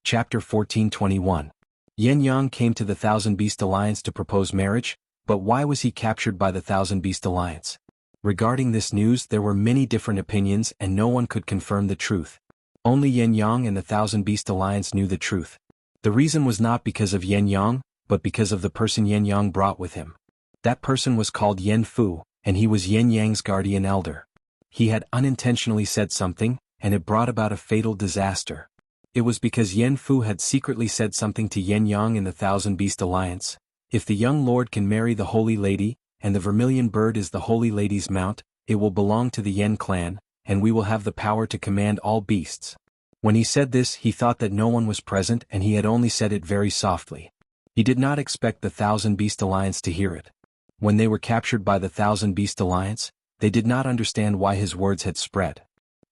Chapter 1421. Yen Yang came to the Thousand Beast Alliance to propose marriage, but why was he captured by the Thousand Beast Alliance? Regarding this news there were many different opinions and no one could confirm the truth. Only Yen Yang and the Thousand Beast Alliance knew the truth. The reason was not because of Yen Yang, but because of the person Yen Yang brought with him. That person was called Yen Fu, and he was Yen Yang's guardian elder. He had unintentionally said something, and it brought about a fatal disaster. It was because Yen Fu had secretly said something to Yen Yang in the Thousand Beast Alliance. If the young lord can marry the Holy Lady, and the vermilion bird is the Holy Lady's mount, it will belong to the Yen clan, and we will have the power to command all beasts. When he said this he thought that no one was present and he had only said it very softly. He did not expect the Thousand Beast Alliance to hear it. When they were captured by the Thousand Beast Alliance, they did not understand why his words had spread.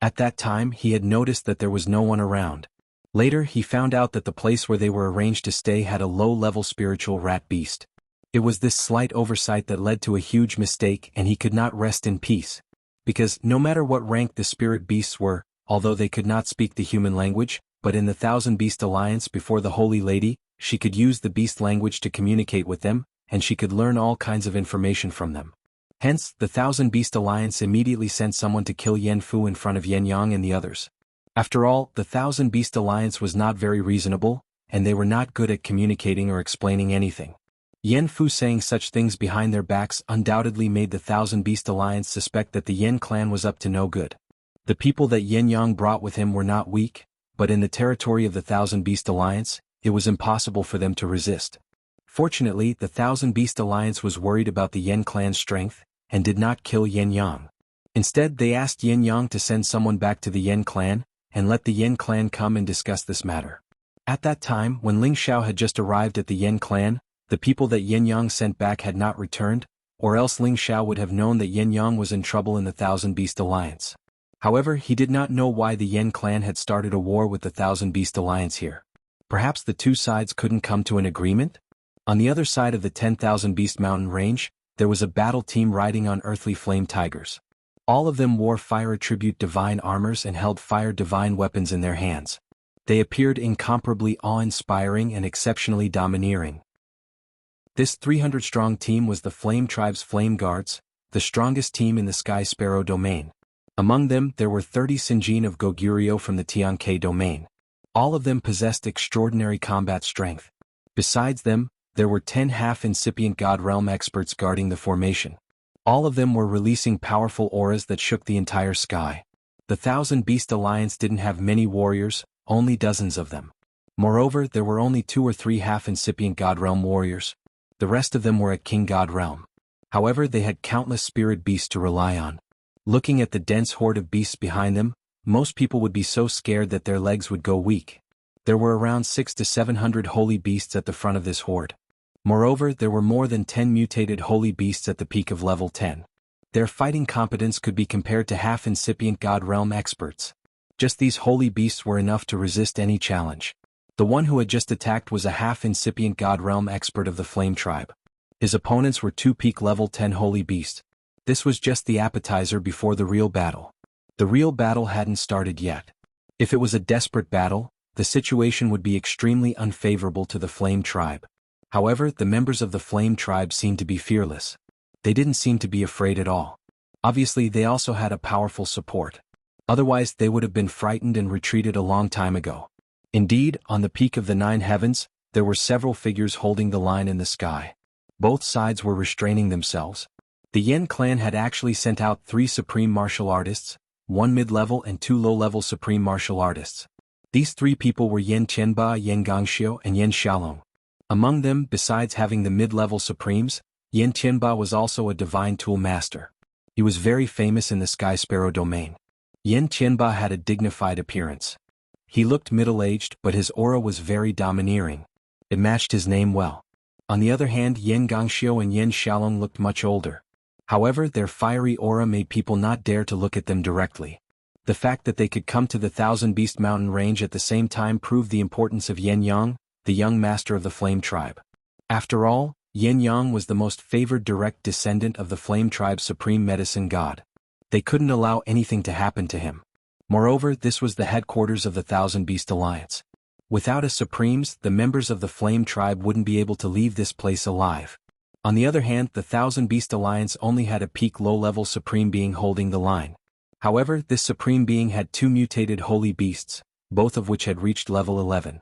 At that time he had noticed that there was no one around. Later he found out that the place where they were arranged to stay had a low-level spiritual rat beast. It was this slight oversight that led to a huge mistake and he could not rest in peace. Because no matter what rank the spirit beasts were, although they could not speak the human language, but in the Thousand Beast Alliance before the Holy Lady, she could use the beast language to communicate with them, and she could learn all kinds of information from them. Hence, the Thousand Beast Alliance immediately sent someone to kill Yen Fu in front of Yen Yang and the others. After all, the Thousand Beast Alliance was not very reasonable, and they were not good at communicating or explaining anything. Yen Fu saying such things behind their backs undoubtedly made the Thousand Beast Alliance suspect that the Yen clan was up to no good. The people that Yen Yang brought with him were not weak, but in the territory of the Thousand Beast Alliance, it was impossible for them to resist. Fortunately, the Thousand Beast Alliance was worried about the Yen clan's strength, and did not kill Yen Yang. Instead they asked Yen Yang to send someone back to the Yen clan, and let the Yen clan come and discuss this matter. At that time, when Ling Xiao had just arrived at the Yen clan, the people that Yen Yang sent back had not returned, or else Ling Xiao would have known that Yen Yang was in trouble in the Thousand Beast Alliance. However, he did not know why the Yen clan had started a war with the Thousand Beast Alliance here. Perhaps the two sides couldn't come to an agreement? On the other side of the 10,000 Beast Mountain range, there was a battle team riding on earthly flame tigers. All of them wore fire attribute divine armors and held fire divine weapons in their hands. They appeared incomparably awe-inspiring and exceptionally domineering. This 300-strong team was the Flame Tribe's Flame Guards, the strongest team in the Sky Sparrow domain. Among them there were 30 Sinjin of Goguryeo from the Tianke domain. All of them possessed extraordinary combat strength. Besides them, there were 10 half-incipient God Realm experts guarding the formation. All of them were releasing powerful auras that shook the entire sky. The Thousand Beast Alliance didn't have many warriors, only dozens of them. Moreover, there were only 2 or 3 half-incipient God Realm warriors. The rest of them were at King God Realm. However, they had countless spirit beasts to rely on. Looking at the dense horde of beasts behind them, most people would be so scared that their legs would go weak. There were around 600 to 700 holy beasts at the front of this horde. Moreover, there were more than 10 mutated holy beasts at the peak of level 10. Their fighting competence could be compared to half-incipient God Realm experts. Just these holy beasts were enough to resist any challenge. The one who had just attacked was a half-incipient God Realm expert of the Flame Tribe. His opponents were 2 peak level 10 holy beasts. This was just the appetizer before the real battle. The real battle hadn't started yet. If it was a desperate battle, the situation would be extremely unfavorable to the Flame Tribe. However, the members of the Flame Tribe seemed to be fearless. They didn't seem to be afraid at all. Obviously, they also had a powerful support. Otherwise, they would have been frightened and retreated a long time ago. Indeed, on the peak of the 9 heavens, there were several figures holding the line in the sky. Both sides were restraining themselves. The Yen clan had actually sent out 3 supreme martial artists, 1 mid-level and 2 low-level supreme martial artists. These 3 people were Yen Qianba, Yen Gangxiu, and Yen Xiaolong. Among them, besides having the mid-level supremes, Yen Qianba was also a divine tool master. He was very famous in the Sky Sparrow domain. Yen Qianba had a dignified appearance. He looked middle-aged, but his aura was very domineering. It matched his name well. On the other hand, Yen Gangxiu and Yen Xiaolong looked much older. However, their fiery aura made people not dare to look at them directly. The fact that they could come to the Thousand Beast Mountain range at the same time proved the importance of Yen Yang, the young master of the Flame Tribe. After all, Yen Yang was the most favored direct descendant of the Flame Tribe's supreme medicine god. They couldn't allow anything to happen to him. Moreover, this was the headquarters of the Thousand Beast Alliance. Without a Supremes, the members of the Flame Tribe wouldn't be able to leave this place alive. On the other hand, the Thousand Beast Alliance only had a peak low-level Supreme Being holding the line. However, this Supreme Being had two mutated Holy Beasts, both of which had reached level 11.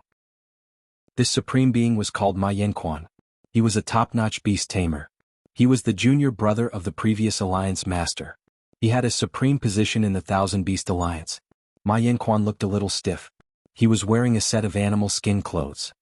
This Supreme Being was called Ma Yanquan. He was a top-notch beast tamer. He was the junior brother of the previous Alliance Master. He had a supreme position in the Thousand Beast Alliance. Ma Yanquan looked a little stiff. He was wearing a set of animal skin clothes.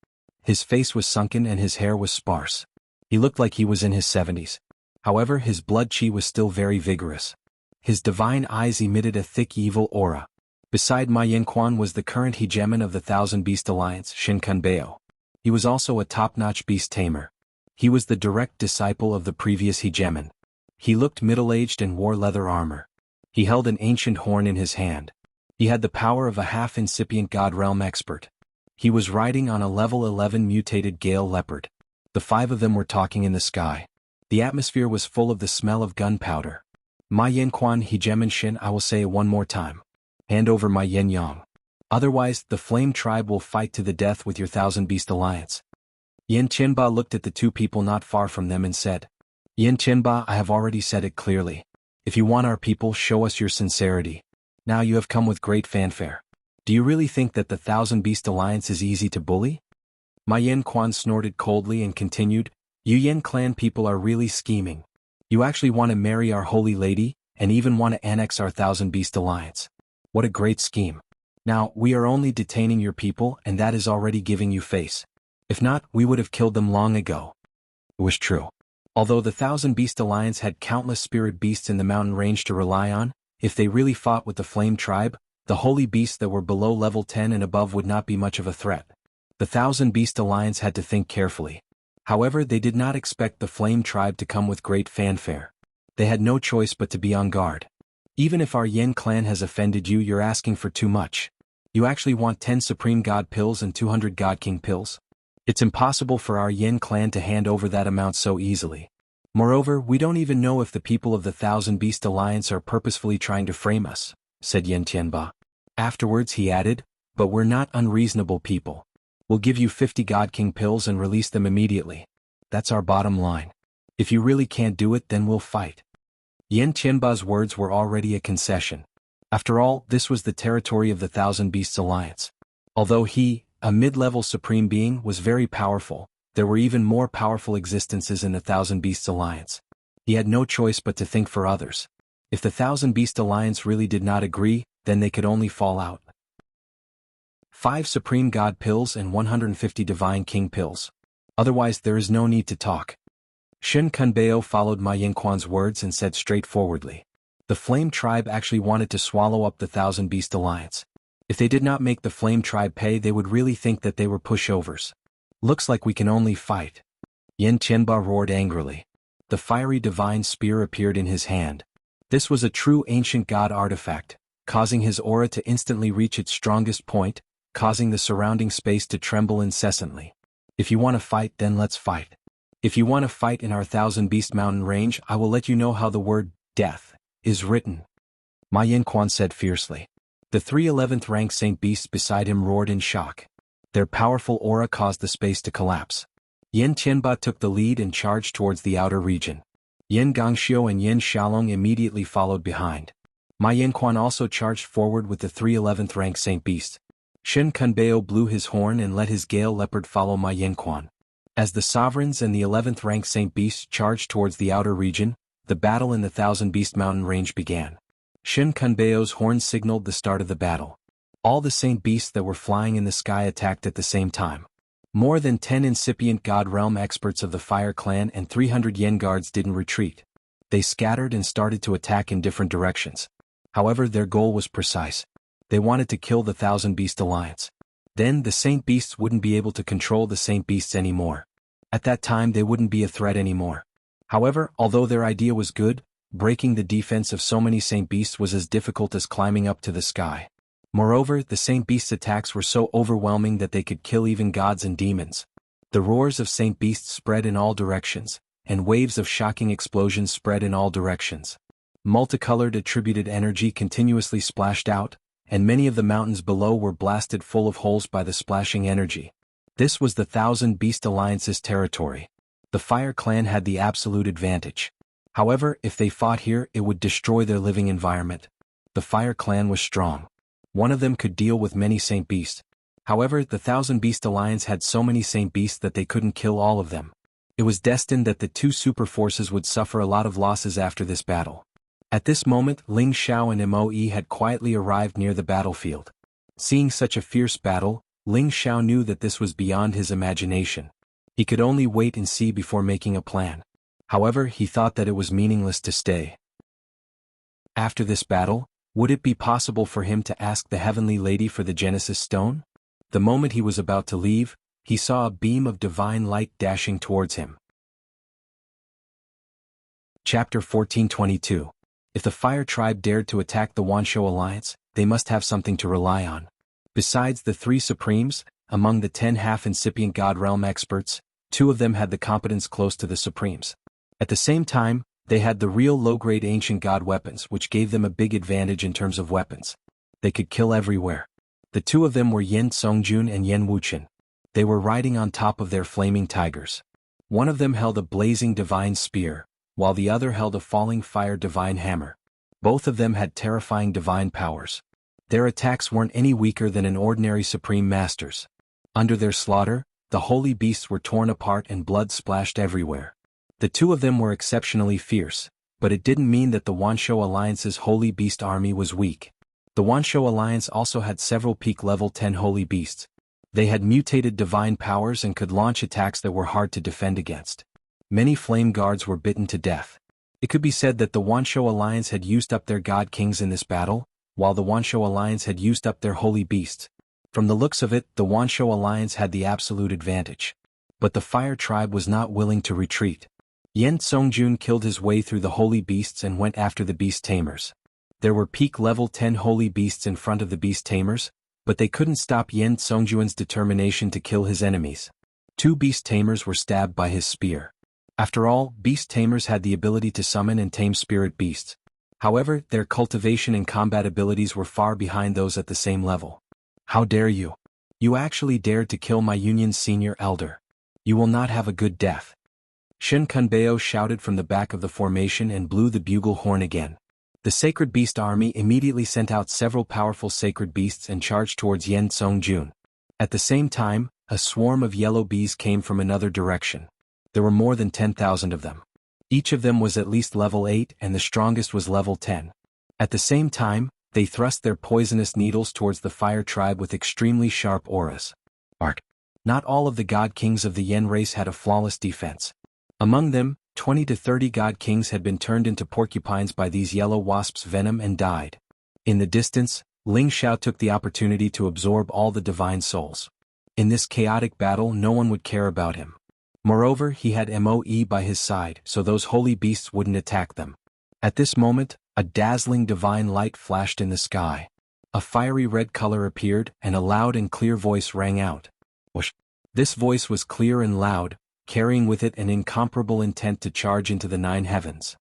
His face was sunken and his hair was sparse. He looked like he was in his 70s. However, his blood chi was still very vigorous. His divine eyes emitted a thick evil aura. Beside Ma Yanquan was the current hegemon of the Thousand Beast Alliance, Shin Kunbeo. He was also a top-notch beast tamer. He was the direct disciple of the previous hegemon. He looked middle-aged and wore leather armor. He held an ancient horn in his hand. He had the power of a half-incipient God Realm expert. He was riding on a level 11 mutated Gale Leopard. The five of them were talking in the sky. The atmosphere was full of the smell of gunpowder. Ma Yanquan hegemon Shin, I will say it one more time. Hand over my Yin Yang. Otherwise, the Flame Tribe will fight to the death with your Thousand Beast Alliance. Yin Qianba looked at the two people not far from them and said, Yin Qianba, I have already said it clearly. If you want our people, show us your sincerity. Now you have come with great fanfare. Do you really think that the Thousand Beast Alliance is easy to bully? Ma Yanquan snorted coldly and continued, You Yin clan people are really scheming. You actually want to marry our Holy Lady, and even want to annex our Thousand Beast Alliance. What a great scheme. Now, we are only detaining your people, and that is already giving you face. If not, we would have killed them long ago. It was true. Although the Thousand Beast Alliance had countless spirit beasts in the mountain range to rely on, if they really fought with the Flame Tribe, the holy beasts that were below level 10 and above would not be much of a threat. The Thousand Beast Alliance had to think carefully. However, they did not expect the Flame Tribe to come with great fanfare. They had no choice but to be on guard. Even if our Yin clan has offended you, you're asking for too much. You actually want 10 Supreme God Pills and 200 God King Pills? It's impossible for our Yin clan to hand over that amount so easily. Moreover, we don't even know if the people of the Thousand Beast Alliance are purposefully trying to frame us, said Yin Tianba. Afterwards he added, but we're not unreasonable people. We'll give you 50 God King Pills and release them immediately. That's our bottom line. If you really can't do it, then we'll fight. Yin Tianba's words were already a concession. After all, this was the territory of the Thousand Beasts Alliance. Although he, a mid-level supreme being, was very powerful, there were even more powerful existences in the Thousand Beasts Alliance. He had no choice but to think for others. If the Thousand Beast Alliance really did not agree, then they could only fall out. 5 Supreme God Pills and 150 Divine King Pills. Otherwise there is no need to talk. Shin Kunbeo followed Ma Yanquan's words and said straightforwardly. The Flame Tribe actually wanted to swallow up the Thousand Beast Alliance. If they did not make the Flame Tribe pay, they would really think that they were pushovers. Looks like we can only fight. Yin Tianba roared angrily. The fiery divine spear appeared in his hand. This was a true ancient god artifact, causing his aura to instantly reach its strongest point, causing the surrounding space to tremble incessantly. If you want to fight, then let's fight. If you want to fight in our Thousand Beast Mountain range, I will let you know how the word death is written. Ma Yanquan said fiercely. The 3 11th rank Saint Beasts beside him roared in shock. Their powerful aura caused the space to collapse. Yin Tianba took the lead and charged towards the outer region. Yin Gongxiu and Yin Xiaolong immediately followed behind. Ma Yanquan also charged forward with the 3 11th rank Saint Beast. Shin Kunbeo blew his horn and let his Gale Leopard follow Ma Yanquan. As the Sovereigns and the 11th rank Saint Beasts charged towards the outer region, the battle in the Thousand Beast Mountain range began. Shin Kunbeo's horn signaled the start of the battle. All the Saint Beasts that were flying in the sky attacked at the same time. More than 10 incipient God Realm experts of the Fire Clan and 300 Yen Guards didn't retreat. They scattered and started to attack in different directions. However, their goal was precise. They wanted to kill the Thousand Beast Alliance. Then the Saint Beasts wouldn't be able to control the Saint Beasts anymore. At that time they wouldn't be a threat anymore. However, although their idea was good, breaking the defense of so many Saint Beasts was as difficult as climbing up to the sky. Moreover, the Saint Beasts' attacks were so overwhelming that they could kill even gods and demons. The roars of Saint Beasts spread in all directions, and waves of shocking explosions spread in all directions. Multicolored attributed energy continuously splashed out, and many of the mountains below were blasted full of holes by the splashing energy. This was the Thousand Beast Alliance's territory. The Fire Clan had the absolute advantage. However, if they fought here, it would destroy their living environment. The Fire Clan was strong. One of them could deal with many Saint Beasts. However, the Thousand Beast Alliance had so many Saint Beasts that they couldn't kill all of them. It was destined that the two super forces would suffer a lot of losses after this battle. At this moment, Ling Xiao and Moe had quietly arrived near the battlefield. Seeing such a fierce battle, Ling Xiao knew that this was beyond his imagination. He could only wait and see before making a plan. However, he thought that it was meaningless to stay. After this battle, would it be possible for him to ask the Heavenly Lady for the Genesis Stone? The moment he was about to leave, he saw a beam of divine light dashing towards him. Chapter 1422. If the Fire Tribe dared to attack the Wanshou Alliance, they must have something to rely on. Besides the three Supremes, among the 10 half-incipient God Realm experts, 2 of them had the competence close to the Supremes. At the same time, they had the real low-grade ancient God weapons, which gave them a big advantage in terms of weapons. They could kill everywhere. The 2 of them were Yen Songjun and Yen Wuqian. They were riding on top of their flaming tigers. One of them held a blazing divine spear, while the other held a falling fire divine hammer. Both of them had terrifying divine powers. Their attacks weren't any weaker than an ordinary Supreme Master's. Under their slaughter, the holy beasts were torn apart and blood splashed everywhere. The 2 of them were exceptionally fierce, but it didn't mean that the Wanshou Alliance's holy beast army was weak. The Wanshou Alliance also had several peak level 10 holy beasts. They had mutated divine powers and could launch attacks that were hard to defend against. Many flame guards were bitten to death. It could be said that the Wanshou Alliance had used up their god kings in this battle, while the Wanshou Alliance had used up their holy beasts. From the looks of it, the Wanshou Alliance had the absolute advantage. But the Fire Tribe was not willing to retreat. Yen Songjun killed his way through the holy beasts and went after the beast tamers. There were peak level 10 holy beasts in front of the beast tamers, but they couldn't stop Yen Songjun's determination to kill his enemies. 2 beast tamers were stabbed by his spear. After all, beast tamers had the ability to summon and tame spirit beasts. However, their cultivation and combat abilities were far behind those at the same level. How dare you? You actually dared to kill my union's senior elder. You will not have a good death. Shen Kunbeo shouted from the back of the formation and blew the bugle horn again. The Sacred Beast Army immediately sent out several powerful sacred beasts and charged towards Yen Songjun. At the same time, a swarm of yellow bees came from another direction. There were more than 10,000 of them. Each of them was at least level 8 and the strongest was level 10. At the same time, they thrust their poisonous needles towards the Fire Tribe with extremely sharp auras. Not all of the god kings of the Yen race had a flawless defense. Among them, 20 to 30 god kings had been turned into porcupines by these yellow wasps' venom and died. In the distance, Ling Xiao took the opportunity to absorb all the divine souls. In this chaotic battle, no one would care about him. Moreover, he had Moe by his side, so those holy beasts wouldn't attack them. At this moment, a dazzling divine light flashed in the sky. A fiery red color appeared, and a loud and clear voice rang out. Whoosh! This voice was clear and loud, carrying with it an incomparable intent to charge into the 9 heavens.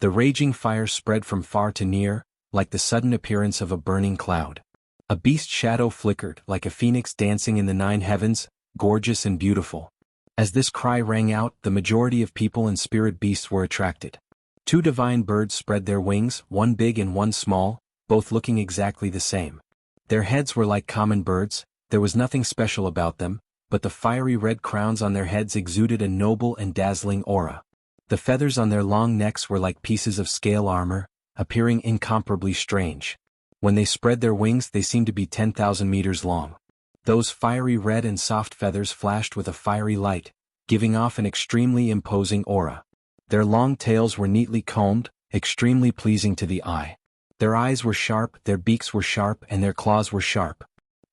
The raging fire spread from far to near, like the sudden appearance of a burning cloud. A beast shadow flickered like a phoenix dancing in the 9 heavens, gorgeous and beautiful. As this cry rang out, the majority of people and spirit beasts were attracted. 2 divine birds spread their wings, one big and one small, both looking exactly the same. Their heads were like common birds, there was nothing special about them, but the fiery red crowns on their heads exuded a noble and dazzling aura. The feathers on their long necks were like pieces of scale armor, appearing incomparably strange. When they spread their wings, they seemed to be 10,000 meters long. Those fiery red and soft feathers flashed with a fiery light, giving off an extremely imposing aura. Their long tails were neatly combed, extremely pleasing to the eye. Their eyes were sharp, their beaks were sharp, and their claws were sharp.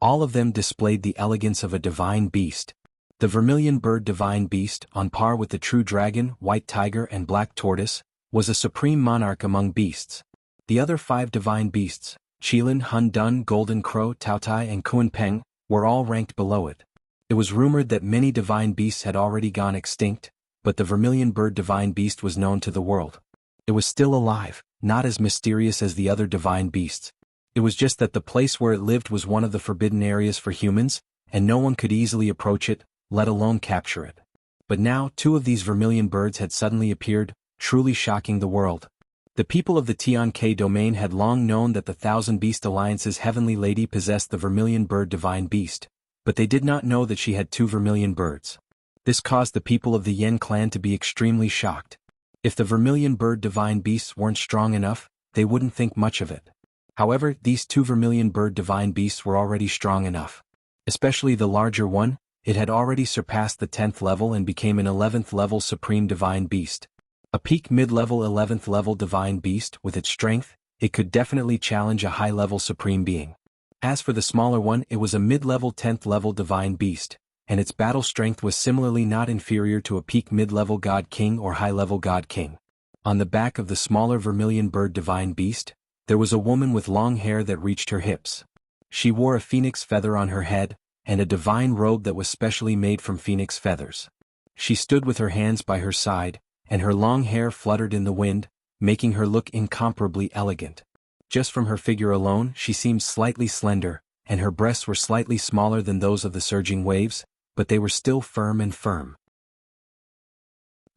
All of them displayed the elegance of a divine beast. The vermilion bird divine beast, on par with the true dragon, white tiger and black tortoise, was a supreme monarch among beasts. The other 5 divine beasts, Qilin, Hun Dun, Golden Crow, Taotai and Kuan Peng, were all ranked below it. It was rumored that many divine beasts had already gone extinct, but the vermilion bird divine beast was known to the world. It was still alive, not as mysterious as the other divine beasts. It was just that the place where it lived was one of the forbidden areas for humans, and no one could easily approach it, let alone capture it. But now 2 of these vermilion birds had suddenly appeared, truly shocking the world. The people of the Tianke domain had long known that the Thousand Beast Alliance's Heavenly Lady possessed the vermilion bird Divine Beast, but they did not know that she had 2 vermilion birds. This caused the people of the Yen clan to be extremely shocked. If the vermilion bird Divine Beasts weren't strong enough, they wouldn't think much of it. However, these 2 vermilion bird Divine Beasts were already strong enough. Especially the larger one, it had already surpassed the 10th level and became an 11th level Supreme Divine Beast. A peak mid-level 11th level Divine Beast, with its strength, it could definitely challenge a high-level Supreme Being. As for the smaller one, it was a mid-level 10th level Divine Beast, and its battle strength was similarly not inferior to a peak mid-level God King or high-level God King. On the back of the smaller vermilion bird Divine Beast, there was a woman with long hair that reached her hips. She wore a phoenix feather on her head, and a divine robe that was specially made from phoenix feathers. She stood with her hands by her side, and her long hair fluttered in the wind, making her look incomparably elegant. Just from her figure alone, she seemed slightly slender, and her breasts were slightly smaller than those of the surging waves, but they were still firm and firm.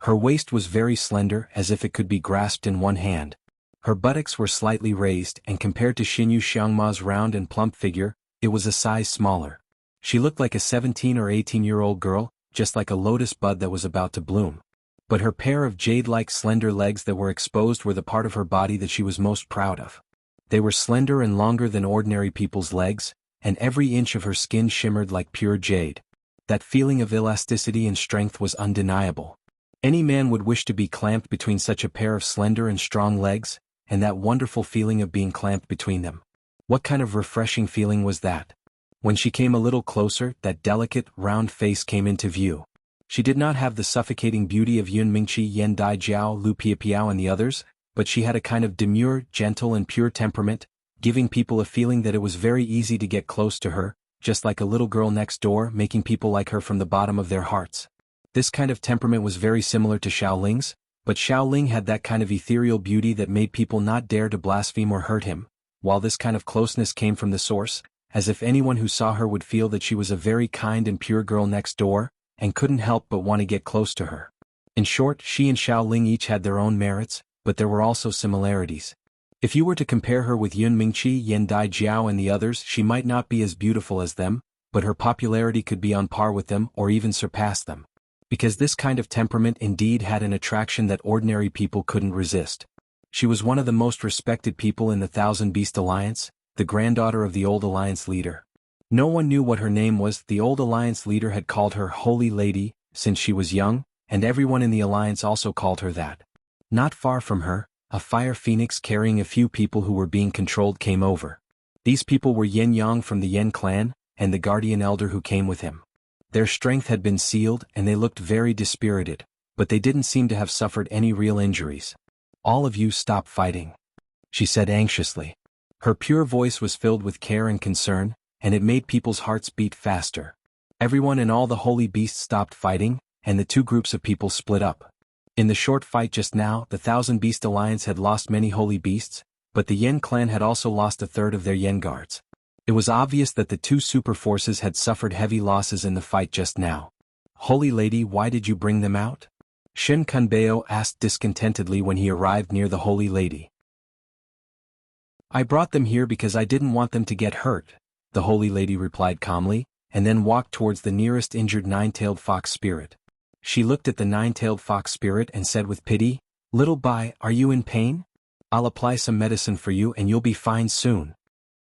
Her waist was very slender, as if it could be grasped in one hand. Her buttocks were slightly raised, and compared to Xinyu Xiangma's round and plump figure, it was a size smaller. She looked like a 17 or 18-year-old girl, just like a lotus bud that was about to bloom. But her pair of jade-like slender legs that were exposed were the part of her body that she was most proud of. They were slender and longer than ordinary people's legs, and every inch of her skin shimmered like pure jade. That feeling of elasticity and strength was undeniable. Any man would wish to be clamped between such a pair of slender and strong legs, and that wonderful feeling of being clamped between them. What kind of refreshing feeling was that? When she came a little closer, that delicate, round face came into view. She did not have the suffocating beauty of Yun Mingqi, Yen Dai Jiao, Lu Piapiao and the others, but she had a kind of demure, gentle and pure temperament, giving people a feeling that it was very easy to get close to her, just like a little girl next door, making people like her from the bottom of their hearts. This kind of temperament was very similar to Xiaoling's, but Xiaoling had that kind of ethereal beauty that made people not dare to blaspheme or hurt him, while this kind of closeness came from the source, as if anyone who saw her would feel that she was a very kind and pure girl next door, and couldn't help but want to get close to her. In short, she and Xiaoling each had their own merits, but there were also similarities. If you were to compare her with Yun Mingqi, Yen Dai Jiao and the others, she might not be as beautiful as them, but her popularity could be on par with them or even surpass them. Because this kind of temperament indeed had an attraction that ordinary people couldn't resist. She was one of the most respected people in the Thousand Beast Alliance, the granddaughter of the old Alliance leader. No one knew what her name was. The old Alliance leader had called her Holy Lady since she was young, and everyone in the Alliance also called her that. Not far from her, a fire phoenix carrying a few people who were being controlled came over. These people were Yen Yang from the Yen clan, and the guardian elder who came with him. Their strength had been sealed and they looked very dispirited, but they didn't seem to have suffered any real injuries. "All of you stop fighting," she said anxiously. Her pure voice was filled with care and concern, and it made people's hearts beat faster. Everyone and all the holy beasts stopped fighting, and the 2 groups of people split up. In the short fight just now, the Thousand Beast Alliance had lost many holy beasts, but the Yen clan had also lost a third of their Yen guards. It was obvious that the 2 super forces had suffered heavy losses in the fight just now. "Holy Lady, why did you bring them out?" Shen Kunbeo asked discontentedly when he arrived near the Holy Lady. "I brought them here because I didn't want them to get hurt," the Holy Lady replied calmly, and then walked towards the nearest injured nine-tailed fox spirit. She looked at the nine-tailed fox spirit and said with pity, "Little Bai, are you in pain? I'll apply some medicine for you and you'll be fine soon."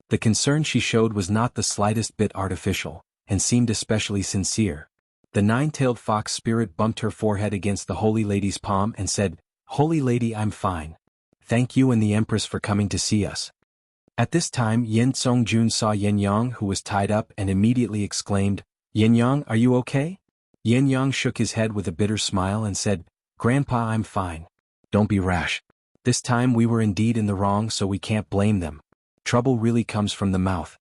The concern she showed was not the slightest bit artificial, and seemed especially sincere. The nine-tailed fox spirit bumped her forehead against the Holy Lady's palm and said, "Holy Lady, I'm fine. Thank you and the Empress for coming to see us." At this time Yen Songjun saw Yen Yang, who was tied up, and immediately exclaimed, "Yen Yang, are you okay?" Yen Yang shook his head with a bitter smile and said, "Grandpa, I'm fine. Don't be rash. This time we were indeed in the wrong, so we can't blame them. Trouble really comes from the mouth."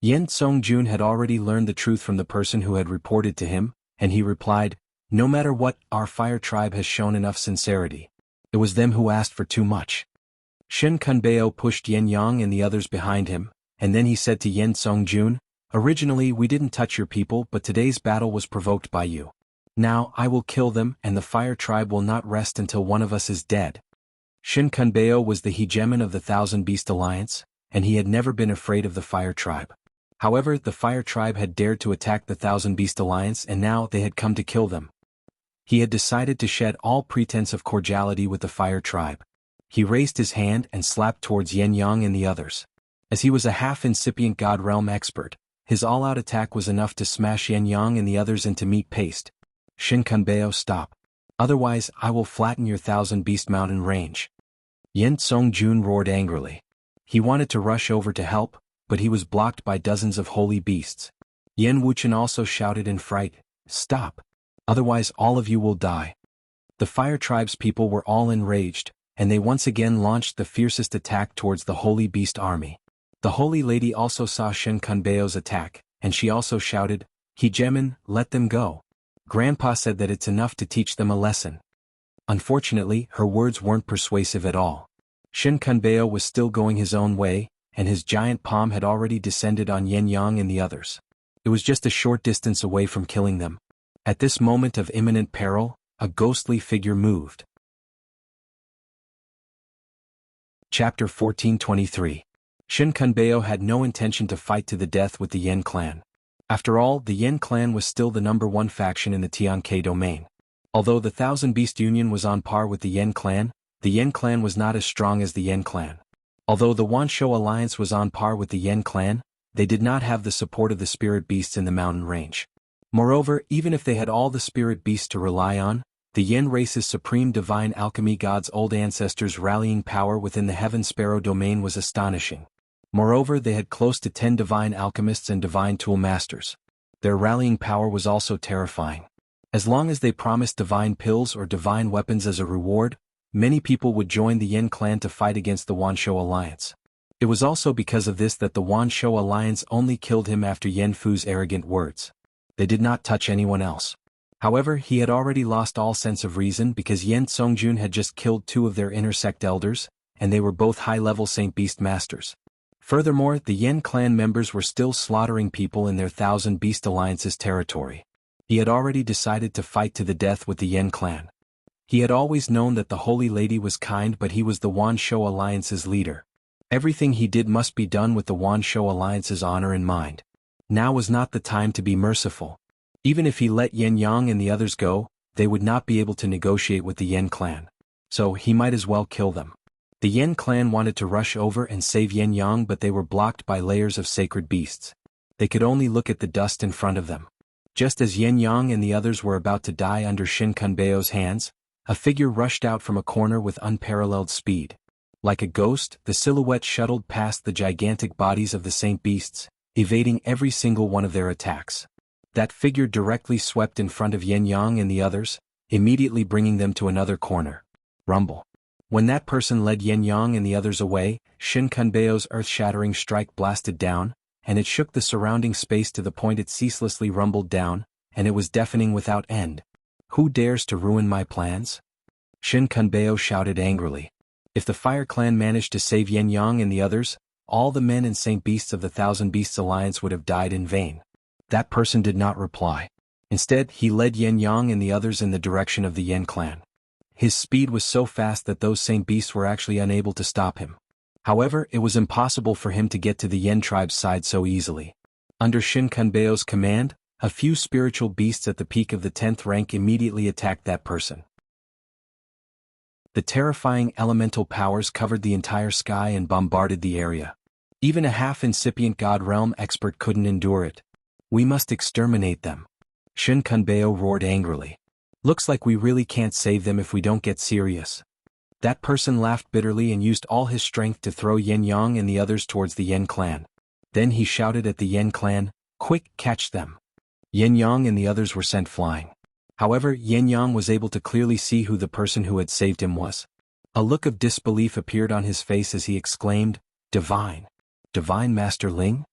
Yen Songjun had already learned the truth from the person who had reported to him, and he replied, "No matter what, our fire tribe has shown enough sincerity. It was them who asked for too much." Shin Kunbeo pushed Yen Yang and the others behind him, and then he said to Yen Songjun, "Originally we didn't touch your people, but today's battle was provoked by you. Now I will kill them, and the fire tribe will not rest until one of us is dead." Shin Kunbeo was the hegemon of the Thousand Beast Alliance, and he had never been afraid of the fire tribe. However, the fire tribe had dared to attack the Thousand Beast Alliance, and now they had come to kill them. He had decided to shed all pretense of cordiality with the fire tribe. He raised his hand and slapped towards Yen Yang and the others. As he was a half-incipient God Realm expert, his all-out attack was enough to smash Yen Yang and the others into meat paste. "Shin Kunbeo, stop. Otherwise I will flatten your Thousand Beast Mountain range." Yen Songjun roared angrily. He wanted to rush over to help, but he was blocked by dozens of holy beasts. Yen Wuxian also shouted in fright, "Stop. Otherwise all of you will die." The fire tribe's people were all enraged, and they once again launched the fiercest attack towards the holy beast army. The holy lady also saw Shin Kunbeo's attack, and she also shouted, "Hegemon, let them go. Grandpa said that it's enough to teach them a lesson." Unfortunately, her words weren't persuasive at all. Shin Kunbeo was still going his own way, and his giant palm had already descended on Yen Yang and the others. It was just a short distance away from killing them. At this moment of imminent peril, a ghostly figure moved. Chapter 1423. Shin Kunbeo had no intention to fight to the death with the Yen clan. After all, the Yen clan was still the #1 faction in the Tianke domain. Although the Thousand Beast Union was on par with the Yen clan was not as strong as the Yen clan. Although the Wanshou alliance was on par with the Yen clan, they did not have the support of the spirit beasts in the mountain range. Moreover, even if they had all the spirit beasts to rely on, the Yen race's supreme divine alchemy god's old ancestors' rallying power within the Heaven Sparrow domain was astonishing. Moreover, they had close to 10 divine alchemists and divine tool masters. Their rallying power was also terrifying. As long as they promised divine pills or divine weapons as a reward, many people would join the Yen clan to fight against the Wanshou alliance. It was also because of this that the Wanshou alliance only killed him after Yen Fu's arrogant words. They did not touch anyone else. However, he had already lost all sense of reason because Yen Songjun had just killed 2 of their inner sect elders, and they were both high-level Saint Beast masters. Furthermore, the Yen clan members were still slaughtering people in their Thousand Beast Alliance's territory. He had already decided to fight to the death with the Yen clan. He had always known that the Holy Lady was kind, but he was the Wanshou Alliance's leader. Everything he did must be done with the Wanshou Alliance's honor in mind. Now was not the time to be merciful. Even if he let Yen Yang and the others go, they would not be able to negotiate with the Yen clan. So he might as well kill them. The Yen clan wanted to rush over and save Yen Yang, but they were blocked by layers of sacred beasts. They could only look at the dust in front of them. Just as Yen Yang and the others were about to die under Shin Kunbeo's hands, a figure rushed out from a corner with unparalleled speed. Like a ghost, the silhouette shuttled past the gigantic bodies of the Saint Beasts, evading every single one of their attacks. That figure directly swept in front of Yen Yang and the others, immediately bringing them to another corner. Rumble. When that person led Yen Yang and the others away, Shin Kunbeo's earth-shattering strike blasted down, and it shook the surrounding space to the point it ceaselessly rumbled down, and it was deafening without end. "Who dares to ruin my plans?" Shin Kunbeo shouted angrily. If the Fire Clan managed to save Yen Yang and the others, all the men and Saint Beasts of the Thousand Beasts Alliance would have died in vain. That person did not reply. Instead, he led Yen Yang and the others in the direction of the Yen clan. His speed was so fast that those Saint Beasts were actually unable to stop him. However, it was impossible for him to get to the Yen tribe's side so easily. Under Shin Kunbeo's command, a few spiritual beasts at the peak of the 10th rank immediately attacked that person. The terrifying elemental powers covered the entire sky and bombarded the area. Even a half-incipient God Realm expert couldn't endure it. "We must exterminate them." Shin Kunbeo roared angrily. "Looks like we really can't save them if we don't get serious." That person laughed bitterly and used all his strength to throw Yen Yang and the others towards the Yen clan. Then he shouted at the Yen clan, "Quick, catch them." Yen Yang and the others were sent flying. However, Yen Yang was able to clearly see who the person who had saved him was. A look of disbelief appeared on his face as he exclaimed, "Divine! Divine Master Ling?"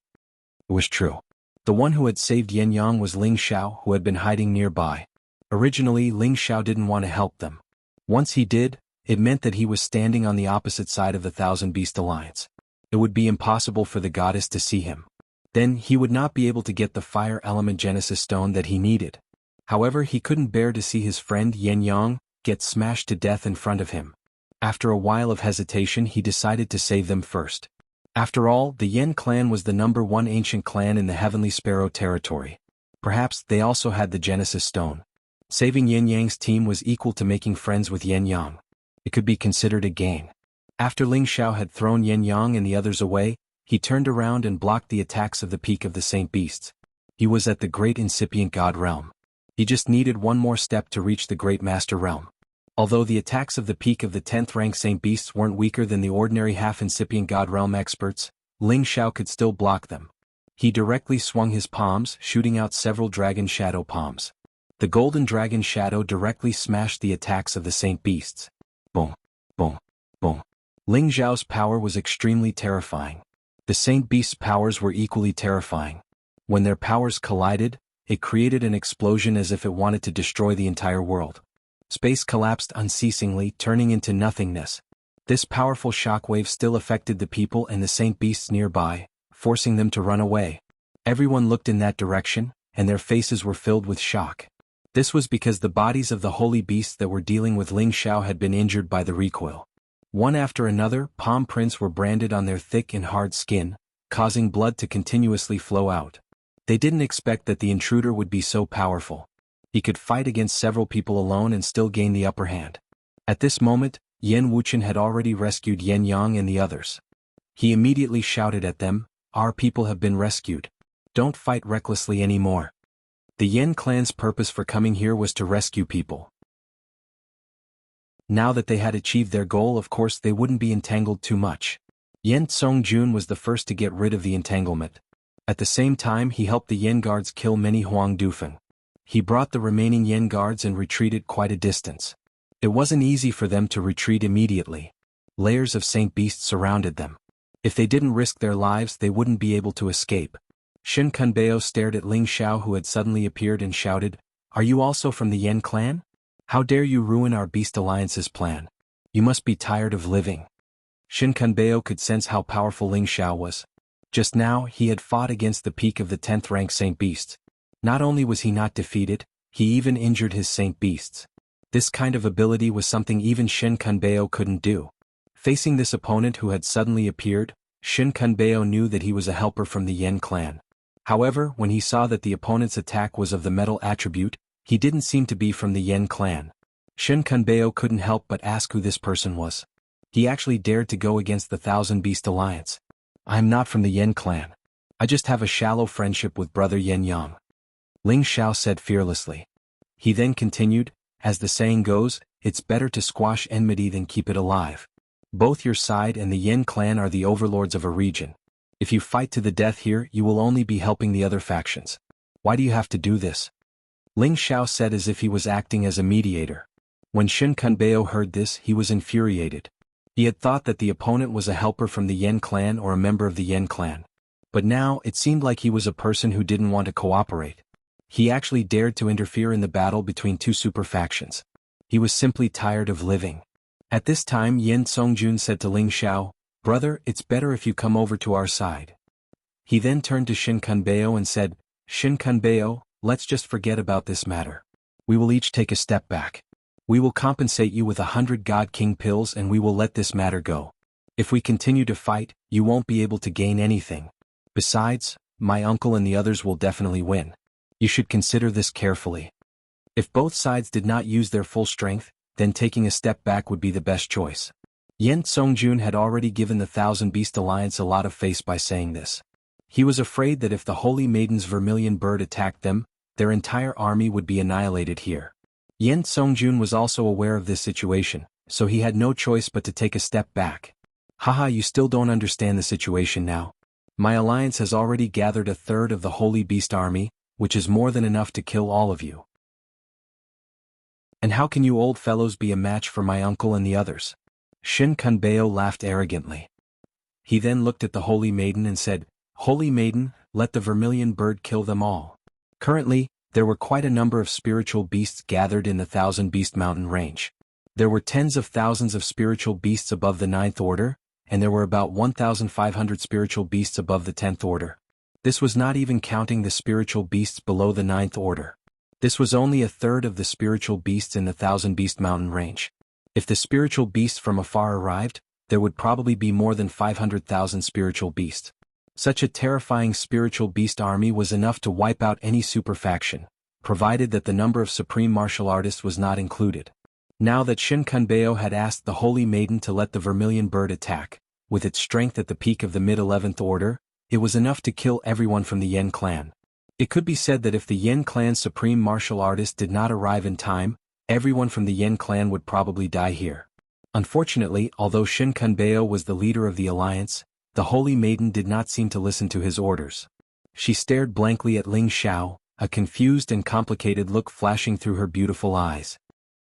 It was true. The one who had saved Yen Yang was Ling Xiao, who had been hiding nearby. Originally, Ling Xiao didn't want to help them. Once he did, it meant that he was standing on the opposite side of the Thousand Beast Alliance. It would be impossible for the goddess to see him. Then he would not be able to get the fire element Genesis stone that he needed. However, he couldn't bear to see his friend Yen Yang get smashed to death in front of him. After a while of hesitation, he decided to save them first. After all, the Yen clan was the #1 ancient clan in the Heavenly Sparrow territory. Perhaps they also had the Genesis stone. Saving Yen Yang's team was equal to making friends with Yen Yang. It could be considered a gain. After Ling Xiao had thrown Yen Yang and the others away, he turned around and blocked the attacks of the Peak of the Saint Beasts. He was at the Great Incipient God Realm. He just needed one more step to reach the Great Master Realm. Although the attacks of the Peak of the 10th rank Saint Beasts weren't weaker than the ordinary half-incipient God Realm experts, Ling Xiao could still block them. He directly swung his palms, shooting out several Dragon Shadow palms. The Golden Dragon Shadow directly smashed the attacks of the Saint Beasts. Boom, boom, boom. Ling Xiao's power was extremely terrifying. The Saint Beast's powers were equally terrifying. When their powers collided, it created an explosion as if it wanted to destroy the entire world. Space collapsed unceasingly, turning into nothingness. This powerful shockwave still affected the people and the Saint Beasts nearby, forcing them to run away. Everyone looked in that direction, and their faces were filled with shock. This was because the bodies of the holy beasts that were dealing with Ling Xiao had been injured by the recoil. One after another, palm prints were branded on their thick and hard skin, causing blood to continuously flow out. They didn't expect that the intruder would be so powerful. He could fight against several people alone and still gain the upper hand. At this moment, Yen Wuchen had already rescued Yen Yang and the others. He immediately shouted at them, "Our people have been rescued. Don't fight recklessly anymore." The Yen clan's purpose for coming here was to rescue people. Now that they had achieved their goal, of course they wouldn't be entangled too much. Yen Tsongjun was the first to get rid of the entanglement. At the same time, he helped the Yen guards kill many Huang Dufeng. He brought the remaining Yen guards and retreated quite a distance. It wasn't easy for them to retreat immediately. Layers of Saint Beasts surrounded them. If they didn't risk their lives, they wouldn't be able to escape. Shin Kunbeo stared at Ling Xiao, who had suddenly appeared, and shouted, "Are you also from the Yen clan? How dare you ruin our Beast Alliance's plan? You must be tired of living." Shin Kunbeo could sense how powerful Ling Xiao was. Just now, he had fought against the Peak of the 10th rank Saint Beast. Not only was he not defeated, he even injured his Saint Beasts. This kind of ability was something even Shin Kunbeo couldn't do. Facing this opponent who had suddenly appeared, Shin Kunbeo knew that he was a helper from the Yen clan. However, when he saw that the opponent's attack was of the metal attribute, he didn't seem to be from the Yen clan. Shin Kunbeo couldn't help but ask who this person was. He actually dared to go against the Thousand Beast Alliance. "I'm not from the Yen clan. I just have a shallow friendship with brother Yen Yang," Ling Xiao said fearlessly. He then continued, "As the saying goes, it's better to squash enmity than keep it alive. Both your side and the Yen clan are the overlords of a region. If you fight to the death here, you will only be helping the other factions. Why do you have to do this?" Ling Xiao said as if he was acting as a mediator. When Shin Kunbeo heard this, he was infuriated. He had thought that the opponent was a helper from the Yen clan or a member of the Yen clan. But now, it seemed like he was a person who didn't want to cooperate. He actually dared to interfere in the battle between two super factions. He was simply tired of living. At this time, Yen Tsongjun said to Ling Xiao, "Brother, it's better if you come over to our side." He then turned to Shin Kunbeo and said, "Shin Kunbeo, let's just forget about this matter. We will each take a step back. We will compensate you with 100 God King pills and we will let this matter go. If we continue to fight, you won't be able to gain anything. Besides, my uncle and the others will definitely win. You should consider this carefully. If both sides did not use their full strength, then taking a step back would be the best choice." Yen Tsongjun had already given the Thousand Beast Alliance a lot of face by saying this. He was afraid that if the Holy Maiden's vermilion bird attacked them, their entire army would be annihilated here. Yen Tsongjun was also aware of this situation, so he had no choice but to take a step back. "Haha, you still don't understand the situation now. My alliance has already gathered a third of the Holy Beast army, which is more than enough to kill all of you. And how can you old fellows be a match for my uncle and the others?" Shin Kunbeo laughed arrogantly. He then looked at the Holy Maiden and said, "Holy Maiden, let the vermilion bird kill them all." Currently, there were quite a number of spiritual beasts gathered in the Thousand Beast Mountain range. There were tens of thousands of spiritual beasts above the ninth order, and there were about 1,500 spiritual beasts above the 10th order. This was not even counting the spiritual beasts below the ninth order. This was only a third of the spiritual beasts in the Thousand Beast Mountain range. If the spiritual beasts from afar arrived, there would probably be more than 500,000 spiritual beasts. Such a terrifying spiritual beast army was enough to wipe out any super faction, provided that the number of supreme martial artists was not included. Now that Shin Kunbeo had asked the Holy Maiden to let the Vermilion Bird attack, with its strength at the peak of the mid-11th order, it was enough to kill everyone from the Yen clan. It could be said that if the Yen clan's supreme martial artist did not arrive in time, everyone from the Yen clan would probably die here. Unfortunately, although Shin Kunbeo was the leader of the alliance, the Holy Maiden did not seem to listen to his orders. She stared blankly at Ling Xiao, a confused and complicated look flashing through her beautiful eyes.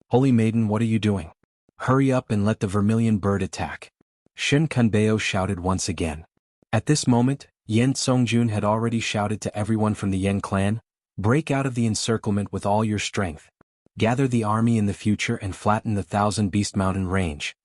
Holy Maiden, what are you doing? Hurry up and let the Vermilion Bird attack. Shin Kunbeo shouted once again. At this moment, Yen Songjun had already shouted to everyone from the Yen clan, break out of the encirclement with all your strength. Gather the army in the future and flatten the Thousand Beast Mountain range.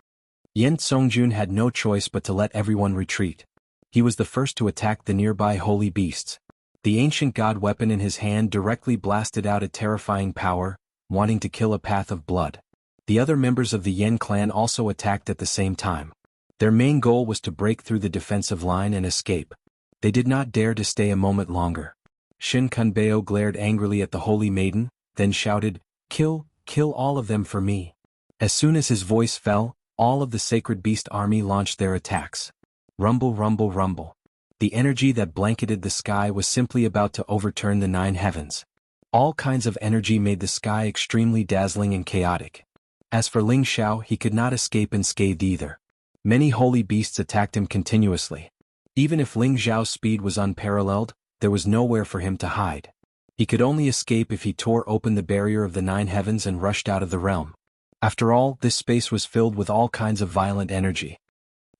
Yen Songjun had no choice but to let everyone retreat. He was the first to attack the nearby holy beasts. The ancient god weapon in his hand directly blasted out a terrifying power, wanting to kill a path of blood. The other members of the Yen clan also attacked at the same time. Their main goal was to break through the defensive line and escape. They did not dare to stay a moment longer. Shin Kunbeo glared angrily at the Holy Maiden, then shouted, kill all of them for me. As soon as his voice fell, all of the Sacred Beast army launched their attacks. Rumble, rumble, rumble. The energy that blanketed the sky was simply about to overturn the 9 heavens. All kinds of energy made the sky extremely dazzling and chaotic. As for Ling Xiao, he could not escape unscathed either. Many holy beasts attacked him continuously. Even if Ling Xiao's speed was unparalleled, there was nowhere for him to hide. He could only escape if he tore open the barrier of the 9 heavens and rushed out of the realm. After all, this space was filled with all kinds of violent energy.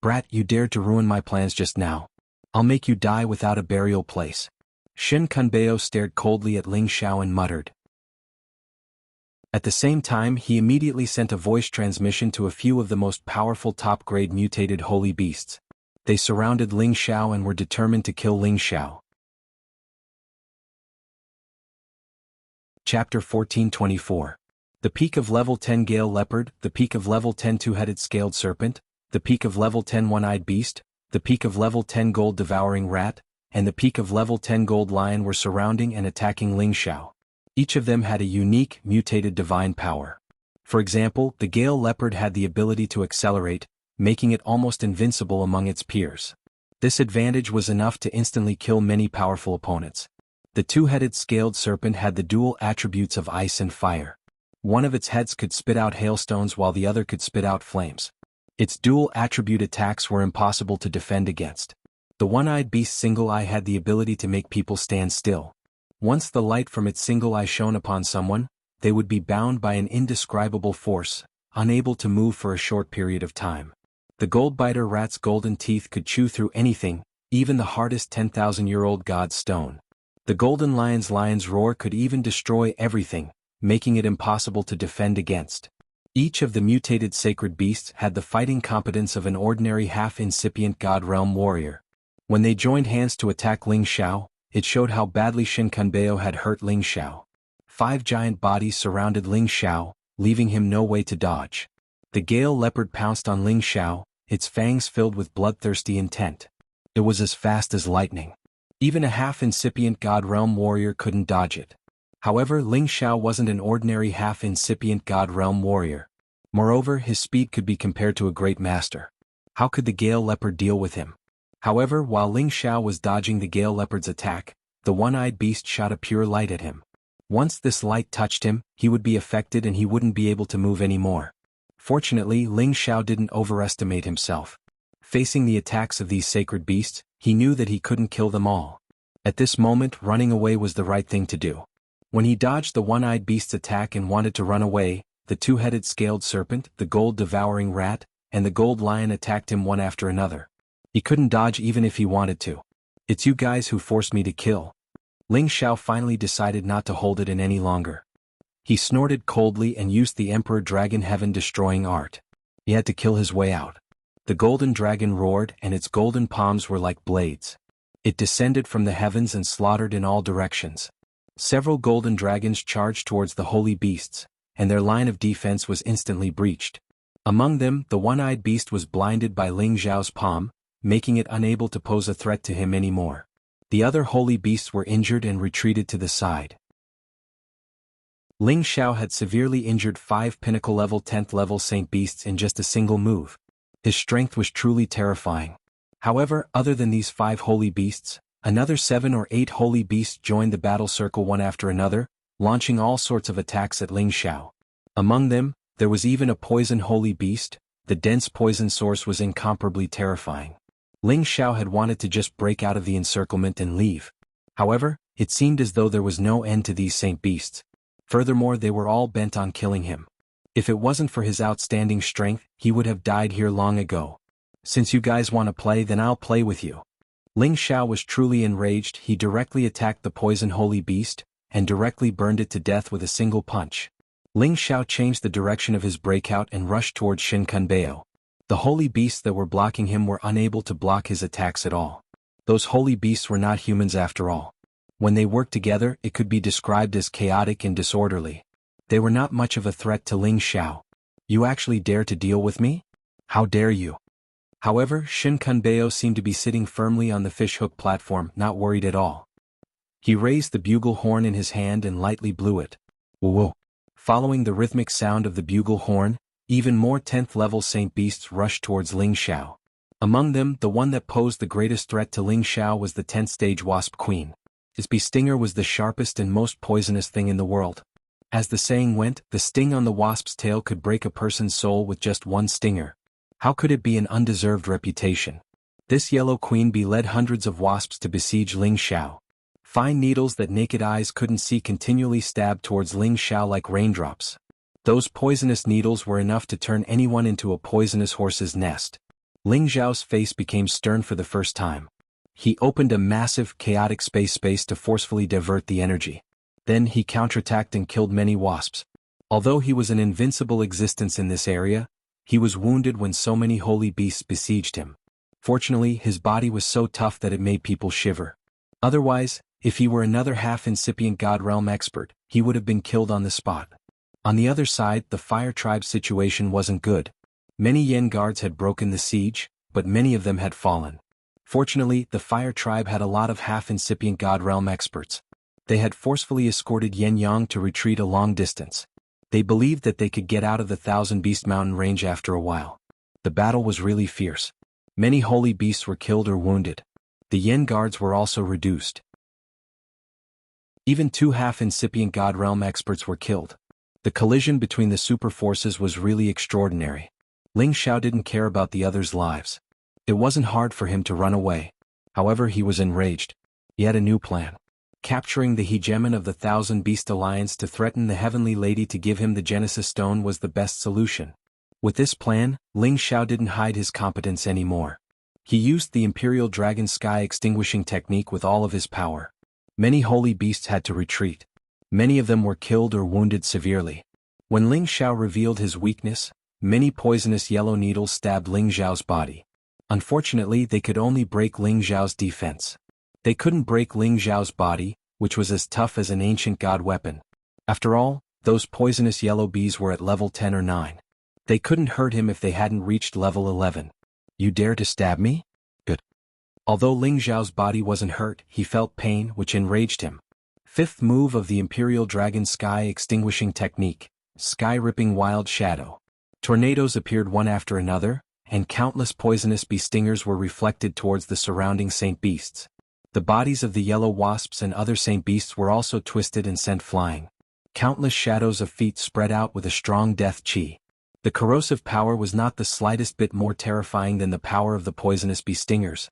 Brat, you dared to ruin my plans just now. I'll make you die without a burial place. Shin Kunbeo stared coldly at Ling Xiao and muttered. At the same time, he immediately sent a voice transmission to a few of the most powerful top-grade mutated holy beasts. They surrounded Ling Xiao and were determined to kill Ling Xiao. Chapter 1424. The peak of level 10 Gale Leopard, the peak of level 10 Two-Headed Scaled Serpent, the peak of level 10 One-Eyed Beast, the peak of level 10 Gold Devouring Rat, and the peak of level 10 Gold Lion were surrounding and attacking Ling Xiao. Each of them had a unique, mutated divine power. For example, the Gale Leopard had the ability to accelerate, making it almost invincible among its peers. This advantage was enough to instantly kill many powerful opponents. The Two-Headed Scaled Serpent had the dual attributes of ice and fire. One of its heads could spit out hailstones while the other could spit out flames. Its dual attribute attacks were impossible to defend against. The One-Eyed Beast's single eye had the ability to make people stand still. Once the light from its single eye shone upon someone, they would be bound by an indescribable force, unable to move for a short period of time. The Goldbiter Rat's golden teeth could chew through anything, even the hardest 10,000-year-old god stone. The Golden Lion's roar could even destroy everything, making it impossible to defend against. Each of the mutated sacred beasts had the fighting competence of an ordinary half-incipient God Realm warrior. When they joined hands to attack Ling Xiao, it showed how badly Shin Kunbeo had hurt Ling Xiao. 5 giant bodies surrounded Ling Xiao, leaving him no way to dodge. The Gale Leopard pounced on Ling Xiao, its fangs filled with bloodthirsty intent. It was as fast as lightning. Even a half-incipient God Realm warrior couldn't dodge it. However, Ling Xiao wasn't an ordinary half-incipient God Realm warrior. Moreover, his speed could be compared to a great master. How could the Gale Leopard deal with him? However, while Ling Xiao was dodging the Gale Leopard's attack, the One-Eyed Beast shot a pure light at him. Once this light touched him, he would be affected and he wouldn't be able to move anymore. Fortunately, Ling Xiao didn't overestimate himself. Facing the attacks of these sacred beasts, he knew that he couldn't kill them all. At this moment, running away was the right thing to do. When he dodged the One-Eyed Beast's attack and wanted to run away, the Two-Headed Scaled Serpent, the Gold Devouring Rat, and the Gold Lion attacked him one after another. He couldn't dodge even if he wanted to. It's you guys who forced me to kill. Ling Xiao finally decided not to hold it in any longer. He snorted coldly and used the Emperor Dragon heaven-destroying art. He had to kill his way out. The golden dragon roared and its golden palms were like blades. It descended from the heavens and slaughtered in all directions. Several golden dragons charged towards the holy beasts, and their line of defense was instantly breached. Among them, the one-eyed beast was blinded by Ling Xiao's palm, making it unable to pose a threat to him anymore. The other holy beasts were injured and retreated to the side. Ling Xiao had severely injured 5 pinnacle-level 10th-level Saint Beasts in just a single move. His strength was truly terrifying. However, other than these 5 holy beasts, another 7 or 8 holy beasts joined the battle circle one after another, launching all sorts of attacks at Ling Xiao. Among them, there was even a poison holy beast. The dense poison source was incomparably terrifying. Ling Xiao had wanted to just break out of the encirclement and leave. However, it seemed as though there was no end to these Saint Beasts. Furthermore, they were all bent on killing him. If it wasn't for his outstanding strength, he would have died here long ago. Since you guys want to play, then I'll play with you. Ling Xiao was truly enraged. He directly attacked the poison holy beast, and directly burned it to death with a single punch. Ling Xiao changed the direction of his breakout and rushed towards Shin Kunbeo. The holy beasts that were blocking him were unable to block his attacks at all. Those holy beasts were not humans after all. When they worked together, it could be described as chaotic and disorderly. They were not much of a threat to Ling Xiao. You actually dare to deal with me? How dare you? However, Shin Kunbeo seemed to be sitting firmly on the fishhook platform, not worried at all. He raised the bugle horn in his hand and lightly blew it. Whoa! Following the rhythmic sound of the bugle horn, even more 10th-level Saint Beasts rushed towards Ling Xiao. Among them, the one that posed the greatest threat to Ling Xiao was the 10th-stage Wasp Queen. His bee stinger was the sharpest and most poisonous thing in the world. As the saying went, the sting on the wasp's tail could break a person's soul with just one stinger. How could it be an undeserved reputation? This yellow queen bee led hundreds of wasps to besiege Ling Xiao. Fine needles that naked eyes couldn't see continually stabbed towards Ling Xiao like raindrops. Those poisonous needles were enough to turn anyone into a poisonous horse's nest. Ling Xiao's face became stern for the first time. He opened a massive, chaotic space to forcefully divert the energy. Then he counterattacked and killed many wasps. Although he was an invincible existence in this area, he was wounded when so many holy beasts besieged him. Fortunately, his body was so tough that it made people shiver. Otherwise, if he were another half-incipient God Realm expert, he would have been killed on the spot. On the other side, the Fire Tribe's situation wasn't good. Many Yen guards had broken the siege, but many of them had fallen. Fortunately, the Fire Tribe had a lot of half-incipient God Realm experts. They had forcefully escorted Yen Yang to retreat a long distance. They believed that they could get out of the Thousand Beast Mountain range after a while. The battle was really fierce. Many holy beasts were killed or wounded. The Yen guards were also reduced. Even 2 half-incipient God Realm experts were killed. The collision between the super forces was really extraordinary. Ling Xiao didn't care about the others' lives. It wasn't hard for him to run away. However, he was enraged. He had a new plan. Capturing the hegemon of the Thousand Beast Alliance to threaten the Heavenly Lady to give him the Genesis Stone was the best solution. With this plan, Ling Xiao didn't hide his competence anymore. He used the Imperial Dragon Sky Extinguishing technique with all of his power. Many holy beasts had to retreat. Many of them were killed or wounded severely. When Ling Xiao revealed his weakness, many poisonous yellow needles stabbed Ling Xiao's body. Unfortunately, they could only break Ling Xiao's defense. They couldn't break Ling Xiao's body, which was as tough as an ancient god weapon. After all, those poisonous yellow bees were at level 10 or 9. They couldn't hurt him if they hadn't reached level 11. You dare to stab me? Good. Although Ling Xiao's body wasn't hurt, he felt pain, which enraged him. 5th move of the Imperial Dragon Sky Extinguishing technique, Sky-Ripping Wild Shadow. Tornadoes appeared one after another, and countless poisonous bee stingers were reflected towards the surrounding Saint Beasts. The bodies of the yellow wasps and other Saint Beasts were also twisted and sent flying. Countless shadows of feet spread out with a strong death chi. The corrosive power was not the slightest bit more terrifying than the power of the poisonous bee stingers.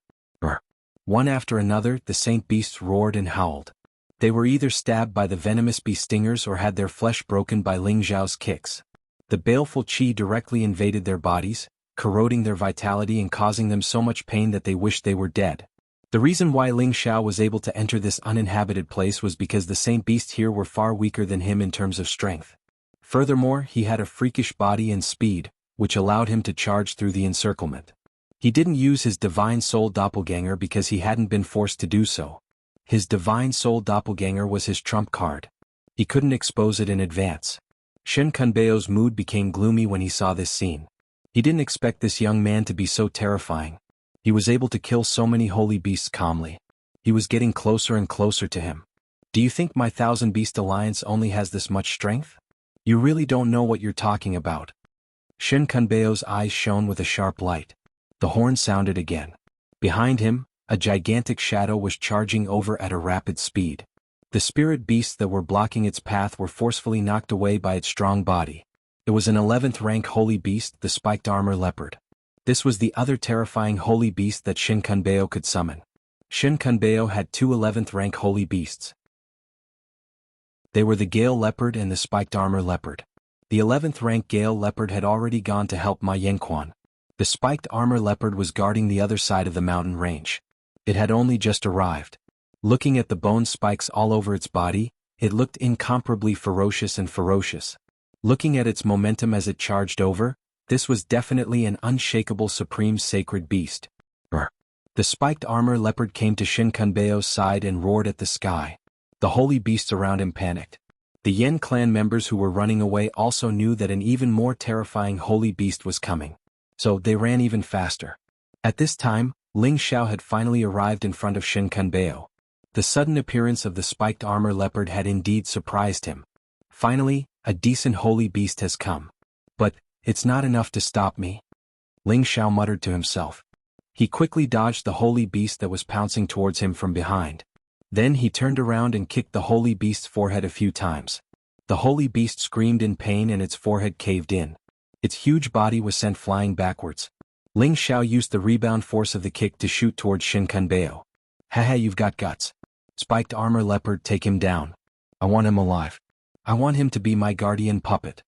One after another, the Saint Beasts roared and howled. They were either stabbed by the venomous bee stingers or had their flesh broken by Ling Xiao's kicks. The baleful chi directly invaded their bodies, corroding their vitality and causing them so much pain that they wished they were dead. The reason why Ling Xiao was able to enter this uninhabited place was because the Saint Beasts here were far weaker than him in terms of strength. Furthermore, he had a freakish body and speed, which allowed him to charge through the encirclement. He didn't use his Divine Soul Doppelganger because he hadn't been forced to do so. His Divine Soul Doppelganger was his trump card. He couldn't expose it in advance. Shen Kunbeo's mood became gloomy when he saw this scene. He didn't expect this young man to be so terrifying. He was able to kill so many holy beasts calmly. He was getting closer and closer to him. Do you think my Thousand Beast Alliance only has this much strength? You really don't know what you're talking about. Shen Kunbeo's eyes shone with a sharp light. The horn sounded again. Behind him, a gigantic shadow was charging over at a rapid speed. The spirit beasts that were blocking its path were forcefully knocked away by its strong body. It was an 11th rank holy beast, the spiked armor leopard. This was the other terrifying holy beast that Shen Kunbeo could summon. Shen Kunbeo had two 11th rank holy beasts. They were the Gale Leopard and the Spiked Armor Leopard. The 11th rank Gale Leopard had already gone to help Ma Yanquan. The Spiked Armor Leopard was guarding the other side of the mountain range. It had only just arrived. Looking at the bone spikes all over its body, it looked incomparably ferocious and ferocious. Looking at its momentum as it charged over, this was definitely an unshakable supreme sacred beast. The Spiked Armor Leopard came to Shen Kunbeo's side and roared at the sky. The holy beasts around him panicked. The Yen clan members who were running away also knew that an even more terrifying holy beast was coming. So they ran even faster. At this time, Ling Xiao had finally arrived in front of Shen Kunbeo. The sudden appearance of the Spiked Armor Leopard had indeed surprised him. Finally, a decent holy beast has come. But it's not enough to stop me. Ling Xiao muttered to himself. He quickly dodged the holy beast that was pouncing towards him from behind. Then he turned around and kicked the holy beast's forehead a few times. The holy beast screamed in pain and its forehead caved in. Its huge body was sent flying backwards. Ling Xiao used the rebound force of the kick to shoot towards Shen Kunbeo. Haha, you've got guts. Spiked Armor Leopard, take him down. I want him alive. I want him to be my guardian puppet.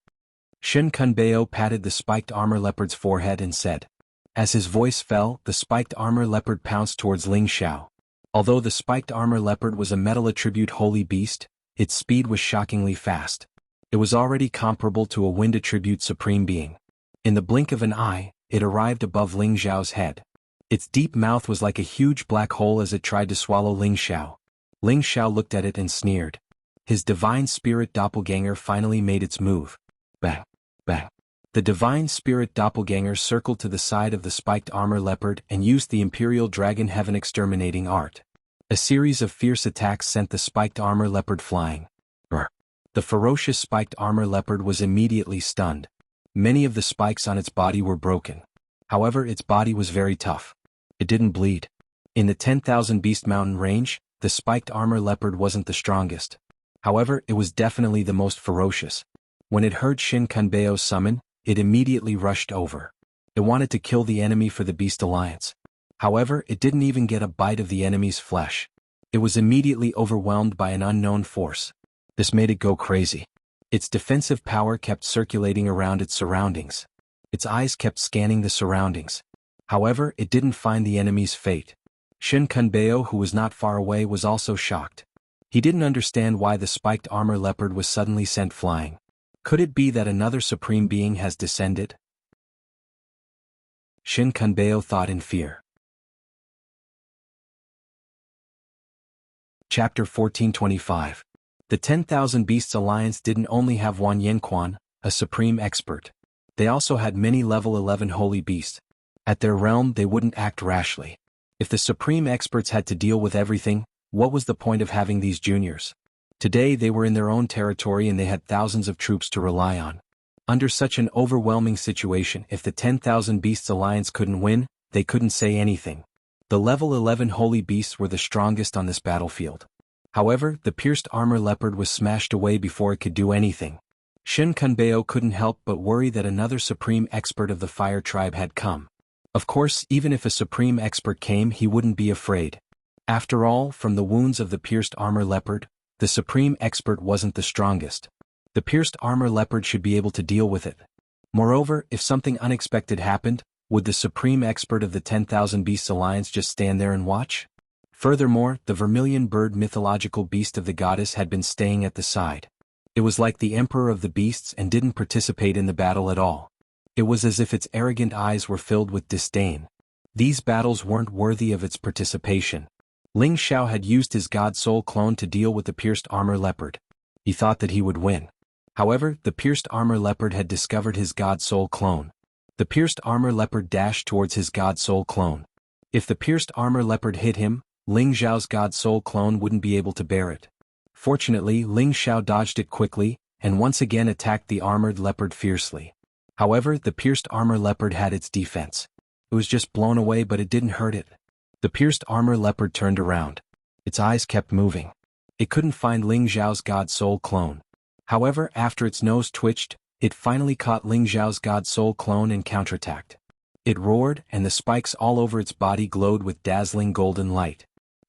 Shen Kunbeo patted the Spiked Armor Leopard's forehead and said. As his voice fell, the Spiked Armor Leopard pounced towards Ling Xiao. Although the Spiked Armor Leopard was a metal attribute holy beast, its speed was shockingly fast. It was already comparable to a wind attribute supreme being. In the blink of an eye, it arrived above Ling Xiao's head. Its deep mouth was like a huge black hole as it tried to swallow Ling Xiao. Ling Xiao looked at it and sneered. His Divine Spirit Doppelganger finally made its move. Bang! Bang! The Divine Spirit Doppelganger circled to the side of the Spiked Armor Leopard and used the Imperial Dragon Heaven Exterminating Art. A series of fierce attacks sent the Spiked Armor Leopard flying. The ferocious Spiked Armor Leopard was immediately stunned. Many of the spikes on its body were broken. However, its body was very tough. It didn't bleed. In the 10,000 Beast Mountain range, the Spiked Armor Leopard wasn't the strongest. However, it was definitely the most ferocious. When it heard Shen Kunbeo's summon, it immediately rushed over. It wanted to kill the enemy for the Beast Alliance. However, it didn't even get a bite of the enemy's flesh. It was immediately overwhelmed by an unknown force. This made it go crazy. Its defensive power kept circulating around its surroundings. Its eyes kept scanning the surroundings. However, it didn't find the enemy's fate. Shen Kunbeo, who was not far away, was also shocked. He didn't understand why the Spiked Armor Leopard was suddenly sent flying. Could it be that another supreme being has descended? Shen Kunbeo thought in fear. Chapter 1425. The 10,000 Beasts Alliance didn't only have Wang Yanquan, a supreme expert. They also had many level 11 holy beasts. At their realm, they wouldn't act rashly. If the supreme experts had to deal with everything, what was the point of having these juniors? Today they were in their own territory and they had thousands of troops to rely on. Under such an overwhelming situation, if the 10,000 Beasts Alliance couldn't win, they couldn't say anything. The level 11 holy beasts were the strongest on this battlefield. However, the pierced armor leopard was smashed away before it could do anything. Shen Kunbeo couldn't help but worry that another supreme expert of the fire tribe had come. Of course, even if a supreme expert came, he wouldn't be afraid. After all, from the wounds of the pierced armor leopard, the supreme expert wasn't the strongest. The pierced armor leopard should be able to deal with it. Moreover, if something unexpected happened, would the supreme expert of the 10,000 Beasts Alliance just stand there and watch? Furthermore, the vermilion bird mythological beast of the goddess had been staying at the side. It was like the emperor of the beasts and didn't participate in the battle at all. It was as if its arrogant eyes were filled with disdain. These battles weren't worthy of its participation. Ling Xiao had used his god soul clone to deal with the pierced armor leopard. He thought that he would win. However, the pierced armor leopard had discovered his god soul clone. The pierced armor leopard dashed towards his god soul clone. If the pierced armor leopard hit him, Ling Xiao's god soul clone wouldn't be able to bear it. Fortunately, Ling Xiao dodged it quickly, and once again attacked the armored leopard fiercely. However, the pierced armor leopard had its defense. It was just blown away, but it didn't hurt it. The pierced armor leopard turned around. Its eyes kept moving. It couldn't find Ling Xiao's god soul clone. However, after its nose twitched, it finally caught Ling Xiao's god soul clone and counterattacked. It roared, and the spikes all over its body glowed with dazzling golden light.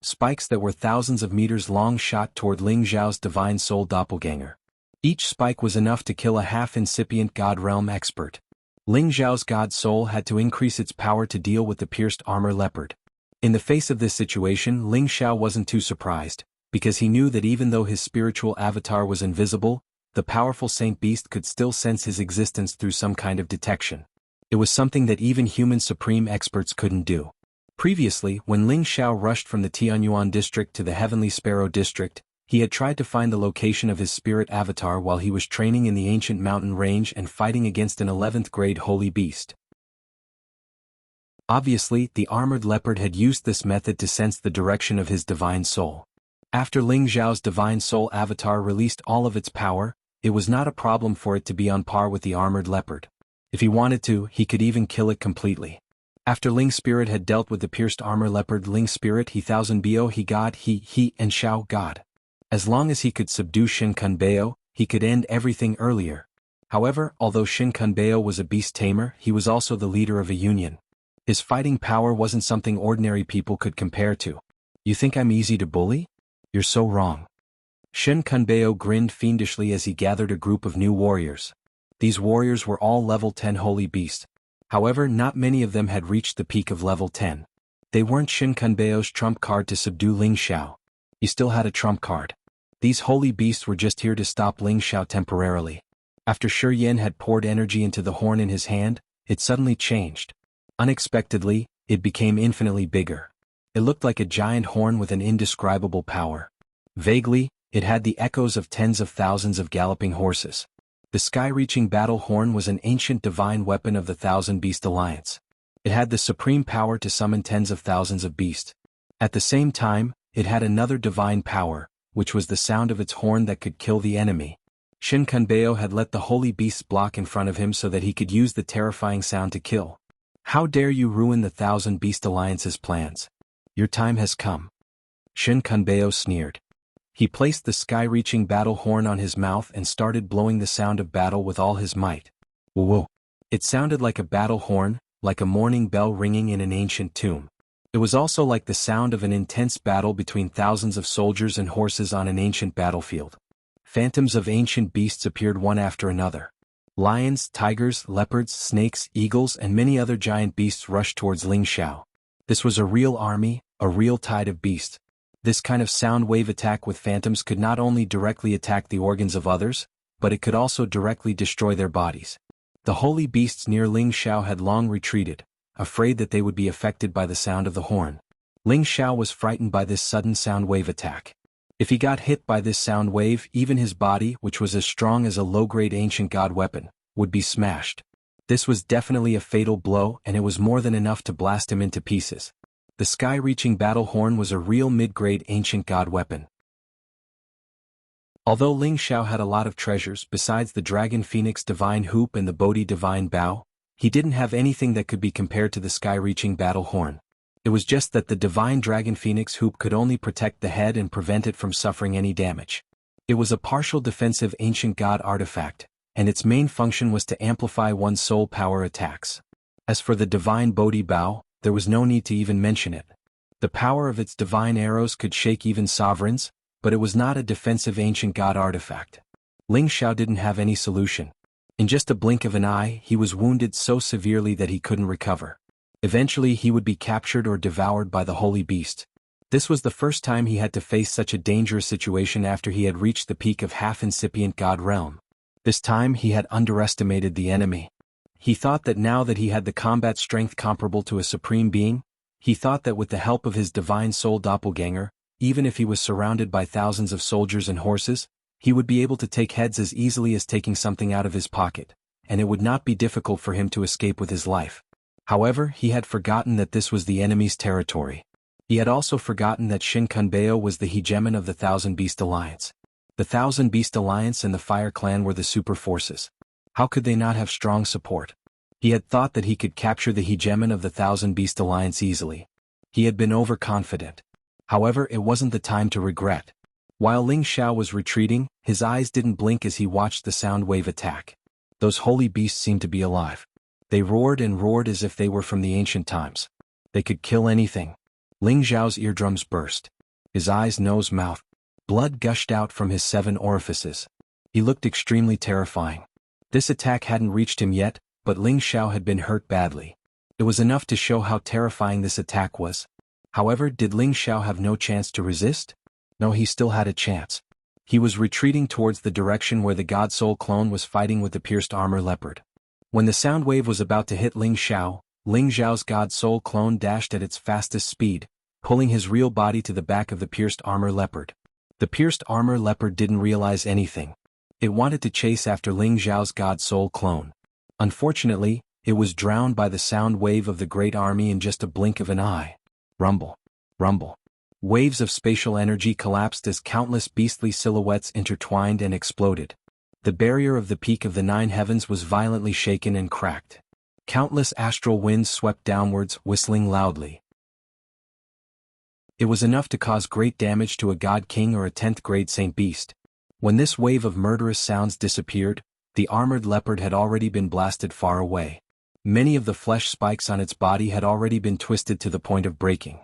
Spikes that were thousands of meters long shot toward Ling Xiao's divine soul doppelganger. Each spike was enough to kill a half-incipient god realm expert. Ling Xiao's god soul had to increase its power to deal with the pierced armor leopard. In the face of this situation, Ling Xiao wasn't too surprised, because he knew that even though his spiritual avatar was invisible, the powerful Saint Beast could still sense his existence through some kind of detection. It was something that even human supreme experts couldn't do. Previously, when Ling Xiao rushed from the Tianyuan district to the Heavenly Sparrow district, he had tried to find the location of his spirit avatar while he was training in the ancient mountain range and fighting against an 11th grade holy beast. Obviously, the armored leopard had used this method to sense the direction of his divine soul. After Ling Xiao's divine soul avatar released all of its power, it was not a problem for it to be on par with the armored leopard. If he wanted to, he could even kill it completely. After Ling's spirit had dealt with the pierced armor leopard, Ling's spirit he thousand Bo he god he and Xiao god. As long as he could subdue Shin Kun Bao, he could end everything earlier. However, although Shin Kun Bao was a beast tamer, he was also the leader of a union. His fighting power wasn't something ordinary people could compare to. You think I'm easy to bully? You're so wrong. Shin Kun Bao grinned fiendishly as he gathered a group of new warriors. These warriors were all level 10 holy beasts. However, not many of them had reached the peak of level 10. They weren't Shin Kun Bao's trump card to subdue Ling Xiao. He still had a trump card. These holy beasts were just here to stop Ling Xiao temporarily. After Shi Yan had poured energy into the horn in his hand, it suddenly changed. Unexpectedly, it became infinitely bigger. It looked like a giant horn with an indescribable power. Vaguely, it had the echoes of tens of thousands of galloping horses. The sky-reaching battle horn was an ancient divine weapon of the Thousand Beast Alliance. It had the supreme power to summon tens of thousands of beasts. At the same time, it had another divine power, which was the sound of its horn that could kill the enemy. Shin Kun Bao had let the holy beasts block in front of him so that he could use the terrifying sound to kill. How dare you ruin the Thousand Beast Alliance's plans? Your time has come. Shin Kun Bao sneered. He placed the sky-reaching battle horn on his mouth and started blowing the sound of battle with all his might. Whoa! It sounded like a battle horn, like a morning bell ringing in an ancient tomb. It was also like the sound of an intense battle between thousands of soldiers and horses on an ancient battlefield. Phantoms of ancient beasts appeared one after another. Lions, tigers, leopards, snakes, eagles, and many other giant beasts rushed towards Ling Xiao. This was a real army, a real tide of beasts. This kind of sound wave attack with phantoms could not only directly attack the organs of others, but it could also directly destroy their bodies. The holy beasts near Ling Xiao had long retreated, afraid that they would be affected by the sound of the horn. Ling Xiao was frightened by this sudden sound wave attack. If he got hit by this sound wave, even his body, which was as strong as a low-grade ancient god weapon, would be smashed. This was definitely a fatal blow, and it was more than enough to blast him into pieces. The sky-reaching battle horn was a real mid-grade ancient god weapon. Although Ling Xiao had a lot of treasures besides the Dragon Phoenix Divine Hoop and the Bodhi Divine Bow, he didn't have anything that could be compared to the sky-reaching battle horn. It was just that the Divine Dragon Phoenix Hoop could only protect the head and prevent it from suffering any damage. It was a partial defensive ancient god artifact, and its main function was to amplify one's soul power attacks. As for the Divine Bodhi Bow, there was no need to even mention it. The power of its divine arrows could shake even sovereigns, but it was not a defensive ancient god artifact. Ling Xiao didn't have any solution. In just a blink of an eye, he was wounded so severely that he couldn't recover. Eventually he would be captured or devoured by the holy beast. This was the first time he had to face such a dangerous situation after he had reached the peak of half-incipient god realm. This time he had underestimated the enemy. He thought that now that he had the combat strength comparable to a supreme being, he thought that with the help of his divine soul doppelganger, even if he was surrounded by thousands of soldiers and horses, he would be able to take heads as easily as taking something out of his pocket, and it would not be difficult for him to escape with his life. However, he had forgotten that this was the enemy's territory. He had also forgotten that Shin Kunbeo was the hegemon of the Thousand Beast Alliance. The Thousand Beast Alliance and the Fire Clan were the super forces. How could they not have strong support? He had thought that he could capture the hegemon of the Thousand Beast Alliance easily. He had been overconfident. However, it wasn't the time to regret. While Ling Xiao was retreating, his eyes didn't blink as he watched the sound wave attack. Those holy beasts seemed to be alive. They roared and roared as if they were from the ancient times. They could kill anything. Ling Xiao's eardrums burst. His eyes, nose, mouth. Blood gushed out from his 7 orifices. He looked extremely terrifying. This attack hadn't reached him yet, but Ling Xiao had been hurt badly. It was enough to show how terrifying this attack was. However, did Ling Xiao have no chance to resist? No, he still had a chance. He was retreating towards the direction where the God Soul clone was fighting with the pierced armor leopard. When the sound wave was about to hit Ling Xiao's God Soul clone dashed at its fastest speed, pulling his real body to the back of the pierced armor leopard. The pierced armor leopard didn't realize anything. It wanted to chase after Ling Xiao's God Soul clone. Unfortunately, it was drowned by the sound wave of the great army in just a blink of an eye. Rumble. Rumble. Waves of spatial energy collapsed as countless beastly silhouettes intertwined and exploded. The barrier of the peak of the 9 heavens was violently shaken and cracked. Countless astral winds swept downwards, whistling loudly. It was enough to cause great damage to a god king or a 10th grade saint beast. When this wave of murderous sounds disappeared, the armored leopard had already been blasted far away. Many of the flesh spikes on its body had already been twisted to the point of breaking.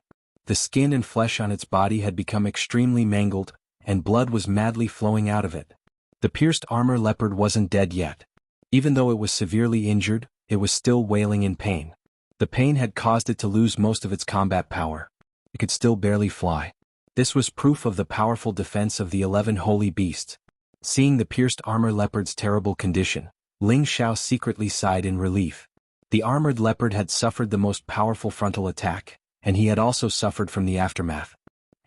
The skin and flesh on its body had become extremely mangled, and blood was madly flowing out of it. The pierced armor leopard wasn't dead yet. Even though it was severely injured, it was still wailing in pain. The pain had caused it to lose most of its combat power. It could still barely fly. This was proof of the powerful defense of the 11 holy beasts. Seeing the pierced armor leopard's terrible condition, Ling Xiao secretly sighed in relief. The armored leopard had suffered the most powerful frontal attack, and he had also suffered from the aftermath.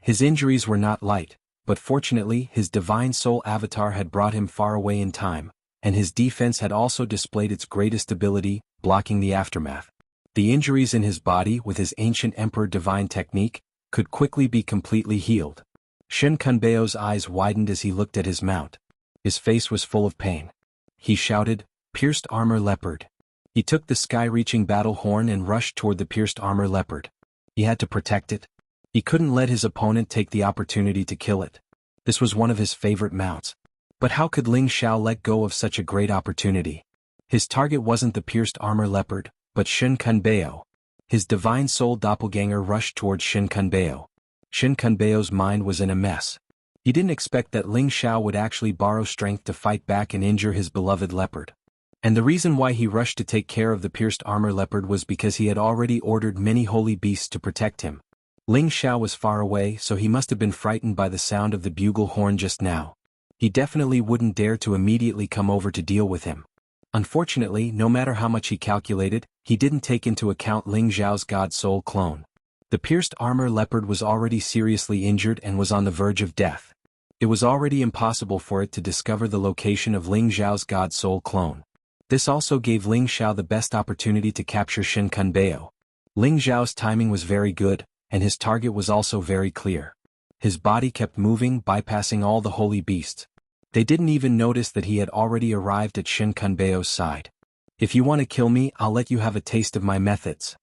His injuries were not light, but fortunately his divine soul avatar had brought him far away in time, and his defense had also displayed its greatest ability, blocking the aftermath. The injuries in his body with his ancient emperor divine technique could quickly be completely healed. Shin Kunbeo's eyes widened as he looked at his mount. His face was full of pain. He shouted, "Pierced armor leopard." He took the sky-reaching battle horn and rushed toward the pierced armor leopard. He had to protect it. He couldn't let his opponent take the opportunity to kill it. This was one of his favorite mounts. But how could Ling Xiao let go of such a great opportunity? His target wasn't the pierced armor leopard, but Shin Kunbeo. His divine soul doppelganger rushed towards Shin Kunbeo. Shin Kunbeo's mind was in a mess. He didn't expect that Ling Xiao would actually borrow strength to fight back and injure his beloved leopard. And the reason why he rushed to take care of the pierced armor leopard was because he had already ordered many holy beasts to protect him. Ling Xiao was far away, so he must have been frightened by the sound of the bugle horn just now. He definitely wouldn't dare to immediately come over to deal with him. Unfortunately, no matter how much he calculated, he didn't take into account Ling Xiao's God Soul clone. The pierced armor leopard was already seriously injured and was on the verge of death. It was already impossible for it to discover the location of Ling Xiao's God Soul clone. This also gave Ling Xiao the best opportunity to capture Shin Kunbeo. Ling Xiao's timing was very good, and his target was also very clear. His body kept moving, bypassing all the holy beasts. They didn't even notice that he had already arrived at Shin Kunbeo's side. "If you want to kill me, I'll let you have a taste of my methods,"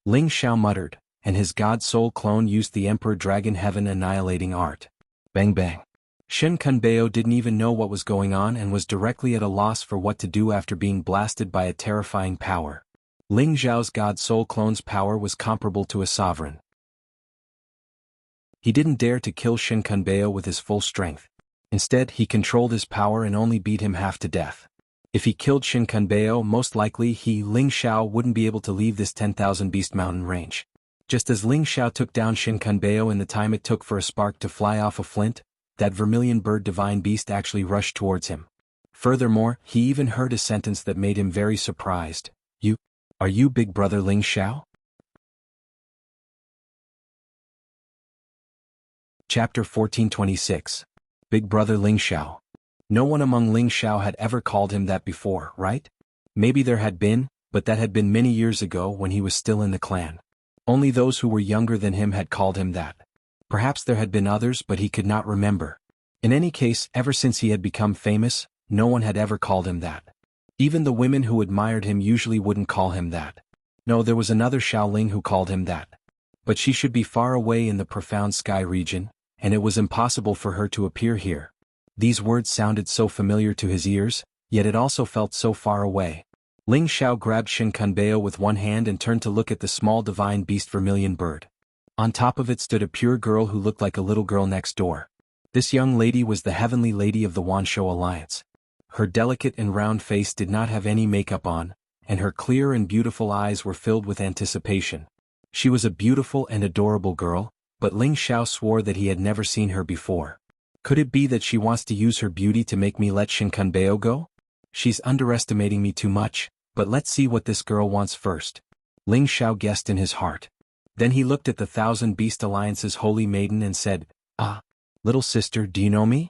Ling Xiao muttered, and his God Soul clone used the Emperor Dragon Heaven annihilating art. Bang bang. Shin Kunbeo didn't even know what was going on and was directly at a loss for what to do after being blasted by a terrifying power. Ling Xiao's God Soul clone's power was comparable to a sovereign. He didn't dare to kill Shin Kunbeo with his full strength. Instead, he controlled his power and only beat him half to death. If he killed Shin Kunbeo, most likely Ling Xiao, wouldn't be able to leave this 10,000 beast mountain range. Just as Ling Xiao took down Shin Kunbeo in the time it took for a spark to fly off a flint, that vermilion bird divine beast actually rushed towards him. Furthermore, he even heard a sentence that made him very surprised. Are you big brother Ling Xiao? Chapter 1426. Big brother Ling Xiao. No one among Ling Xiao had ever called him that before, right? Maybe there had been, but that had been many years ago when he was still in the clan. Only those who were younger than him had called him that. Perhaps there had been others, but he could not remember. In any case, ever since he had become famous, no one had ever called him that. Even the women who admired him usually wouldn't call him that. No, there was another Shaoling who called him that. But she should be far away in the profound sky region, and it was impossible for her to appear here. These words sounded so familiar to his ears, yet it also felt so far away. Ling Xiao grabbed Shin Kunbeo with one hand and turned to look at the small divine beast vermilion bird. On top of it stood a pure girl who looked like a little girl next door. This young lady was the heavenly lady of the Wanshou Alliance. Her delicate and round face did not have any makeup on, and her clear and beautiful eyes were filled with anticipation. She was a beautiful and adorable girl, but Ling Xiao swore that he had never seen her before. Could it be that she wants to use her beauty to make me let Shin Kunbeo go? She's underestimating me too much, but let's see what this girl wants first. Ling Xiao guessed in his heart. Then he looked at the Thousand Beast Alliance's holy maiden and said, "Ah, little sister, do you know me?"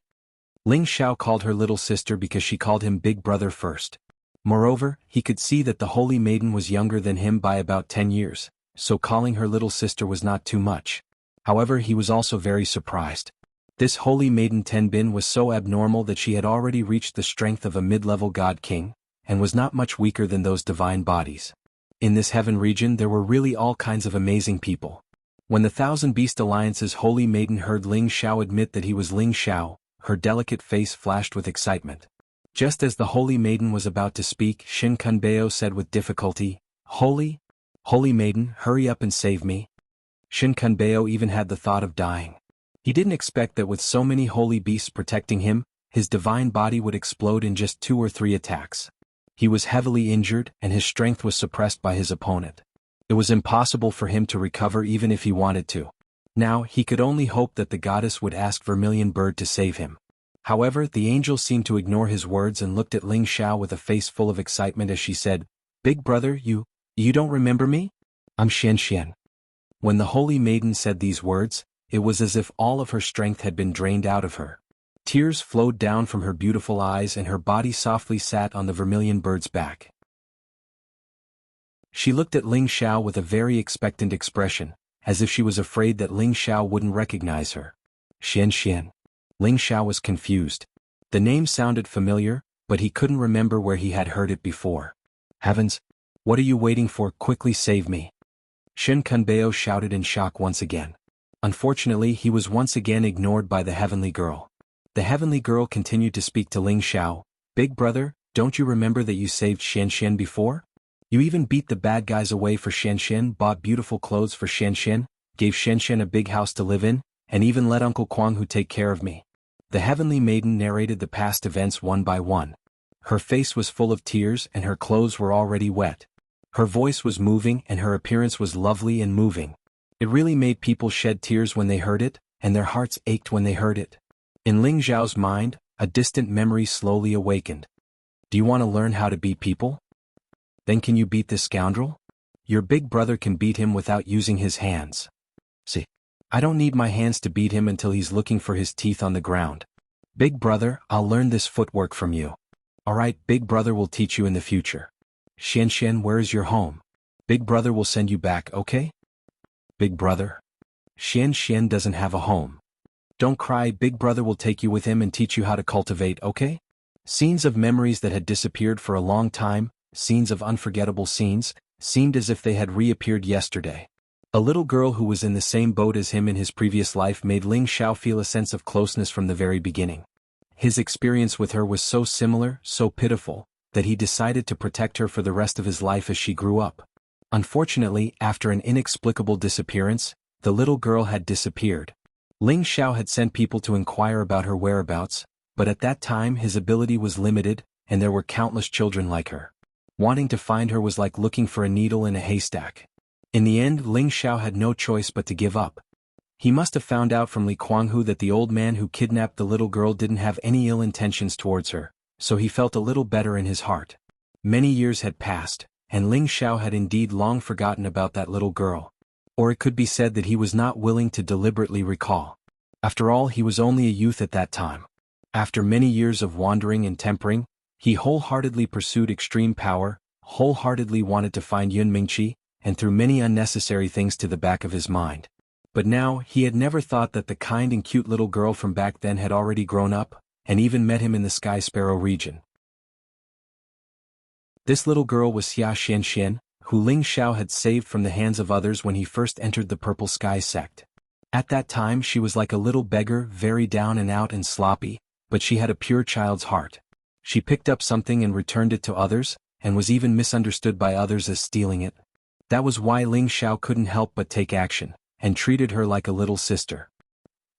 Ling Xiao called her little sister because she called him big brother first. Moreover, he could see that the holy maiden was younger than him by about 10 years, so calling her little sister was not too much. However, he was also very surprised. This holy maiden Tenbin was so abnormal that she had already reached the strength of a mid-level god king, and was not much weaker than those divine bodies. In this heaven region there were really all kinds of amazing people. When the Thousand Beast Alliance's holy maiden heard Ling Xiao admit that he was Ling Xiao, her delicate face flashed with excitement. Just as the holy maiden was about to speak, Shin Kunbeo said with difficulty, Holy maiden, hurry up and save me." Shin Kunbeo even had the thought of dying. He didn't expect that with so many holy beasts protecting him, his divine body would explode in just 2 or 3 attacks. He was heavily injured, and his strength was suppressed by his opponent. It was impossible for him to recover even if he wanted to. Now, he could only hope that the goddess would ask Vermilion Bird to save him. However, the angel seemed to ignore his words and looked at Ling Xiao with a face full of excitement as she said, "Big brother, you don't remember me? I'm Xian Xian." When the holy maiden said these words, it was as if all of her strength had been drained out of her. Tears flowed down from her beautiful eyes and her body softly sat on the Vermilion Bird's back. She looked at Ling Xiao with a very expectant expression, as if she was afraid that Ling Xiao wouldn't recognize her. Xian Xian. Ling Xiao was confused. The name sounded familiar, but he couldn't remember where he had heard it before. Heavens! What are you waiting for? Quickly save me! Shin Kunbeo shouted in shock once again. Unfortunately, he was once again ignored by the heavenly girl. The heavenly girl continued to speak to Ling Xiao. "Big brother, don't you remember that you saved Xian Xian before? You even beat the bad guys away for Xian Xian, bought beautiful clothes for Xian Xian, gave Xian Xian a big house to live in, and even let Uncle Kwang take care of me." The heavenly maiden narrated the past events one by one. Her face was full of tears and her clothes were already wet. Her voice was moving and her appearance was lovely and moving. It really made people shed tears when they heard it, and their hearts ached when they heard it. In Ling Xiao's mind, a distant memory slowly awakened. "Do you want to learn how to beat people? Then can you beat this scoundrel? Your big brother can beat him without using his hands. See, I don't need my hands to beat him until he's looking for his teeth on the ground. Big brother, I'll learn this footwork from you. Alright, big brother will teach you in the future. Xian Xian, where is your home? Big brother will send you back, okay? Big brother? Xian Xian doesn't have a home. Don't cry, big brother will take you with him and teach you how to cultivate, okay?" Scenes of memories that had disappeared for a long time, scenes of unforgettable scenes, seemed as if they had reappeared yesterday. A little girl who was in the same boat as him in his previous life made Ling Xiao feel a sense of closeness from the very beginning. His experience with her was so similar, so pitiful, that he decided to protect her for the rest of his life as she grew up. Unfortunately, after an inexplicable disappearance, the little girl had disappeared. Ling Xiao had sent people to inquire about her whereabouts, but at that time his ability was limited, and there were countless children like her. Wanting to find her was like looking for a needle in a haystack. In the end, Ling Xiao had no choice but to give up. He must have found out from Li Kuanghu that the old man who kidnapped the little girl didn't have any ill intentions towards her, so he felt a little better in his heart. Many years had passed, and Ling Xiao had indeed long forgotten about that little girl. Or it could be said that he was not willing to deliberately recall. After all, he was only a youth at that time. After many years of wandering and tempering, he wholeheartedly pursued extreme power, wholeheartedly wanted to find Yun Mingqi, and threw many unnecessary things to the back of his mind. But now, he had never thought that the kind and cute little girl from back then had already grown up, and even met him in the Sky Sparrow region. This little girl was Xia Xianxian, who Ling Xiao had saved from the hands of others when he first entered the Purple Sky sect. At that time she was like a little beggar, very down and out and sloppy, but she had a pure child's heart. She picked up something and returned it to others, and was even misunderstood by others as stealing it. That was why Ling Xiao couldn't help but take action, and treated her like a little sister.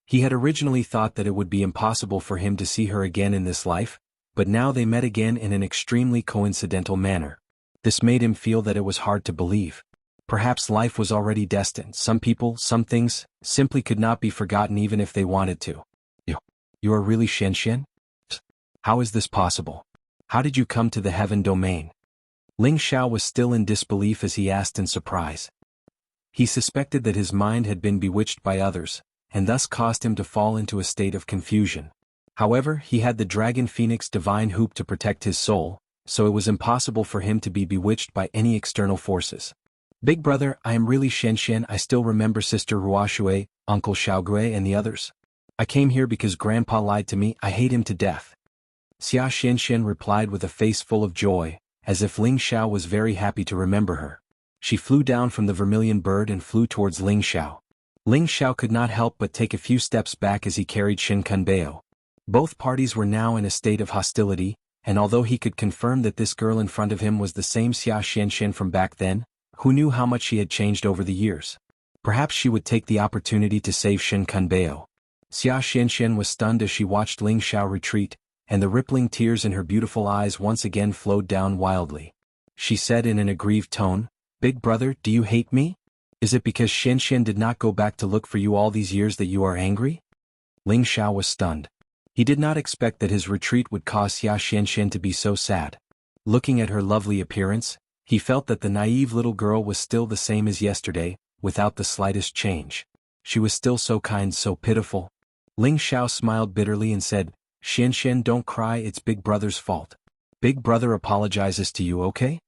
He had originally thought that it would be impossible for him to see her again in this life, but now they met again in an extremely coincidental manner. This made him feel that it was hard to believe. Perhaps life was already destined. Some people, some things, simply could not be forgotten even if they wanted to. You are really Xianxian? How is this possible? How did you come to the heaven domain? Ling Xiao was still in disbelief as he asked in surprise. He suspected that his mind had been bewitched by others, and thus caused him to fall into a state of confusion. However, he had the Dragon Phoenix Divine Hoop to protect his soul, so it was impossible for him to be bewitched by any external forces. Big brother, I am really Xianxian. I still remember Sister Ruoshui, Uncle Xiaogui and the others. I came here because Grandpa lied to me. I hate him to death. Xia Xianxian replied with a face full of joy, as if Ling Xiao was very happy to remember her. She flew down from the vermilion bird and flew towards Ling Xiao. Ling Xiao could not help but take a few steps back as he carried Shin Kunbeo. Both parties were now in a state of hostility, and although he could confirm that this girl in front of him was the same Xia Xianxian from back then, who knew how much she had changed over the years? Perhaps she would take the opportunity to save Shin Kunbeo. Xia Xianxian was stunned as she watched Ling Xiao retreat, and the rippling tears in her beautiful eyes once again flowed down wildly. She said in an aggrieved tone, "Big brother, do you hate me? Is it because Xianxian did not go back to look for you all these years that you are angry?" Ling Xiao was stunned. He did not expect that his retreat would cause Xia Xianxian to be so sad. Looking at her lovely appearance, he felt that the naive little girl was still the same as yesterday, without the slightest change. She was still so kind, so pitiful. Ling Xiao smiled bitterly and said, "Xianxian, don't cry, it's Big Brother's fault. Big Brother apologizes to you, okay?"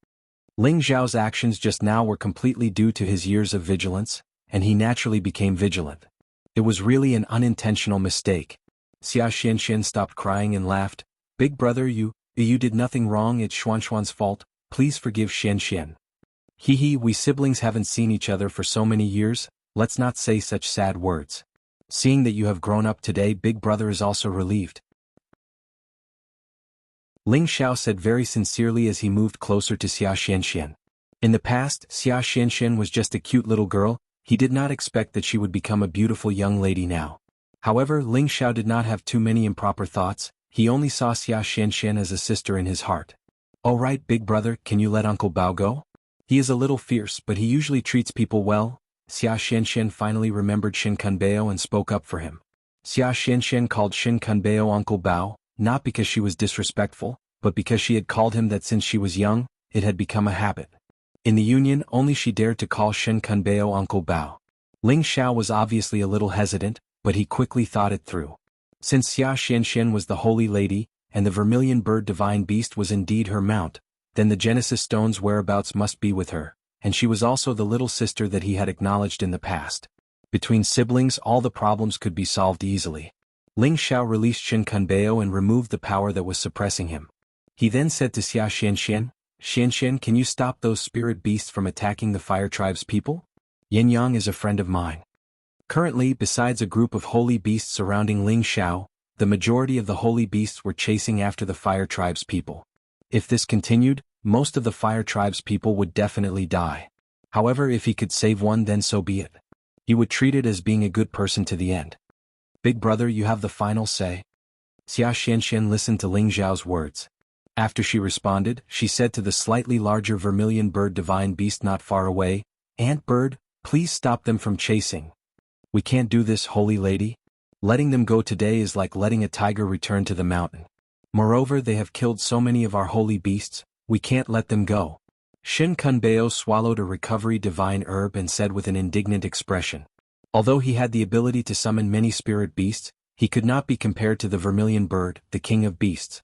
Ling Xiao's actions just now were completely due to his years of vigilance, and he naturally became vigilant. It was really an unintentional mistake. Xia Xianxian stopped crying and laughed. "Big brother, you did nothing wrong, it's Xuanxuan's fault, please forgive Xianxian." "Hee, we siblings haven't seen each other for so many years, let's not say such sad words. Seeing that you have grown up today, Big Brother is also relieved." Ling Xiao said very sincerely as he moved closer to Xia Xianxian. In the past, Xia Xianxian was just a cute little girl. He did not expect that she would become a beautiful young lady now. However, Ling Xiao did not have too many improper thoughts. He only saw Xia Xianxian as a sister in his heart. "All right, Big Brother, can you let Uncle Bao go? He is a little fierce, but he usually treats people well." Xia Xianxian finally remembered Shin Kunbeo and spoke up for him. Xia Xianxian called Shin Kunbeo Uncle Bao, not because she was disrespectful, but because she had called him that since she was young. It had become a habit. In the union, only she dared to call Shin Kunbeo Uncle Bao. Ling Xiao was obviously a little hesitant, but he quickly thought it through. Since Xia Xianxian was the holy lady, and the vermilion bird divine beast was indeed her mount, then the Genesis stone's whereabouts must be with her, and she was also the little sister that he had acknowledged in the past. Between siblings all the problems could be solved easily. Ling Xiao released Shin Kunbeo and removed the power that was suppressing him. He then said to Xia Xianxian, "Xianxian, can you stop those spirit beasts from attacking the Fire Tribe's people? Yin Yang is a friend of mine." Currently, besides a group of holy beasts surrounding Ling Xiao, the majority of the holy beasts were chasing after the Fire Tribe's people. If this continued, most of the Fire Tribe's people would definitely die. However, if he could save one, then so be it. He would treat it as being a good person to the end. "Big brother, you have the final say." Xia Xianxian listened to Ling Xiao's words. After she responded, she said to the slightly larger vermilion bird divine beast not far away, Ant Bird, please stop them from chasing. We can't do this, holy lady. Letting them go today is like letting a tiger return to the mountain. Moreover, they have killed so many of our holy beasts, we can't let them go. Shin Kunbeo swallowed a recovery divine herb and said with an indignant expression. Although he had the ability to summon many spirit beasts, he could not be compared to the vermilion bird, the king of beasts.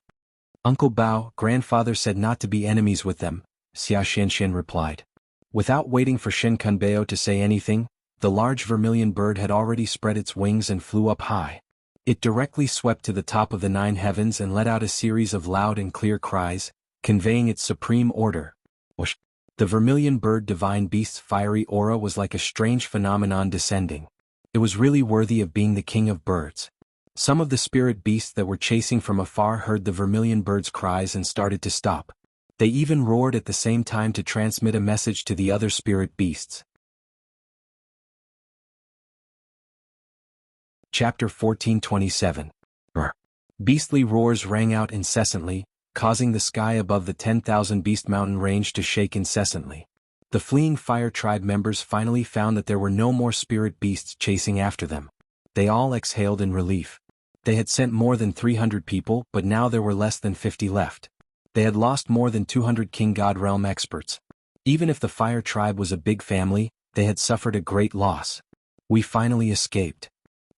Uncle Bao, grandfather said not to be enemies with them, Xia Xinshin replied. Without waiting for Shin Kunbeo to say anything, the large vermilion bird had already spread its wings and flew up high. It directly swept to the top of the 9 heavens and let out a series of loud and clear cries, conveying its supreme order. Whoosh! The vermilion bird divine beast's fiery aura was like a strange phenomenon descending. It was really worthy of being the king of birds. Some of the spirit beasts that were chasing from afar heard the vermilion bird's cries and started to stop. They even roared at the same time to transmit a message to the other spirit beasts. Chapter 1427. Beastly roars rang out incessantly, causing the sky above the 10,000 Beast Mountain range to shake incessantly. The fleeing fire tribe members finally found that there were no more spirit beasts chasing after them. They all exhaled in relief. They had sent more than 300 people, but now there were less than 50 left. They had lost more than 200 King God Realm experts. Even if the fire tribe was a big family, they had suffered a great loss. We finally escaped.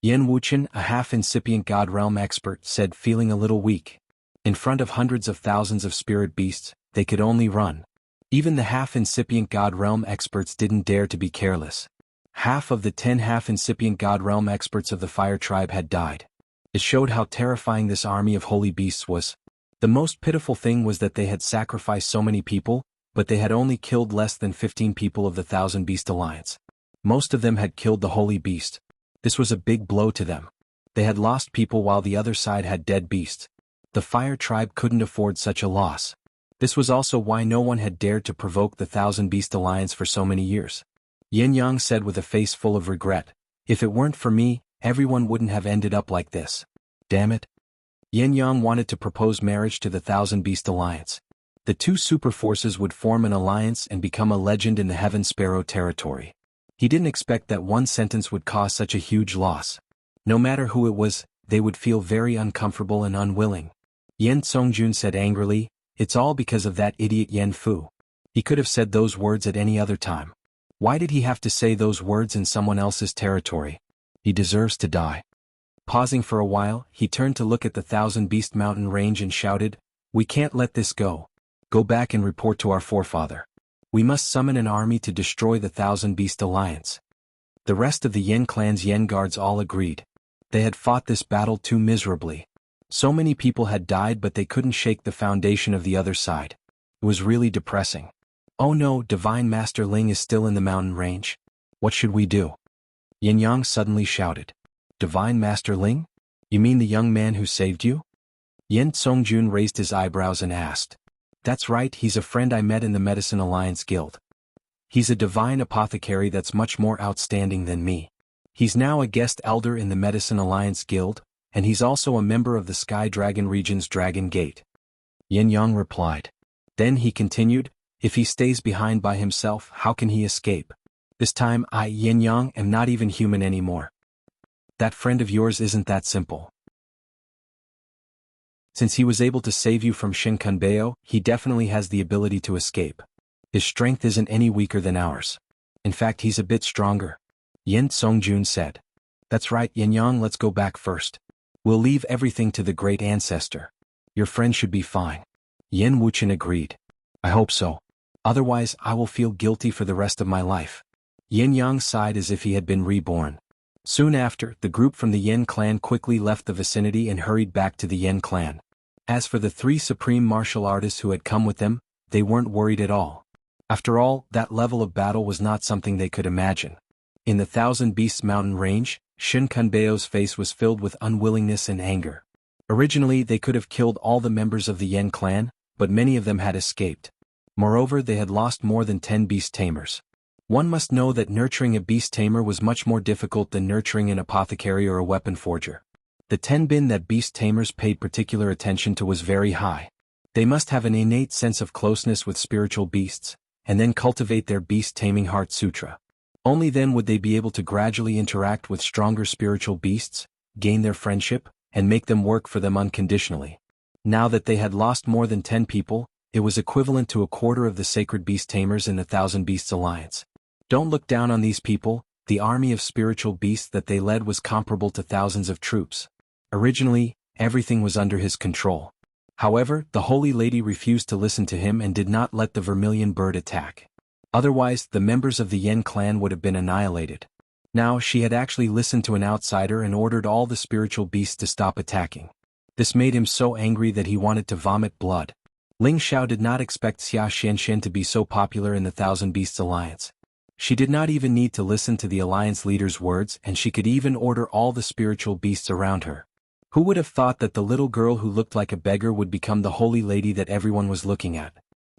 Yen Wuchen, a half-incipient God Realm expert, said, feeling a little weak. In front of hundreds of thousands of spirit beasts, they could only run. Even the half-incipient God Realm experts didn't dare to be careless. Half of the 10 half-incipient God Realm experts of the fire tribe had died. It showed how terrifying this army of holy beasts was. The most pitiful thing was that they had sacrificed so many people, but they had only killed less than 15 people of the 1,000 Beast Alliance. Most of them had killed the holy beast. This was a big blow to them. They had lost people while the other side had dead beasts. The fire tribe couldn't afford such a loss. This was also why no one had dared to provoke the 1,000 Beast Alliance for so many years. Yin Yang said with a face full of regret, if it weren't for me, everyone wouldn't have ended up like this. Damn it. Yin Yang wanted to propose marriage to the 1,000 Beast Alliance. The two super forces would form an alliance and become a legend in the Heaven Sparrow territory. He didn't expect that one sentence would cause such a huge loss. No matter who it was, they would feel very uncomfortable and unwilling. Yen Songjun said angrily, it's all because of that idiot Yen Fu. He could have said those words at any other time. Why did he have to say those words in someone else's territory? He deserves to die. Pausing for a while, he turned to look at the 1,000 Beast Mountain range and shouted, we can't let this go. Go back and report to our forefather. We must summon an army to destroy the 1,000 Beast Alliance. The rest of the Yen clan's Yen guards all agreed. They had fought this battle too miserably. So many people had died, but they couldn't shake the foundation of the other side. It was really depressing. Oh no, Divine Master Ling is still in the mountain range. What should we do? Yin Yang suddenly shouted. Divine Master Ling? You mean the young man who saved you? Yen Songjun raised his eyebrows and asked. That's right, he's a friend I met in the Medicine Alliance Guild. He's a divine apothecary that's much more outstanding than me. He's now a guest elder in the Medicine Alliance Guild, and he's also a member of the Sky Dragon Region's Dragon Gate. Yin Yang replied. Then he continued, if he stays behind by himself, how can he escape? This time I, Yin Yang, am not even human anymore. That friend of yours isn't that simple. Since he was able to save you from Shin Kunbeo, he definitely has the ability to escape. His strength isn't any weaker than ours. In fact, he's a bit stronger. Yin Songjun said. That's right, Yin Yang, let's go back first. We'll leave everything to the great ancestor. Your friend should be fine. Yin Wuchen agreed. I hope so. Otherwise, I will feel guilty for the rest of my life. Yin Yang sighed as if he had been reborn. Soon after, the group from the Yen clan quickly left the vicinity and hurried back to the Yen clan. As for the 3 supreme martial artists who had come with them, they weren't worried at all. After all, that level of battle was not something they could imagine. In the 1,000 Beasts Mountain range, Shin Kunbeo's face was filled with unwillingness and anger. Originally, they could have killed all the members of the Yen clan, but many of them had escaped. Moreover, they had lost more than 10 beast tamers. One must know that nurturing a beast tamer was much more difficult than nurturing an apothecary or a weapon forger. The tenbin that beast tamers paid particular attention to was very high. They must have an innate sense of closeness with spiritual beasts, and then cultivate their beast-taming heart sutra. Only then would they be able to gradually interact with stronger spiritual beasts, gain their friendship, and make them work for them unconditionally. Now that they had lost more than 10 people, it was equivalent to a quarter of the sacred beast tamers in the Thousand Beasts Alliance. Don't look down on these people, the army of spiritual beasts that they led was comparable to thousands of troops. Originally, everything was under his control. However, the Holy Lady refused to listen to him and did not let the vermilion bird attack. Otherwise, the members of the Yen clan would have been annihilated. Now she had actually listened to an outsider and ordered all the spiritual beasts to stop attacking. This made him so angry that he wanted to vomit blood. Ling Xiao did not expect Xia Xianxian to be so popular in the Thousand Beasts Alliance. She did not even need to listen to the alliance leader's words, and she could even order all the spiritual beasts around her. Who would have thought that the little girl who looked like a beggar would become the holy lady that everyone was looking at?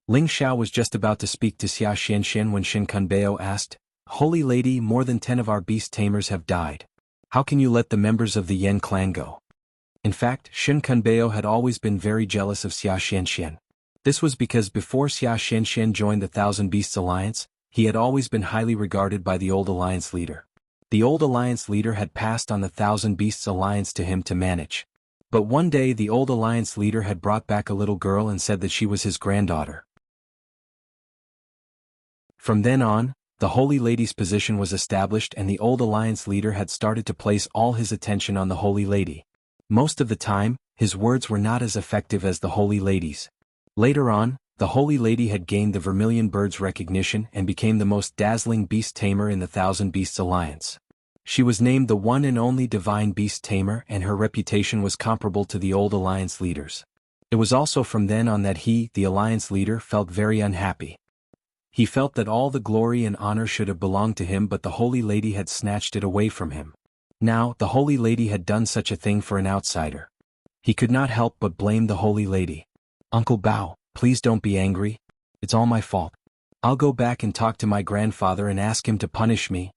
Ling Xiao was just about to speak to Xia Xianxian when Shin Kunbeo asked, "Holy Lady, more than 10 of our beast tamers have died. How can you let the members of the Yen clan go?" In fact, Shin Kunbeo had always been very jealous of Xia Xianxian. This was because before Xia Xianxian joined the Thousand Beasts Alliance, he had always been highly regarded by the old alliance leader. The old alliance leader had passed on the Thousand Beasts Alliance to him to manage. But one day the old alliance leader had brought back a little girl and said that she was his granddaughter. From then on, the Holy Lady's position was established and the old alliance leader had started to place all his attention on the Holy Lady. Most of the time, his words were not as effective as the Holy Lady's. Later on, the Holy Lady had gained the vermilion bird's recognition and became the most dazzling beast tamer in the Thousand Beasts Alliance. She was named the one and only divine beast tamer, and her reputation was comparable to the old alliance leaders. It was also from then on that he, the alliance leader, felt very unhappy. He felt that all the glory and honor should have belonged to him, but the Holy Lady had snatched it away from him. Now, the Holy Lady had done such a thing for an outsider. He could not help but blame the Holy Lady. "Uncle Bao, please don't be angry. It's all my fault. I'll go back and talk to my grandfather and ask him to punish me,"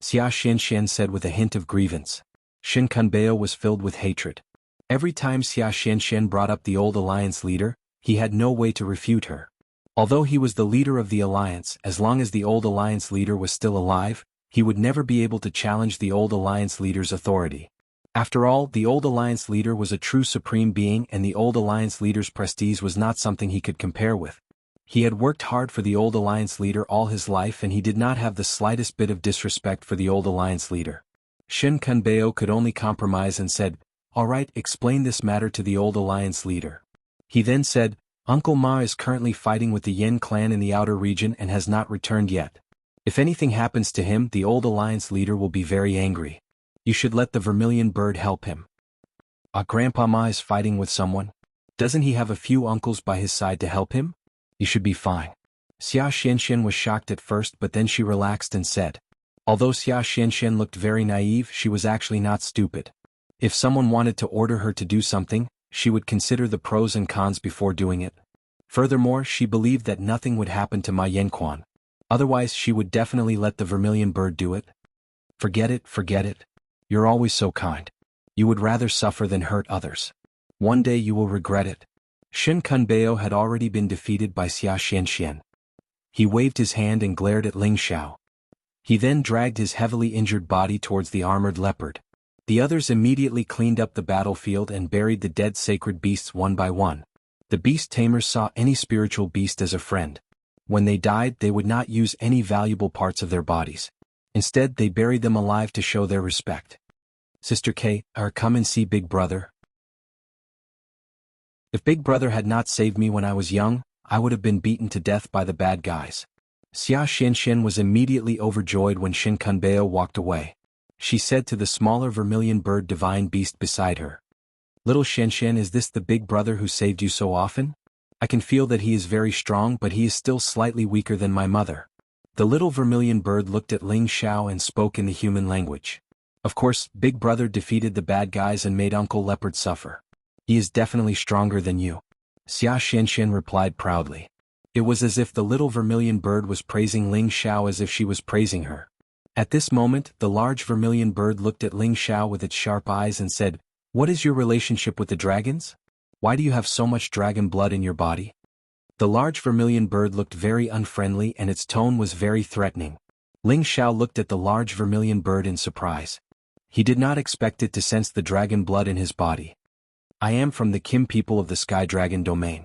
Xia Xianxian said with a hint of grievance. Shin Kunbeo was filled with hatred. Every time Xia Xianxian brought up the old alliance leader, he had no way to refute her. Although he was the leader of the alliance, as long as the old alliance leader was still alive, he would never be able to challenge the old alliance leader's authority. After all, the old alliance leader was a true supreme being, and the old alliance leader's prestige was not something he could compare with. He had worked hard for the old alliance leader all his life, and he did not have the slightest bit of disrespect for the old alliance leader. Shin Kunbeo could only compromise and said, "All right, explain this matter to the old alliance leader." He then said, "Uncle Ma is currently fighting with the Yen clan in the outer region and has not returned yet. If anything happens to him, the old alliance leader will be very angry. You should let the vermilion bird help him." Grandpa Ma is fighting with someone? Doesn't he have a few uncles by his side to help him? You should be fine. Xia Xianxian was shocked at first, but then she relaxed and said. Although Xia Xianxian looked very naive, she was actually not stupid. If someone wanted to order her to do something, she would consider the pros and cons before doing it. Furthermore, she believed that nothing would happen to Ma Yanquan. Otherwise, she would definitely let the vermilion bird do it. Forget it, forget it. You're always so kind. You would rather suffer than hurt others. One day you will regret it. Shin Kunbeo had already been defeated by Xia Xianxian. He waved his hand and glared at Ling Xiao. He then dragged his heavily injured body towards the armored leopard. The others immediately cleaned up the battlefield and buried the dead sacred beasts one by one. The beast tamers saw any spiritual beast as a friend. When they died, they would not use any valuable parts of their bodies. Instead, they buried them alive to show their respect. Sister K, come and see Big Brother. If Big Brother had not saved me when I was young, I would have been beaten to death by the bad guys. Xia Xianxian was immediately overjoyed when Shin Kunbeo walked away. She said to the smaller vermilion bird divine beast beside her. Little Xianxian, is this the Big Brother who saved you so often? I can feel that he is very strong, but he is still slightly weaker than my mother. The little vermilion bird looked at Ling Xiao and spoke in the human language. Of course, Big Brother defeated the bad guys and made Uncle Leopard suffer. He is definitely stronger than you. Xia Xianxian replied proudly. It was as if the little vermilion bird was praising Ling Xiao as if she was praising her. At this moment, the large vermilion bird looked at Ling Xiao with its sharp eyes and said, "What is your relationship with the dragons? Why do you have so much dragon blood in your body?" The large vermilion bird looked very unfriendly and its tone was very threatening. Ling Xiao looked at the large vermilion bird in surprise. He did not expect it to sense the dragon blood in his body. I am from the Kim people of the Sky Dragon domain.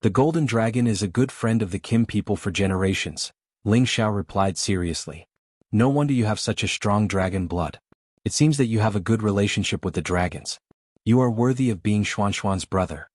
The golden dragon is a good friend of the Kim people for generations, Ling Xiao replied seriously. No wonder you have such a strong dragon blood. It seems that you have a good relationship with the dragons. You are worthy of being Xuanxuan's brother.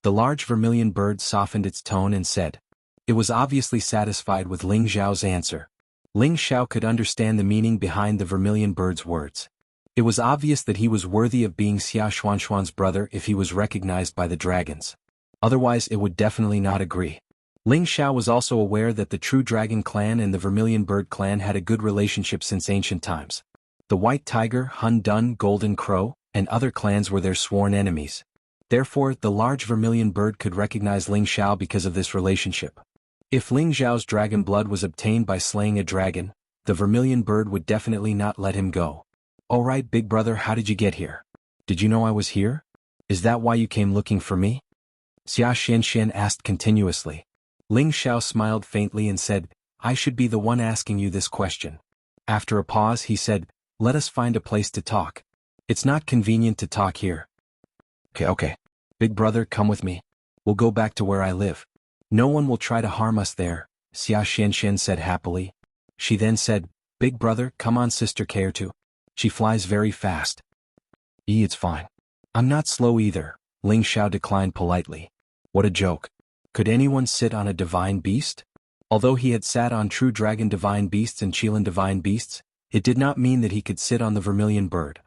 The large vermilion bird softened its tone and said. It was obviously satisfied with Ling Xiao's answer. Ling Xiao could understand the meaning behind the vermilion bird's words. It was obvious that he was worthy of being Xia Xuanxuan's brother if he was recognized by the dragons. Otherwise it would definitely not agree. Ling Xiao was also aware that the True Dragon clan and the Vermilion Bird clan had a good relationship since ancient times. The White Tiger, Hun Dun, Golden Crow, and other clans were their sworn enemies. Therefore, the large vermilion bird could recognize Ling Xiao because of this relationship. If Ling Xiao's dragon blood was obtained by slaying a dragon, the vermilion bird would definitely not let him go. Alright big brother, how did you get here? Did you know I was here? Is that why you came looking for me? Xia Xianxian asked continuously. Ling Xiao smiled faintly and said, I should be the one asking you this question. After a pause he said, let us find a place to talk. It's not convenient to talk here. Okay. Big brother, come with me. We'll go back to where I live. No one will try to harm us there, Xia Xianxian said happily. She then said, Big brother, come on sister Kaertu. She flies very fast. It's fine. I'm not slow either, Ling Xiao declined politely. What a joke. Could anyone sit on a divine beast? Although he had sat on True Dragon divine beasts and Qilin divine beasts, it did not mean that he could sit on the vermilion bird.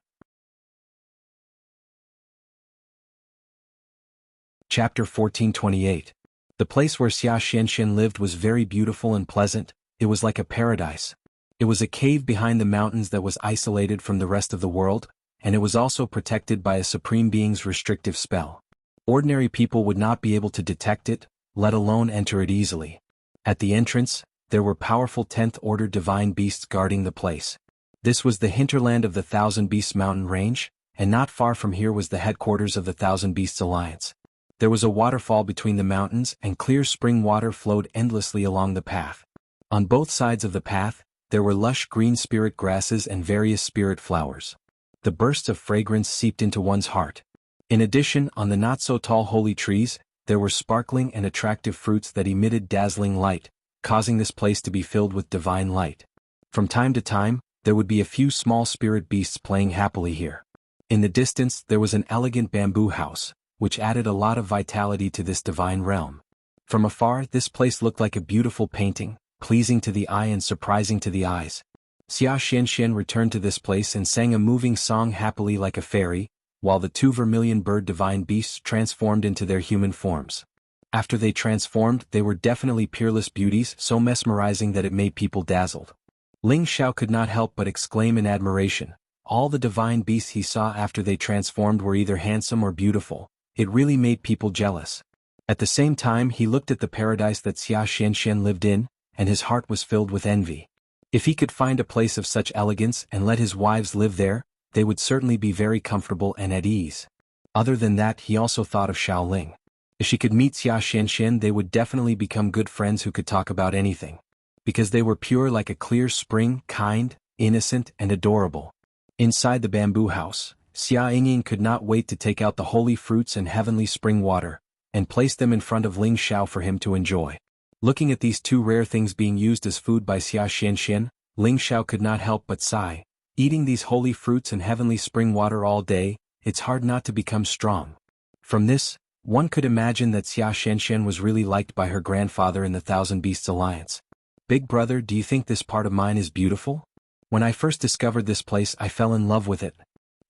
Chapter 1428. The place where Xia Xianxian lived was very beautiful and pleasant. It was like a paradise. It was a cave behind the mountains that was isolated from the rest of the world, and it was also protected by a supreme being's restrictive spell. Ordinary people would not be able to detect it, let alone enter it easily. At the entrance, there were powerful 10th Order divine beasts guarding the place. This was the hinterland of the Thousand Beasts mountain range, and not far from here was the headquarters of the Thousand Beasts Alliance. There was a waterfall between the mountains and clear spring water flowed endlessly along the path. On both sides of the path, there were lush green spirit grasses and various spirit flowers. The bursts of fragrance seeped into one's heart. In addition, on the not-so-tall holy trees, there were sparkling and attractive fruits that emitted dazzling light, causing this place to be filled with divine light. From time to time, there would be a few small spirit beasts playing happily here. In the distance, there was an elegant bamboo house, which added a lot of vitality to this divine realm. From afar, this place looked like a beautiful painting, pleasing to the eye and surprising to the eyes. Xia Xianxian returned to this place and sang a moving song happily like a fairy, while the two vermilion bird divine beasts transformed into their human forms. After they transformed, they were definitely peerless beauties, so mesmerizing that it made people dazzled. Ling Xiao could not help but exclaim in admiration. All the divine beasts he saw after they transformed were either handsome or beautiful. It really made people jealous. At the same time he looked at the paradise that Xia Xianxian lived in, and his heart was filled with envy. If he could find a place of such elegance and let his wives live there, they would certainly be very comfortable and at ease. Other than that, he also thought of Xiaoling. If she could meet Xia Xianxian, they would definitely become good friends who could talk about anything. Because they were pure like a clear spring, kind, innocent, and adorable. Inside the bamboo house, Xia Yingying could not wait to take out the holy fruits and heavenly spring water, and place them in front of Ling Xiao for him to enjoy. Looking at these two rare things being used as food by Xia Xianxian, Ling Xiao could not help but sigh. Eating these holy fruits and heavenly spring water all day, it's hard not to become strong. From this, one could imagine that Xia Xianxian was really liked by her grandfather in the Thousand Beasts Alliance. Big brother, do you think this part of mine is beautiful? When I first discovered this place, I fell in love with it.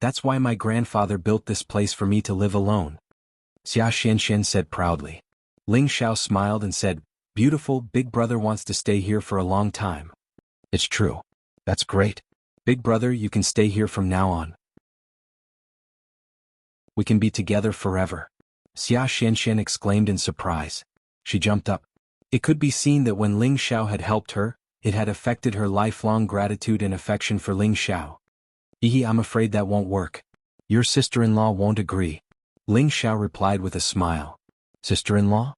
That's why my grandfather built this place for me to live alone. Xia Xianxian said proudly. Ling Xiao smiled and said, Beautiful, big brother wants to stay here for a long time. It's true. That's great. Big brother, you can stay here from now on. We can be together forever. Xia Xianxian exclaimed in surprise. She jumped up. It could be seen that when Ling Xiao had helped her, it had affected her lifelong gratitude and affection for Ling Xiao. I'm afraid that won't work. Your sister-in-law won't agree. Ling Xiao replied with a smile. Sister-in-law?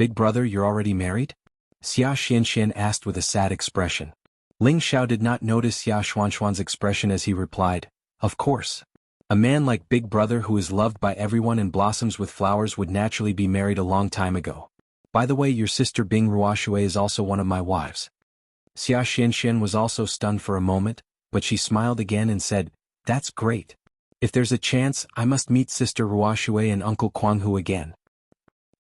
Big brother, you're already married? Xia Xianxian asked with a sad expression. Ling Xiao did not notice Xia Xuanxuan's expression as he replied, "Of course. A man like Big Brother who is loved by everyone and blossoms with flowers would naturally be married a long time ago. By the way, your sister Bing Ruoshui is also one of my wives." Xia Xianxian was also stunned for a moment, but she smiled again and said, "That's great. If there's a chance, I must meet Sister Ruoshui and Uncle Guanghu again."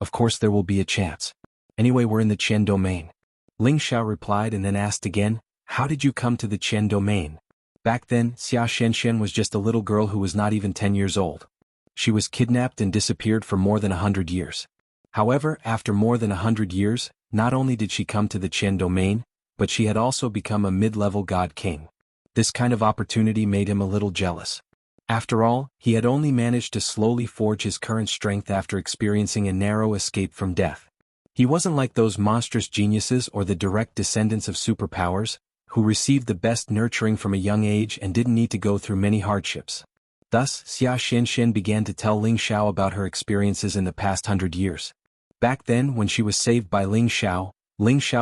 "Of course there will be a chance. Anyway, we're in the Qian domain." Ling Xiao replied and then asked again, "How did you come to the Qian domain?" Back then, Xia Xianxian was just a little girl who was not even 10 years old. She was kidnapped and disappeared for more than 100 years. However, after more than 100 years, not only did she come to the Qian domain, but she had also become a mid-level god king. This kind of opportunity made him a little jealous. After all, he had only managed to slowly forge his current strength after experiencing a narrow escape from death. He wasn't like those monstrous geniuses or the direct descendants of superpowers, who received the best nurturing from a young age and didn't need to go through many hardships. Thus, Xia Xianxian began to tell Ling Xiao about her experiences in the past 100 years. Back then, when she was saved by Ling Xiao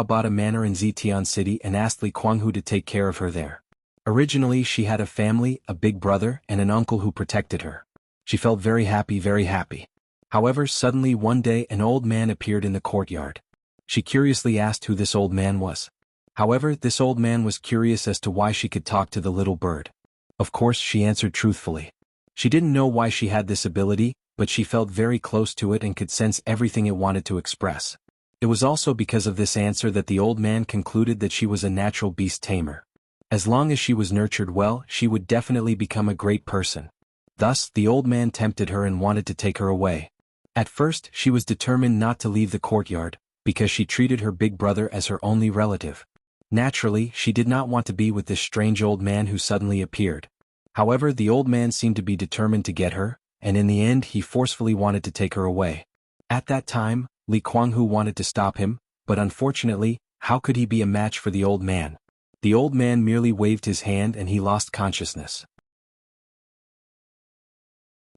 bought a manor in Zitian City and asked Li Guanghu to take care of her there. Originally, she had a family, a big brother, and an uncle who protected her. She felt very happy, very happy. However, suddenly one day an old man appeared in the courtyard. She curiously asked who this old man was. However, this old man was curious as to why she could talk to the little bird. Of course, she answered truthfully. She didn't know why she had this ability, but she felt very close to it and could sense everything it wanted to express. It was also because of this answer that the old man concluded that she was a natural beast tamer. As long as she was nurtured well, she would definitely become a great person. Thus, the old man tempted her and wanted to take her away. At first, she was determined not to leave the courtyard, because she treated her big brother as her only relative. Naturally, she did not want to be with this strange old man who suddenly appeared. However, the old man seemed to be determined to get her, and in the end he forcefully wanted to take her away. At that time, Li Guanghu wanted to stop him, but unfortunately, how could he be a match for the old man? The old man merely waved his hand and he lost consciousness.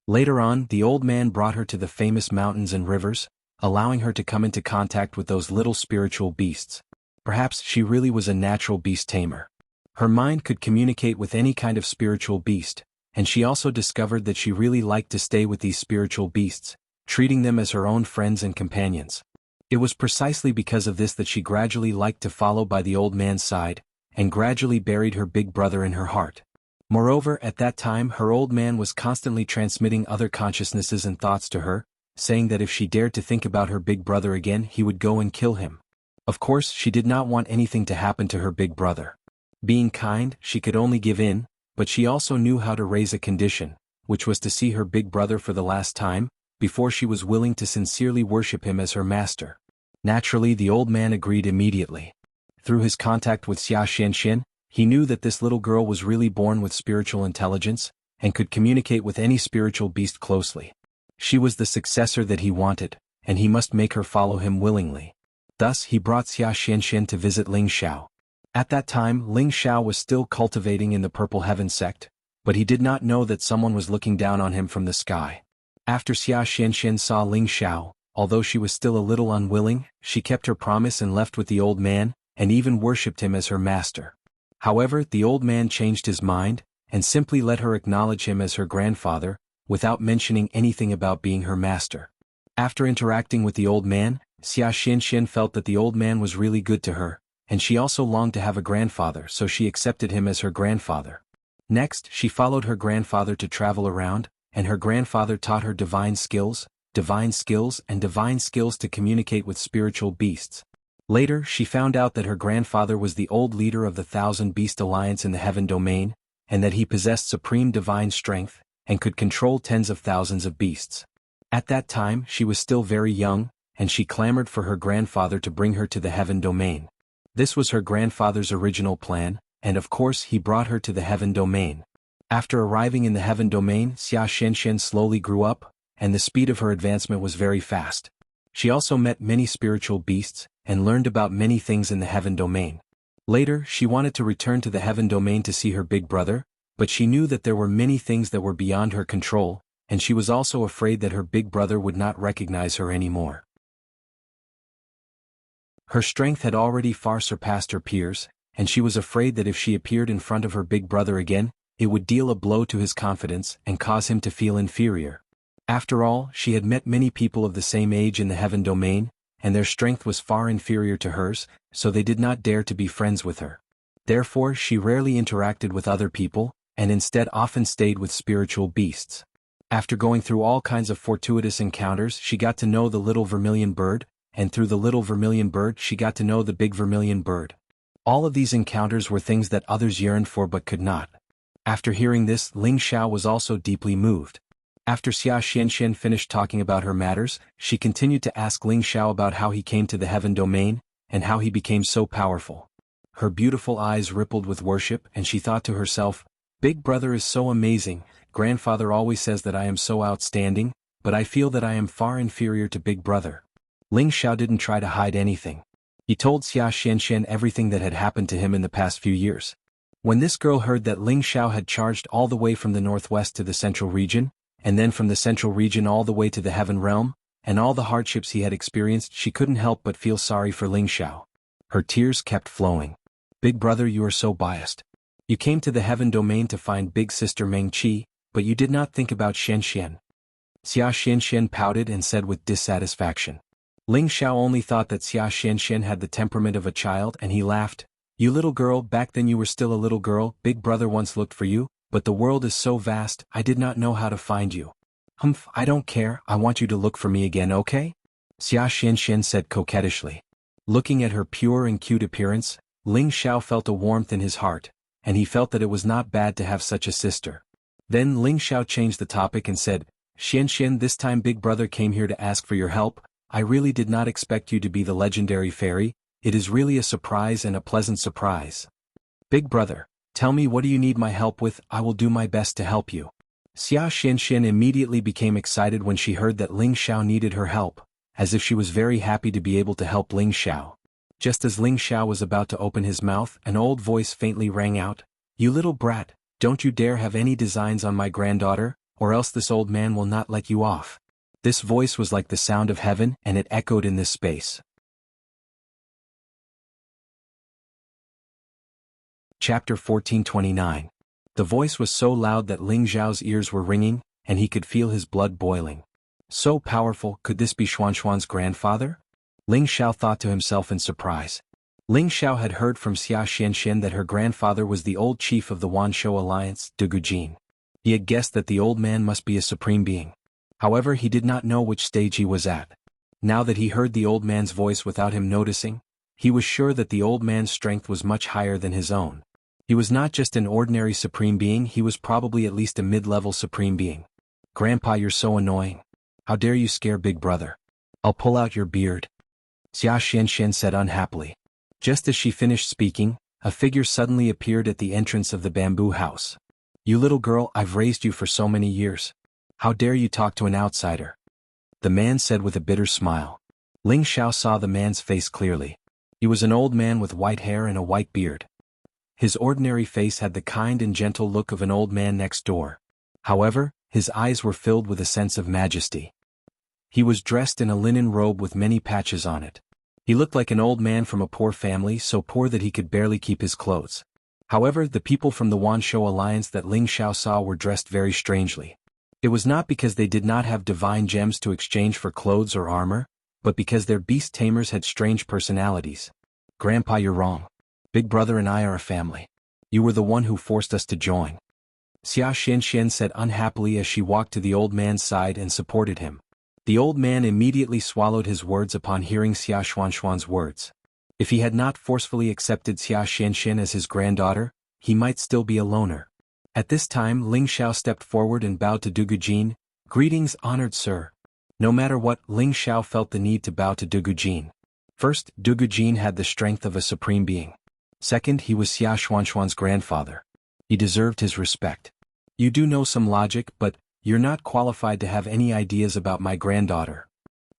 Later on, the old man brought her to the famous mountains and rivers, allowing her to come into contact with those little spiritual beasts. Perhaps she really was a natural beast tamer. Her mind could communicate with any kind of spiritual beast, and she also discovered that she really liked to stay with these spiritual beasts, treating them as her own friends and companions. It was precisely because of this that she gradually liked to follow by the old man's side, and gradually buried her big brother in her heart. Moreover, at that time her old man was constantly transmitting other consciousnesses and thoughts to her, saying that if she dared to think about her big brother again he would go and kill him. Of course, she did not want anything to happen to her big brother. Being kind, she could only give in, but she also knew how to raise a condition, which was to see her big brother for the last time, before she was willing to sincerely worship him as her master. Naturally, the old man agreed immediately. Through his contact with Xia Xianxian, he knew that this little girl was really born with spiritual intelligence, and could communicate with any spiritual beast closely. She was the successor that he wanted, and he must make her follow him willingly. Thus, he brought Xia Xianxian to visit Ling Xiao. At that time, Ling Xiao was still cultivating in the Purple Heaven sect, but he did not know that someone was looking down on him from the sky. After Xia Xianxian saw Ling Xiao, although she was still a little unwilling, she kept her promise and left with the old man, and even worshipped him as her master. However, the old man changed his mind, and simply let her acknowledge him as her grandfather, without mentioning anything about being her master. After interacting with the old man, Xia Xianxian felt that the old man was really good to her, and she also longed to have a grandfather, so she accepted him as her grandfather. Next, she followed her grandfather to travel around, and her grandfather taught her divine skills to communicate with spiritual beasts. Later, she found out that her grandfather was the old leader of the 1,000 Beast Alliance in the Heaven Domain, and that he possessed supreme divine strength, and could control tens of thousands of beasts. At that time, she was still very young, and she clamored for her grandfather to bring her to the Heaven Domain. This was her grandfather's original plan, and of course he brought her to the Heaven Domain. After arriving in the Heaven Domain, Xia Xianxian slowly grew up, and the speed of her advancement was very fast. She also met many spiritual beasts, and learned about many things in the Heaven Domain. Later, she wanted to return to the Heaven Domain to see her big brother, but she knew that there were many things that were beyond her control, and she was also afraid that her big brother would not recognize her anymore. Her strength had already far surpassed her peers, and she was afraid that if she appeared in front of her big brother again, it would deal a blow to his confidence and cause him to feel inferior. After all, she had met many people of the same age in the heaven domain, and their strength was far inferior to hers, so they did not dare to be friends with her. Therefore she rarely interacted with other people, and instead often stayed with spiritual beasts. After going through all kinds of fortuitous encounters, she got to know the little vermilion bird, and through the little vermilion bird she got to know the big vermilion bird. All of these encounters were things that others yearned for but could not. After hearing this, Ling Xiao was also deeply moved. After Xia Xianxian finished talking about her matters, she continued to ask Ling Xiao about how he came to the heaven domain, and how he became so powerful. Her beautiful eyes rippled with worship, and she thought to herself, "Big brother is so amazing, grandfather always says that I am so outstanding, but I feel that I am far inferior to big brother." Ling Xiao didn't try to hide anything. He told Xia Xianxian everything that had happened to him in the past few years. When this girl heard that Ling Xiao had charged all the way from the northwest to the central region, and then from the central region all the way to the heaven realm, and all the hardships he had experienced, she couldn't help but feel sorry for Ling Xiao. Her tears kept flowing. "Big brother, you are so biased. You came to the heaven domain to find big sister Meng Qi, but you did not think about Xianxian." Xia Xianxian pouted and said with dissatisfaction. Ling Xiao only thought that Xia Xianxian had the temperament of a child, and he laughed. "You little girl, back then you were still a little girl, big brother once looked for you, but the world is so vast, I did not know how to find you." "Humph, I don't care, I want you to look for me again, okay?" Xia Xianxian said coquettishly. Looking at her pure and cute appearance, Ling Xiao felt a warmth in his heart, and he felt that it was not bad to have such a sister. Then Ling Xiao changed the topic and said, "Xianxian, this time big brother came here to ask for your help. I really did not expect you to be the legendary fairy. It is really a surprise and a pleasant surprise. Big brother, tell me, what do you need my help with? I will do my best to help you." Xia Xianxian immediately became excited when she heard that Ling Xiao needed her help, as if she was very happy to be able to help Ling Xiao. Just as Ling Xiao was about to open his mouth, an old voice faintly rang out, "You little brat, don't you dare have any designs on my granddaughter, or else this old man will not let you off." This voice was like the sound of heaven, and it echoed in this space. Chapter 1429. The voice was so loud that Ling Xiao's ears were ringing, and he could feel his blood boiling. So powerful, could this be Xuanxuan's grandfather? Ling Xiao thought to himself in surprise. Ling Xiao had heard from Xia Xianxian that her grandfather was the old chief of the Wanshou alliance, Dugu Jin. He had guessed that the old man must be a supreme being. However, he did not know which stage he was at. Now that he heard the old man's voice without him noticing, he was sure that the old man's strength was much higher than his own. He was not just an ordinary supreme being, he was probably at least a mid-level supreme being. "Grandpa, you're so annoying. How dare you scare big brother? I'll pull out your beard," Xia Xianxian said unhappily. Just as she finished speaking, a figure suddenly appeared at the entrance of the bamboo house. "You little girl, I've raised you for so many years. How dare you talk to an outsider?" the man said with a bitter smile. Ling Xiao saw the man's face clearly. He was an old man with white hair and a white beard. His ordinary face had the kind and gentle look of an old man next door. However, his eyes were filled with a sense of majesty. He was dressed in a linen robe with many patches on it. He looked like an old man from a poor family, so poor that he could barely keep his clothes. However, the people from the Wanshou alliance that Ling Xiao saw were dressed very strangely. It was not because they did not have divine gems to exchange for clothes or armor, but because their beast tamers had strange personalities. "Grandpa, you're wrong. Big brother and I are a family. You were the one who forced us to join," Xia Xianxian said unhappily as she walked to the old man's side and supported him. The old man immediately swallowed his words upon hearing Xia Xuanxuan's words. If he had not forcefully accepted Xia Xianxian as his granddaughter, he might still be a loner. At this time Ling Xiao stepped forward and bowed to Dugu Jin. "Greetings, honored sir." No matter what, Ling Xiao felt the need to bow to Dugu Jin. First, Dugu Jin had the strength of a supreme being. Second, he was Xia Xuanxuan's grandfather. He deserved his respect. "You do know some logic, but you're not qualified to have any ideas about my granddaughter."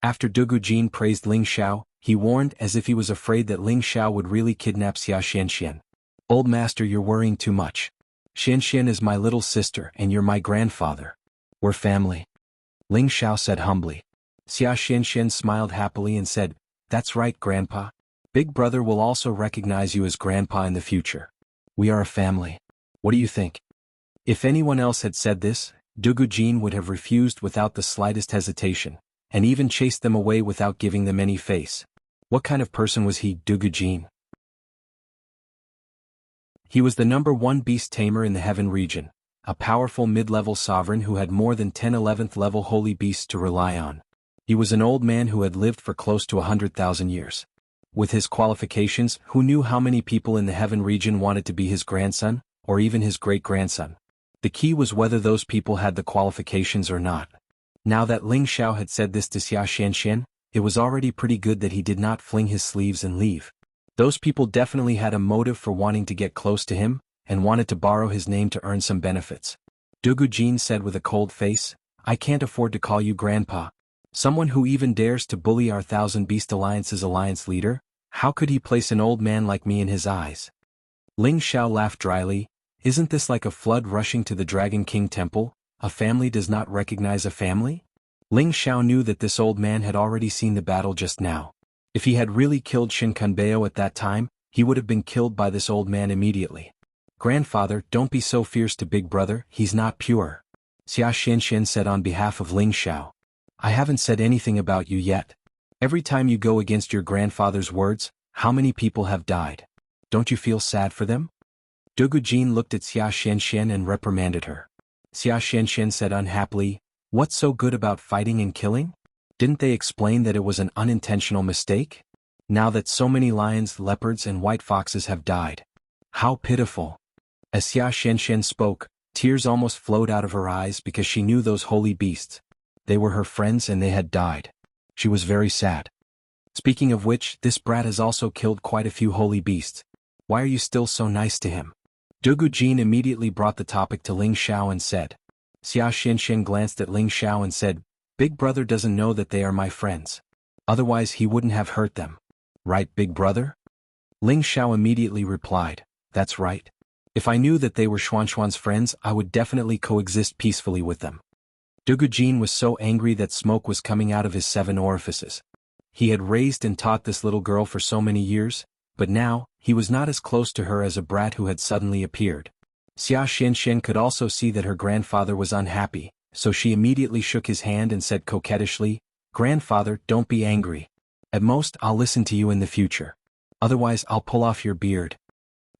After Dugu Jin praised Ling Xiao, he warned as if he was afraid that Ling Xiao would really kidnap Xia Xianxian. "Old master, you're worrying too much. Xianxian is my little sister and you're my grandfather. We're family," Ling Xiao said humbly. Xia Xianxian smiled happily and said, "That's right, Grandpa. Big brother will also recognize you as grandpa in the future. We are a family. What do you think? If anyone else had said this, Dugujin would have refused without the slightest hesitation, and even chased them away without giving them any face. What kind of person was he, Dugujin? He was the #1 beast tamer in the Heaven region, a powerful mid-level sovereign who had more than 10 11th level holy beasts to rely on. He was an old man who had lived for close to 100,000 years. With his qualifications, who knew how many people in the Heaven region wanted to be his grandson, or even his great-grandson? The key was whether those people had the qualifications or not. Now that Ling Xiao had said this to Xia Xianxian, it was already pretty good that he did not fling his sleeves and leave. Those people definitely had a motive for wanting to get close to him, and wanted to borrow his name to earn some benefits. Dugujin said with a cold face, "I can't afford to call you grandpa. Someone who even dares to bully our Thousand Beast Alliance's alliance leader, how could he place an old man like me in his eyes?" Ling Xiao laughed dryly. "Isn't this like a flood rushing to the Dragon King Temple? A family does not recognize a family?" Ling Xiao knew that this old man had already seen the battle just now. If he had really killed Shin Kunbeo at that time, he would have been killed by this old man immediately. "Grandfather, don't be so fierce to big brother, he's not pure," Xia Xianxian said on behalf of Ling Xiao. "I haven't said anything about you yet. Every time you go against your grandfather's words, how many people have died? Don't you feel sad for them?" Dugujin looked at Xia Xianxian and reprimanded her. Xia Xianxian said unhappily, "What's so good about fighting and killing? Didn't they explain that it was an unintentional mistake? Now that so many lions, leopards and white foxes have died. How pitiful." As Xia Xianxian spoke, tears almost flowed out of her eyes because she knew those holy beasts. They were her friends and they had died. She was very sad. "Speaking of which, this brat has also killed quite a few holy beasts. Why are you still so nice to him?" Dugujin immediately brought the topic to Ling Xiao and said. Xia Xianxian glanced at Ling Xiao and said, "Big brother doesn't know that they are my friends. Otherwise he wouldn't have hurt them. Right, big brother?" Ling Xiao immediately replied, "That's right. If I knew that they were Xuanxuan's friends, I would definitely coexist peacefully with them." Dugujin was so angry that smoke was coming out of his 7 orifices. He had raised and taught this little girl for so many years, but now, he was not as close to her as a brat who had suddenly appeared. Xia Xianxian could also see that her grandfather was unhappy, so she immediately shook his hand and said coquettishly, "Grandfather, don't be angry. At most, I'll listen to you in the future. Otherwise, I'll pull off your beard."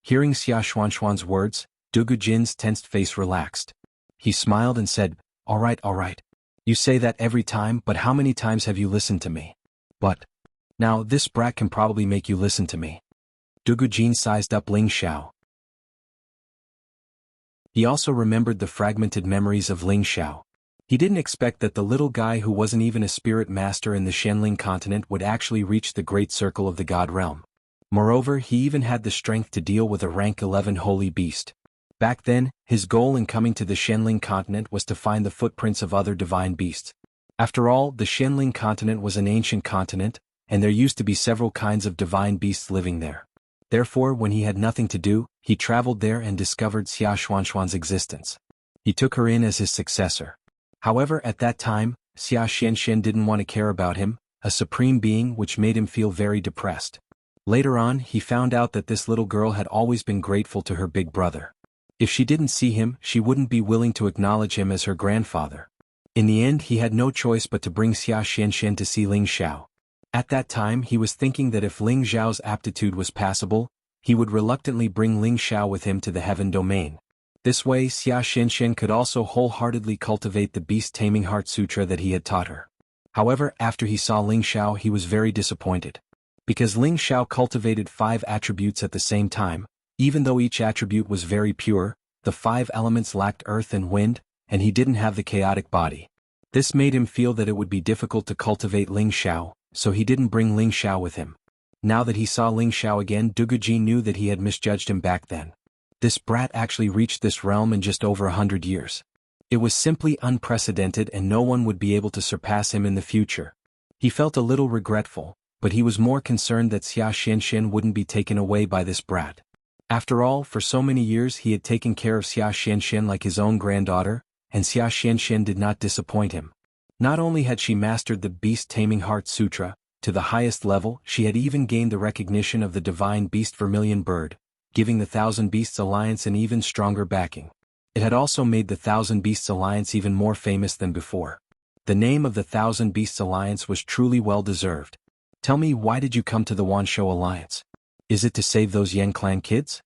Hearing Xia Xuanxuan's words, Dugujin's tensed face relaxed. He smiled and said, all right. You say that every time, but how many times have you listened to me? But now this brat can probably make you listen to me. Dugujin sized up Ling Xiao. He also remembered the fragmented memories of Ling Xiao. He didn't expect that the little guy who wasn't even a spirit master in the Shenling continent would actually reach the great circle of the God realm. Moreover, he even had the strength to deal with a rank 11 holy beast. Back then, his goal in coming to the Shenling continent was to find the footprints of other divine beasts. After all, the Shenling continent was an ancient continent, and there used to be several kinds of divine beasts living there. Therefore, when he had nothing to do, he traveled there and discovered Xia Xuanxuan's existence. He took her in as his successor. However, at that time, Xia Xianxian didn't want to care about him, a supreme being, which made him feel very depressed. Later on, he found out that this little girl had always been grateful to her big brother. If she didn't see him, she wouldn't be willing to acknowledge him as her grandfather. In the end, he had no choice but to bring Xia Xianxian to see Ling Xiao. At that time, he was thinking that if Ling Xiao's aptitude was passable, he would reluctantly bring Ling Xiao with him to the heaven domain. This way, Xia Xianxian could also wholeheartedly cultivate the beast-taming heart sutra that he had taught her. However, after he saw Ling Xiao, he was very disappointed. Because Ling Xiao cultivated 5 attributes at the same time, even though each attribute was very pure, the 5 elements lacked earth and wind, and he didn't have the chaotic body. This made him feel that it would be difficult to cultivate Ling Xiao, so he didn't bring Ling Xiao with him. Now that he saw Ling Xiao again, Dugujin knew that he had misjudged him back then. This brat actually reached this realm in just over 100 years. It was simply unprecedented and no one would be able to surpass him in the future. He felt a little regretful, but he was more concerned that Xia Xianxian wouldn't be taken away by this brat. After all, for so many years he had taken care of Xia Xianxian like his own granddaughter, and Xia Xianxian did not disappoint him. Not only had she mastered the beast-taming heart sutra, to the highest level. She had even gained the recognition of the divine beast Vermilion Bird, giving the Thousand Beasts Alliance an even stronger backing. It had also made the Thousand Beasts Alliance even more famous than before. The name of the Thousand Beasts Alliance was truly well-deserved. Tell me, why did you come to the Wanshou Alliance? Is it to save those Yan clan kids?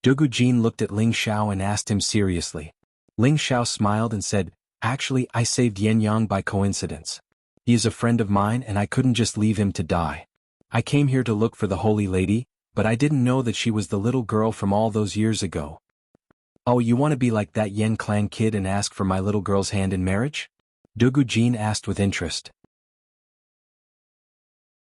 Dugu Jin looked at Ling Xiao and asked him seriously. Ling Xiao smiled and said, "Actually, I saved Yan Yang by coincidence. He is a friend of mine and I couldn't just leave him to die. I came here to look for the Holy Lady, but I didn't know that she was the little girl from all those years ago." "Oh, you want to be like that Yan clan kid and ask for my little girl's hand in marriage?" Dugu Jin asked with interest.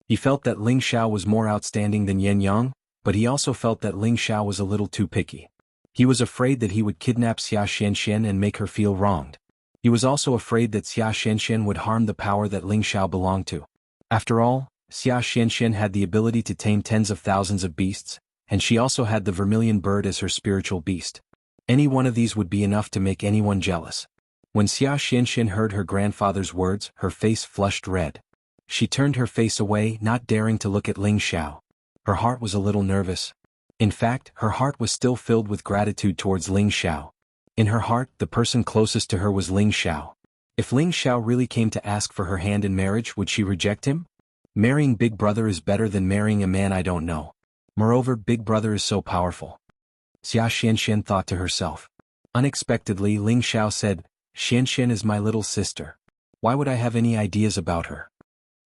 He felt that Ling Xiao was more outstanding than Yan Yang, but he also felt that Ling Xiao was a little too picky. He was afraid that he would kidnap Xia Xianxian and make her feel wronged. He was also afraid that Xia Xianxian would harm the power that Ling Xiao belonged to. After all, Xia Xianxian had the ability to tame tens of thousands of beasts, and she also had the Vermilion Bird as her spiritual beast. Any one of these would be enough to make anyone jealous. When Xia Xianxian heard her grandfather's words, her face flushed red. She turned her face away, not daring to look at Ling Xiao. Her heart was a little nervous. In fact, her heart was still filled with gratitude towards Ling Xiao. In her heart, the person closest to her was Ling Xiao. If Ling Xiao really came to ask for her hand in marriage, would she reject him? Marrying Big Brother is better than marrying a man I don't know. Moreover, Big Brother is so powerful. Xia Xianxian thought to herself. Unexpectedly, Ling Xiao said, "Xianxian is my little sister. Why would I have any ideas about her?"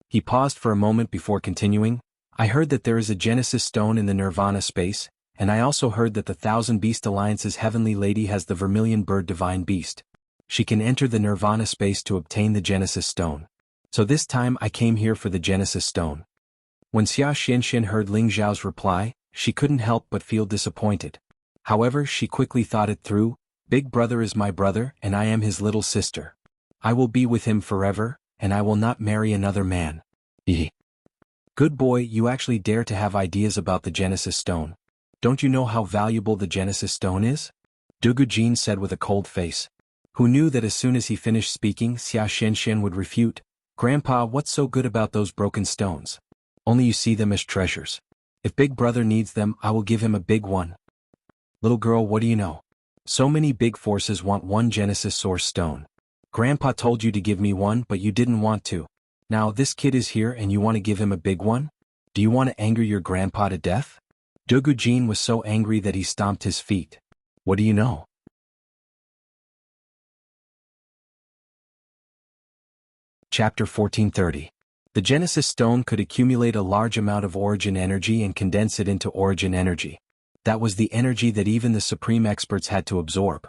He paused for a moment before continuing. "I heard that there is a Genesis Stone in the Nirvana space, and I also heard that the Thousand Beast Alliance's Heavenly Lady has the Vermilion Bird Divine Beast. She can enter the Nirvana space to obtain the Genesis Stone. So this time I came here for the Genesis Stone." When Xia Xianxian heard Ling Xiao's reply, she couldn't help but feel disappointed. However, she quickly thought it through. Big Brother is my brother and I am his little sister. I will be with him forever, and I will not marry another man. Good boy, you actually dare to have ideas about the Genesis Stone. Don't you know how valuable the Genesis Stone is? Dugu Jin said with a cold face. Who knew that as soon as he finished speaking, Xia Xianxian would refute, "Grandpa, what's so good about those broken stones? Only you see them as treasures. If Big Brother needs them, I will give him a big one." "Little girl, what do you know? So many big forces want one Genesis Source Stone. Grandpa told you to give me one, but you didn't want to. Now this kid is here and you want to give him a big one? Do you want to anger your grandpa to death?" Dugu Jin was so angry that he stomped his feet. "What do you know?" Chapter 1430. The Genesis Stone could accumulate a large amount of origin energy and condense it into origin energy. That was the energy that even the supreme experts had to absorb.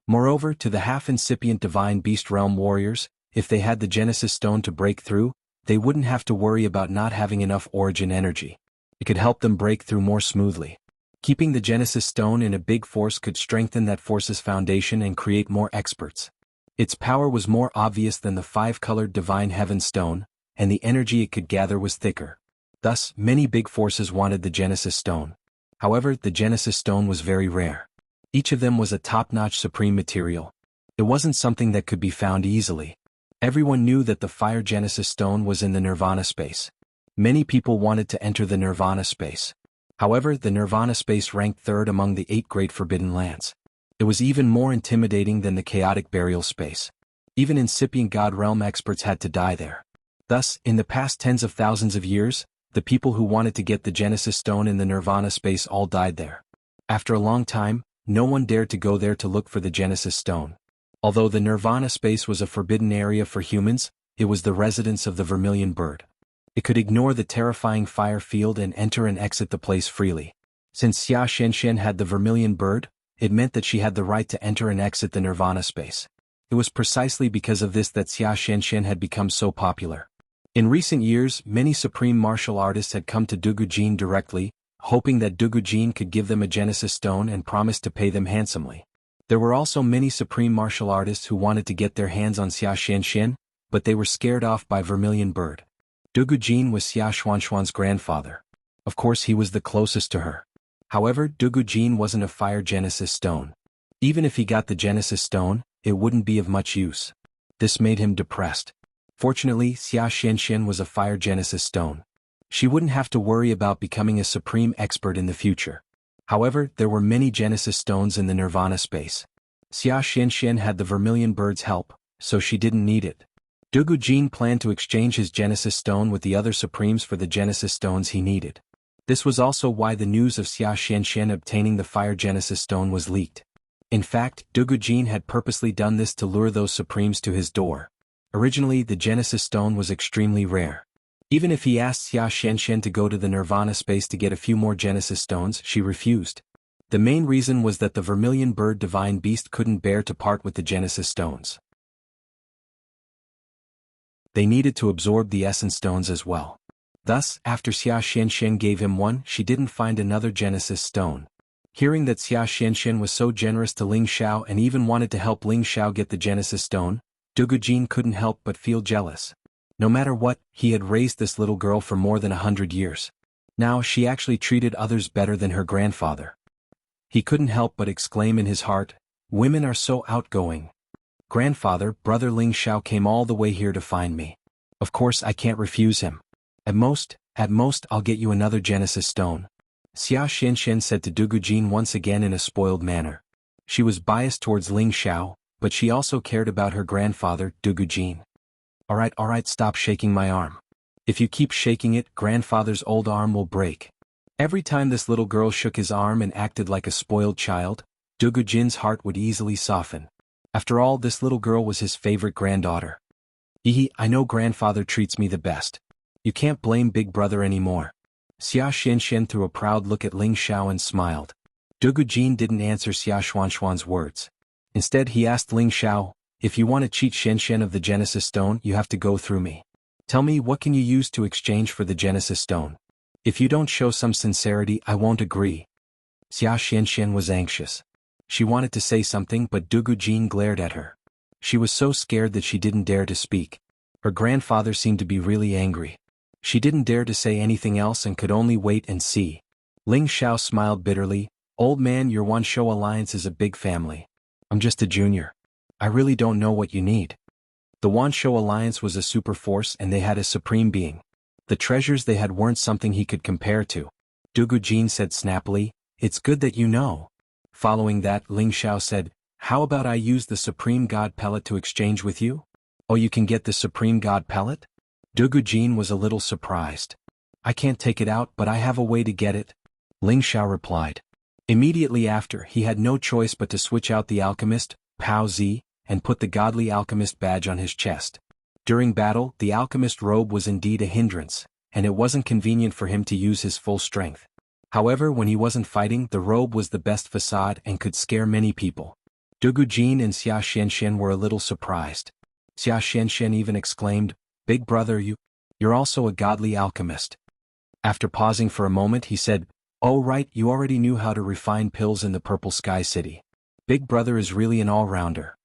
Moreover, to the half-incipient divine beast realm warriors, if they had the Genesis Stone to break through, they wouldn't have to worry about not having enough origin energy. It could help them break through more smoothly. Keeping the Genesis Stone in a big force could strengthen that force's foundation and create more experts. Its power was more obvious than the five-colored divine heaven stone, and the energy it could gather was thicker. Thus, many big forces wanted the Genesis Stone. However, the Genesis Stone was very rare. Each of them was a top-notch supreme material. It wasn't something that could be found easily. Everyone knew that the Fire Genesis Stone was in the Nirvana space. Many people wanted to enter the Nirvana space. However, the Nirvana space ranked third among the 8 great forbidden lands. It was even more intimidating than the chaotic burial space. Even incipient God realm experts had to die there. Thus, in the past tens of thousands of years, the people who wanted to get the Genesis Stone in the Nirvana space all died there. After a long time, no one dared to go there to look for the Genesis Stone. Although the Nirvana space was a forbidden area for humans, it was the residence of the Vermilion Bird. It could ignore the terrifying fire field and enter and exit the place freely. Since Xia Xianxian had the Vermilion Bird, it meant that she had the right to enter and exit the Nirvana space. It was precisely because of this that Xia Xianxian had become so popular. In recent years, many supreme martial artists had come to Dugu Jin directly, hoping that Dugu Jin could give them a Genesis Stone and promised to pay them handsomely. There were also many supreme martial artists who wanted to get their hands on Xia Xianxian, but they were scared off by Vermilion Bird. Dugu Jin was Xia Xuanxuan's grandfather. Of course, he was the closest to her. However, Dugu Jin wasn't a Fire Genesis Stone. Even if he got the Genesis Stone, it wouldn't be of much use. This made him depressed. Fortunately, Xia Xianxian was a fire genesis stone. She wouldn't have to worry about becoming a supreme expert in the future. However, there were many genesis stones in the nirvana space. Xia Xianxian had the vermilion bird's help, so she didn't need it. Dugu Jin planned to exchange his genesis stone with the other supremes for the genesis stones he needed. This was also why the news of Xia Xianxian obtaining the fire genesis stone was leaked. In fact, Dugu Jin had purposely done this to lure those supremes to his door. Originally, the genesis stone was extremely rare. Even if he asked Xia Xianxian to go to the nirvana space to get a few more genesis stones, she refused. The main reason was that the vermilion bird divine beast couldn't bear to part with the genesis stones. They needed to absorb the essence stones as well. Thus, after Xia Xianxian gave him one, she didn't find another genesis stone. Hearing that Xia Xianxian was so generous to Ling Xiao and even wanted to help Ling Xiao get the genesis stone, Dugu Jin couldn't help but feel jealous. No matter what, he had raised this little girl for more than 100 years. Now she actually treated others better than her grandfather. He couldn't help but exclaim in his heart, "Women are so outgoing. Grandfather, brother Ling Xiao came all the way here to find me. Of course I can't refuse him. At most, I'll get you another genesis stone." Xia Xianxian said to Dugu Jin once again in a spoiled manner. She was biased towards Ling Xiao, but she also cared about her grandfather, Dugu Jin. Alright, stop shaking my arm. If you keep shaking it, grandfather's old arm will break." Every time this little girl shook his arm and acted like a spoiled child, Dugu Jin's heart would easily soften. After all, this little girl was his favorite granddaughter. I know grandfather treats me the best. You can't blame big brother anymore." Xia Xianxian threw a proud look at Ling Xiao and smiled. Dugu Jin didn't answer Xia Xuanxuan's words. Instead he asked Ling Xiao, "If you want to cheat Xianxian of the genesis stone, you have to go through me. Tell me, what can you use to exchange for the genesis stone? If you don't show some sincerity, I won't agree." Xia Xianxian was anxious. She wanted to say something, but Dugu Jin glared at her. She was so scared that she didn't dare to speak. Her grandfather seemed to be really angry. She didn't dare to say anything else and could only wait and see. Ling Xiao smiled bitterly. "Old man, your Wanshou alliance is a big family. I'm just a junior. I really don't know what you need." The Wanshou alliance was a super force and they had a supreme being. The treasures they had weren't something he could compare to. Dugu Jin said snappily, "It's good that you know." Following that, Ling Xiao said, "How about I use the Supreme God Pellet to exchange with you?" "Oh, you can get the Supreme God Pellet?" Dugu Jin was a little surprised. "I can't take it out, but I have a way to get it," Ling Xiao replied. Immediately after, he had no choice but to switch out the alchemist, Pao Zi, and put the godly alchemist badge on his chest. During battle, the alchemist robe was indeed a hindrance, and it wasn't convenient for him to use his full strength. However, when he wasn't fighting, the robe was the best facade and could scare many people. Dugu Jin and Xia Xianxian were a little surprised. Xia Xianxian even exclaimed, "Big brother, you're also a godly alchemist." After pausing for a moment he said, "Oh right, you already knew how to refine pills in the Purple Sky City. Big brother is really an all-rounder."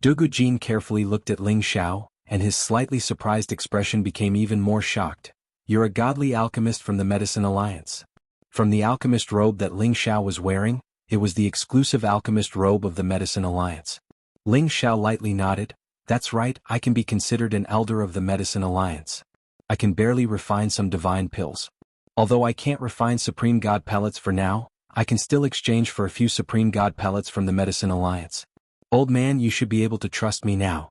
Dugu Jin carefully looked at Ling Xiao, and his slightly surprised expression became even more shocked. "You're a godly alchemist from the Medicine Alliance." From the alchemist robe that Ling Xiao was wearing, it was the exclusive alchemist robe of the Medicine Alliance. Ling Xiao lightly nodded. "That's right, I can be considered an elder of the Medicine Alliance. I can barely refine some divine pills. Although I can't refine Supreme God pellets for now, I can still exchange for a few Supreme God pellets from the Medicine Alliance. Old man, you should be able to trust me now."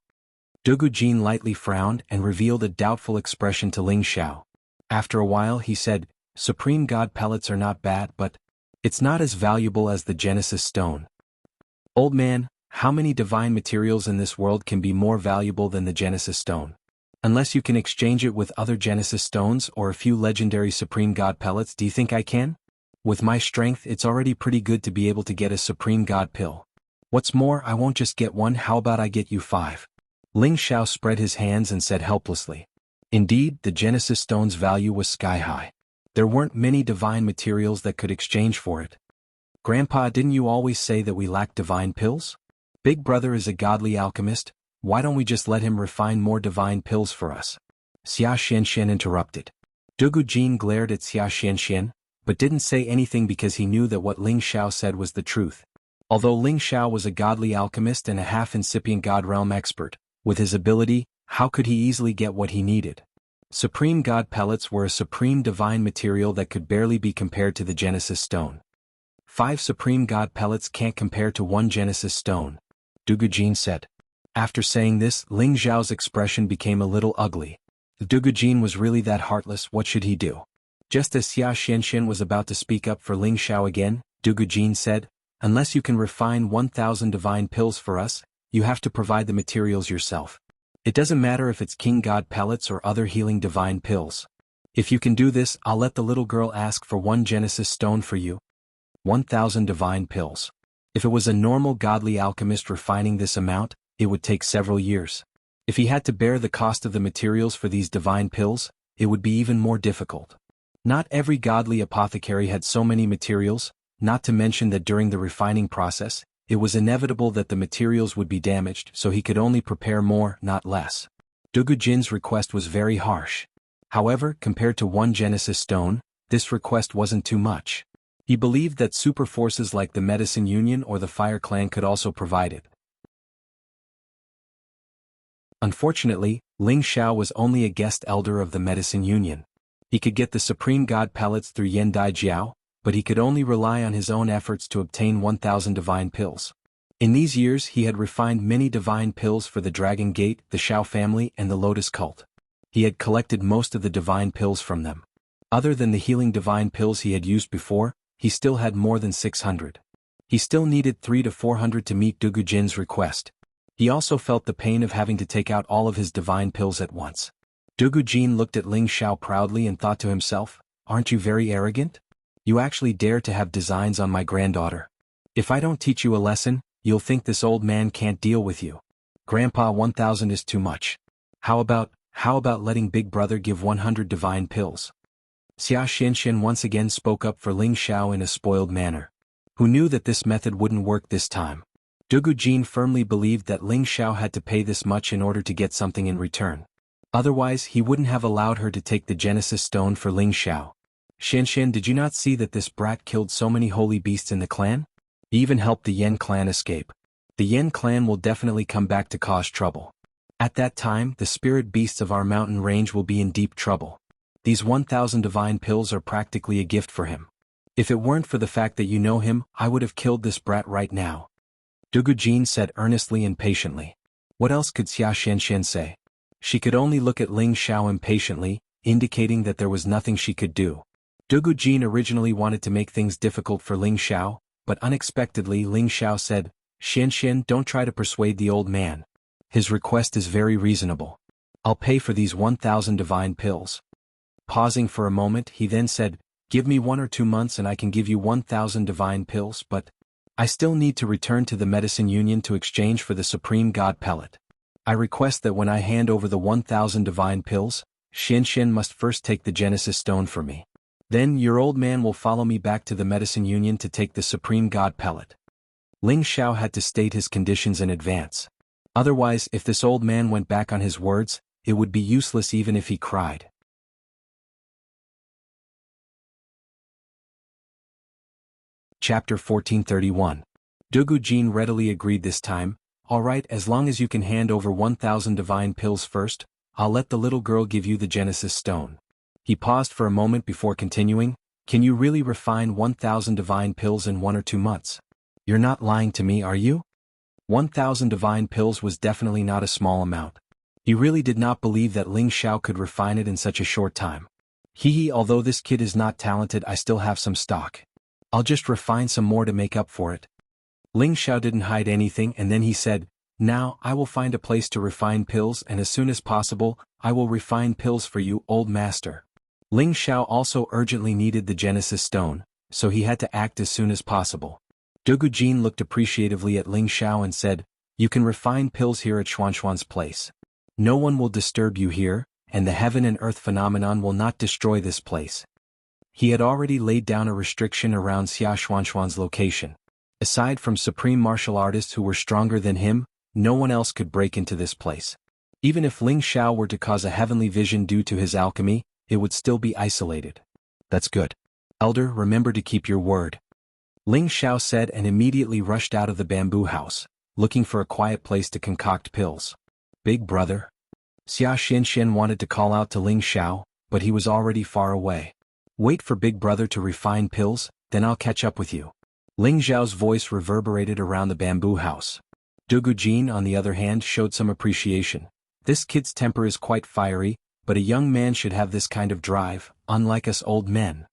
Dugu Jin lightly frowned and revealed a doubtful expression to Ling Xiao. After a while he said, "Supreme God pellets are not bad, but it's not as valuable as the Genesis Stone." "Old man, how many divine materials in this world can be more valuable than the Genesis Stone? Unless you can exchange it with other Genesis Stones or a few legendary Supreme God pellets, do you think I can? With my strength, it's already pretty good to be able to get a Supreme God pill. What's more, I won't just get one, how about I get you 5? Ling Xiao spread his hands and said helplessly. Indeed, the Genesis Stone's value was sky-high. There weren't many divine materials that could exchange for it. "Grandpa, didn't you always say that we lack divine pills? Big brother is a godly alchemist, why don't we just let him refine more divine pills for us?" Xia Xianxian interrupted. Dugu Jin glared at Xia Xianxian, but didn't say anything because he knew that what Ling Xiao said was the truth. Although Ling Xiao was a godly alchemist and a half-incipient God realm expert, With his ability, how could he easily get what he needed? Supreme God pellets were a supreme divine material that could barely be compared to the Genesis stone. 5 Supreme God pellets can't compare to 1 Genesis stone, Dugujin said. After saying this, Ling Xiao's expression became a little ugly. If Dugujin was really that heartless, what should he do? Just as Xia Xianxian was about to speak up for Ling Xiao again, Dugujin said, "Unless you can refine 1,000 divine pills for us, you have to provide the materials yourself. It doesn't matter if it's King God pellets or other healing divine pills. If you can do this, I'll let the little girl ask for 1 Genesis stone for you." 1,000 divine pills. If it was a normal godly alchemist refining this amount, it would take several years. If he had to bear the cost of the materials for these divine pills, it would be even more difficult. Not every godly apothecary had so many materials, not to mention that during the refining process, it was inevitable that the materials would be damaged, so he could only prepare more, not less. Dugujin's request was very harsh. However, compared to 1 Genesis stone, this request wasn't too much. He believed that super forces like the Medicine Union or the Fire Clan could also provide it. Unfortunately, Ling Xiao was only a guest elder of the Medicine Union. He could get the Supreme God pellets through Yan Dai Jiao, but he could only rely on his own efforts to obtain 1,000 divine pills. In these years he had refined many divine pills for the Dragon Gate, the Shao family and the Lotus cult. He had collected most of the divine pills from them. Other than the healing divine pills he had used before, he still had more than 600. He still needed 300 to 400 to meet Dugujin's request. He also felt the pain of having to take out all of his divine pills at once. Dugujin looked at Ling Xiao proudly and thought to himself, "Aren't you very arrogant? You actually dare to have designs on my granddaughter. If I don't teach you a lesson, you'll think this old man can't deal with you. Grandpa, 1,000 is too much. How about letting Big Brother give 100 divine pills?" Xia Xianxian once again spoke up for Ling Xiao in a spoiled manner. Who knew that this method wouldn't work this time? Dugujin firmly believed that Ling Xiao had to pay this much in order to get something in return. Otherwise, he wouldn't have allowed her to take the Genesis stone for Ling Xiao. "Xianxian, did you not see that this brat killed so many holy beasts in the clan? He even helped the Yen clan escape. The Yen clan will definitely come back to cause trouble. At that time, the spirit beasts of our mountain range will be in deep trouble. These 1,000 divine pills are practically a gift for him. If it weren't for the fact that you know him, I would have killed this brat right now." Dugujin said earnestly and patiently. What else could Xia Xianxian say? She could only look at Ling Xiao impatiently, indicating that there was nothing she could do. Dugujin originally wanted to make things difficult for Ling Xiao, but unexpectedly Ling Xiao said, "Xianxian, don't try to persuade the old man. His request is very reasonable. I'll pay for these 1,000 divine pills." Pausing for a moment, he then said, "Give me 1 or 2 months and I can give you 1,000 divine pills, but I still need to return to the Medicine Union to exchange for the Supreme God pellet. I request that when I hand over the 1,000 divine pills, Xianxian must first take the Genesis stone for me. Then your old man will follow me back to the Medicine Union to take the Supreme God pellet." Ling Xiao had to state his conditions in advance. Otherwise, if this old man went back on his words, it would be useless even if he cried. Chapter 1431. Dugujin readily agreed this time. "All right, as long as you can hand over 1,000 divine pills first, I'll let the little girl give you the Genesis stone." He paused for a moment before continuing, "Can you really refine 1,000 divine pills in 1 or 2 months? You're not lying to me, are you?" 1,000 divine pills was definitely not a small amount. He really did not believe that Ling Xiao could refine it in such a short time. Although this kid is not talented, I still have some stock. I'll just refine some more to make up for it." Ling Xiao didn't hide anything and then he said, "Now, I will find a place to refine pills and as soon as possible, I will refine pills for you, old master." Ling Xiao also urgently needed the Genesis stone, so he had to act as soon as possible. Dugujin looked appreciatively at Ling Xiao and said, "You can refine pills here at Xuanxuan's place. No one will disturb you here, and the heaven and earth phenomenon will not destroy this place." He had already laid down a restriction around Xia Xuanxuan's location. Aside from supreme martial artists who were stronger than him, no one else could break into this place. Even if Ling Xiao were to cause a heavenly vision due to his alchemy, it would still be isolated. "That's good. Elder, remember to keep your word," Ling Xiao said and immediately rushed out of the bamboo house, looking for a quiet place to concoct pills. Big brother? Xia Xinshen wanted to call out to Ling Xiao, but he was already far away. Wait for big brother to refine pills, then I'll catch up with you. Ling Xiao's voice reverberated around the bamboo house. Dugu Jin, on the other hand, showed some appreciation. This kid's temper is quite fiery, but a young man should have this kind of drive, unlike us old men.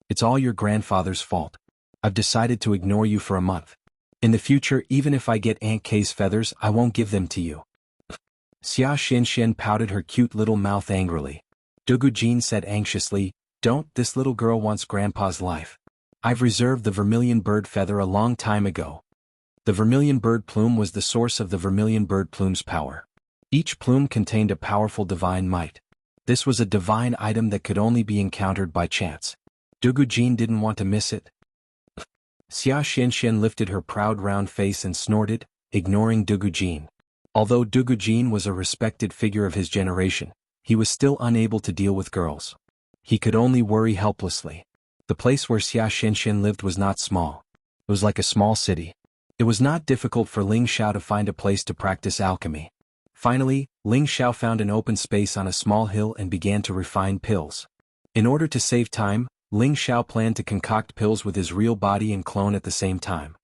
It's all your grandfather's fault. I've decided to ignore you for a month. In the future, even if I get Aunt Kay's feathers, I won't give them to you. Xia Xinshen pouted her cute little mouth angrily. Dugu Jin said anxiously, Don't, this little girl wants grandpa's life. I've reserved the vermilion bird feather a long time ago. The vermilion bird plume was the source of the vermilion bird plume's power. Each plume contained a powerful divine might. This was a divine item that could only be encountered by chance. Dugu Jin didn't want to miss it. Xia Xinshen lifted her proud round face and snorted, ignoring Dugu Jin. Although Dugu Jin was a respected figure of his generation, he was still unable to deal with girls. He could only worry helplessly. The place where Xia Xinshen lived was not small. It was like a small city. It was not difficult for Ling Xiao to find a place to practice alchemy. Finally, Ling Xiao found an open space on a small hill and began to refine pills. In order to save time, Ling Xiao planned to concoct pills with his real body and clone at the same time.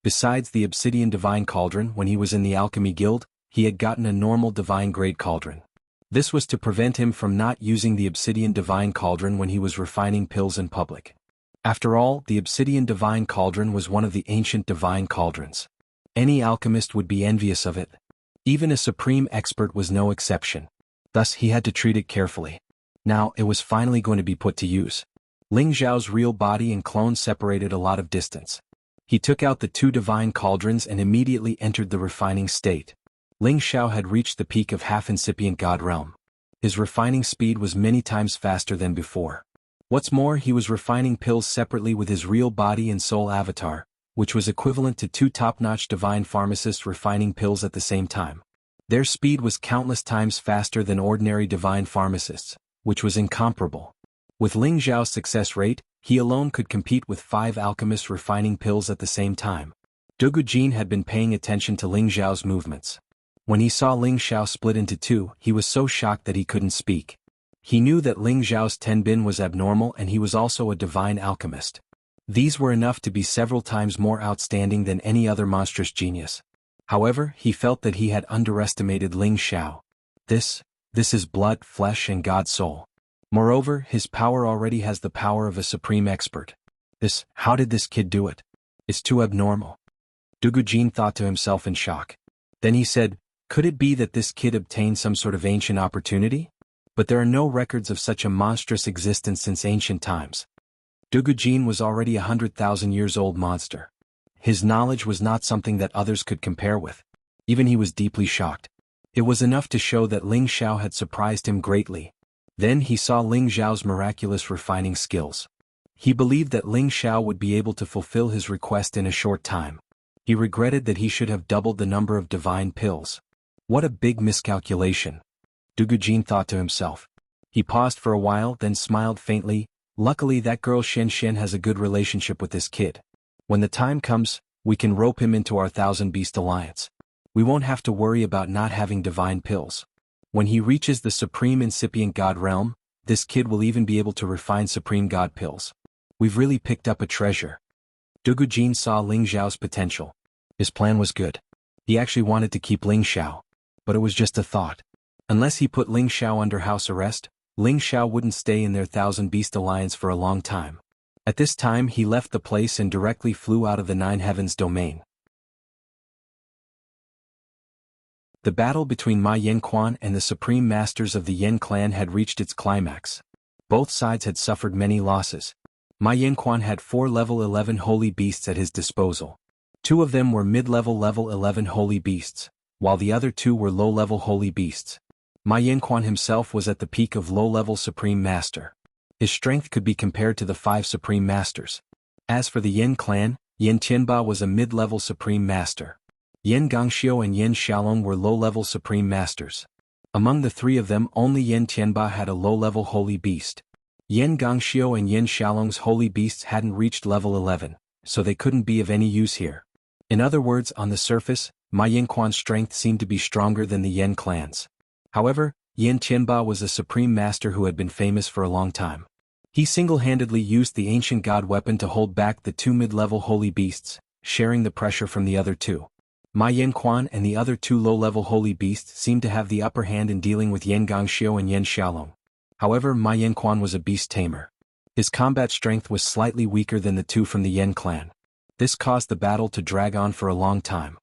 Besides the obsidian divine cauldron, when he was in the alchemy guild, he had gotten a normal divine grade cauldron. This was to prevent him from not using the obsidian divine cauldron when he was refining pills in public. After all, the obsidian divine cauldron was one of the ancient divine cauldrons. Any alchemist would be envious of it. Even a supreme expert was no exception. Thus he had to treat it carefully. Now it was finally going to be put to use. Ling Xiao's real body and clone separated a lot of distance. He took out the two divine cauldrons and immediately entered the refining state. Ling Xiao had reached the peak of half-incipient god realm. His refining speed was many times faster than before. What's more, he was refining pills separately with his real body and soul avatar, which was equivalent to two top-notch divine pharmacists refining pills at the same time. Their speed was countless times faster than ordinary divine pharmacists, which was incomparable. With Ling Xiao's success rate, he alone could compete with 5 alchemists refining pills at the same time. Dugu Jin had been paying attention to Ling Xiao's movements. When he saw Ling Xiao split into two, he was so shocked that he couldn't speak. He knew that Ling Xiao's tenbin was abnormal and he was also a divine alchemist. These were enough to be several times more outstanding than any other monstrous genius. However, he felt that he had underestimated Ling Xiao. This is blood, flesh and God's soul. Moreover, his power already has the power of a supreme expert. How did this kid do it? It's too abnormal. Dugu Jin thought to himself in shock. Then he said, could it be that this kid obtained some sort of ancient opportunity? But there are no records of such a monstrous existence since ancient times. Dugu Jin was already 100,000 years old monster. His knowledge was not something that others could compare with. Even he was deeply shocked. It was enough to show that Ling Xiao had surprised him greatly. Then he saw Ling Xiao's miraculous refining skills. He believed that Ling Xiao would be able to fulfill his request in a short time. He regretted that he should have doubled the number of divine pills. What a big miscalculation. Dugu Jin thought to himself. He paused for a while, then smiled faintly. Luckily that girl Shen Shen has a good relationship with this kid. When the time comes, we can rope him into our 1,000 Beast Alliance. We won't have to worry about not having divine pills. When he reaches the supreme incipient god realm, this kid will even be able to refine supreme god pills. We've really picked up a treasure. Dugu Jin saw Ling Xiao's potential. His plan was good. He actually wanted to keep Ling Xiao. But it was just a thought. Unless he put Ling Xiao under house arrest, Ling Xiao wouldn't stay in their 1,000 Beast Alliance for a long time. At this time he left the place and directly flew out of the Nine Heavens domain. The battle between Ma Yanquan and the supreme masters of the Yan clan had reached its climax. Both sides had suffered many losses. Ma Yanquan had 4 level 11 holy beasts at his disposal. 2 of them were mid-level level 11 holy beasts, while the other 2 were low-level holy beasts. Ma Yanquan himself was at the peak of low-level supreme master. His strength could be compared to the 5 supreme masters. As for the Yan clan, Yan Tianba was a mid-level supreme master. Yan Gongxiu and Yan Xiaolong were low-level supreme masters. Among the 3 of them only Yan Tianba had a low-level holy beast. Yan Gongxiu and Yan Xiaolong's holy beasts hadn't reached level 11, so they couldn't be of any use here. In other words, on the surface, Ma Yinquan's strength seemed to be stronger than the Yan clans. However, Yan Qianba was a supreme master who had been famous for a long time. He single-handedly used the ancient god weapon to hold back the two mid-level holy beasts, sharing the pressure from the other two. Ma Yanquan and the other two low-level holy beasts seemed to have the upper hand in dealing with Yan Gangxiu and Yan Xiaolong. However, Ma Yanquan was a beast tamer. His combat strength was slightly weaker than the two from the Yan clan. This caused the battle to drag on for a long time.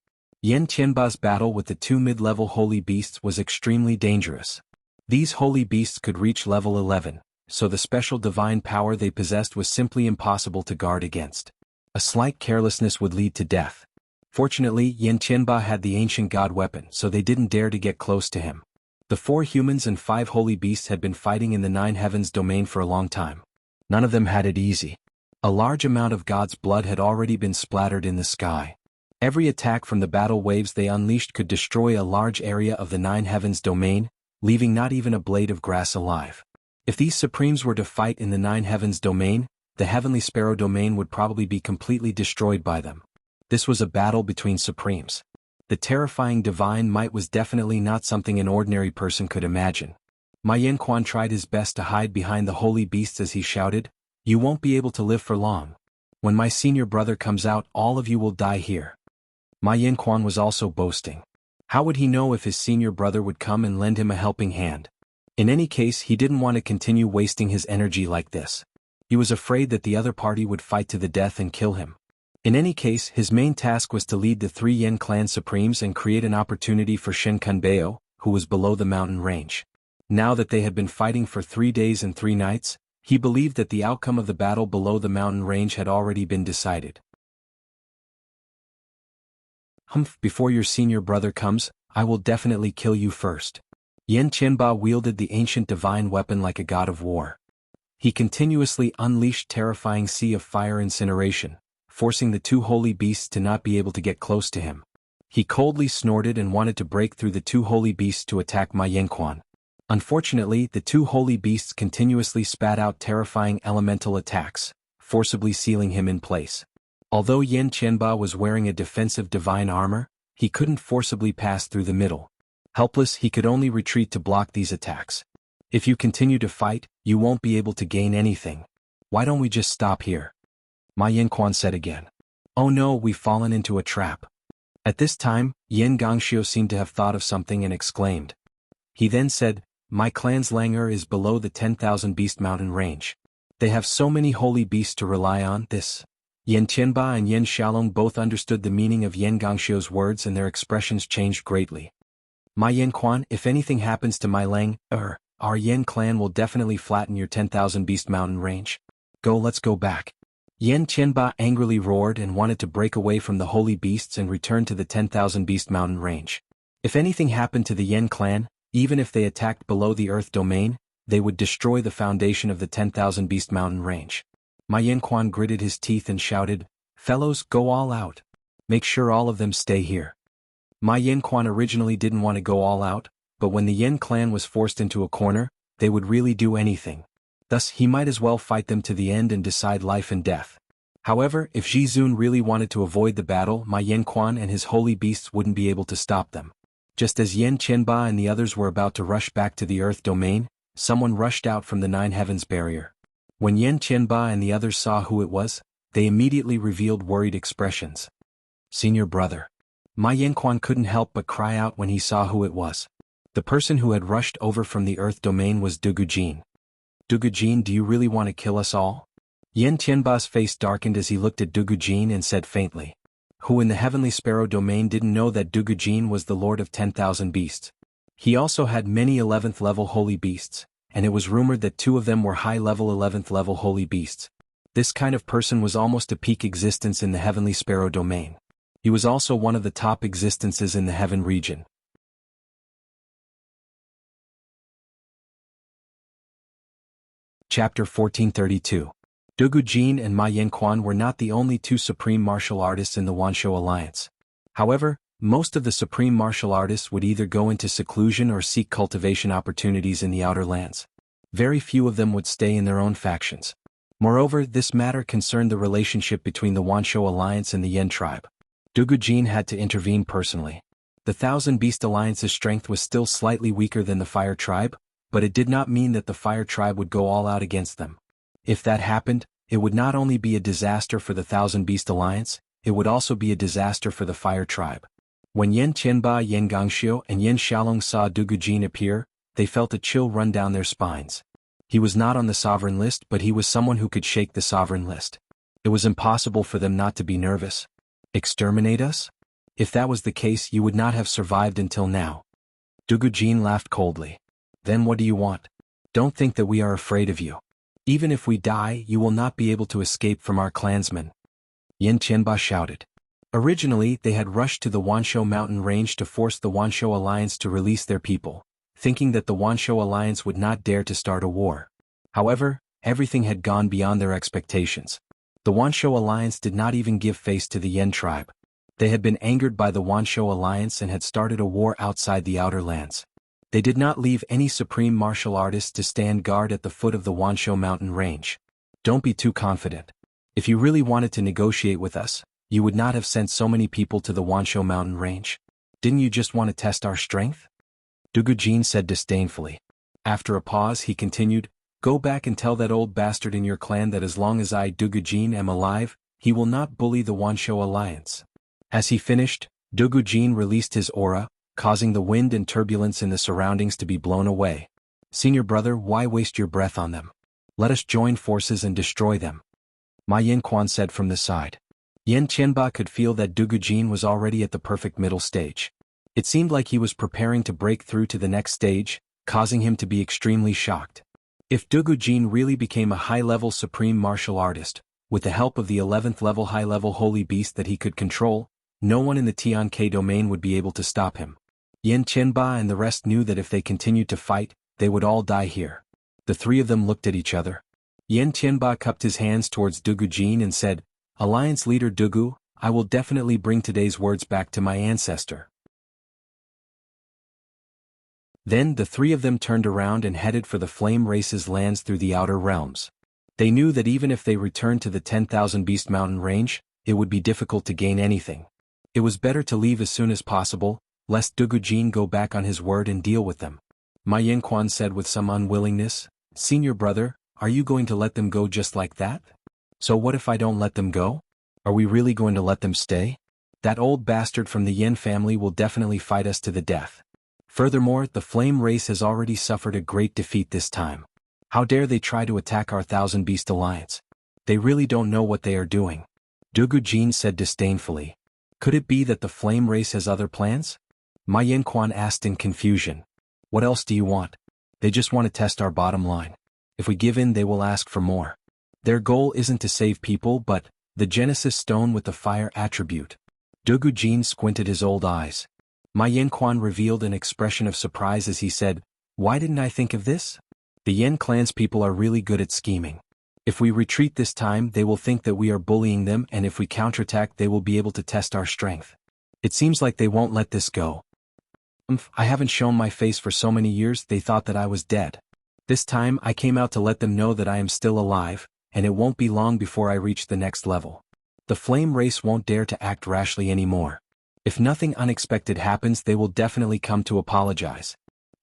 Yan Qianba's battle with the two mid-level holy beasts was extremely dangerous. These holy beasts could reach level 11, so the special divine power they possessed was simply impossible to guard against. A slight carelessness would lead to death. Fortunately, Yan Qianba had the ancient god weapon, so they didn't dare to get close to him. The 4 humans and 5 holy beasts had been fighting in the 9 heavens domain for a long time. None of them had it easy. A large amount of God's blood had already been splattered in the sky. Every attack from the battle waves they unleashed could destroy a large area of the 9 heavens domain, leaving not even a blade of grass alive. If these supremes were to fight in the 9 heavens domain, the heavenly sparrow domain would probably be completely destroyed by them. This was a battle between supremes. The terrifying divine might was definitely not something an ordinary person could imagine. Ma Yanquan tried his best to hide behind the holy beasts as he shouted, "You won't be able to live for long. When my senior brother comes out, all of you will die here." Ma Yanquan was also boasting. How would he know if his senior brother would come and lend him a helping hand? In any case, he didn't want to continue wasting his energy like this. He was afraid that the other party would fight to the death and kill him. In any case, his main task was to lead the 3 Yan clan supremes and create an opportunity for Shen Kunbeo, who was below the mountain range. Now that they had been fighting for 3 days and 3 nights, he believed that the outcome of the battle below the mountain range had already been decided. Before your senior brother comes, I will definitely kill you first. Yan Qianba wielded the ancient divine weapon like a god of war. He continuously unleashed terrifying sea of fire incineration, forcing the 2 holy beasts to not be able to get close to him. He coldly snorted and wanted to break through the 2 holy beasts to attack Ma Yanquan. Unfortunately, the 2 holy beasts continuously spat out terrifying elemental attacks, forcibly sealing him in place. Although Yan Qianba was wearing a defensive divine armor, he couldn't forcibly pass through the middle. Helpless, he could only retreat to block these attacks. If you continue to fight, you won't be able to gain anything. Why don't we just stop here? Ma Yanquan said again. Oh no, we've fallen into a trap. At this time, Yan Gangxiu seemed to have thought of something and exclaimed. He then said, my clan's Langer is below the 10,000 beast mountain range. They have so many holy beasts to rely on. This. Yan Qianba and Yan Xiaolong both understood the meaning of Yan Gangxiu's words and their expressions changed greatly. Ma Yanquan, if anything happens to my Lang, our Yan clan will definitely flatten your 10,000 beast mountain range. Let's go back. Yan Qianba angrily roared and wanted to break away from the holy beasts and return to the 10,000 beast mountain range. If anything happened to the Yan clan, even if they attacked below the earth domain, they would destroy the foundation of the 10,000 beast mountain range. Ma Yanquan gritted his teeth and shouted, fellows, go all out. Make sure all of them stay here. Ma Yanquan originally didn't want to go all out, but when the Yan clan was forced into a corner, they would really do anything. Thus, he might as well fight them to the end and decide life and death. However, if Zhizun really wanted to avoid the battle, Ma Yanquan and his holy beasts wouldn't be able to stop them. Just as Yan Qianba and the others were about to rush back to the earth domain, someone rushed out from the 9 heavens barrier. When Yan Qianba and the others saw who it was, they immediately revealed worried expressions. Senior brother. Ma Yanquan couldn't help but cry out when he saw who it was. The person who had rushed over from the earth domain was Dugujin. Dugujin, do you really want to kill us all? Yan Qianba's face darkened as he looked at Dugujin and said faintly. Who in the heavenly sparrow domain didn't know that Dugujin was the lord of 10,000 beasts. He also had many 11th level holy beasts, and it was rumored that 2 of them were high level 11th level holy beasts. This kind of person was almost a peak existence in the heavenly sparrow domain. He was also one of the top existences in the heaven region. Chapter 1432. Dugujin and Ma Yanquan were not the only 2 supreme martial artists in the Wanshou alliance. However, most of the supreme martial artists would either go into seclusion or seek cultivation opportunities in the outer lands. Very few of them would stay in their own factions. Moreover, this matter concerned the relationship between the Wanshou alliance and the Yan tribe. Dugujin had to intervene personally. The Thousand Beast Alliance's strength was still slightly weaker than the Fire Tribe, but it did not mean that the Fire Tribe would go all out against them. If that happened, it would not only be a disaster for the Thousand Beast Alliance, it would also be a disaster for the Fire Tribe. When Yan Qianba, Yan Gangxiu, and Yan Xiaolong saw Dugujin appear, they felt a chill run down their spines. He was not on the sovereign list, but he was someone who could shake the sovereign list. It was impossible for them not to be nervous. Exterminate us? If that was the case, you would not have survived until now. Dugujin laughed coldly. Then what do you want? Don't think that we are afraid of you. Even if we die, you will not be able to escape from our clansmen. Yan Qianba shouted. Originally, they had rushed to the Wanshou mountain range to force the Wanshou alliance to release their people, thinking that the Wanshou alliance would not dare to start a war. However, everything had gone beyond their expectations. The Wanshou alliance did not even give face to the Yan tribe. They had been angered by the Wanshou alliance and had started a war outside the outer lands. They did not leave any supreme martial artists to stand guard at the foot of the Wanshou mountain range. Don't be too confident. If you really wanted to negotiate with us, you would not have sent so many people to the Wanshou mountain range. Didn't you just want to test our strength? Dugujin said disdainfully. After a pause, he continued, Go back and tell that old bastard in your clan that as long as I, Dugujin, am alive, he will not bully the Wanshou alliance. As he finished, Dugujin released his aura, causing the wind and turbulence in the surroundings to be blown away. Senior brother, why waste your breath on them? Let us join forces and destroy them. Ma Yanquan said from the side. Yan Qianba could feel that Dugujin was already at the perfect middle stage. It seemed like he was preparing to break through to the next stage, causing him to be extremely shocked. If Dugujin really became a high-level supreme martial artist, with the help of the 11th level high-level holy beast that he could control, no one in the Tianke domain would be able to stop him. Yan Qianba and the rest knew that if they continued to fight, they would all die here. The three of them looked at each other. Yan Qianba cupped his hands towards Dugujin and said, Alliance leader Dugu, I will definitely bring today's words back to my ancestor. Then the three of them turned around and headed for the Flame Race's lands through the outer realms. They knew that even if they returned to the 10,000 Beast Mountain range, it would be difficult to gain anything. It was better to leave as soon as possible, lest Dugujin go back on his word and deal with them. Ma Yanquan said with some unwillingness, Senior brother, are you going to let them go just like that? So what if I don't let them go? Are we really going to let them stay? That old bastard from the Yen family will definitely fight us to the death. Furthermore, the Flame Race has already suffered a great defeat this time. How dare they try to attack our Thousand Beast Alliance? They really don't know what they are doing. Dugujin said disdainfully. Could it be that the Flame Race has other plans? Ma Yanquan asked in confusion. What else do you want? They just want to test our bottom line. If we give in, they will ask for more. Their goal isn't to save people but the Genesis Stone with the fire attribute. Dugujin squinted his old eyes. Ma Yanquan revealed an expression of surprise as he said, Why didn't I think of this? The Yen clan's people are really good at scheming. If we retreat this time, they will think that we are bullying them, and if we counterattack, they will be able to test our strength. It seems like they won't let this go. I haven't shown my face for so many years, they thought that I was dead. This time, I came out to let them know that I am still alive, and it won't be long before I reach the next level. The Flame Race won't dare to act rashly anymore. If nothing unexpected happens, they will definitely come to apologize.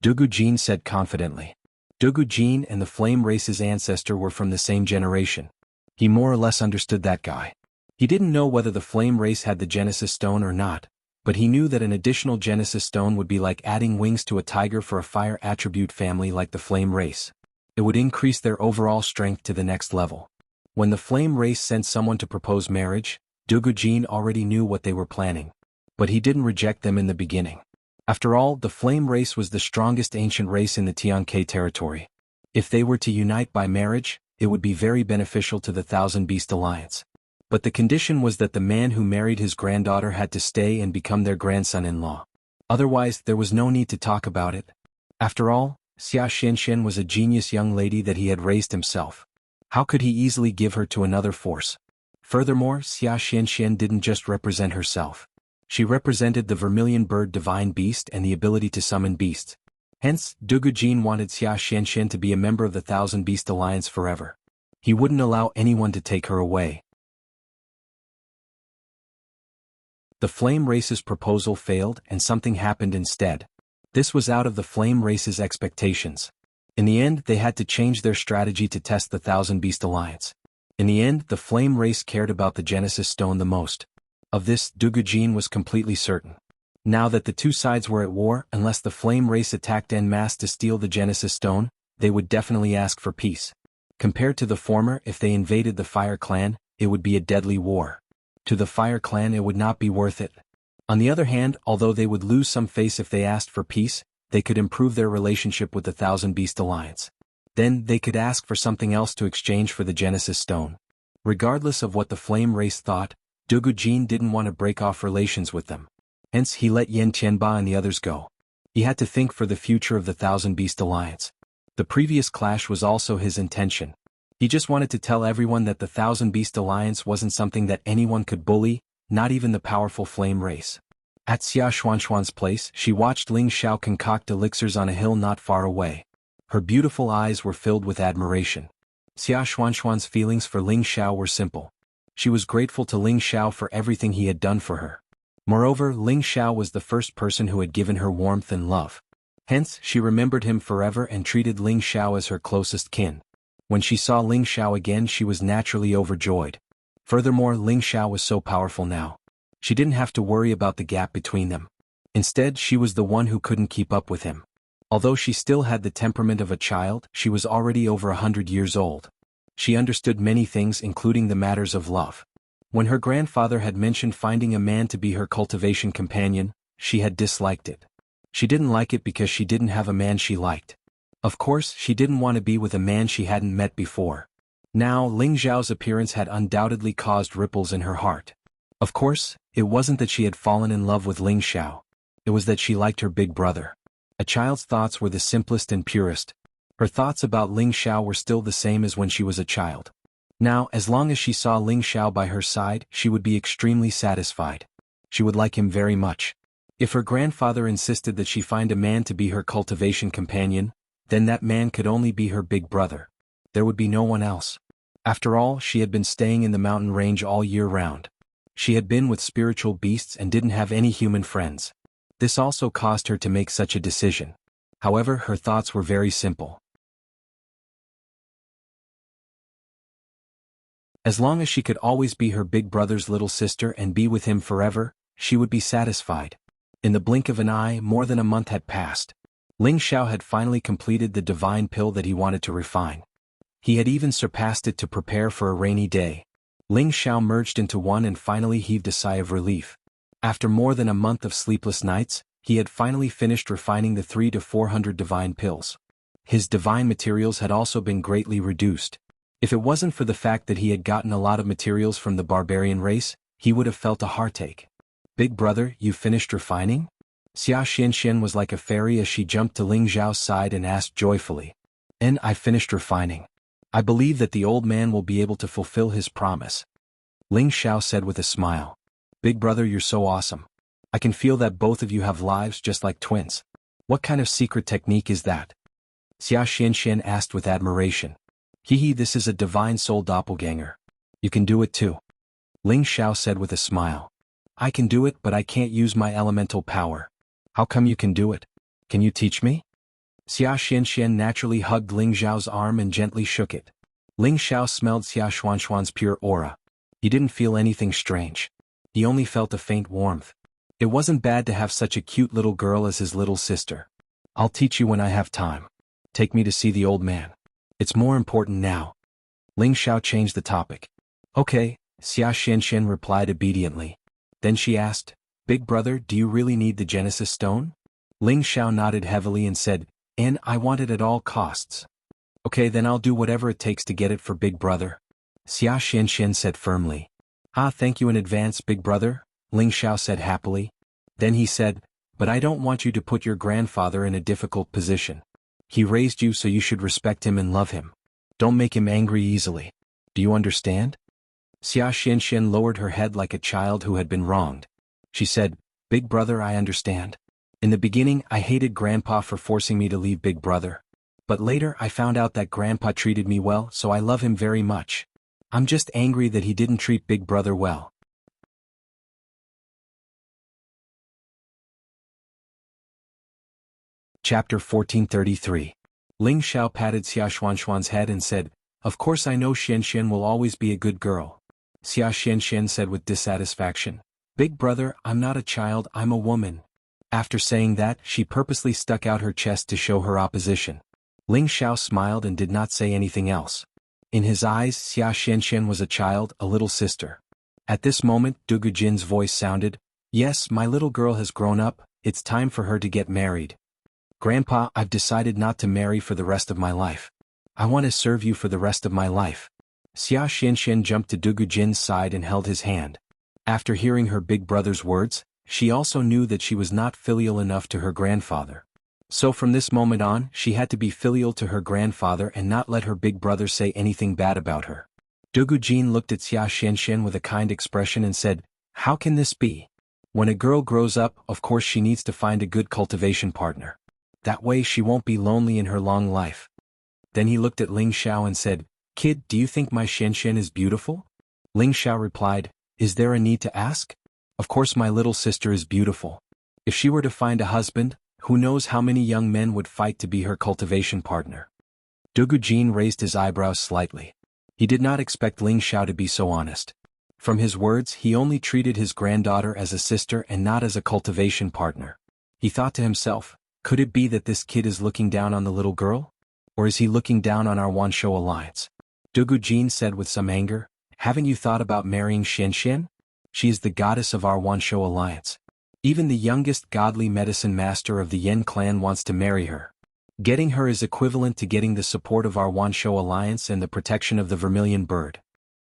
Dugujin said confidently. Dugujin and the Flame Race's ancestor were from the same generation. He more or less understood that guy. He didn't know whether the Flame Race had the Genesis Stone or not, but he knew that an additional Genesis Stone would be like adding wings to a tiger for a fire attribute family like the Flame Race. It would increase their overall strength to the next level. When the Flame Race sent someone to propose marriage, Dugujin already knew what they were planning. But he didn't reject them in the beginning. After all, the Flame Race was the strongest ancient race in the Tianke territory. If they were to unite by marriage, it would be very beneficial to the Thousand Beast Alliance. But the condition was that the man who married his granddaughter had to stay and become their grandson-in-law. Otherwise, there was no need to talk about it. After all, Xia Xianxian was a genius young lady that he had raised himself. How could he easily give her to another force? Furthermore, Xia Xianxian didn't just represent herself. She represented the vermilion bird divine beast and the ability to summon beasts. Hence, Dugujin wanted Xia Xianxian to be a member of the Thousand Beast Alliance forever. He wouldn't allow anyone to take her away. The flame race's proposal failed and something happened instead. This was out of the flame race's expectations. In the end, they had to change their strategy to test the Thousand Beast Alliance. In the end, the flame race cared about the Genesis Stone the most. Of this, Dugujin was completely certain. Now that the two sides were at war, unless the flame race attacked en masse to steal the Genesis Stone, they would definitely ask for peace. Compared to the former, if they invaded the Fire Clan, it would be a deadly war. To the Fire Clan it would not be worth it. On the other hand, although they would lose some face if they asked for peace, they could improve their relationship with the Thousand Beast Alliance. Then they could ask for something else to exchange for the Genesis Stone. Regardless of what the flame race thought, Dugujin didn't want to break off relations with them. Hence he let Yan Tianba and the others go. He had to think for the future of the Thousand Beast Alliance. The previous clash was also his intention. He just wanted to tell everyone that the Thousand Beast Alliance wasn't something that anyone could bully, not even the powerful flame race. At Xia Xuanxuan's place, she watched Ling Xiao concoct elixirs on a hill not far away. Her beautiful eyes were filled with admiration. Xia Xuanxuan's feelings for Ling Xiao were simple. She was grateful to Ling Xiao for everything he had done for her. Moreover, Ling Xiao was the first person who had given her warmth and love. Hence, she remembered him forever and treated Ling Xiao as her closest kin. When she saw Ling Xiao again, she was naturally overjoyed. Furthermore, Ling Xiao was so powerful now. She didn't have to worry about the gap between them. Instead, she was the one who couldn't keep up with him. Although she still had the temperament of a child, she was already over 100 years old. She understood many things, including the matters of love. When her grandfather had mentioned finding a man to be her cultivation companion, she had disliked it. She didn't like it because she didn't have a man she liked. Of course, she didn't want to be with a man she hadn't met before. Now, Ling Xiao's appearance had undoubtedly caused ripples in her heart. Of course, it wasn't that she had fallen in love with Ling Xiao. It was that she liked her big brother. A child's thoughts were the simplest and purest. Her thoughts about Ling Xiao were still the same as when she was a child. Now, as long as she saw Ling Xiao by her side, she would be extremely satisfied. She would like him very much. If her grandfather insisted that she find a man to be her cultivation companion, then that man could only be her big brother. There would be no one else. After all, she had been staying in the mountain range all year round. She had been with spiritual beasts and didn't have any human friends. This also caused her to make such a decision. However, her thoughts were very simple. As long as she could always be her big brother's little sister and be with him forever, she would be satisfied. In the blink of an eye, more than a month had passed. Ling Xiao had finally completed the divine pill that he wanted to refine. He had even surpassed it to prepare for a rainy day. Ling Xiao merged into one and finally heaved a sigh of relief. After more than a month of sleepless nights, he had finally finished refining the 300 to 400 divine pills. His divine materials had also been greatly reduced. If it wasn't for the fact that he had gotten a lot of materials from the barbarian race, he would have felt a heartache. Big brother, you finished refining? Xia Xianxian was like a fairy as she jumped to Ling Xiao's side and asked joyfully. And I finished refining. I believe that the old man will be able to fulfill his promise. Ling Xiao said with a smile. Big brother, you're so awesome. I can feel that both of you have lives just like twins. What kind of secret technique is that? Xia Xianxian asked with admiration. Hee, this is a divine soul doppelganger. You can do it too. Ling Xiao said with a smile. I can do it, but I can't use my elemental power. How come you can do it? Can you teach me? Xia Xianxian naturally hugged Ling Xiao's arm and gently shook it. Ling Xiao smelled Xia Xuanxuan's pure aura. He didn't feel anything strange. He only felt a faint warmth. It wasn't bad to have such a cute little girl as his little sister. I'll teach you when I have time. Take me to see the old man. It's more important now. Ling Xiao changed the topic. Okay, Xia Xianxian replied obediently. Then she asked, Big brother, do you really need the Genesis Stone? Ling Xiao nodded heavily and said, And I want it at all costs. Okay, then I'll do whatever it takes to get it for big brother. Xia Xianxian said firmly. Thank you in advance, big brother, Ling Xiao said happily. Then he said, But I don't want you to put your grandfather in a difficult position. He raised you, so you should respect him and love him. Don't make him angry easily. Do you understand? Xia Xianxian lowered her head like a child who had been wronged. She said, Big brother, I understand. In the beginning, I hated Grandpa for forcing me to leave Big brother. But later I found out that Grandpa treated me well, so I love him very much. I'm just angry that he didn't treat Big brother well. Chapter 1433. Ling Xiao patted Xia Xuanxuan's head and said, "Of course I know Xianxian will always be a good girl." Xia Xianxian said with dissatisfaction, "Big brother, I'm not a child, I'm a woman." After saying that, she purposely stuck out her chest to show her opposition. Ling Xiao smiled and did not say anything else. In his eyes, Xia Xianxian was a child, a little sister. At this moment, Dugu Jin's voice sounded, "Yes, my little girl has grown up, it's time for her to get married. Grandpa, I've decided not to marry for the rest of my life. I want to serve you for the rest of my life." Xia Xianxian jumped to Dugu Jin's side and held his hand. After hearing her big brother's words, she also knew that she was not filial enough to her grandfather. So from this moment on, she had to be filial to her grandfather and not let her big brother say anything bad about her. Dugu Jin looked at Xia Xianxian with a kind expression and said, "How can this be? When a girl grows up, of course she needs to find a good cultivation partner. That way she won't be lonely in her long life." Then he looked at Ling Xiao and said, "Kid, do you think my Xianxian is beautiful?" Ling Xiao replied, "Is there a need to ask? Of course my little sister is beautiful. If she were to find a husband, who knows how many young men would fight to be her cultivation partner." Dugu Jin raised his eyebrows slightly. He did not expect Ling Xiao to be so honest. From his words, he only treated his granddaughter as a sister and not as a cultivation partner. He thought to himself, could it be that this kid is looking down on the little girl? Or is he looking down on our Wanshou alliance? Dugu Jin said with some anger, "Haven't you thought about marrying Xianxian? She is the goddess of our Wanshou alliance. Even the youngest godly medicine master of the Yen clan wants to marry her. Getting her is equivalent to getting the support of our Wanshou alliance and the protection of the vermilion bird."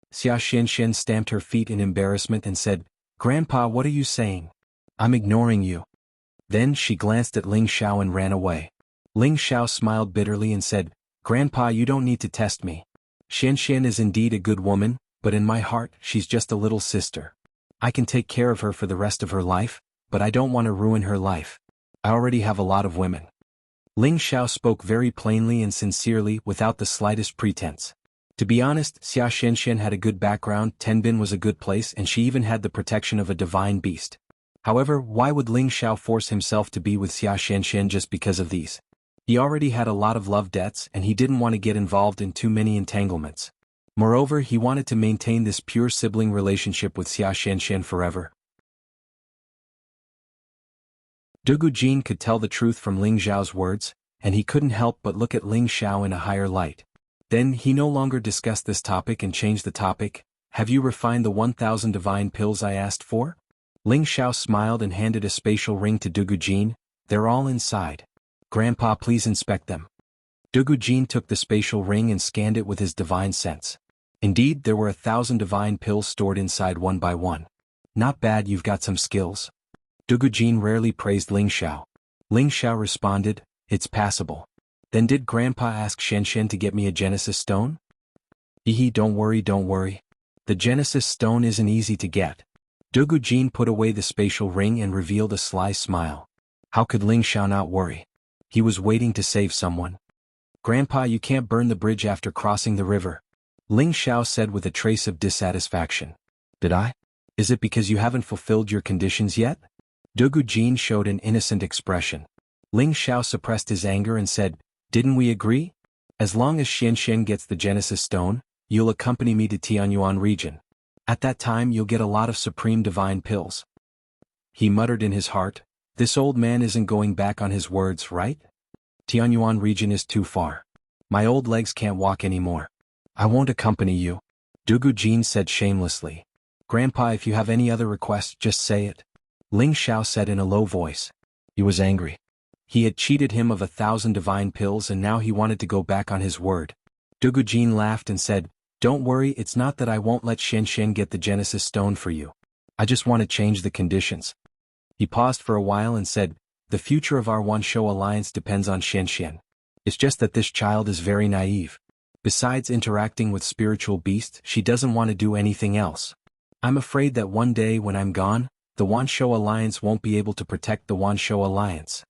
Xia Xianxian stamped her feet in embarrassment and said, "Grandpa, what are you saying? I'm ignoring you." Then she glanced at Ling Xiao and ran away. Ling Xiao smiled bitterly and said, "Grandpa, you don't need to test me. Xianxian is indeed a good woman, but in my heart, she's just a little sister. I can take care of her for the rest of her life, but I don't want to ruin her life. I already have a lot of women." Ling Xiao spoke very plainly and sincerely without the slightest pretense. To be honest, Xia Xianxian had a good background, Tenbin was a good place, and she even had the protection of a divine beast. However, why would Ling Xiao force himself to be with Xia Xianxian just because of these? He already had a lot of love debts and he didn't want to get involved in too many entanglements. Moreover, he wanted to maintain this pure sibling relationship with Xia Xianxian forever. Dugu Jin could tell the truth from Ling Xiao's words, and he couldn't help but look at Ling Xiao in a higher light. Then he no longer discussed this topic and changed the topic. "Have you refined the 1,000 divine pills I asked for?" Ling Xiao smiled and handed a spatial ring to Dugu Jin. "They're all inside. Grandpa, please inspect them." Dugu Jin took the spatial ring and scanned it with his divine sense. Indeed, there were 1,000 divine pills stored inside one by one. "Not bad, you've got some skills." Dugu Jin rarely praised Ling Xiao. Ling Xiao responded, "It's passable." "Then did Grandpa ask Xianxian to get me a Genesis stone?" Don't worry. The Genesis stone isn't easy to get." Dugu Jin put away the spatial ring and revealed a sly smile. How could Ling Xiao not worry? He was waiting to save someone. "Grandpa, you can't burn the bridge after crossing the river," Ling Xiao said with a trace of dissatisfaction. "Did I? Is it because you haven't fulfilled your conditions yet?" Dugu Jin showed an innocent expression. Ling Xiao suppressed his anger and said, "Didn't we agree? As long as Xianxian gets the Genesis stone, you'll accompany me to Tianyuan region. At that time you'll get a lot of supreme divine pills." He muttered in his heart, "This old man isn't going back on his words, right? Tianyuan region is too far. My old legs can't walk anymore. I won't accompany you," Dugu Jin said shamelessly. "Grandpa, if you have any other request, just say it," Ling Xiao said in a low voice. He was angry. He had cheated him of 1,000 divine pills and now he wanted to go back on his word. Dugu Jin laughed and said, "Don't worry, it's not that I won't let Xianxian get the Genesis stone for you. I just want to change the conditions." He paused for a while and said, "The future of our Wanshou alliance depends on Xianxian. It's just that this child is very naive. Besides interacting with spiritual beasts, she doesn't want to do anything else. I'm afraid that one day when I'm gone, the Wanshou alliance won't be able to protect the Wanshou alliance."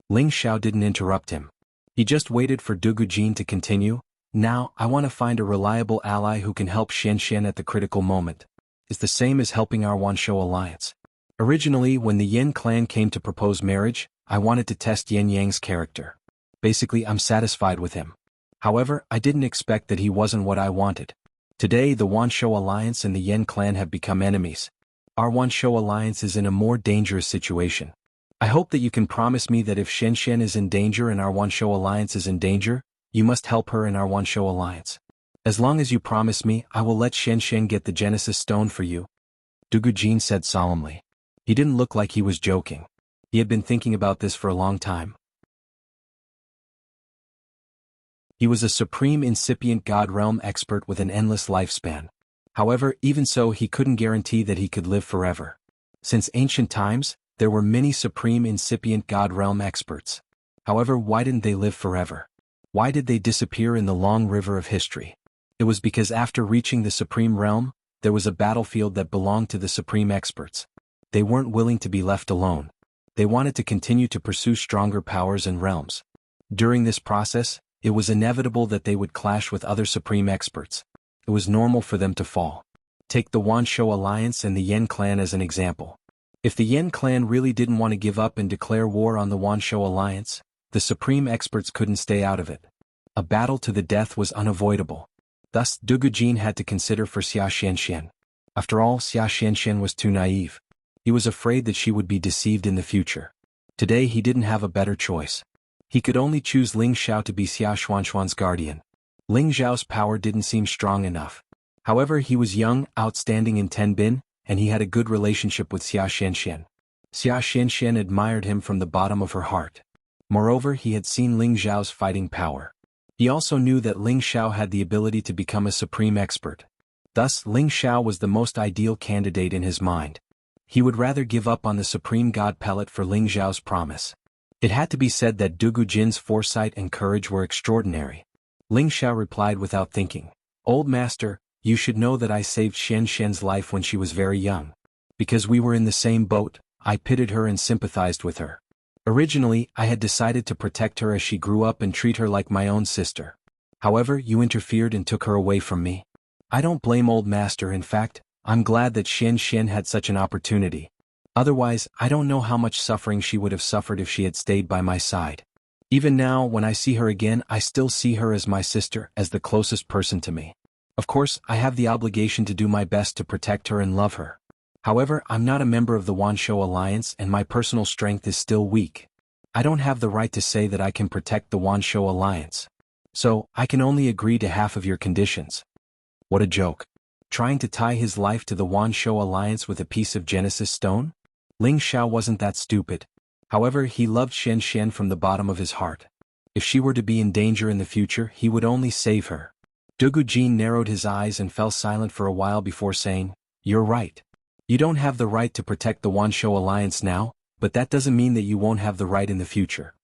Ling Xiao didn't interrupt him. He just waited for Dugu Jin to continue. "Now, I want to find a reliable ally who can help Xianxian at the critical moment. It's the same as helping our Wanshou alliance. Originally, when the Yin clan came to propose marriage, I wanted to test Yin Yang's character. Basically, I'm satisfied with him. However, I didn't expect that he wasn't what I wanted. Today, the Wanshou Alliance and the Yen clan have become enemies. Our Wanshou Alliance is in a more dangerous situation. I hope that you can promise me that if Shen is in danger and our Wanshou Alliance is in danger, you must help her in our Wanshou Alliance. As long as you promise me, I will let Shen get the Genesis Stone for you, Dugu Jin said solemnly. He didn't look like he was joking. He had been thinking about this for a long time. He was a supreme incipient god realm expert with an endless lifespan. However, even so, he couldn't guarantee that he could live forever. Since ancient times, there were many supreme incipient god realm experts. However, why didn't they live forever? Why did they disappear in the long river of history? It was because after reaching the supreme realm, there was a battlefield that belonged to the supreme experts. They weren't willing to be left alone. They wanted to continue to pursue stronger powers and realms. During this process, it was inevitable that they would clash with other supreme experts. It was normal for them to fall. Take the Wanshou Alliance and the Yen clan as an example. If the Yen clan really didn't want to give up and declare war on the Wanshou Alliance, the supreme experts couldn't stay out of it. A battle to the death was unavoidable. Thus, Dugu Jin had to consider for Xia Xianxian. After all, Xia Xianxian was too naive. He was afraid that she would be deceived in the future. Today he didn't have a better choice. He could only choose Ling Xiao to be Xia Xuanxuan's guardian. Ling Xiao's power didn't seem strong enough. However, he was young, outstanding in Tenbin, and he had a good relationship with Xia Xianxian. Xia Xianxian admired him from the bottom of her heart. Moreover, he had seen Ling Xiao's fighting power. He also knew that Ling Xiao had the ability to become a supreme expert. Thus, Ling Xiao was the most ideal candidate in his mind. He would rather give up on the supreme god pellet for Ling Xiao's promise. It had to be said that Dugu Jin's foresight and courage were extraordinary. Ling Xiao replied without thinking, "Old master, you should know that I saved Shen's life when she was very young. Because we were in the same boat, I pitied her and sympathized with her. Originally, I had decided to protect her as she grew up and treat her like my own sister. However, you interfered and took her away from me. I don't blame old master. In fact, I'm glad that Shen had such an opportunity. Otherwise, I don't know how much suffering she would have suffered if she had stayed by my side. Even now, when I see her again, I still see her as my sister, as the closest person to me. Of course, I have the obligation to do my best to protect her and love her. However, I'm not a member of the Wanshou Alliance and my personal strength is still weak. I don't have the right to say that I can protect the Wanshou Alliance. So, I can only agree to half of your conditions." What a joke. Trying to tie his life to the Wanshou Alliance with a piece of Genesis stone? Ling Xiao wasn't that stupid. However, he loved Shen from the bottom of his heart. If she were to be in danger in the future, he would only save her. Dugu Jin narrowed his eyes and fell silent for a while before saying, "You're right. You don't have the right to protect the Wanshou Alliance now, but that doesn't mean that you won't have the right in the future.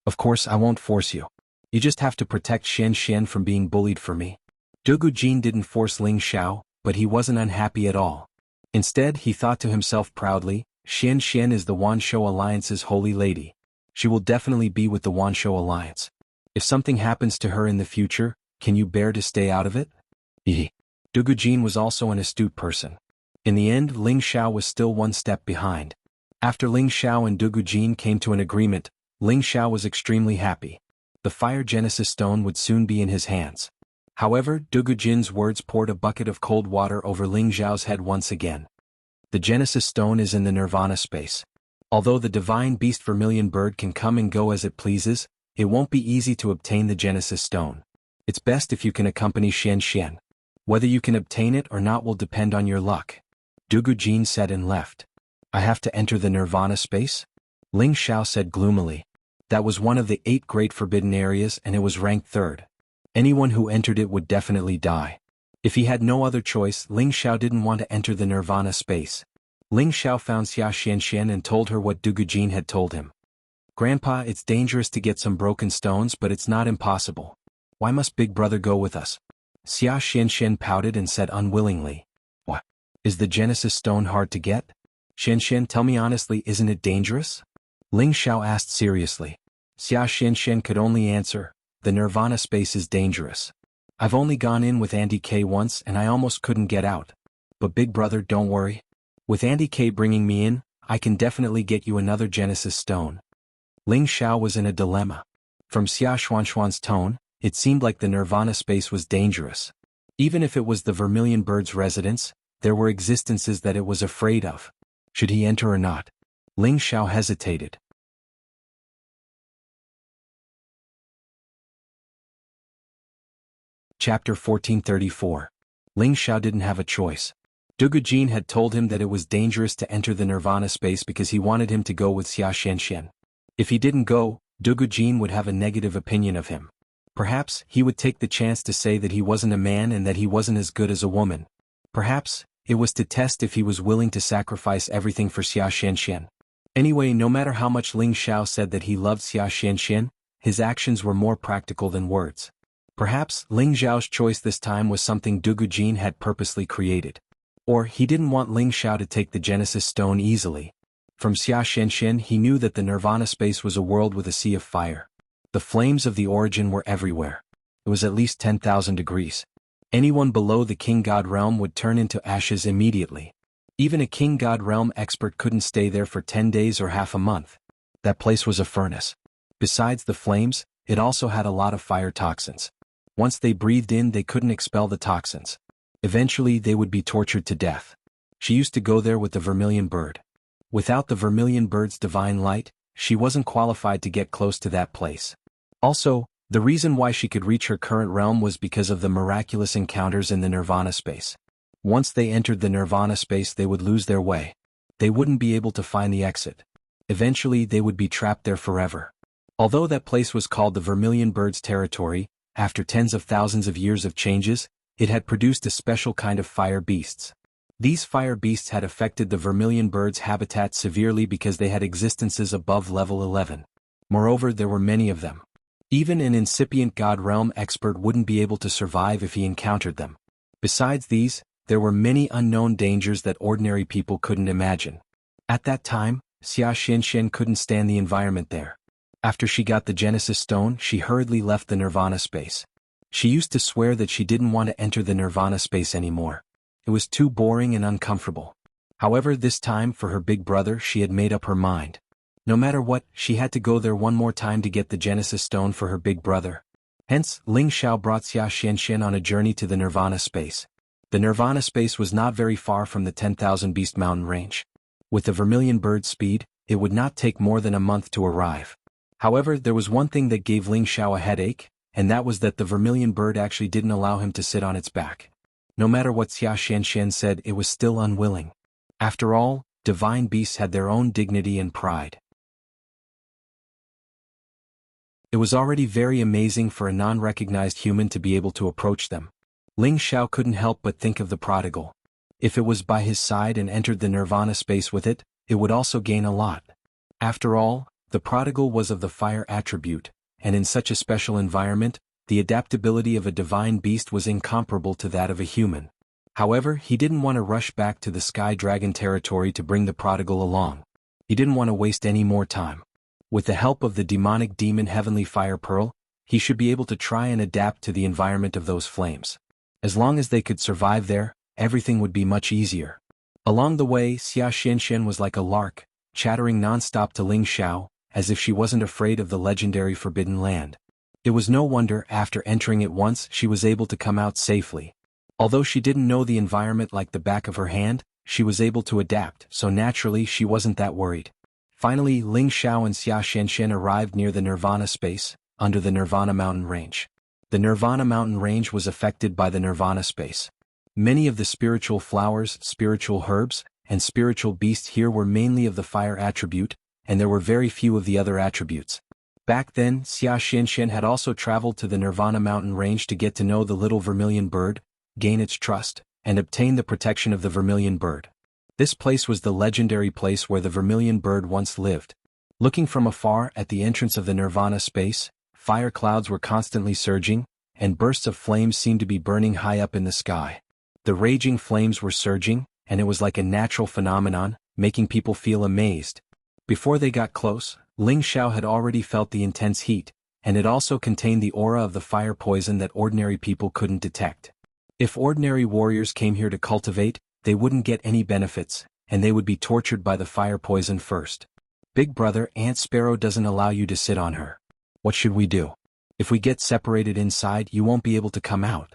Of course, I won't force you. You just have to protect Shen from being bullied for me." Dugu Jin didn't force Ling Xiao, but he wasn't unhappy at all. Instead, he thought to himself proudly, Shen is the Wanshou Alliance's holy lady. She will definitely be with the Wanshou Alliance. If something happens to her in the future, can you bear to stay out of it? Dugu Jin was also an astute person. In the end, Ling Xiao was still one step behind. After Ling Xiao and Dugu Jin came to an agreement, Ling Xiao was extremely happy. The Fire Genesis Stone would soon be in his hands. However, Dugu Jin's words poured a bucket of cold water over Ling Xiao's head once again. The Genesis Stone is in the Nirvana space. Although the divine beast vermilion bird can come and go as it pleases, it won't be easy to obtain the Genesis Stone. It's best if you can accompany Shen. Whether you can obtain it or not will depend on your luck. Dugu Jin said and left. "I have to enter the Nirvana space?" Ling Xiao said gloomily. That was one of the 8 great forbidden areas and it was ranked 3rd. Anyone who entered it would definitely die. If he had no other choice, Ling Xiao didn't want to enter the Nirvana space. Ling Xiao found Xia Xianxian and told her what Dugu Jin had told him. "Grandpa, it's dangerous to get some broken stones, but it's not impossible. Why must Big Brother go with us?" Xia Xianxian pouted and said unwillingly, "What? Is the Genesis Stone hard to get? Xianxian, tell me honestly, isn't it dangerous?" Ling Xiao asked seriously. Xia Xianxian could only answer, "The Nirvana space is dangerous. I've only gone in with Andy K once and I almost couldn't get out. But Big Brother, don't worry. With Andy K bringing me in, I can definitely get you another Genesis stone. Ling Xiao was in a dilemma. From Xia Xuanxuan's tone, it seemed like the Nirvana space was dangerous. Even if it was the Vermilion Bird's residence, there were existences that it was afraid of. Should he enter or not? Ling Xiao hesitated. Chapter 1434. Ling Xiao didn't have a choice. Dugu Jin had told him that it was dangerous to enter the Nirvana space because he wanted him to go with Xia Xianxian. If he didn't go, Dugu Jin would have a negative opinion of him. Perhaps he would take the chance to say that he wasn't a man and that he wasn't as good as a woman. Perhaps it was to test if he was willing to sacrifice everything for Xia Xianxian. Anyway, no matter how much Ling Xiao said that he loved Xia Xianxian, his actions were more practical than words. Perhaps Ling Xiao's choice this time was something Dugu Jin had purposely created. Or he didn't want Ling Xiao to take the Genesis stone easily. From Xia Xianxian he knew that the Nirvana space was a world with a sea of fire. The flames of the origin were everywhere. It was at least 10,000 degrees. Anyone below the King God realm would turn into ashes immediately. Even a King God realm expert couldn't stay there for 10 days or half a month. That place was a furnace. Besides the flames, it also had a lot of fire toxins. Once they breathed in, they couldn't expel the toxins. Eventually they would be tortured to death. She used to go there with the Vermilion Bird. Without the Vermilion Bird's divine light, she wasn't qualified to get close to that place. Also, the reason why she could reach her current realm was because of the miraculous encounters in the Nirvana space. Once they entered the Nirvana space they would lose their way. They wouldn't be able to find the exit. Eventually they would be trapped there forever. Although that place was called the Vermilion Bird's territory, after tens of thousands of years of changes, it had produced a special kind of fire beasts. These fire beasts had affected the Vermilion Bird's habitat severely because they had existences above level 11. Moreover, there were many of them. Even an incipient God realm expert wouldn't be able to survive if he encountered them. Besides these, there were many unknown dangers that ordinary people couldn't imagine. At that time, Xia Xianxian couldn't stand the environment there. After she got the Genesis stone, she hurriedly left the Nirvana space. She used to swear that she didn't want to enter the Nirvana space anymore. It was too boring and uncomfortable. However, this time for her big brother she had made up her mind. No matter what, she had to go there one more time to get the Genesis stone for her big brother. Hence, Ling Xiao brought Xia Xianxian on a journey to the Nirvana space. The Nirvana space was not very far from the 10,000 Beast Mountain range. With the Vermilion Bird's speed, it would not take more than a month to arrive. However, there was one thing that gave Ling Xiao a headache, and that was that the Vermilion Bird actually didn't allow him to sit on its back. No matter what Xia Xianxian said, it was still unwilling. After all, divine beasts had their own dignity and pride. It was already very amazing for a non-recognized human to be able to approach them. Ling Xiao couldn't help but think of the prodigal. If it was by his side and entered the Nirvana space with it, it would also gain a lot. After all, the prodigal was of the fire attribute, and in such a special environment, the adaptability of a divine beast was incomparable to that of a human. However, he didn't want to rush back to the Sky Dragon territory to bring the prodigal along. He didn't want to waste any more time. With the help of the demonic demon Heavenly Fire Pearl, he should be able to try and adapt to the environment of those flames. As long as they could survive there, everything would be much easier. Along the way, Xia Xianxian was like a lark, chattering non-stop to Ling Xiao, as if she wasn't afraid of the legendary Forbidden Land. It was no wonder after entering it once she was able to come out safely. Although she didn't know the environment like the back of her hand, she was able to adapt, so naturally she wasn't that worried. Finally, Ling Xiao and Xia Xianxian arrived near the Nirvana space, under the Nirvana mountain range. The Nirvana mountain range was affected by the Nirvana space. Many of the spiritual flowers, spiritual herbs, and spiritual beasts here were mainly of the fire attribute, and there were very few of the other attributes. Back then, Xia Xianxian had also traveled to the Nirvana mountain range to get to know the little Vermilion Bird, gain its trust, and obtain the protection of the Vermilion Bird. This place was the legendary place where the Vermilion Bird once lived. Looking from afar at the entrance of the Nirvana space, fire clouds were constantly surging, and bursts of flames seemed to be burning high up in the sky. The raging flames were surging, and it was like a natural phenomenon, making people feel amazed. Before they got close, Ling Xiao had already felt the intense heat, and it also contained the aura of the fire poison that ordinary people couldn't detect. If ordinary warriors came here to cultivate, they wouldn't get any benefits, and they would be tortured by the fire poison first. Big brother, Aunt Sparrow doesn't allow you to sit on her. What should we do? If we get separated inside, you won't be able to come out.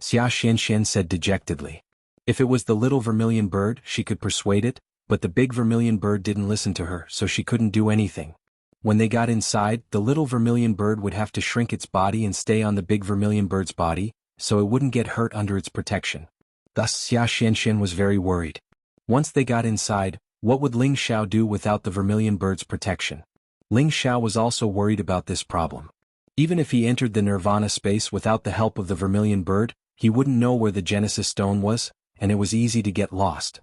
Xia Xianxian said dejectedly. If it was the little vermilion bird, she could persuade it, but the big vermilion bird didn't listen to her, so she couldn't do anything. When they got inside, the little vermilion bird would have to shrink its body and stay on the big vermilion bird's body, so it wouldn't get hurt under its protection. Thus Xia Xianxian was very worried. Once they got inside, what would Ling Xiao do without the vermilion bird's protection? Ling Xiao was also worried about this problem. Even if he entered the nirvana space without the help of the vermilion bird, he wouldn't know where the Genesis stone was, and it was easy to get lost.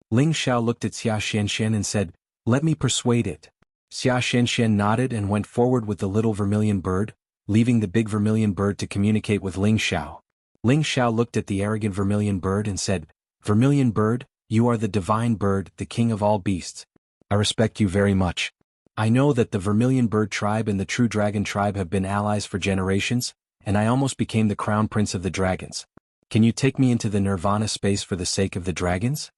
Ling Xiao looked at Xia Xianxian and said, "Let me persuade it." Xia Xianxian nodded and went forward with the little vermilion bird, leaving the big vermilion bird to communicate with Ling Xiao. Ling Xiao looked at the arrogant vermilion bird and said, "Vermilion bird, you are the divine bird, the king of all beasts. I respect you very much. I know that the vermilion bird tribe and the true dragon tribe have been allies for generations, and I almost became the crown prince of the dragons. Can you take me into the nirvana space for the sake of the dragons?"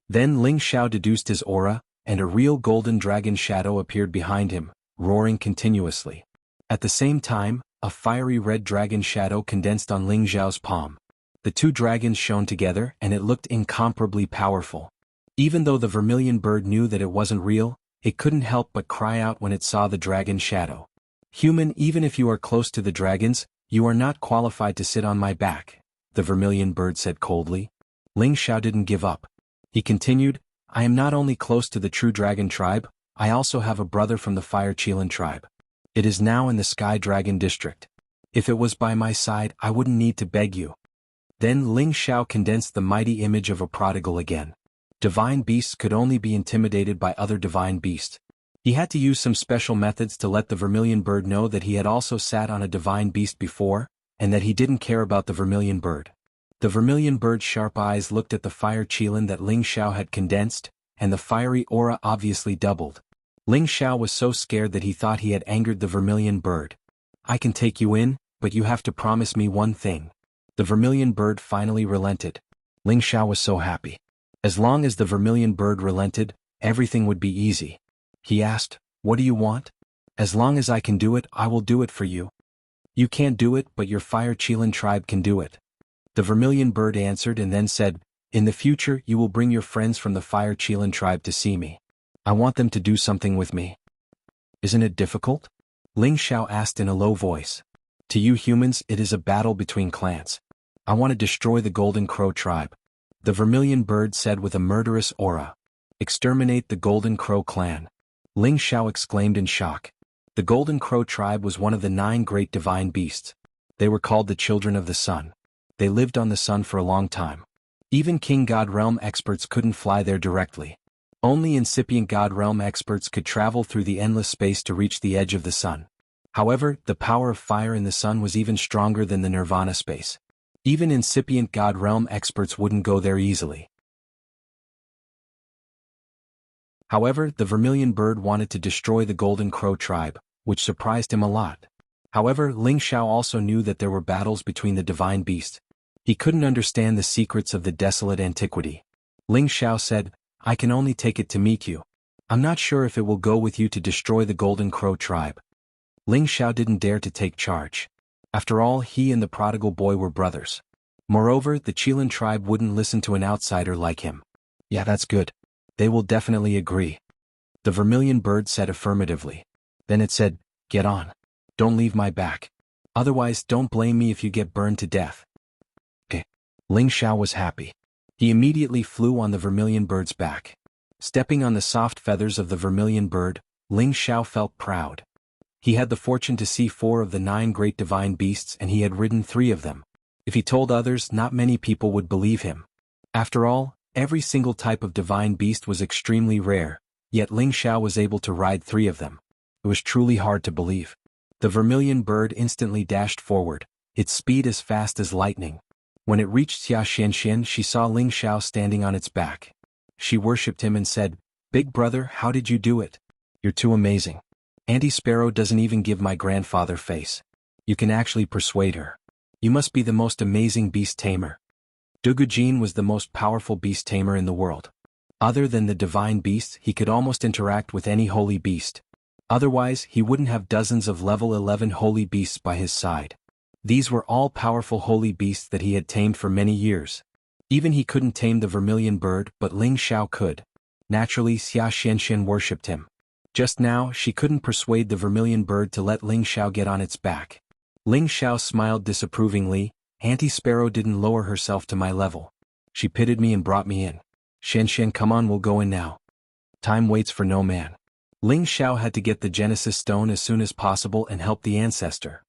Then Ling Xiao deduced his aura, and a real golden dragon shadow appeared behind him, roaring continuously. At the same time, a fiery red dragon shadow condensed on Ling Xiao's palm. The two dragons shone together and it looked incomparably powerful. Even though the vermilion bird knew that it wasn't real, it couldn't help but cry out when it saw the dragon shadow. "Human, even if you are close to the dragons, you are not qualified to sit on my back," the vermilion bird said coldly. Ling Xiao didn't give up. He continued, "I am not only close to the true dragon tribe, I also have a brother from the Fire Qilin tribe. It is now in the Sky Dragon district. If it was by my side, I wouldn't need to beg you." Then Ling Xiao condensed the mighty image of a prodigal again. Divine beasts could only be intimidated by other divine beasts. He had to use some special methods to let the vermilion bird know that he had also sat on a divine beast before, and that he didn't care about the vermilion bird. The vermilion bird's sharp eyes looked at the fire qilin that Ling Xiao had condensed, and the fiery aura obviously doubled. Ling Xiao was so scared that he thought he had angered the vermilion bird. "I can take you in, but you have to promise me one thing." The vermilion bird finally relented. Ling Xiao was so happy. As long as the vermilion bird relented, everything would be easy. He asked, "What do you want?" "As long as I can do it, I will do it for you." "You can't do it, but your Fire Qilin tribe can do it." The vermilion bird answered and then said, "In the future you will bring your friends from the Fire Qilin tribe to see me. I want them to do something with me." "Isn't it difficult?" Ling Xiao asked in a low voice. "To you humans, it is a battle between clans. I want to destroy the Golden Crow tribe." The vermilion bird said with a murderous aura. "Exterminate the Golden Crow clan." Ling Xiao exclaimed in shock. The Golden Crow tribe was one of the 9 great divine beasts. They were called the Children of the Sun. They lived on the sun for a long time. Even King God Realm experts couldn't fly there directly. Only incipient God Realm experts could travel through the endless space to reach the edge of the sun. However, the power of fire in the sun was even stronger than the nirvana space. Even incipient God Realm experts wouldn't go there easily. However, the vermilion bird wanted to destroy the Golden Crow tribe, which surprised him a lot. However, Ling Xiao also knew that there were battles between the divine beasts. He couldn't understand the secrets of the desolate antiquity. Ling Xiao said, "I can only take it to meet you. I'm not sure if it will go with you to destroy the Golden Crow tribe." Ling Xiao didn't dare to take charge. After all, he and the prodigal boy were brothers. Moreover, the Qilin tribe wouldn't listen to an outsider like him. "Yeah, that's good. They will definitely agree." The vermilion bird said affirmatively. Then it said, "Get on. Don't leave my back. Otherwise, don't blame me if you get burned to death." Okay. Ling Xiao was happy. He immediately flew on the vermilion bird's back. Stepping on the soft feathers of the vermilion bird, Ling Xiao felt proud. He had the fortune to see 4 of the 9 great divine beasts and he had ridden 3 of them. If he told others, not many people would believe him. After all, every single type of divine beast was extremely rare, yet Ling Xiao was able to ride 3 of them. It was truly hard to believe. The vermilion bird instantly dashed forward, its speed as fast as lightning. When it reached Xia Xianxian, she saw Ling Xiao standing on its back. She worshipped him and said, "Big brother, how did you do it? You're too amazing. Auntie Sparrow doesn't even give my grandfather face. You can actually persuade her. You must be the most amazing beast tamer." Dugujin was the most powerful beast tamer in the world. Other than the divine beasts, he could almost interact with any holy beast. Otherwise, he wouldn't have dozens of level 11 holy beasts by his side. These were all powerful holy beasts that he had tamed for many years. Even he couldn't tame the vermilion bird, but Ling Xiao could. Naturally, Xia Xianxian worshipped him. Just now, she couldn't persuade the vermilion bird to let Ling Xiao get on its back. Ling Xiao smiled disapprovingly. Auntie Sparrow didn't lower herself to my level. She pitied me and brought me in. Xianxian, come on, we'll go in now. Time waits for no man. Ling Xiao had to get the Genesis Stone as soon as possible and help the ancestor.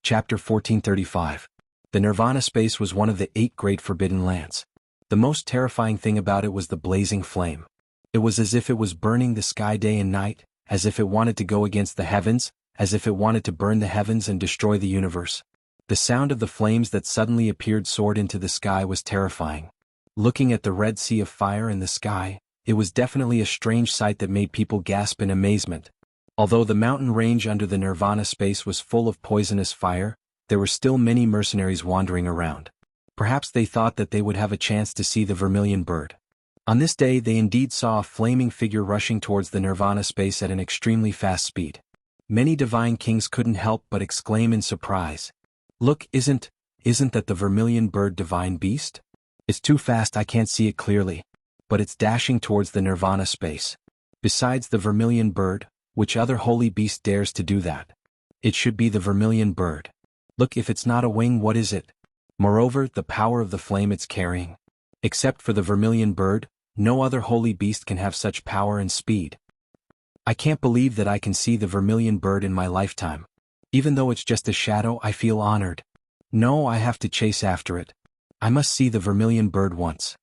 Chapter 1435. The Nirvana space was one of the 8 great forbidden lands. The most terrifying thing about it was the blazing flame. It was as if it was burning the sky day and night, as if it wanted to go against the heavens, as if it wanted to burn the heavens and destroy the universe. The sound of the flames that suddenly appeared soared into the sky was terrifying. Looking at the red sea of fire in the sky, it was definitely a strange sight that made people gasp in amazement. Although the mountain range under the Nirvana space was full of poisonous fire, there were still many mercenaries wandering around. Perhaps they thought that they would have a chance to see the vermilion bird. On this day they indeed saw a flaming figure rushing towards the Nirvana space at an extremely fast speed. Many divine kings couldn't help but exclaim in surprise. Look, isn't that the vermilion bird divine beast? It's too fast, I can't see it clearly. But it's dashing towards the Nirvana space. Besides the vermilion bird, which other holy beast dares to do that? It should be the vermilion bird. Look, if it's not a wing, what is it? Moreover, the power of the flame it's carrying. Except for the vermilion bird, no other holy beast can have such power and speed. I can't believe that I can see the vermilion bird in my lifetime. Even though it's just a shadow, I feel honored. No, I have to chase after it. I must see the vermilion bird once.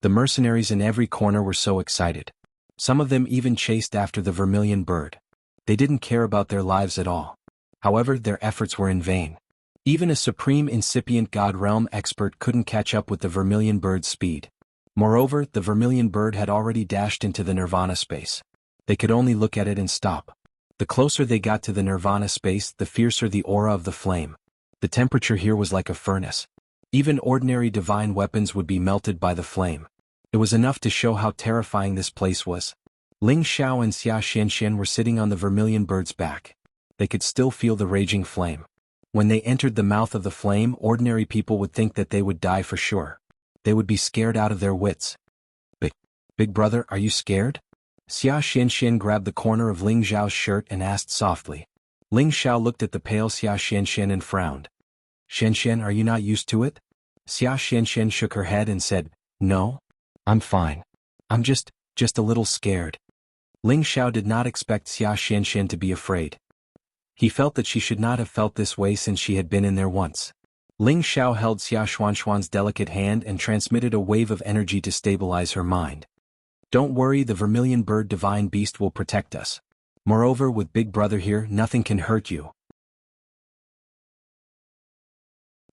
The mercenaries in every corner were so excited. Some of them even chased after the vermilion bird. They didn't care about their lives at all. However, their efforts were in vain. Even a supreme incipient god realm expert couldn't catch up with the vermilion bird's speed. Moreover, the vermilion bird had already dashed into the Nirvana space. They could only look at it and stop. The closer they got to the Nirvana space, the fiercer the aura of the flame. The temperature here was like a furnace. Even ordinary divine weapons would be melted by the flame. It was enough to show how terrifying this place was. Ling Xiao and Xia Xianxian were sitting on the vermilion bird's back. They could still feel the raging flame. When they entered the mouth of the flame, ordinary people would think that they would die for sure. They would be scared out of their wits. Big brother, are you scared? Xia Xianxian grabbed the corner of Ling Xiao's shirt and asked softly. Ling Xiao looked at the pale Xia Xianxian and frowned. Xianxian, are you not used to it? Xia Xianxian shook her head and said, No. I'm fine. I'm just a little scared. Ling Xiao did not expect Xia Xianxian to be afraid. He felt that she should not have felt this way since she had been in there once. Ling Xiao held Xia Xuanxuan's delicate hand and transmitted a wave of energy to stabilize her mind. Don't worry, the vermilion bird divine beast will protect us. Moreover, with Big Brother here, nothing can hurt you.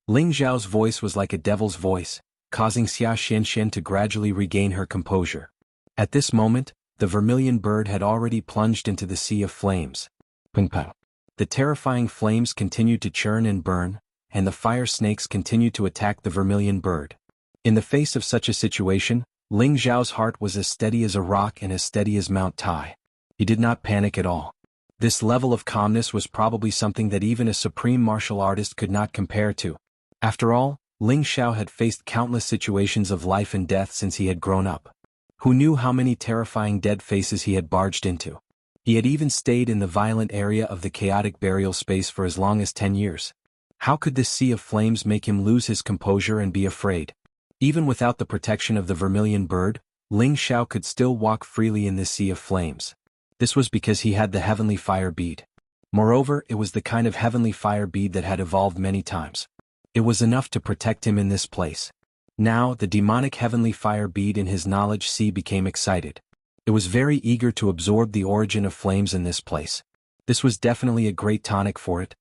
Ling Xiao's voice was like a devil's voice, causing Xia Xianxian to gradually regain her composure. At this moment, the vermilion bird had already plunged into the sea of flames. Ping pong. The terrifying flames continued to churn and burn, and the fire snakes continued to attack the vermilion bird. In the face of such a situation, Ling Xiao's heart was as steady as a rock and as steady as Mount Tai. He did not panic at all. This level of calmness was probably something that even a supreme martial artist could not compare to. After all, Ling Xiao had faced countless situations of life and death since he had grown up. Who knew how many terrifying dead faces he had barged into? He had even stayed in the violent area of the chaotic burial space for as long as 10 years. How could this sea of flames make him lose his composure and be afraid? Even without the protection of the vermilion bird, Ling Xiao could still walk freely in this sea of flames. This was because he had the heavenly fire bead. Moreover, it was the kind of heavenly fire bead that had evolved many times. It was enough to protect him in this place. Now, the demonic heavenly fire bead in his knowledge sea became excited. It was very eager to absorb the origin of flames in this place. This was definitely a great tonic for it.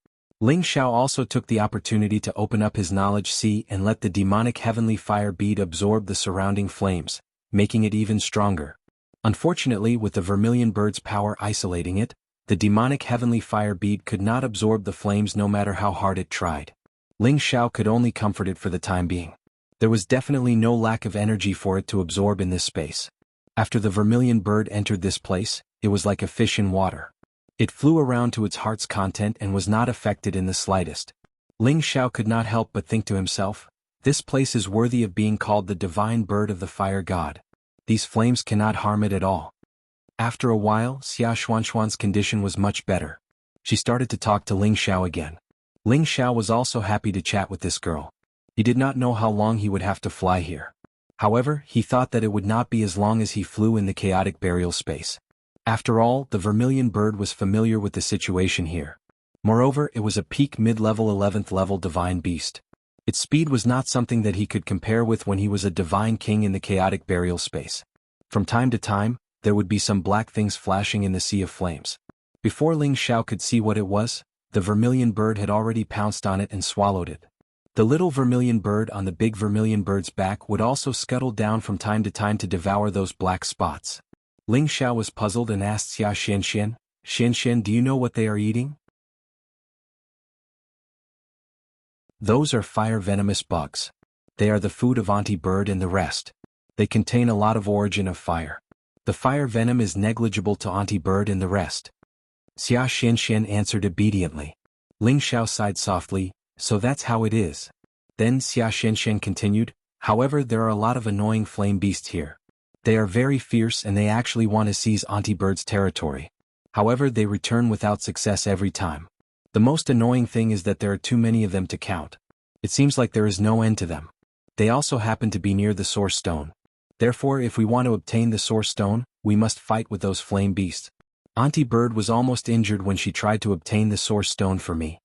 Ling Xiao also took the opportunity to open up his knowledge sea and let the demonic heavenly fire bead absorb the surrounding flames, making it even stronger. Unfortunately, with the vermilion bird's power isolating it, The demonic heavenly fire bead could not absorb the flames no matter how hard it tried. Ling Xiao could only comfort it for the time being. There was definitely no lack of energy for it to absorb in this space. After the vermilion bird entered this place, it was like a fish in water. It flew around to its heart's content and was not affected in the slightest. Ling Xiao could not help but think to himself, this place is worthy of being called the divine bird of the fire god. These flames cannot harm it at all. After a while, Xia Xuanxuan's condition was much better. She started to talk to Ling Xiao again. Ling Xiao was also happy to chat with this girl. He did not know how long he would have to fly here. However, he thought that it would not be as long as he flew in the chaotic burial space. After all, the vermilion bird was familiar with the situation here. Moreover, it was a peak mid-level 11th level divine beast. Its speed was not something that he could compare with when he was a divine king in the chaotic burial space. From time to time, there would be some black things flashing in the sea of flames. Before Ling Xiao could see what it was, the vermilion bird had already pounced on it and swallowed it. The little vermilion bird on the big vermilion bird's back would also scuttle down from time to time to devour those black spots. Ling Xiao was puzzled and asked Xia Xianxian, "Xianxian, do you know what they are eating?" "Those are fire-venomous bugs. They are the food of Auntie Bird and the rest. They contain a lot of origin of fire. The fire venom is negligible to Auntie Bird and the rest." Xia Xianxian answered obediently. Ling Xiao sighed softly, "So that's how it is." Then Xia Xianxian continued, "However, there are a lot of annoying flame beasts here. They are very fierce and they actually want to seize Auntie Bird's territory. However, they return without success every time. The most annoying thing is that there are too many of them to count. It seems like there is no end to them. They also happen to be near the Source Stone. Therefore, if we want to obtain the Source Stone, we must fight with those flame beasts. Auntie Bird was almost injured when she tried to obtain the Source Stone for me."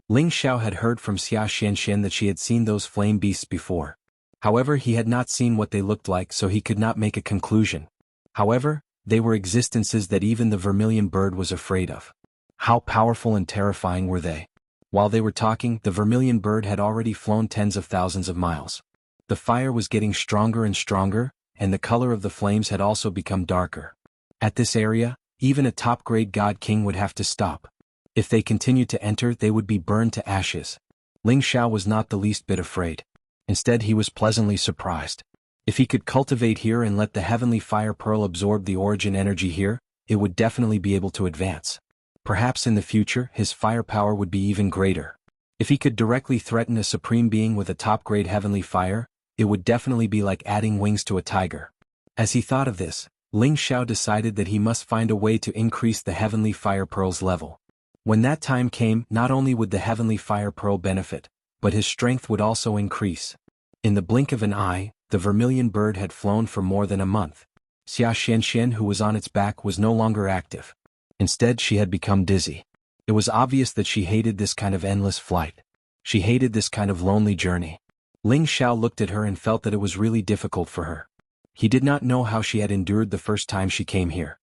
Ling Xiao had heard from Xia Xianxian that she had seen those flame beasts before. However, he had not seen what they looked like, so he could not make a conclusion. However, they were existences that even the vermilion bird was afraid of. How powerful and terrifying were they? While they were talking, the vermilion bird had already flown tens of thousands of miles. The fire was getting stronger and stronger, and the color of the flames had also become darker. At this area, even a top-grade god king would have to stop. If they continued to enter, they would be burned to ashes. Ling Xiao was not the least bit afraid. Instead, he was pleasantly surprised. If he could cultivate here and let the heavenly fire pearl absorb the origin energy here, it would definitely be able to advance. Perhaps in the future, his firepower would be even greater. If he could directly threaten a supreme being with a top-grade heavenly fire, it would definitely be like adding wings to a tiger. As he thought of this, Ling Xiao decided that he must find a way to increase the heavenly fire pearl's level. When that time came, not only would the heavenly fire pearl benefit, but his strength would also increase. In the blink of an eye, the vermilion bird had flown for more than a month. Xia Xianxian, who was on its back, was no longer active. Instead, she had become dizzy. It was obvious that she hated this kind of endless flight. She hated this kind of lonely journey. Ling Xiao looked at her and felt that it was really difficult for her. He did not know how she had endured the first time she came here.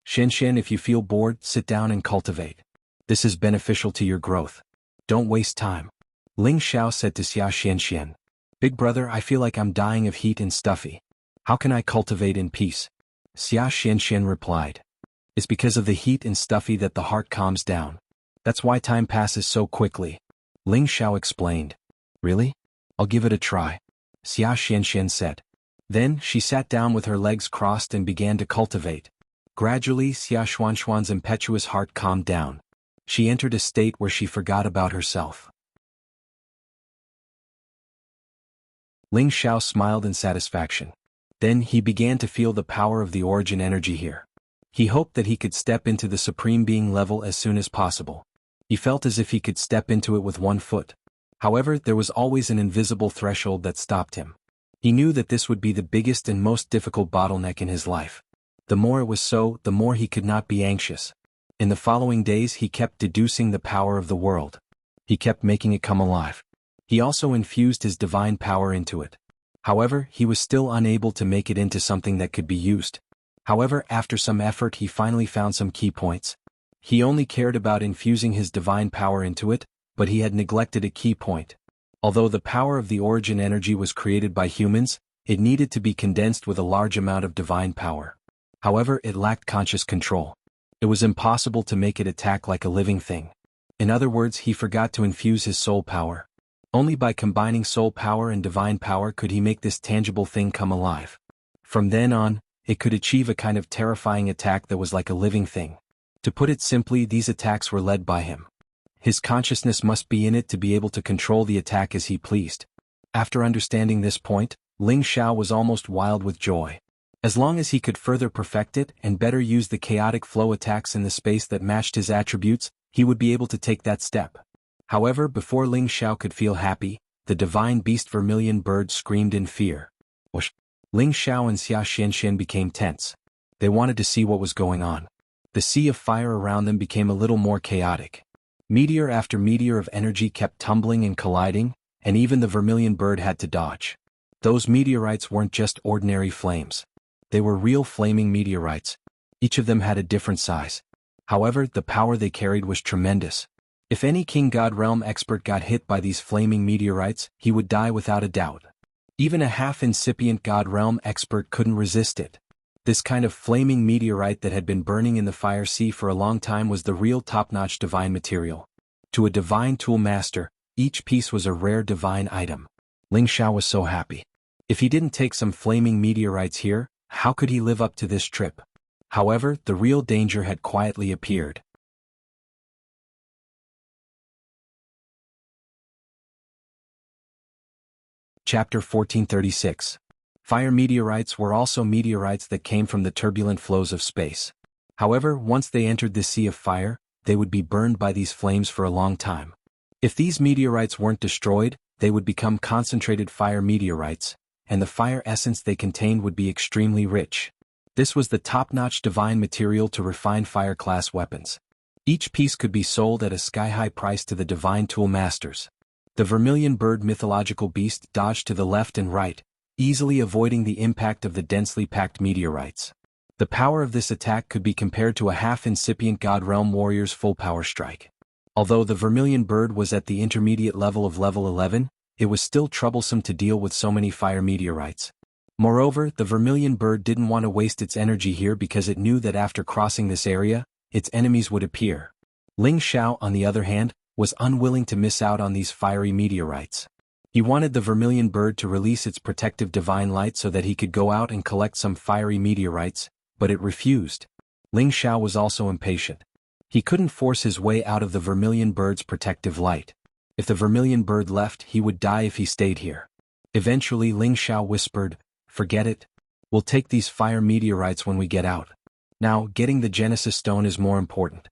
"Xianxian, if you feel bored, sit down and cultivate. This is beneficial to your growth. Don't waste time." Ling Xiao said to Xia Xianxian, "Big brother, I feel like I'm dying of heat and stuffy. How can I cultivate in peace?" Xia Xianxian replied, "It's because of the heat and stuffy that the heart calms down. That's why time passes so quickly." Ling Xiao explained. "Really? I'll give it a try," Xia Xianxian said. Then, she sat down with her legs crossed and began to cultivate. Gradually, Xia Xuanxuan's impetuous heart calmed down. She entered a state where she forgot about herself. Ling Xiao smiled in satisfaction. Then he began to feel the power of the origin energy here. He hoped that he could step into the Supreme Being level as soon as possible. He felt as if he could step into it with one foot. However, there was always an invisible threshold that stopped him. He knew that this would be the biggest and most difficult bottleneck in his life. The more it was so, the more he could not be anxious. In the following days, he kept deducing the power of the world. He kept making it come alive. He also infused his divine power into it. However, he was still unable to make it into something that could be used. However, after some effort, he finally found some key points. He only cared about infusing his divine power into it, but he had neglected a key point. Although the power of the origin energy was created by humans, it needed to be condensed with a large amount of divine power. However, it lacked conscious control. It was impossible to make it attack like a living thing. In other words, he forgot to infuse his soul power. Only by combining soul power and divine power could he make this tangible thing come alive. From then on, it could achieve a kind of terrifying attack that was like a living thing. To put it simply, these attacks were led by him. His consciousness must be in it to be able to control the attack as he pleased. After understanding this point, Ling Xiao was almost wild with joy. As long as he could further perfect it and better use the chaotic flow attacks in the space that matched his attributes, he would be able to take that step. However, before Ling Xiao could feel happy, the divine beast vermilion bird screamed in fear. Whoosh! Ling Xiao and Xia Xianxian became tense. They wanted to see what was going on. The sea of fire around them became a little more chaotic. Meteor after meteor of energy kept tumbling and colliding, and even the vermilion bird had to dodge. Those meteorites weren't just ordinary flames. They were real flaming meteorites. Each of them had a different size. However, the power they carried was tremendous. If any King God Realm expert got hit by these flaming meteorites, he would die without a doubt. Even a half-incipient God Realm expert couldn't resist it. This kind of flaming meteorite that had been burning in the fire sea for a long time was the real top-notch divine material. To a divine tool master, each piece was a rare divine item. Ling Xiao was so happy. If he didn't take some flaming meteorites here, how could he live up to this trip? However, the real danger had quietly appeared. Chapter 1436. Fire meteorites were also meteorites that came from the turbulent flows of space. However, once they entered the sea of fire, they would be burned by these flames for a long time. If these meteorites weren't destroyed, they would become concentrated fire meteorites, and the fire essence they contained would be extremely rich. This was the top-notch divine material to refine fire-class weapons. Each piece could be sold at a sky-high price to the divine tool masters. The vermilion bird mythological beast dodged to the left and right, easily avoiding the impact of the densely packed meteorites. The power of this attack could be compared to a half-incipient God Realm warrior's full power strike. Although the vermilion bird was at the intermediate level of level 11, it was still troublesome to deal with so many fire meteorites. Moreover, the vermilion bird didn't want to waste its energy here because it knew that after crossing this area, its enemies would appear. Ling Xiao, on the other hand, was unwilling to miss out on these fiery meteorites. He wanted the vermilion bird to release its protective divine light so that he could go out and collect some fiery meteorites, but it refused. Ling Xiao was also impatient. He couldn't force his way out of the vermilion bird's protective light. If the vermilion bird left, he would die if he stayed here. Eventually Ling Xiao whispered, "Forget it. We'll take these fire meteorites when we get out. Now, getting the Genesis Stone is more important."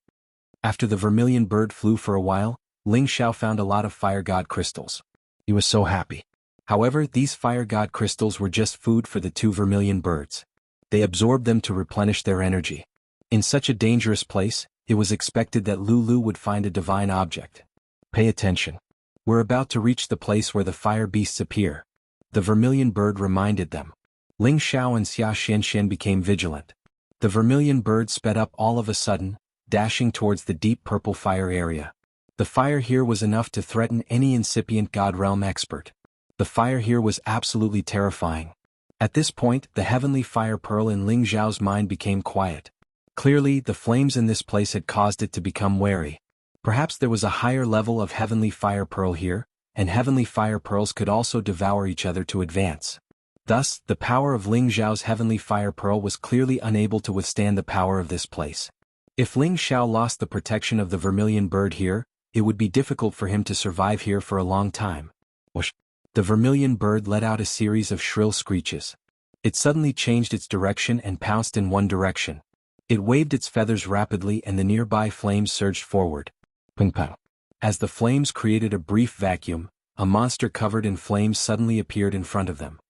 After the vermilion bird flew for a while, Ling Xiao found a lot of fire god crystals. He was so happy. However, these fire god crystals were just food for the two vermilion birds. They absorbed them to replenish their energy. In such a dangerous place, it was expected that Lulu would find a divine object. Pay attention. We're about to reach the place where the fire beasts appear. The vermilion bird reminded them. Ling Xiao and Xia Xianxian became vigilant. The vermilion bird sped up all of a sudden, dashing towards the deep purple fire area. The fire here was enough to threaten any incipient God Realm expert. The fire here was absolutely terrifying. At this point, the heavenly fire pearl in Ling Xiao's mind became quiet. Clearly, the flames in this place had caused it to become wary. Perhaps there was a higher level of heavenly fire pearl here, and heavenly fire pearls could also devour each other to advance. Thus, the power of Ling Xiao's heavenly fire pearl was clearly unable to withstand the power of this place. If Ling Xiao lost the protection of the vermilion bird here, it would be difficult for him to survive here for a long time. Whoosh! The vermilion bird let out a series of shrill screeches. It suddenly changed its direction and pounced in one direction. It waved its feathers rapidly and the nearby flames surged forward. Ping pong. As the flames created a brief vacuum, a monster covered in flames suddenly appeared in front of them.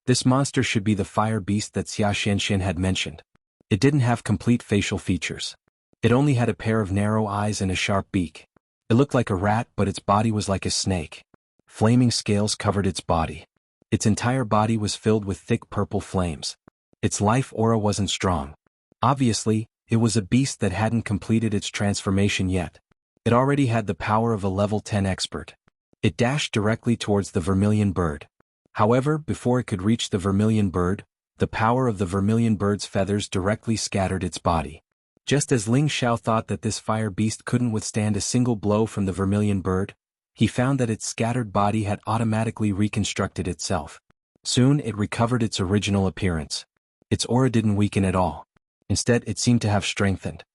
This monster should be the fire beast that Xia Xianxian had mentioned. It didn't have complete facial features. It only had a pair of narrow eyes and a sharp beak. It looked like a rat, but its body was like a snake. Flaming scales covered its body. Its entire body was filled with thick purple flames. Its life aura wasn't strong. Obviously, it was a beast that hadn't completed its transformation yet. It already had the power of a level 10 expert. It dashed directly towards the vermilion bird. However, before it could reach the vermilion bird, The power of the vermilion bird's feathers directly scattered its body. Just as Ling Xiao thought that this fire beast couldn't withstand a single blow from the vermilion bird, he found that its scattered body had automatically reconstructed itself. Soon it recovered its original appearance. Its aura didn't weaken at all. Instead, it seemed to have strengthened.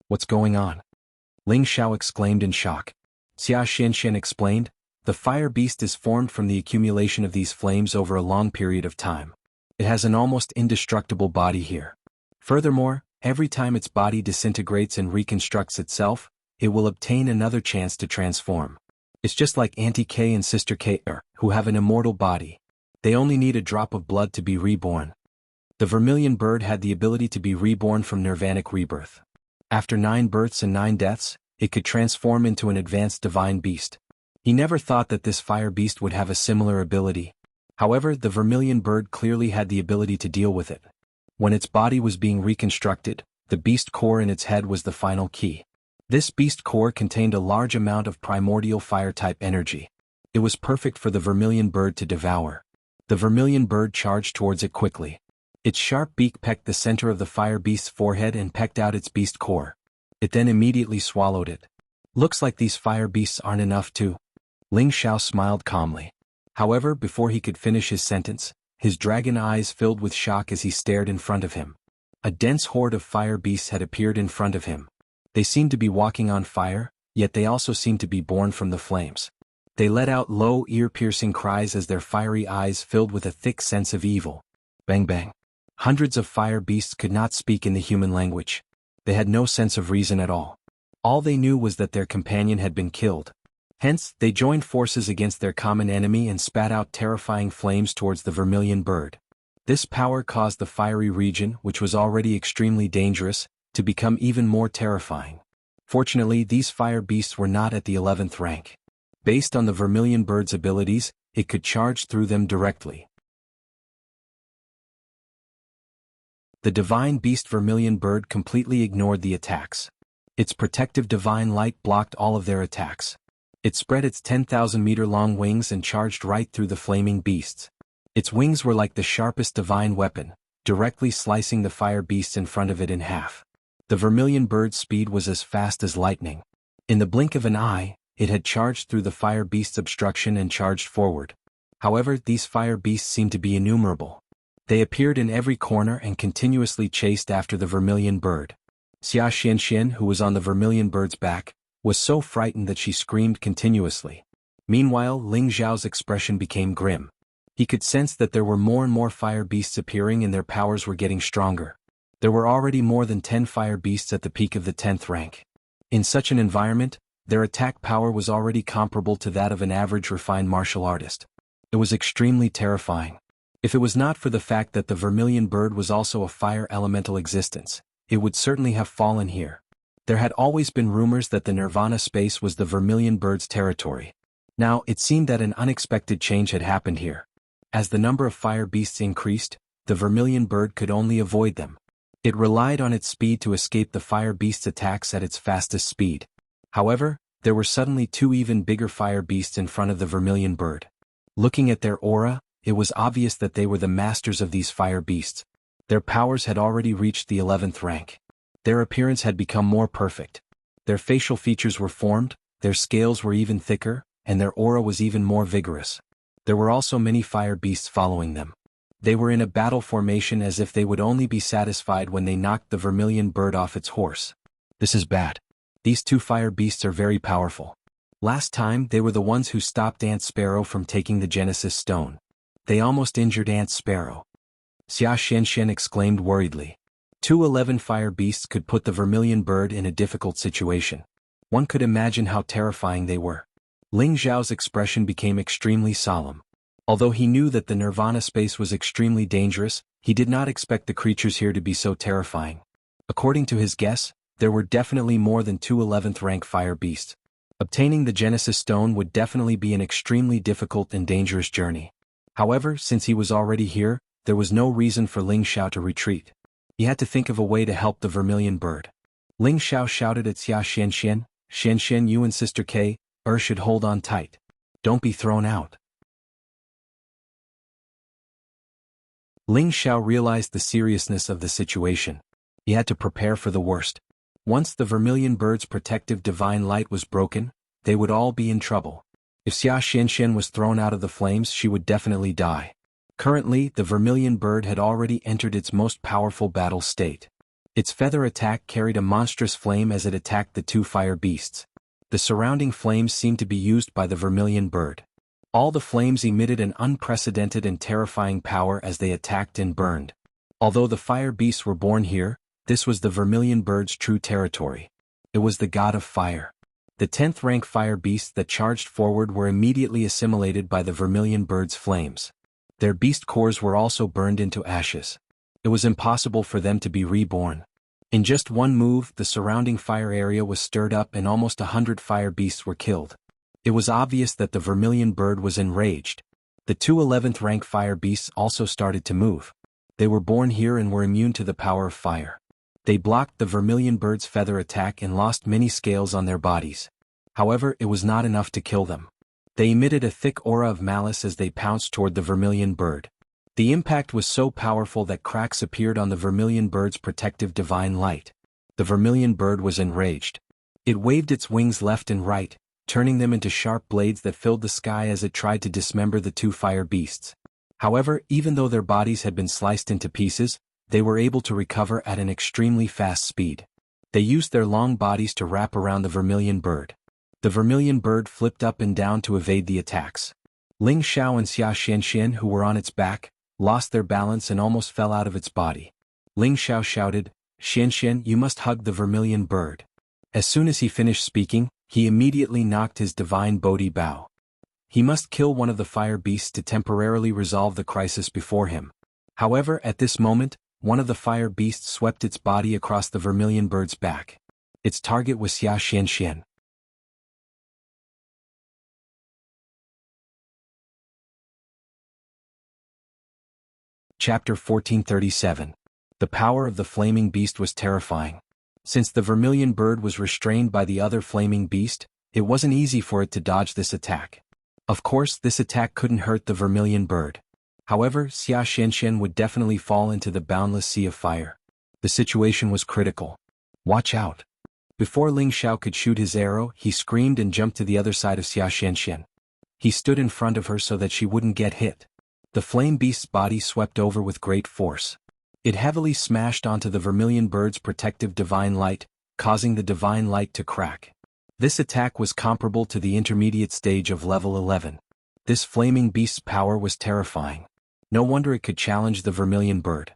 What's going on? Ling Xiao exclaimed in shock. Xia Xianxian explained, the fire beast is formed from the accumulation of these flames over a long period of time. It has an almost indestructible body here. Furthermore, every time its body disintegrates and reconstructs itself, it will obtain another chance to transform. It's just like Auntie K and Sister K, who have an immortal body. They only need a drop of blood to be reborn. The vermilion bird had the ability to be reborn from nirvanic rebirth. After 9 births and 9 deaths, it could transform into an advanced divine beast. He never thought that this fire beast would have a similar ability. However, the vermilion bird clearly had the ability to deal with it. When its body was being reconstructed, the beast core in its head was the final key. This beast core contained a large amount of primordial fire-type energy. It was perfect for the vermilion bird to devour. The vermilion bird charged towards it quickly. Its sharp beak pecked the center of the fire beast's forehead and pecked out its beast core. It then immediately swallowed it. Looks like these fire beasts aren't enough to. Ling Xiao smiled calmly. However, before he could finish his sentence, his dragon eyes filled with shock as he stared in front of him. A dense horde of fire beasts had appeared in front of him. They seemed to be walking on fire, yet they also seemed to be born from the flames. They let out low, ear-piercing cries as their fiery eyes filled with a thick sense of evil. Bang bang. Hundreds of fire beasts could not speak in the human language. They had no sense of reason at all. All they knew was that their companion had been killed. Hence, they joined forces against their common enemy and spat out terrifying flames towards the vermilion bird. This power caused the fiery region, which was already extremely dangerous, to become even more terrifying. Fortunately, these fire beasts were not at the 11th rank. Based on the vermilion bird's abilities, it could charge through them directly. The divine beast vermilion bird completely ignored the attacks. Its protective divine light blocked all of their attacks. It spread its 10,000-meter-long wings and charged right through the flaming beasts. Its wings were like the sharpest divine weapon, directly slicing the fire beasts in front of it in half. The vermilion bird's speed was as fast as lightning. In the blink of an eye, it had charged through the fire beast's obstruction and charged forward. However, these fire beasts seemed to be innumerable. They appeared in every corner and continuously chased after the vermilion bird. Xia Xianxian, who was on the vermilion bird's back, was so frightened that she screamed continuously. Meanwhile, Ling Xiao's expression became grim. He could sense that there were more and more fire beasts appearing and their powers were getting stronger. There were already more than 10 fire beasts at the peak of the 10th rank. In such an environment, their attack power was already comparable to that of an average refined martial artist. It was extremely terrifying. If it was not for the fact that the vermilion bird was also a fire elemental existence, it would certainly have fallen here. There had always been rumors that the Nirvana space was the vermilion bird's territory. Now, it seemed that an unexpected change had happened here. As the number of fire beasts increased, the vermilion bird could only avoid them. It relied on its speed to escape the fire beast's attacks at its fastest speed. However, there were suddenly 2 even bigger fire beasts in front of the vermilion bird. Looking at their aura, it was obvious that they were the masters of these fire beasts. Their powers had already reached the 11th rank. Their appearance had become more perfect. Their facial features were formed, their scales were even thicker, and their aura was even more vigorous. There were also many fire beasts following them. They were in a battle formation as if they would only be satisfied when they knocked the vermilion bird off its horse. This is bad. These 2 fire beasts are very powerful. Last time, they were the ones who stopped Ant Sparrow from taking the Genesis Stone. They almost injured Ant Sparrow. Xia Xianxian exclaimed worriedly. 2 11 fire beasts could put the vermilion bird in a difficult situation. One could imagine how terrifying they were. Ling Xiao's expression became extremely solemn. Although he knew that the Nirvana space was extremely dangerous, he did not expect the creatures here to be so terrifying. According to his guess, there were definitely more than 2 11th rank fire beasts. Obtaining the Genesis Stone would definitely be an extremely difficult and dangerous journey. However, since he was already here, there was no reason for Ling Xiao to retreat. He had to think of a way to help the vermilion bird. Ling Xiao shouted at Xia Xianxian, "Xianxian, you and Sister K, should hold on tight. Don't be thrown out." Ling Xiao realized the seriousness of the situation. He had to prepare for the worst. Once the vermilion bird's protective divine light was broken, they would all be in trouble. If Xia Xianxian was thrown out of the flames, she would definitely die. Currently, the vermilion bird had already entered its most powerful battle state. Its feather attack carried a monstrous flame as it attacked the two fire beasts. The surrounding flames seemed to be used by the vermilion bird. All the flames emitted an unprecedented and terrifying power as they attacked and burned. Although the fire beasts were born here, this was the vermilion bird's true territory. It was the god of fire. The 10th rank fire beasts that charged forward were immediately assimilated by the vermilion bird's flames. Their beast cores were also burned into ashes. It was impossible for them to be reborn. In just one move, the surrounding fire area was stirred up and almost 100 fire beasts were killed. It was obvious that the vermilion bird was enraged. The two 11th rank fire beasts also started to move. They were born here and were immune to the power of fire. They blocked the vermilion bird's feather attack and lost many scales on their bodies. However, it was not enough to kill them. They emitted a thick aura of malice as they pounced toward the vermilion bird. The impact was so powerful that cracks appeared on the vermilion bird's protective divine light. The vermilion bird was enraged. It waved its wings left and right, turning them into sharp blades that filled the sky as it tried to dismember the two fire beasts. However, even though their bodies had been sliced into pieces, they were able to recover at an extremely fast speed. They used their long bodies to wrap around the vermilion bird. The vermilion bird flipped up and down to evade the attacks. Ling Xiao and Xia Xianxian, who were on its back, lost their balance and almost fell out of its body. Ling Xiao shouted, "Xianxian, you must hug the vermilion bird." As soon as he finished speaking, he immediately knocked his divine Bodhi bow. He must kill one of the fire beasts to temporarily resolve the crisis before him. However, at this moment, one of the fire beasts swept its body across the vermilion bird's back. Its target was Xia Xianxian. Chapter 1437. The power of the flaming beast was terrifying. Since the vermilion bird was restrained by the other flaming beast, it wasn't easy for it to dodge this attack. Of course, this attack couldn't hurt the vermilion bird. However, Xia Xianxian would definitely fall into the boundless sea of fire. The situation was critical. Watch out. Before Ling Xiao could shoot his arrow, he screamed and jumped to the other side of Xia Xianxian. He stood in front of her so that she wouldn't get hit. The flame beast's body swept over with great force. It heavily smashed onto the vermilion bird's protective divine light, causing the divine light to crack. This attack was comparable to the intermediate stage of level 11. This flaming beast's power was terrifying. No wonder it could challenge the vermilion bird.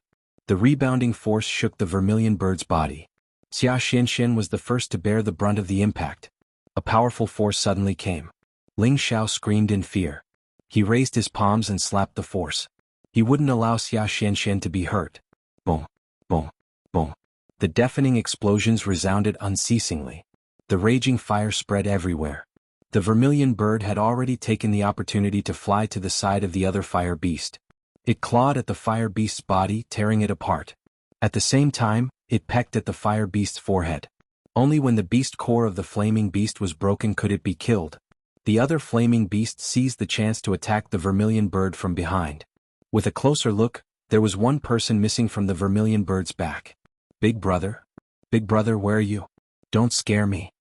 The rebounding force shook the vermilion bird's body. Xia Xianxian was the first to bear the brunt of the impact. A powerful force suddenly came. Ling Xiao screamed in fear. He raised his palms and slapped the force. He wouldn't allow Xia Xianxian to be hurt. Boom, boom, boom. The deafening explosions resounded unceasingly. The raging fire spread everywhere. The vermilion bird had already taken the opportunity to fly to the side of the other fire beast. It clawed at the fire beast's body, tearing it apart. At the same time, it pecked at the fire beast's forehead. Only when the beast core of the flaming beast was broken could it be killed. The other flaming beast seized the chance to attack the vermilion bird from behind. With a closer look, there was one person missing from the vermilion bird's back. Big brother? Big brother, where are you? Don't scare me.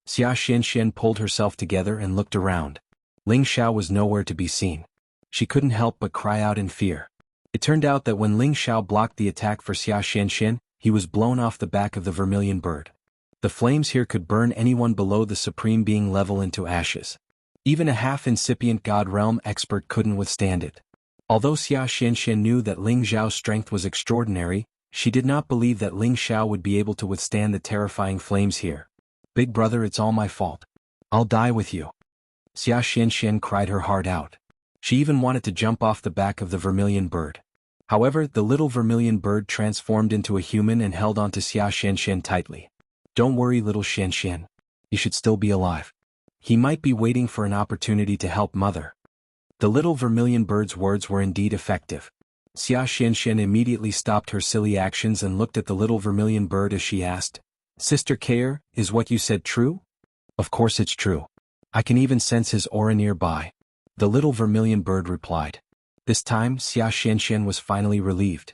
Xia Xianxian pulled herself together and looked around. Ling Xiao was nowhere to be seen. She couldn't help but cry out in fear. It turned out that when Ling Xiao blocked the attack for Xia Xianxian, he was blown off the back of the vermilion bird. The flames here could burn anyone below the supreme being level into ashes. Even a half-incipient God Realm expert couldn't withstand it. Although Xia Xianxian knew that Ling Xiao's strength was extraordinary, she did not believe that Ling Xiao would be able to withstand the terrifying flames here. Big brother, it's all my fault. I'll die with you. Xia Xianxian cried her heart out. She even wanted to jump off the back of the vermilion bird. However, the little vermilion bird transformed into a human and held onto Xia Xianxian tightly. Don't worry, little Xianxian. You should still be alive. He might be waiting for an opportunity to help mother. The little vermilion bird's words were indeed effective. Xia Xianxian immediately stopped her silly actions and looked at the little vermilion bird as she asked, "Sister Kair, is what you said true?" "Of course it's true. I can even sense his aura nearby," the little vermilion bird replied. This time, Xia Xianxian was finally relieved.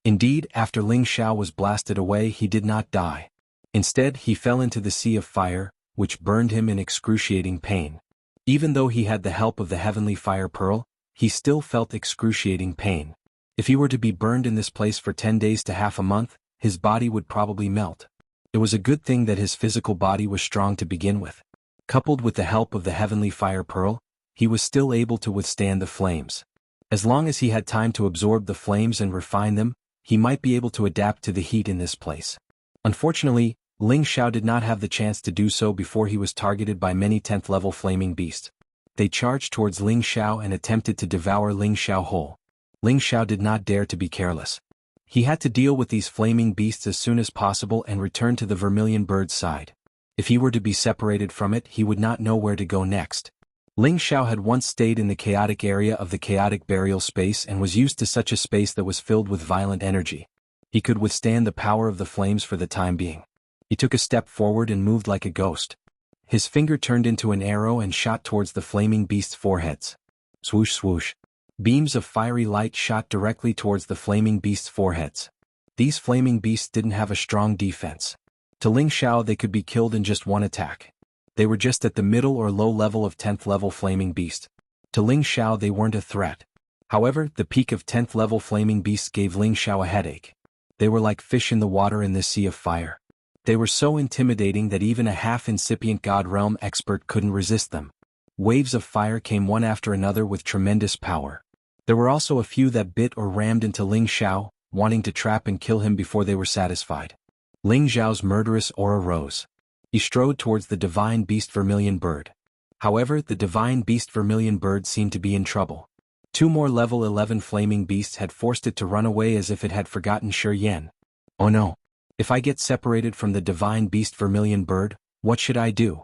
Indeed, after Ling Xiao was blasted away, he did not die. Instead, he fell into the sea of fire, which burned him in excruciating pain. Even though he had the help of the heavenly fire pearl, he still felt excruciating pain. If he were to be burned in this place for 10 days to half a month, his body would probably melt. It was a good thing that his physical body was strong to begin with. Coupled with the help of the heavenly fire pearl, he was still able to withstand the flames. As long as he had time to absorb the flames and refine them, he might be able to adapt to the heat in this place. Unfortunately, Ling Xiao did not have the chance to do so before he was targeted by many 10th level flaming beasts. They charged towards Ling Xiao and attempted to devour Ling Xiao whole. Ling Xiao did not dare to be careless. He had to deal with these flaming beasts as soon as possible and return to the vermilion bird's side. If he were to be separated from it, he would not know where to go next. Ling Xiao had once stayed in the chaotic area of the chaotic burial space and was used to such a space that was filled with violent energy. He could withstand the power of the flames for the time being. He took a step forward and moved like a ghost. His finger turned into an arrow and shot towards the flaming beasts' foreheads. Swoosh swoosh. Beams of fiery light shot directly towards the flaming beasts' foreheads. These flaming beasts didn't have a strong defense. To Ling Xiao they could be killed in just one attack. They were just at the middle or low level of 10th level flaming beast. To Ling Xiao they weren't a threat. However, the peak of 10th level flaming beasts gave Ling Xiao a headache. They were like fish in the water in this sea of fire. They were so intimidating that even a half-incipient God Realm expert couldn't resist them. Waves of fire came one after another with tremendous power. There were also a few that bit or rammed into Ling Xiao, wanting to trap and kill him before they were satisfied. Ling Xiao's murderous aura rose. He strode towards the divine beast vermilion bird. However, the divine beast vermilion bird seemed to be in trouble. 2 more level 11 flaming beasts had forced it to run away as if it had forgotten Shi Yan. Oh no! If I get separated from the divine beast vermilion bird, what should I do?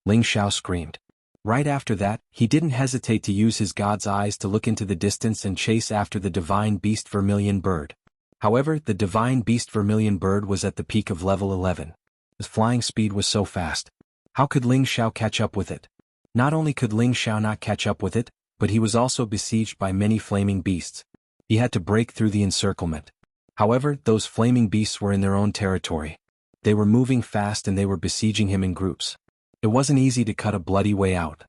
Ling Xiao screamed. Right after that, he didn't hesitate to use his god's eyes to look into the distance and chase after the divine beast vermilion bird. However, the divine beast vermilion bird was at the peak of level 11. His flying speed was so fast. How could Ling Xiao catch up with it? Not only could Ling Xiao not catch up with it, but he was also besieged by many flaming beasts. He had to break through the encirclement. However, those flaming beasts were in their own territory. They were moving fast and they were besieging him in groups. It wasn't easy to cut a bloody way out.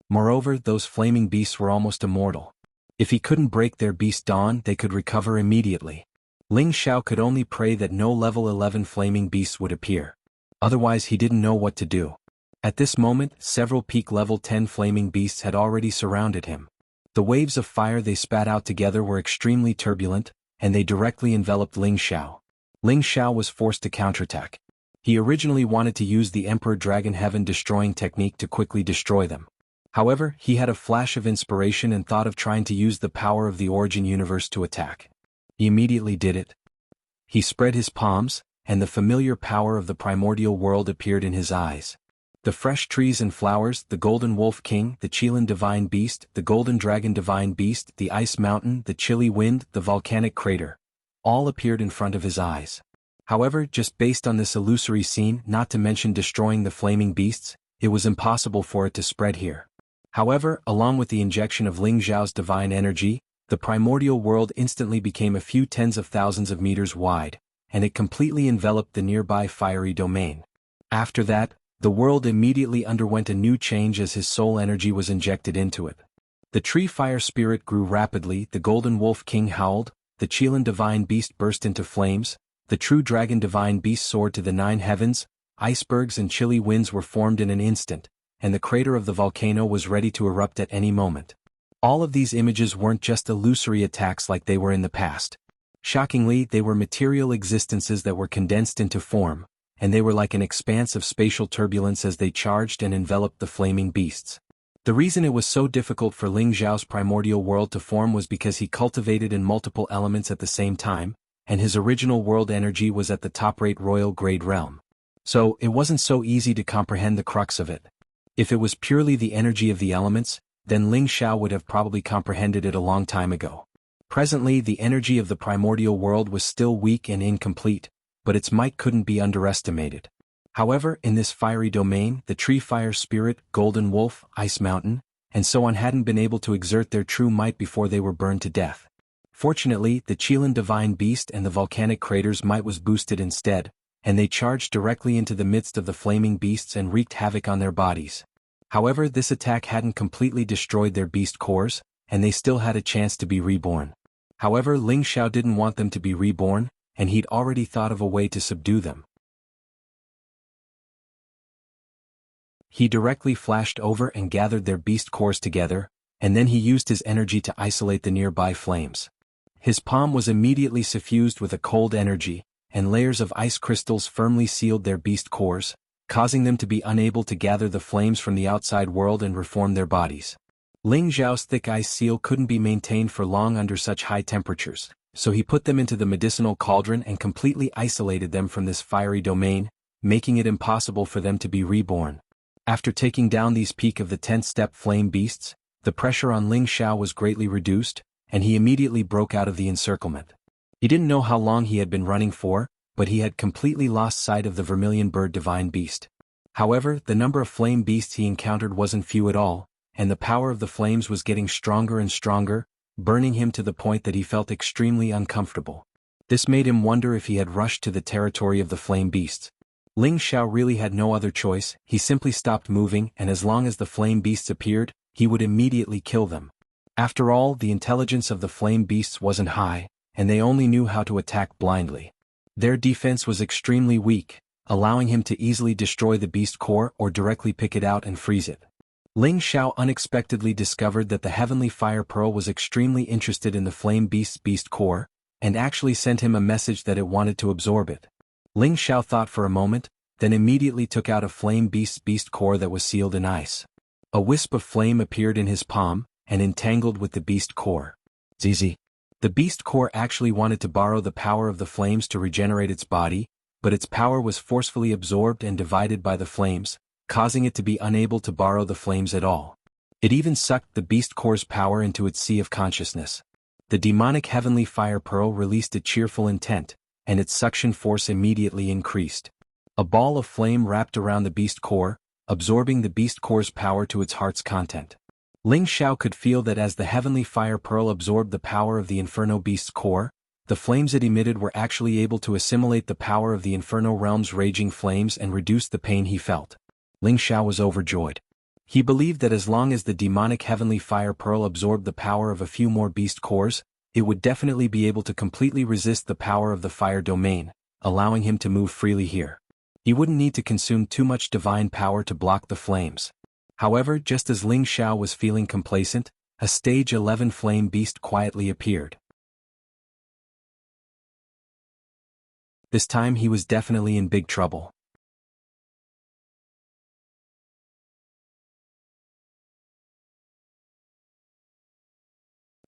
Moreover, those flaming beasts were almost immortal. If he couldn't break their beast dawn, they could recover immediately. Ling Xiao could only pray that no level 11 flaming beasts would appear. Otherwise he didn't know what to do. At this moment, several peak level 10 flaming beasts had already surrounded him. The waves of fire they spat out together were extremely turbulent, and they directly enveloped Ling Xiao. Ling Xiao was forced to counterattack. He originally wanted to use the Emperor Dragon Heaven destroying technique to quickly destroy them. However, he had a flash of inspiration and thought of trying to use the power of the origin universe to attack. He immediately did it. He spread his palms, and the familiar power of the primordial world appeared in his eyes. The fresh trees and flowers, the golden wolf king, the Qilin divine beast, the golden dragon divine beast, the ice mountain, the chilly wind, the volcanic crater, all appeared in front of his eyes. However, just based on this illusory scene, not to mention destroying the flaming beasts, it was impossible for it to spread here. However, along with the injection of Ling Xiao's divine energy, the primordial world instantly became a few tens of thousands of meters wide, and it completely enveloped the nearby fiery domain. After that, the world immediately underwent a new change as his soul energy was injected into it. The tree fire spirit grew rapidly, the golden wolf king howled, the Qilin divine beast burst into flames, the true dragon divine beast soared to the 9 heavens, icebergs and chilly winds were formed in an instant, and the crater of the volcano was ready to erupt at any moment. All of these images weren't just illusory attacks like they were in the past. Shockingly, they were material existences that were condensed into form, and they were like an expanse of spatial turbulence as they charged and enveloped the flaming beasts. The reason it was so difficult for Ling Xiao's primordial world to form was because he cultivated in multiple elements at the same time, and his original world energy was at the top-rate royal grade realm. So, it wasn't so easy to comprehend the crux of it. If it was purely the energy of the elements, then Ling Xiao would have probably comprehended it a long time ago. Presently, the energy of the primordial world was still weak and incomplete, but its might couldn't be underestimated. However, in this fiery domain, the tree fire spirit, golden wolf, ice mountain, and so on hadn't been able to exert their true might before they were burned to death. Fortunately, the Qilin divine beast and the volcanic crater's might was boosted instead, and they charged directly into the midst of the flaming beasts and wreaked havoc on their bodies. However, this attack hadn't completely destroyed their beast cores, and they still had a chance to be reborn. However, Ling Xiao didn't want them to be reborn, and he'd already thought of a way to subdue them. He directly flashed over and gathered their beast cores together, and then he used his energy to isolate the nearby flames. His palm was immediately suffused with a cold energy, and layers of ice crystals firmly sealed their beast cores, causing them to be unable to gather the flames from the outside world and reform their bodies. Ling Xiao's thick ice seal couldn't be maintained for long under such high temperatures, so he put them into the medicinal cauldron and completely isolated them from this fiery domain, making it impossible for them to be reborn. After taking down these peak of the 10th step flame beasts, the pressure on Ling Xiao was greatly reduced, and he immediately broke out of the encirclement. He didn't know how long he had been running for, but he had completely lost sight of the vermilion bird divine beast. However, the number of flame beasts he encountered wasn't few at all, and the power of the flames was getting stronger and stronger, burning him to the point that he felt extremely uncomfortable. This made him wonder if he had rushed to the territory of the flame beasts. Ling Xiao really had no other choice. He simply stopped moving, and as long as the flame beasts appeared, he would immediately kill them. After all, the intelligence of the flame beasts wasn't high, and they only knew how to attack blindly. Their defense was extremely weak, allowing him to easily destroy the beast core or directly pick it out and freeze it. Ling Xiao unexpectedly discovered that the heavenly fire pearl was extremely interested in the flame beast's beast core, and actually sent him a message that it wanted to absorb it. Ling Xiao thought for a moment, then immediately took out a flame beast's beast core that was sealed in ice. A wisp of flame appeared in his palm, and entangled with the beast core. Zizi. The beast core actually wanted to borrow the power of the flames to regenerate its body, but its power was forcefully absorbed and divided by the flames, causing it to be unable to borrow the flames at all. It even sucked the beast core's power into its sea of consciousness. The demonic heavenly fire pearl released a cheerful intent, and its suction force immediately increased. A ball of flame wrapped around the beast core, absorbing the beast core's power to its heart's content. Ling Xiao could feel that as the heavenly fire pearl absorbed the power of the inferno beast's core, the flames it emitted were actually able to assimilate the power of the inferno realm's raging flames and reduce the pain he felt. Ling Xiao was overjoyed. He believed that as long as the demonic heavenly fire pearl absorbed the power of a few more beast cores, it would definitely be able to completely resist the power of the fire domain, allowing him to move freely here. He wouldn't need to consume too much divine power to block the flames. However, just as Ling Xiao was feeling complacent, a stage 11 flame beast quietly appeared. This time he was definitely in big trouble.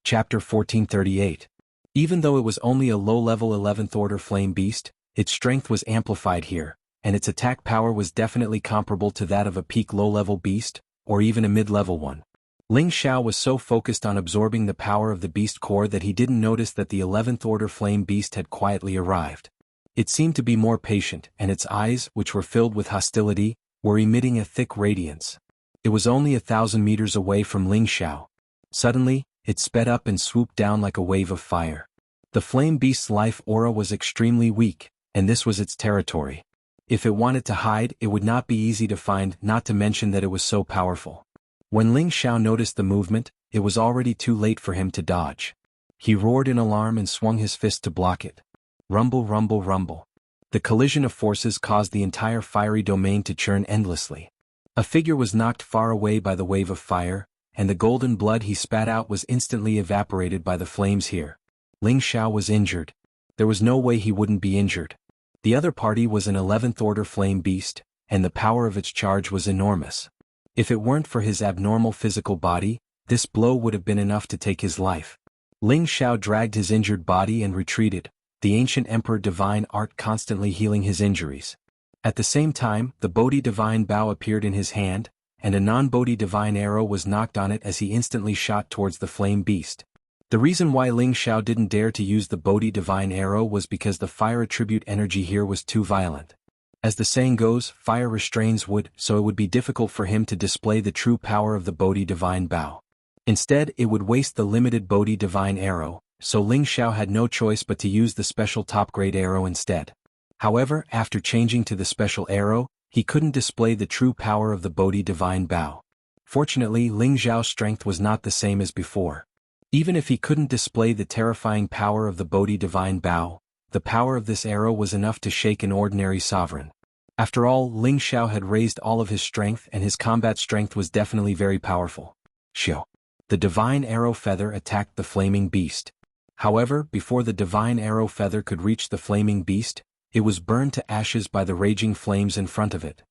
Chapter 1438. Even though it was only a low-level 11th order flame beast, its strength was amplified here, and its attack power was definitely comparable to that of a peak low-level beast, or even a mid-level one. Ling Xiao was so focused on absorbing the power of the beast core that he didn't notice that the 11th order flame beast had quietly arrived. It seemed to be more patient, and its eyes, which were filled with hostility, were emitting a thick radiance. It was only 1,000 meters away from Ling Xiao. Suddenly, it sped up and swooped down like a wave of fire. The flame beast's life aura was extremely weak, and this was its territory. If it wanted to hide, it would not be easy to find, not to mention that it was so powerful. When Ling Xiao noticed the movement, it was already too late for him to dodge. He roared in alarm and swung his fist to block it. Rumble, rumble, rumble. The collision of forces caused the entire fiery domain to churn endlessly. A figure was knocked far away by the wave of fire, and the golden blood he spat out was instantly evaporated by the flames here. Ling Xiao was injured. There was no way he wouldn't be injured. The other party was an 11th order flame beast, and the power of its charge was enormous. If it weren't for his abnormal physical body, this blow would have been enough to take his life. Ling Xiao dragged his injured body and retreated, the ancient emperor divine art constantly healing his injuries. At the same time, the Bodhi divine bow appeared in his hand, and a non-Bodhi divine arrow was knocked on it as he instantly shot towards the flame beast. The reason why Ling Xiao didn't dare to use the Bodhi divine arrow was because the fire attribute energy here was too violent. As the saying goes, fire restrains wood, so it would be difficult for him to display the true power of the Bodhi Divine Bow. Instead, it would waste the limited Bodhi Divine Arrow, so Ling Xiao had no choice but to use the special top-grade arrow instead. However, after changing to the special arrow, he couldn't display the true power of the Bodhi Divine Bow. Fortunately, Ling Xiao's strength was not the same as before. Even if he couldn't display the terrifying power of the Bodhi Divine Bow, the power of this arrow was enough to shake an ordinary sovereign. After all, Ling Xiao had raised all of his strength and his combat strength was definitely very powerful. Xiao. The divine arrow feather attacked the flaming beast. However, before the divine arrow feather could reach the flaming beast, it was burned to ashes by the raging flames in front of it.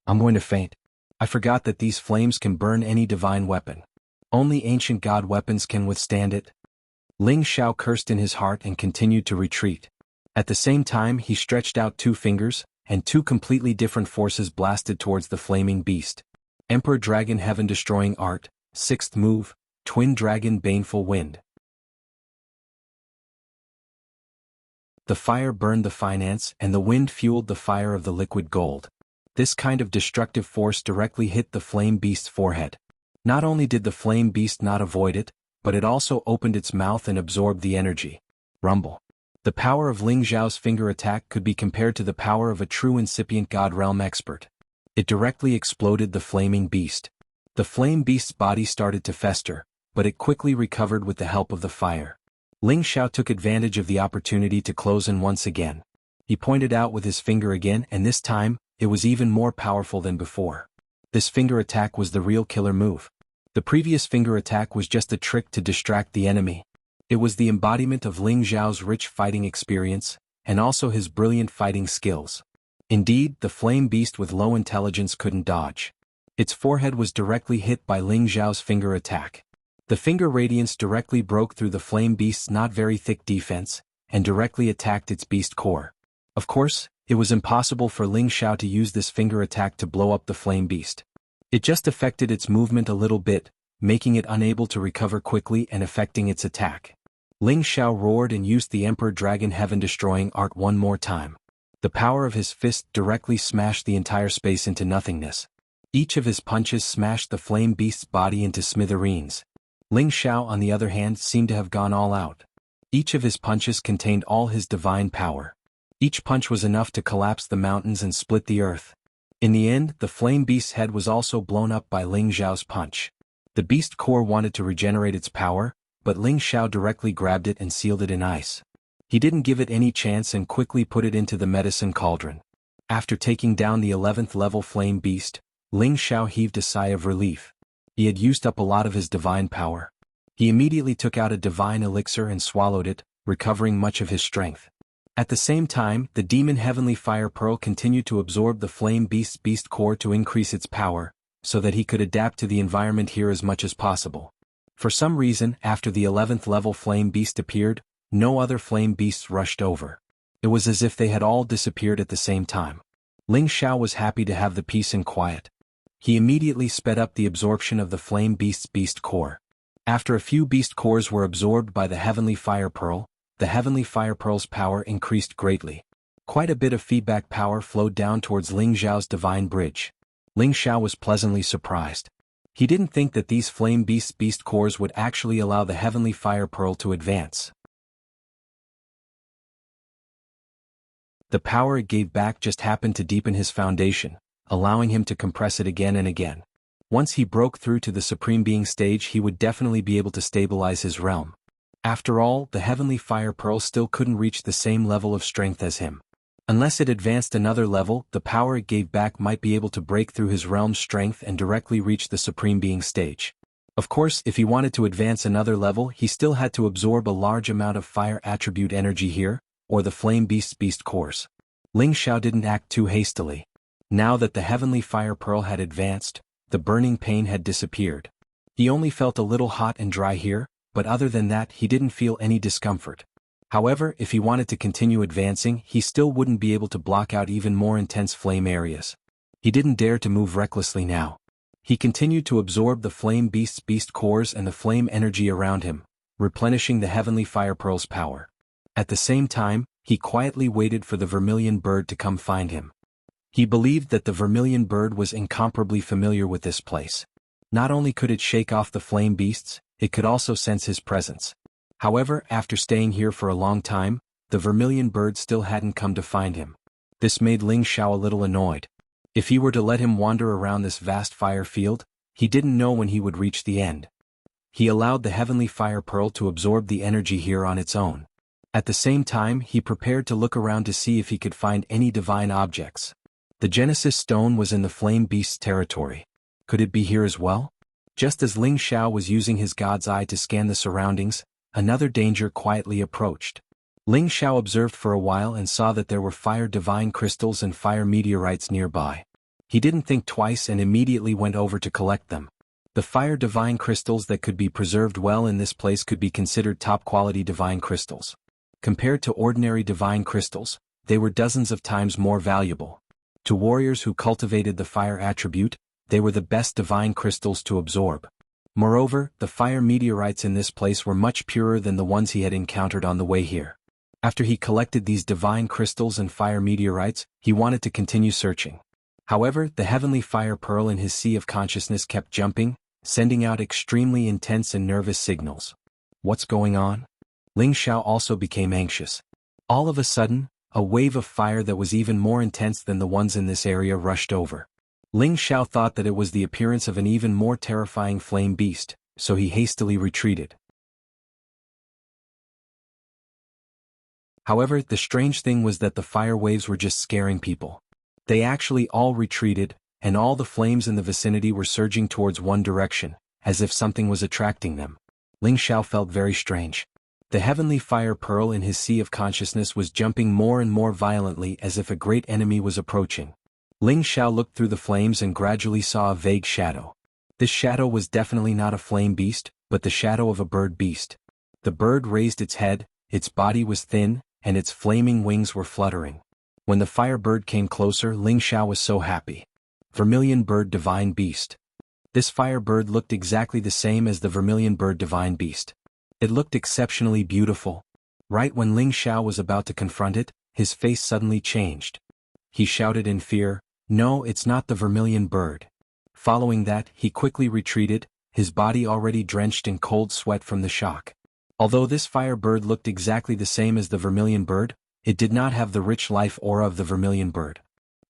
I'm going to faint. I forgot that these flames can burn any divine weapon. Only ancient god weapons can withstand it. Ling Xiao cursed in his heart and continued to retreat. At the same time, he stretched out 2 fingers, and 2 completely different forces blasted towards the flaming beast. Emperor Dragon Heaven Destroying Art, 6th move, Twin Dragon Baneful Wind. The fire burned the finance and the wind fueled the fire of the liquid gold. This kind of destructive force directly hit the flame beast's forehead. Not only did the flame beast not avoid it, but it also opened its mouth and absorbed the energy. Rumble. The power of Ling Xiao's finger attack could be compared to the power of a true incipient God realm expert. It directly exploded the flaming beast. The flame beast's body started to fester, but it quickly recovered with the help of the fire. Ling Xiao took advantage of the opportunity to close in once again. He pointed out with his finger again and this time, it was even more powerful than before. This finger attack was the real killer move. The previous finger attack was just a trick to distract the enemy. It was the embodiment of Ling Xiao's rich fighting experience, and also his brilliant fighting skills. Indeed, the flame beast with low intelligence couldn't dodge. Its forehead was directly hit by Ling Xiao's finger attack. The finger radiance directly broke through the flame beast's not very thick defense, and directly attacked its beast core. Of course, it was impossible for Ling Xiao to use this finger attack to blow up the flame beast. It just affected its movement a little bit, making it unable to recover quickly and affecting its attack. Ling Xiao roared and used the Emperor Dragon Heaven Destroying Art one more time. The power of his fist directly smashed the entire space into nothingness. Each of his punches smashed the flame beast's body into smithereens. Ling Xiao, on the other hand, seemed to have gone all out. Each of his punches contained all his divine power. Each punch was enough to collapse the mountains and split the earth. In the end, the flame beast's head was also blown up by Ling Xiao's punch. The beast core wanted to regenerate its power, but Ling Xiao directly grabbed it and sealed it in ice. He didn't give it any chance and quickly put it into the medicine cauldron. After taking down the 11th level flame beast, Ling Xiao heaved a sigh of relief. He had used up a lot of his divine power. He immediately took out a divine elixir and swallowed it, recovering much of his strength. At the same time, the demon heavenly fire pearl continued to absorb the flame beast's beast core to increase its power, so that he could adapt to the environment here as much as possible. For some reason, after the 11th level flame beast appeared, no other flame beasts rushed over. It was as if they had all disappeared at the same time. Ling Xiao was happy to have the peace and quiet. He immediately sped up the absorption of the flame beast's beast core. After a few beast cores were absorbed by the heavenly fire pearl, the heavenly fire pearl's power increased greatly. Quite a bit of feedback power flowed down towards Ling Xiao's divine bridge. Ling Xiao was pleasantly surprised. He didn't think that these flame beast's beast cores would actually allow the heavenly fire pearl to advance. The power it gave back just happened to deepen his foundation, allowing him to compress it again and again. Once he broke through to the Supreme Being stage, he would definitely be able to stabilize his realm. After all, the heavenly fire pearl still couldn't reach the same level of strength as him. Unless it advanced another level, the power it gave back might be able to break through his realm's strength and directly reach the Supreme Being stage. Of course, if he wanted to advance another level, he still had to absorb a large amount of fire attribute energy here, or the flame beast's beast cores. Ling Xiao didn't act too hastily. Now that the heavenly fire pearl had advanced, the burning pain had disappeared. He only felt a little hot and dry here, but other than that he didn't feel any discomfort. However, if he wanted to continue advancing, he still wouldn't be able to block out even more intense flame areas. He didn't dare to move recklessly now. He continued to absorb the flame beast's beast cores and the flame energy around him, replenishing the heavenly fire pearl's power. At the same time, he quietly waited for the vermilion bird to come find him. He believed that the vermilion bird was incomparably familiar with this place. Not only could it shake off the flame beasts, it could also sense his presence. However, after staying here for a long time, the vermilion bird still hadn't come to find him. This made Ling Xiao a little annoyed. If he were to let him wander around this vast fire field, he didn't know when he would reach the end. He allowed the heavenly fire pearl to absorb the energy here on its own. At the same time, he prepared to look around to see if he could find any divine objects. The Genesis stone was in the flame beast's territory. Could it be here as well? Just as Ling Xiao was using his god's eye to scan the surroundings, another danger quietly approached. Ling Xiao observed for a while and saw that there were fire divine crystals and fire meteorites nearby. He didn't think twice and immediately went over to collect them. The fire divine crystals that could be preserved well in this place could be considered top-quality divine crystals. Compared to ordinary divine crystals, they were dozens of times more valuable. To warriors who cultivated the fire attribute, they were the best divine crystals to absorb. Moreover, the fire meteorites in this place were much purer than the ones he had encountered on the way here. After he collected these divine crystals and fire meteorites, he wanted to continue searching. However, the heavenly fire pearl in his sea of consciousness kept jumping, sending out extremely intense and nervous signals. What's going on? Ling Xiao also became anxious. All of a sudden, a wave of fire that was even more intense than the ones in this area rushed over. Ling Xiao thought that it was the appearance of an even more terrifying flame beast, so he hastily retreated. However, the strange thing was that the fire waves were just scaring people. They actually all retreated, and all the flames in the vicinity were surging towards one direction, as if something was attracting them. Ling Xiao felt very strange. The heavenly fire pearl in his sea of consciousness was jumping more and more violently as if a great enemy was approaching. Ling Xiao looked through the flames and gradually saw a vague shadow. This shadow was definitely not a flame beast, but the shadow of a bird beast. The bird raised its head, its body was thin, and its flaming wings were fluttering. When the fire bird came closer, Ling Xiao was so happy. Vermilion bird divine beast. This fire bird looked exactly the same as the vermilion bird divine beast. It looked exceptionally beautiful. Right when Ling Xiao was about to confront it, his face suddenly changed. He shouted in fear, "No, it's not the vermilion bird." Following that, he quickly retreated, his body already drenched in cold sweat from the shock. Although this fire bird looked exactly the same as the vermilion bird, it did not have the rich life aura of the vermilion bird.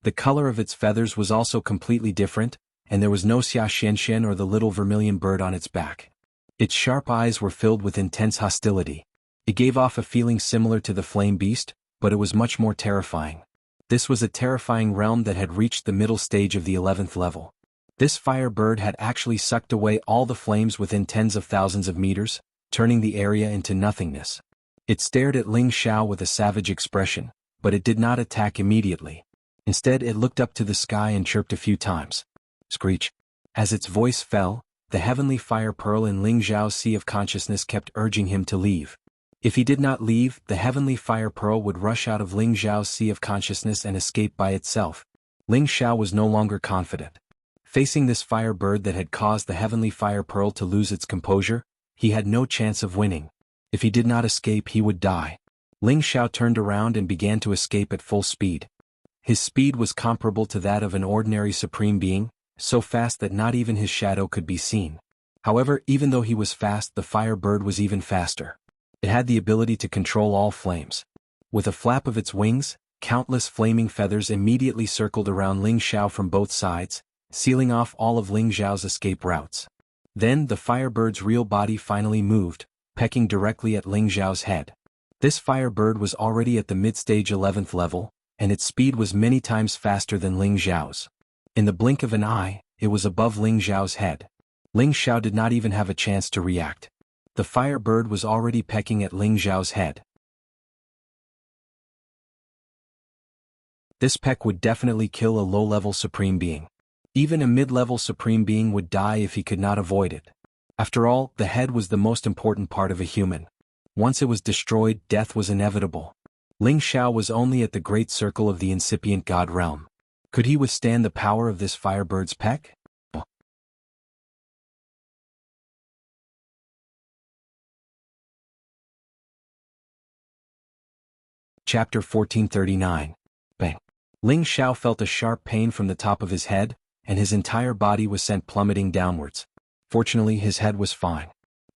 The color of its feathers was also completely different, and there was no Xia Xianxian or the little vermilion bird on its back. Its sharp eyes were filled with intense hostility. It gave off a feeling similar to the flame beast, but it was much more terrifying. This was a terrifying realm that had reached the middle stage of the 11th level. This fire bird had actually sucked away all the flames within tens of thousands of meters, turning the area into nothingness. It stared at Ling Xiao with a savage expression, but it did not attack immediately. Instead, it looked up to the sky and chirped a few times. Screech. As its voice fell, the heavenly fire pearl in Ling Xiao's sea of consciousness kept urging him to leave. If he did not leave, the heavenly fire pearl would rush out of Ling Xiao's sea of consciousness and escape by itself. Ling Xiao was no longer confident. Facing this fire bird that had caused the heavenly fire pearl to lose its composure, he had no chance of winning. If he did not escape, he would die. Ling Xiao turned around and began to escape at full speed. His speed was comparable to that of an ordinary supreme being, so fast that not even his shadow could be seen. However, even though he was fast, the fire bird was even faster. It had the ability to control all flames. With a flap of its wings, countless flaming feathers immediately circled around Ling Xiao from both sides, sealing off all of Ling Xiao's escape routes. Then the firebird's real body finally moved, pecking directly at Ling Xiao's head. This firebird was already at the mid-stage 11th level, and its speed was many times faster than Ling Xiao's. In the blink of an eye, it was above Ling Xiao's head. Ling Xiao did not even have a chance to react. The firebird was already pecking at Ling Xiao's head. This peck would definitely kill a low-level supreme being. Even a mid-level supreme being would die if he could not avoid it. After all, the head was the most important part of a human. Once it was destroyed, death was inevitable. Ling Xiao was only at the great circle of the incipient god realm. Could he withstand the power of this firebird's peck? Chapter 1439. Bang. Ling Xiao felt a sharp pain from the top of his head, and his entire body was sent plummeting downwards. Fortunately, his head was fine.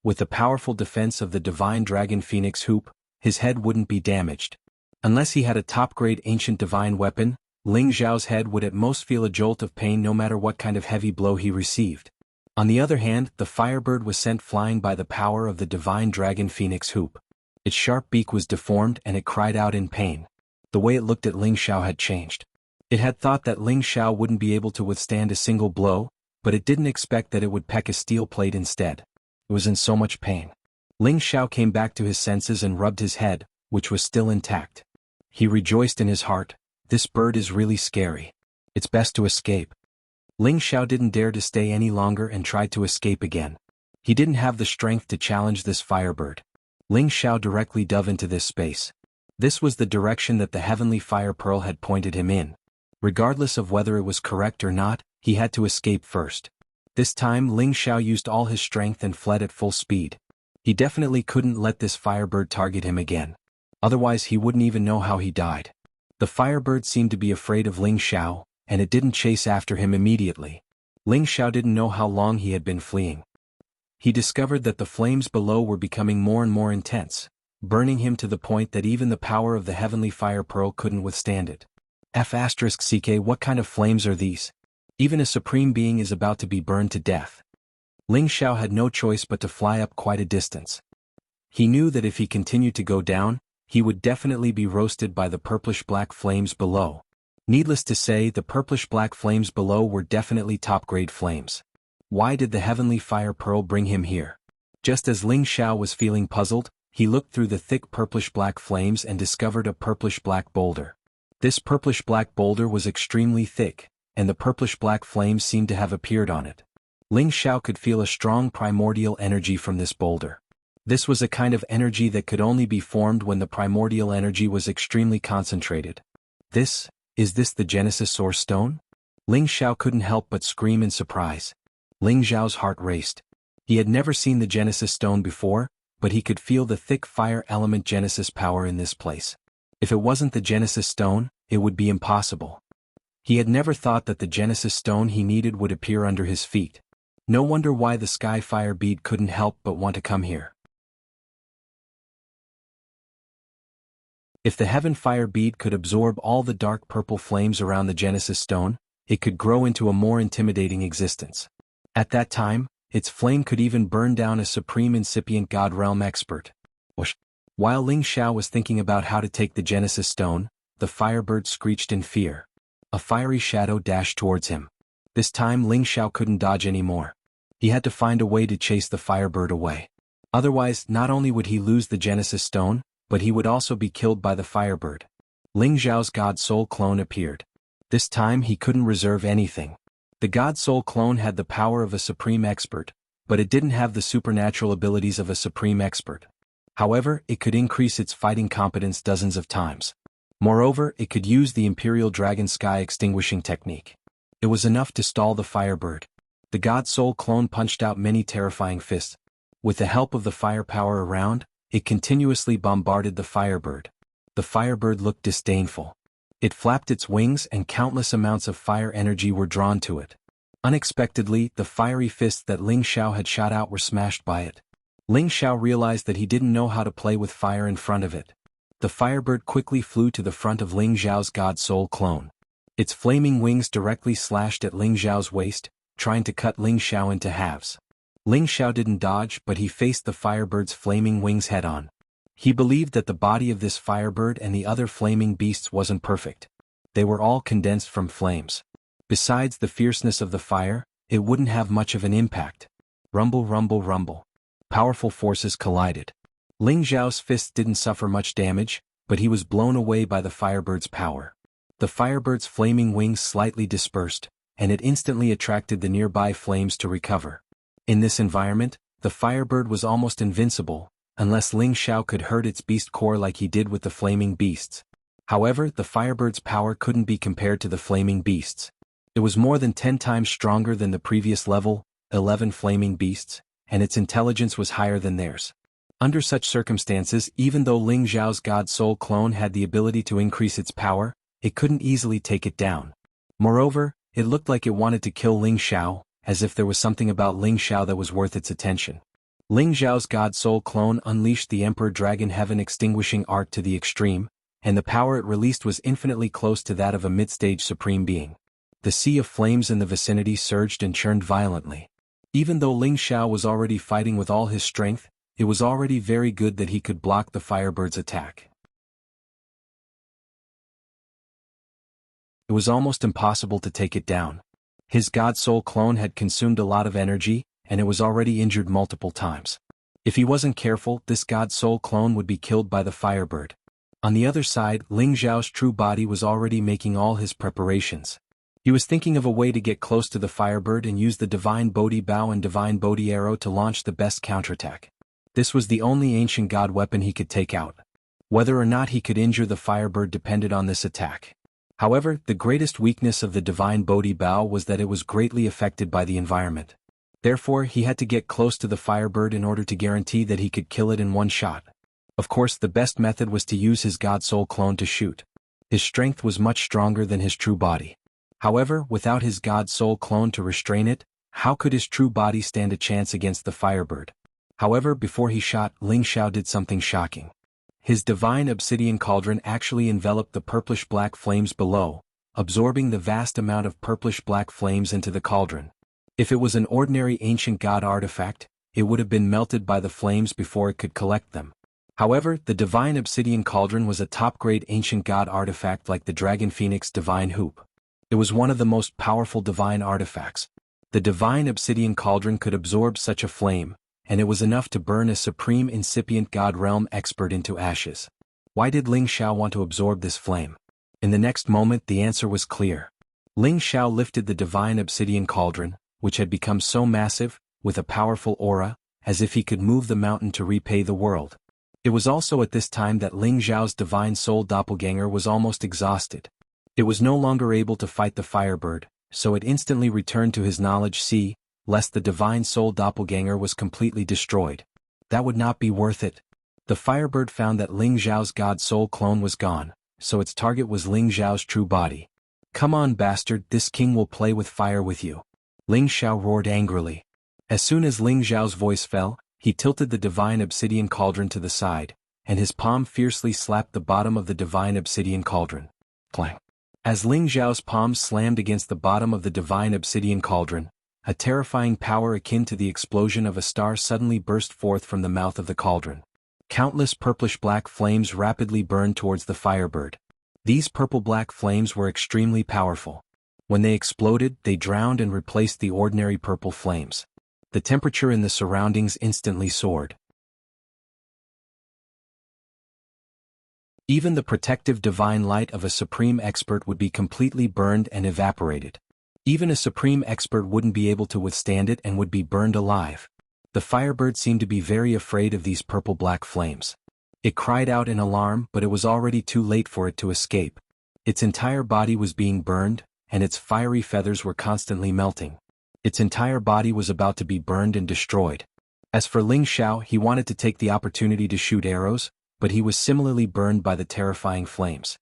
With the powerful defense of the divine dragon phoenix hoop, his head wouldn't be damaged. Unless he had a top-grade ancient divine weapon, Ling Xiao's head would at most feel a jolt of pain no matter what kind of heavy blow he received. On the other hand, the firebird was sent flying by the power of the divine dragon phoenix hoop. Its sharp beak was deformed and it cried out in pain. The way it looked at Ling Xiao had changed. It had thought that Ling Xiao wouldn't be able to withstand a single blow, but it didn't expect that it would peck a steel plate instead. It was in so much pain. Ling Xiao came back to his senses and rubbed his head, which was still intact. He rejoiced in his heart. This bird is really scary. It's best to escape. Ling Xiao didn't dare to stay any longer and tried to escape again. He didn't have the strength to challenge this firebird. Ling Xiao directly dove into this space. This was the direction that the heavenly fire pearl had pointed him in. Regardless of whether it was correct or not, he had to escape first. This time Ling Xiao used all his strength and fled at full speed. He definitely couldn't let this firebird target him again. Otherwise he wouldn't even know how he died. The firebird seemed to be afraid of Ling Xiao, and it didn't chase after him immediately. Ling Xiao didn't know how long he had been fleeing. He discovered that the flames below were becoming more and more intense, burning him to the point that even the power of the heavenly fire pearl couldn't withstand it. F***CK, what kind of flames are these? Even a supreme being is about to be burned to death. Ling Xiao had no choice but to fly up quite a distance. He knew that if he continued to go down, he would definitely be roasted by the purplish-black flames below. Needless to say, the purplish-black flames below were definitely top-grade flames. Why did the heavenly fire pearl bring him here? Just as Ling Xiao was feeling puzzled, he looked through the thick purplish-black flames and discovered a purplish-black boulder. This purplish-black boulder was extremely thick, and the purplish-black flames seemed to have appeared on it. Ling Xiao could feel a strong primordial energy from this boulder. This was a kind of energy that could only be formed when the primordial energy was extremely concentrated. Is this the Genesis Source Stone? Ling Xiao couldn't help but scream in surprise. Ling Xiao's heart raced. He had never seen the Genesis Stone before, but he could feel the thick fire element Genesis power in this place. If it wasn't the Genesis Stone, it would be impossible. He had never thought that the Genesis Stone he needed would appear under his feet. No wonder why the Sky Fire Bead couldn't help but want to come here. If the Heaven Fire Bead could absorb all the dark purple flames around the Genesis Stone, it could grow into a more intimidating existence. At that time, its flame could even burn down a supreme incipient God Realm expert. While Ling Xiao was thinking about how to take the Genesis Stone, the firebird screeched in fear. A fiery shadow dashed towards him. This time Ling Xiao couldn't dodge anymore. He had to find a way to chase the firebird away. Otherwise, not only would he lose the Genesis Stone, but he would also be killed by the firebird. Ling Xiao's God Soul clone appeared. This time he couldn't reserve anything. The God Soul clone had the power of a supreme expert, but it didn't have the supernatural abilities of a supreme expert. However, it could increase its fighting competence dozens of times. Moreover, it could use the Imperial Dragon Sky extinguishing technique. It was enough to stall the firebird. The God Soul clone punched out many terrifying fists. With the help of the firepower around, it continuously bombarded the firebird. The firebird looked disdainful. It flapped its wings and countless amounts of fire energy were drawn to it. Unexpectedly, the fiery fists that Ling Xiao had shot out were smashed by it. Ling Xiao realized that he didn't know how to play with fire in front of it. The firebird quickly flew to the front of Ling Xiao's God Soul clone. Its flaming wings directly slashed at Ling Xiao's waist, trying to cut Ling Xiao into halves. Ling Xiao didn't dodge, but he faced the firebird's flaming wings head-on. He believed that the body of this firebird and the other flaming beasts wasn't perfect. They were all condensed from flames. Besides the fierceness of the fire, it wouldn't have much of an impact. Rumble, rumble, rumble. Powerful forces collided. Ling Xiao's fists didn't suffer much damage, but he was blown away by the firebird's power. The firebird's flaming wings slightly dispersed, and it instantly attracted the nearby flames to recover. In this environment, the firebird was almost invincible, unless Ling Xiao could hurt its beast core like he did with the flaming beasts. However, the firebird's power couldn't be compared to the flaming beasts. It was more than 10 times stronger than the previous level, 11 flaming beasts, and its intelligence was higher than theirs. Under such circumstances, even though Ling Xiao's God Soul clone had the ability to increase its power, it couldn't easily take it down. Moreover, it looked like it wanted to kill Ling Xiao, as if there was something about Ling Xiao that was worth its attention. Ling Xiao's God Soul clone unleashed the Emperor Dragon Heaven extinguishing art to the extreme, and the power it released was infinitely close to that of a mid-stage supreme being. The sea of flames in the vicinity surged and churned violently. Even though Ling Xiao was already fighting with all his strength, it was already very good that he could block the Firebird's attack. It was almost impossible to take it down. His God Soul clone had consumed a lot of energy, and it was already injured multiple times. If he wasn't careful, this God Soul clone would be killed by the Firebird. On the other side, Ling Xiao's true body was already making all his preparations. He was thinking of a way to get close to the Firebird and use the Divine Bodhi Bow and Divine Bodhi Arrow to launch the best counterattack. This was the only ancient god weapon he could take out. Whether or not he could injure the Firebird depended on this attack. However, the greatest weakness of the Divine Bodhi Bow was that it was greatly affected by the environment. Therefore, he had to get close to the Firebird in order to guarantee that he could kill it in one shot. Of course, the best method was to use his God Soul clone to shoot. His strength was much stronger than his true body. However, without his God Soul clone to restrain it, how could his true body stand a chance against the Firebird? However, before he shot, Ling Xiao did something shocking. His divine obsidian cauldron actually enveloped the purplish-black flames below, absorbing the vast amount of purplish-black flames into the cauldron. If it was an ordinary ancient god artifact, it would have been melted by the flames before it could collect them. However, the divine obsidian cauldron was a top-grade ancient god artifact like the Dragon Phoenix Divine Hoop. It was one of the most powerful divine artifacts. The divine obsidian cauldron could absorb such a flame, and it was enough to burn a supreme incipient god realm expert into ashes. Why did Ling Xiao want to absorb this flame? In the next moment the answer was clear. Ling Xiao lifted the divine obsidian cauldron, which had become so massive, with a powerful aura, as if he could move the mountain to repay the world. It was also at this time that Ling Xiao's divine soul doppelganger was almost exhausted. It was no longer able to fight the Firebird, so it instantly returned to his knowledge sea, lest the divine soul doppelganger was completely destroyed. That would not be worth it. The Firebird found that Ling Xiao's God Soul clone was gone, so its target was Ling Xiao's true body. "Come on, bastard, this king will play with fire with you." Ling Xiao roared angrily. As soon as Ling Xiao's voice fell, he tilted the divine obsidian cauldron to the side, and his palm fiercely slapped the bottom of the divine obsidian cauldron. Clang. As Ling Xiao's palm slammed against the bottom of the divine obsidian cauldron, a terrifying power akin to the explosion of a star suddenly burst forth from the mouth of the cauldron. Countless purplish-black flames rapidly burned towards the Firebird. These purple-black flames were extremely powerful. When they exploded, they drowned and replaced the ordinary purple flames. The temperature in the surroundings instantly soared. Even the protective divine light of a supreme expert would be completely burned and evaporated. Even a supreme expert wouldn't be able to withstand it and would be burned alive. The Firebird seemed to be very afraid of these purple-black flames. It cried out in alarm, but it was already too late for it to escape. Its entire body was being burned, and its fiery feathers were constantly melting. Its entire body was about to be burned and destroyed. As for Ling Xiao, he wanted to take the opportunity to shoot arrows, but he was similarly burned by the terrifying flames.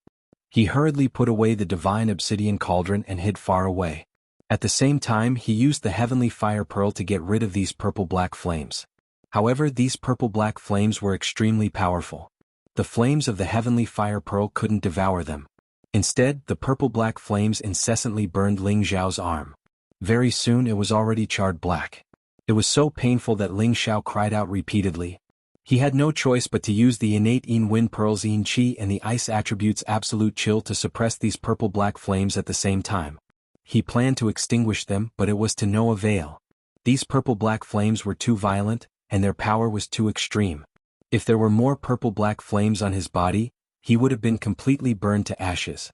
He hurriedly put away the divine obsidian cauldron and hid far away. At the same time, he used the heavenly fire pearl to get rid of these purple-black flames. However, these purple-black flames were extremely powerful. The flames of the heavenly fire pearl couldn't devour them. Instead, the purple-black flames incessantly burned Ling Xiao's arm. Very soon it was already charred black. It was so painful that Ling Xiao cried out repeatedly. He had no choice but to use the innate Yin Wind Pearl's Yin Qi and the Ice Attribute's Absolute Chill to suppress these purple-black flames at the same time. He planned to extinguish them, but it was to no avail. These purple-black flames were too violent, and their power was too extreme. If there were more purple-black flames on his body, he would have been completely burned to ashes.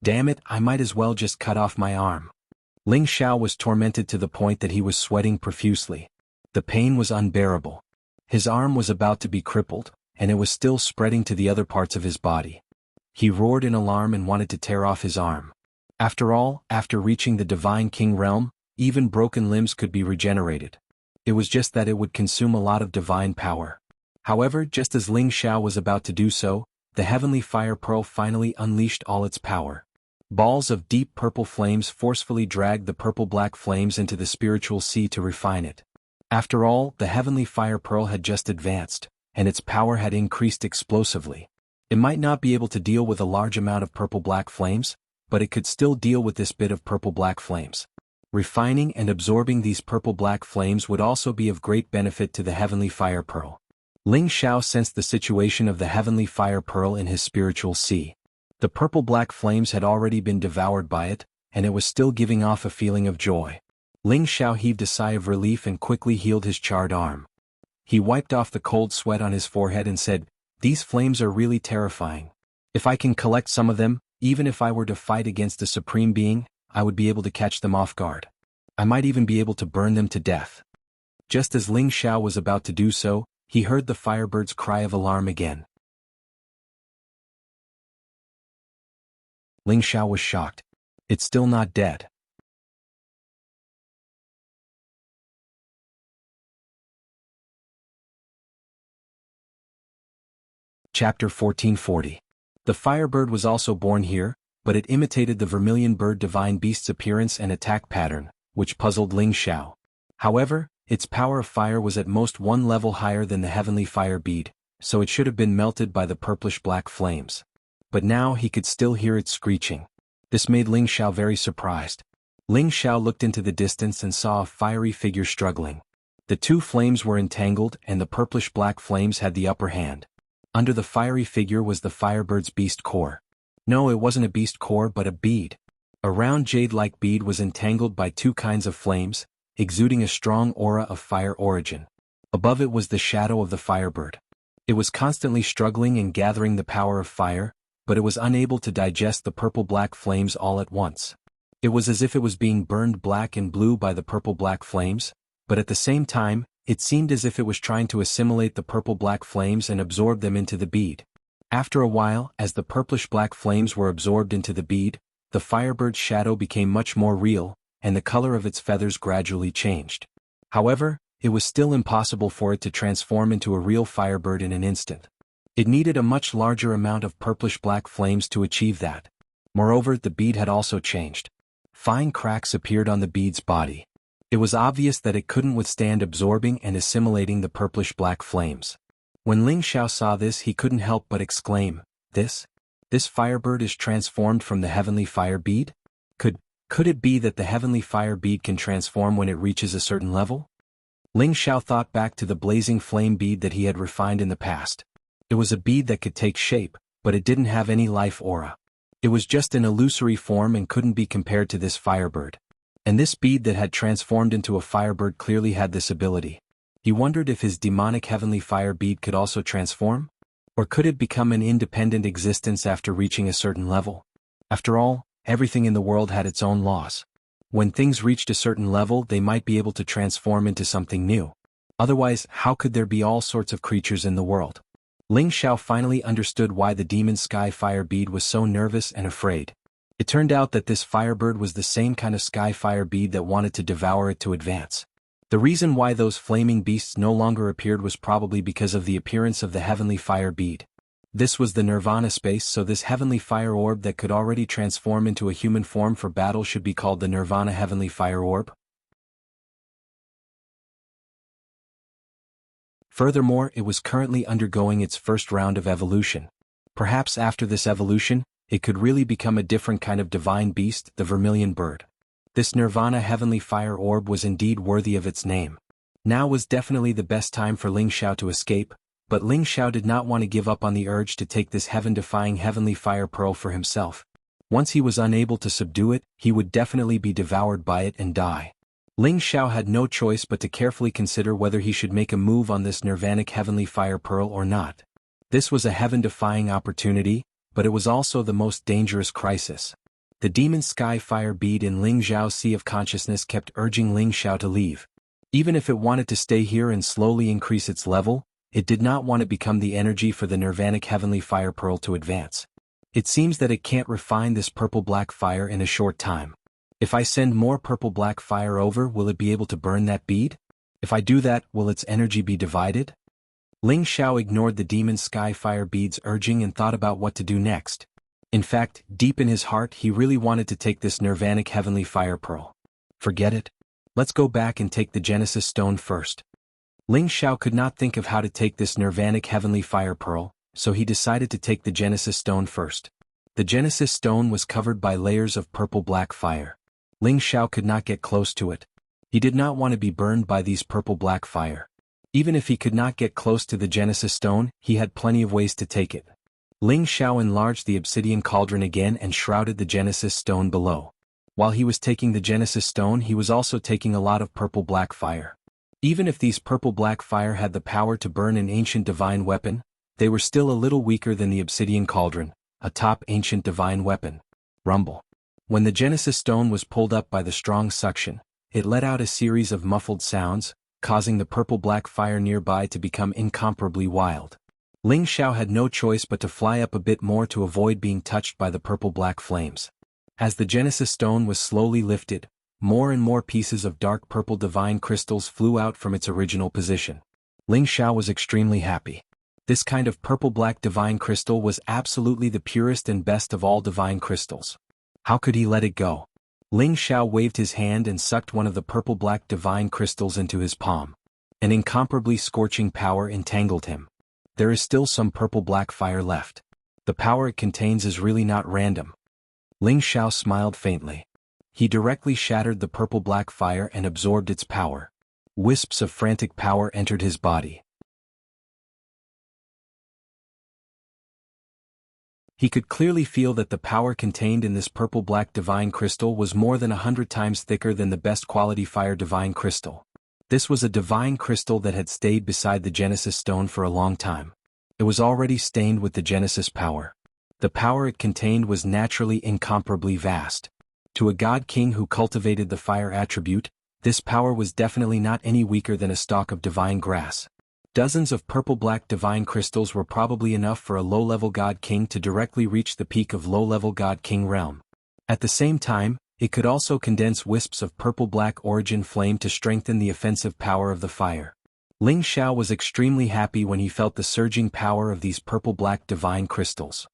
Damn it, I might as well just cut off my arm. Ling Xiao was tormented to the point that he was sweating profusely. The pain was unbearable. His arm was about to be crippled, and it was still spreading to the other parts of his body. He roared in alarm and wanted to tear off his arm. After all, after reaching the Divine King realm, even broken limbs could be regenerated. It was just that it would consume a lot of divine power. However, just as Ling Xiao was about to do so, the heavenly fire pearl finally unleashed all its power. Balls of deep purple flames forcefully dragged the purple-black flames into the spiritual sea to refine it. After all, the heavenly fire pearl had just advanced, and its power had increased explosively. It might not be able to deal with a large amount of purple-black flames, but it could still deal with this bit of purple-black flames. Refining and absorbing these purple-black flames would also be of great benefit to the heavenly fire pearl. Ling Xiao sensed the situation of the heavenly fire pearl in his spiritual sea. The purple-black flames had already been devoured by it, and it was still giving off a feeling of joy. Ling Xiao heaved a sigh of relief and quickly healed his charred arm. He wiped off the cold sweat on his forehead and said, "These flames are really terrifying. If I can collect some of them, even if I were to fight against a supreme being, I would be able to catch them off guard. I might even be able to burn them to death." Just as Ling Xiao was about to do so, he heard the firebird's cry of alarm again. Ling Xiao was shocked. It's still not dead. Chapter 1440. The firebird was also born here, but it imitated the vermilion bird divine beast's appearance and attack pattern, which puzzled Ling Xiao. However, its power of fire was at most one level higher than the heavenly fire bead, so it should have been melted by the purplish-black flames. But now he could still hear it screeching. This made Ling Xiao very surprised. Ling Xiao looked into the distance and saw a fiery figure struggling. The two flames were entangled and the purplish-black flames had the upper hand. Under the fiery figure was the firebird's beast core. No, it wasn't a beast core but a bead. A round jade-like bead was entangled by two kinds of flames, exuding a strong aura of fire origin. Above it was the shadow of the firebird. It was constantly struggling and gathering the power of fire, but it was unable to digest the purple-black flames all at once. It was as if it was being burned black and blue by the purple-black flames, but at the same time, it seemed as if it was trying to assimilate the purple-black flames and absorb them into the bead. After a while, as the purplish-black flames were absorbed into the bead, the firebird's shadow became much more real, and the color of its feathers gradually changed. However, it was still impossible for it to transform into a real firebird in an instant. It needed a much larger amount of purplish-black flames to achieve that. Moreover, the bead had also changed. Fine cracks appeared on the bead's body. It was obvious that it couldn't withstand absorbing and assimilating the purplish-black flames. When Ling Xiao saw this, he couldn't help but exclaim, This firebird is transformed from the heavenly fire bead? Could it be that the heavenly fire bead can transform when it reaches a certain level?" Ling Xiao thought back to the blazing flame bead that he had refined in the past. It was a bead that could take shape, but it didn't have any life aura. It was just an illusory form and couldn't be compared to this firebird. And this bead that had transformed into a firebird clearly had this ability. He wondered if his demonic heavenly fire bead could also transform? Or could it become an independent existence after reaching a certain level? After all, everything in the world had its own laws. When things reached a certain level, they might be able to transform into something new. Otherwise, how could there be all sorts of creatures in the world? Ling Xiao finally understood why the demon sky fire bead was so nervous and afraid. It turned out that this firebird was the same kind of sky fire bead that wanted to devour it to advance. The reason why those flaming beasts no longer appeared was probably because of the appearance of the heavenly fire bead. This was the nirvana space, so this heavenly fire orb that could already transform into a human form for battle should be called the nirvana heavenly fire orb. Furthermore, it was currently undergoing its first round of evolution. Perhaps after this evolution, it could really become a different kind of divine beast, the vermilion bird. This nirvana heavenly fire orb was indeed worthy of its name. Now was definitely the best time for Ling Xiao to escape, but Ling Xiao did not want to give up on the urge to take this heaven-defying heavenly fire pearl for himself. Once he was unable to subdue it, he would definitely be devoured by it and die. Ling Xiao had no choice but to carefully consider whether he should make a move on this nirvanic heavenly fire pearl or not. This was a heaven-defying opportunity, but it was also the most dangerous crisis. The demon sky fire bead in Ling Xiao's sea of consciousness kept urging Ling Xiao to leave. Even if it wanted to stay here and slowly increase its level, it did not want to become the energy for the nirvanic heavenly fire pearl to advance. It seems that it can't refine this purple-black fire in a short time. If I send more purple-black fire over, will it be able to burn that bead? If I do that, will its energy be divided? Ling Xiao ignored the demon sky fire bead's urging and thought about what to do next. In fact, deep in his heart he really wanted to take this Nirvanic Heavenly Fire Pearl. Forget it. Let's go back and take the Genesis Stone first. Ling Xiao could not think of how to take this Nirvanic Heavenly Fire Pearl, so he decided to take the Genesis Stone first. The Genesis Stone was covered by layers of purple-black fire. Ling Xiao could not get close to it. He did not want to be burned by these purple-black fire. Even if he could not get close to the Genesis Stone, he had plenty of ways to take it. Ling Xiao enlarged the obsidian cauldron again and shrouded the Genesis Stone below. While he was taking the Genesis Stone, he was also taking a lot of purple-black fire. Even if these purple-black fire had the power to burn an ancient divine weapon, they were still a little weaker than the obsidian cauldron, a top ancient divine weapon. Rumble. When the Genesis Stone was pulled up by the strong suction, it let out a series of muffled sounds, causing the purple-black fire nearby to become incomparably wild. Ling Xiao had no choice but to fly up a bit more to avoid being touched by the purple-black flames. As the Genesis Stone was slowly lifted, more and more pieces of dark purple divine crystals flew out from its original position. Ling Xiao was extremely happy. This kind of purple-black divine crystal was absolutely the purest and best of all divine crystals. How could he let it go? Ling Xiao waved his hand and sucked one of the purple-black divine crystals into his palm. An incomparably scorching power entangled him. There is still some purple-black fire left. The power it contains is really not random. Ling Xiao smiled faintly. He directly shattered the purple-black fire and absorbed its power. Wisps of frantic power entered his body. He could clearly feel that the power contained in this purple-black divine crystal was more than 100 times thicker than the best quality fire divine crystal. This was a divine crystal that had stayed beside the Genesis Stone for a long time. It was already stained with the Genesis power. The power it contained was naturally incomparably vast. To a god king who cultivated the fire attribute, this power was definitely not any weaker than a stalk of divine grass. Dozens of purple-black divine crystals were probably enough for a low-level god king to directly reach the peak of low-level god king realm. At the same time, it could also condense wisps of purple-black origin flame to strengthen the offensive power of the fire. Ling Xiao was extremely happy when he felt the surging power of these purple-black divine crystals.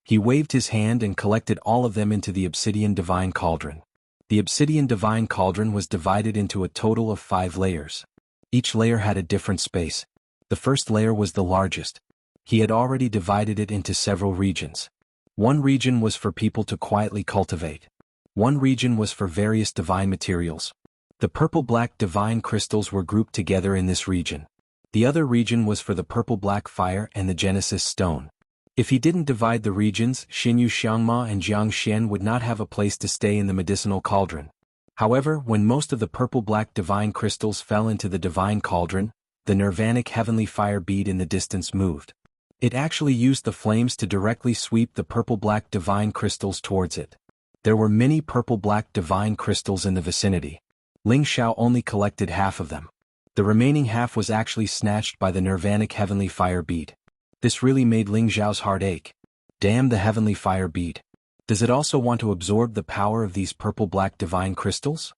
He waved his hand and collected all of them into the obsidian divine cauldron. The obsidian divine cauldron was divided into a total of 5 layers. Each layer had a different space. The first layer was the largest. He had already divided it into several regions. One region was for people to quietly cultivate. One region was for various divine materials. The purple-black divine crystals were grouped together in this region. The other region was for the purple-black fire and the Genesis Stone. If he didn't divide the regions, Xinyu Xiangma and Jiang Xian would not have a place to stay in the medicinal cauldron. However, when most of the purple-black divine crystals fell into the divine cauldron, the Nirvanic Heavenly Fire bead in the distance moved. It actually used the flames to directly sweep the purple-black divine crystals towards it. There were many purple-black divine crystals in the vicinity. Ling Xiao only collected half of them. The remaining half was actually snatched by the Nirvanic Heavenly Fire bead. This really made Ling Xiao's heart ache. Damn the Heavenly Fire bead. Does it also want to absorb the power of these purple-black divine crystals?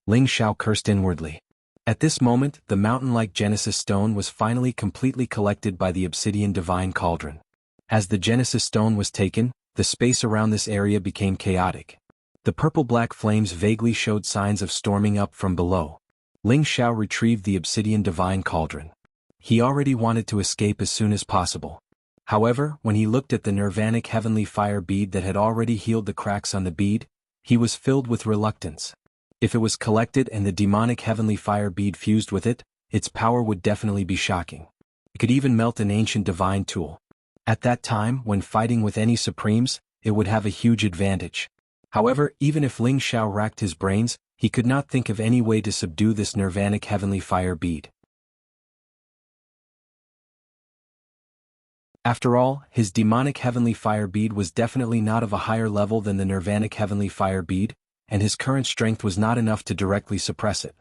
Ling Xiao cursed inwardly. At this moment, the mountain-like Genesis Stone was finally completely collected by the obsidian divine cauldron. As the Genesis Stone was taken, the space around this area became chaotic. The purple-black flames vaguely showed signs of storming up from below. Ling Xiao retrieved the obsidian divine cauldron. He already wanted to escape as soon as possible. However, when he looked at the Nirvanic Heavenly Fire bead that had already healed the cracks on the bead, he was filled with reluctance. If it was collected and the demonic Heavenly Fire bead fused with it, its power would definitely be shocking. It could even melt an ancient divine tool. At that time, when fighting with any supremes, it would have a huge advantage. However, even if Ling Xiao racked his brains, he could not think of any way to subdue this Nirvanic Heavenly Fire bead. After all, his demonic Heavenly Fire bead was definitely not of a higher level than the Nirvanic Heavenly Fire bead, and his current strength was not enough to directly suppress it.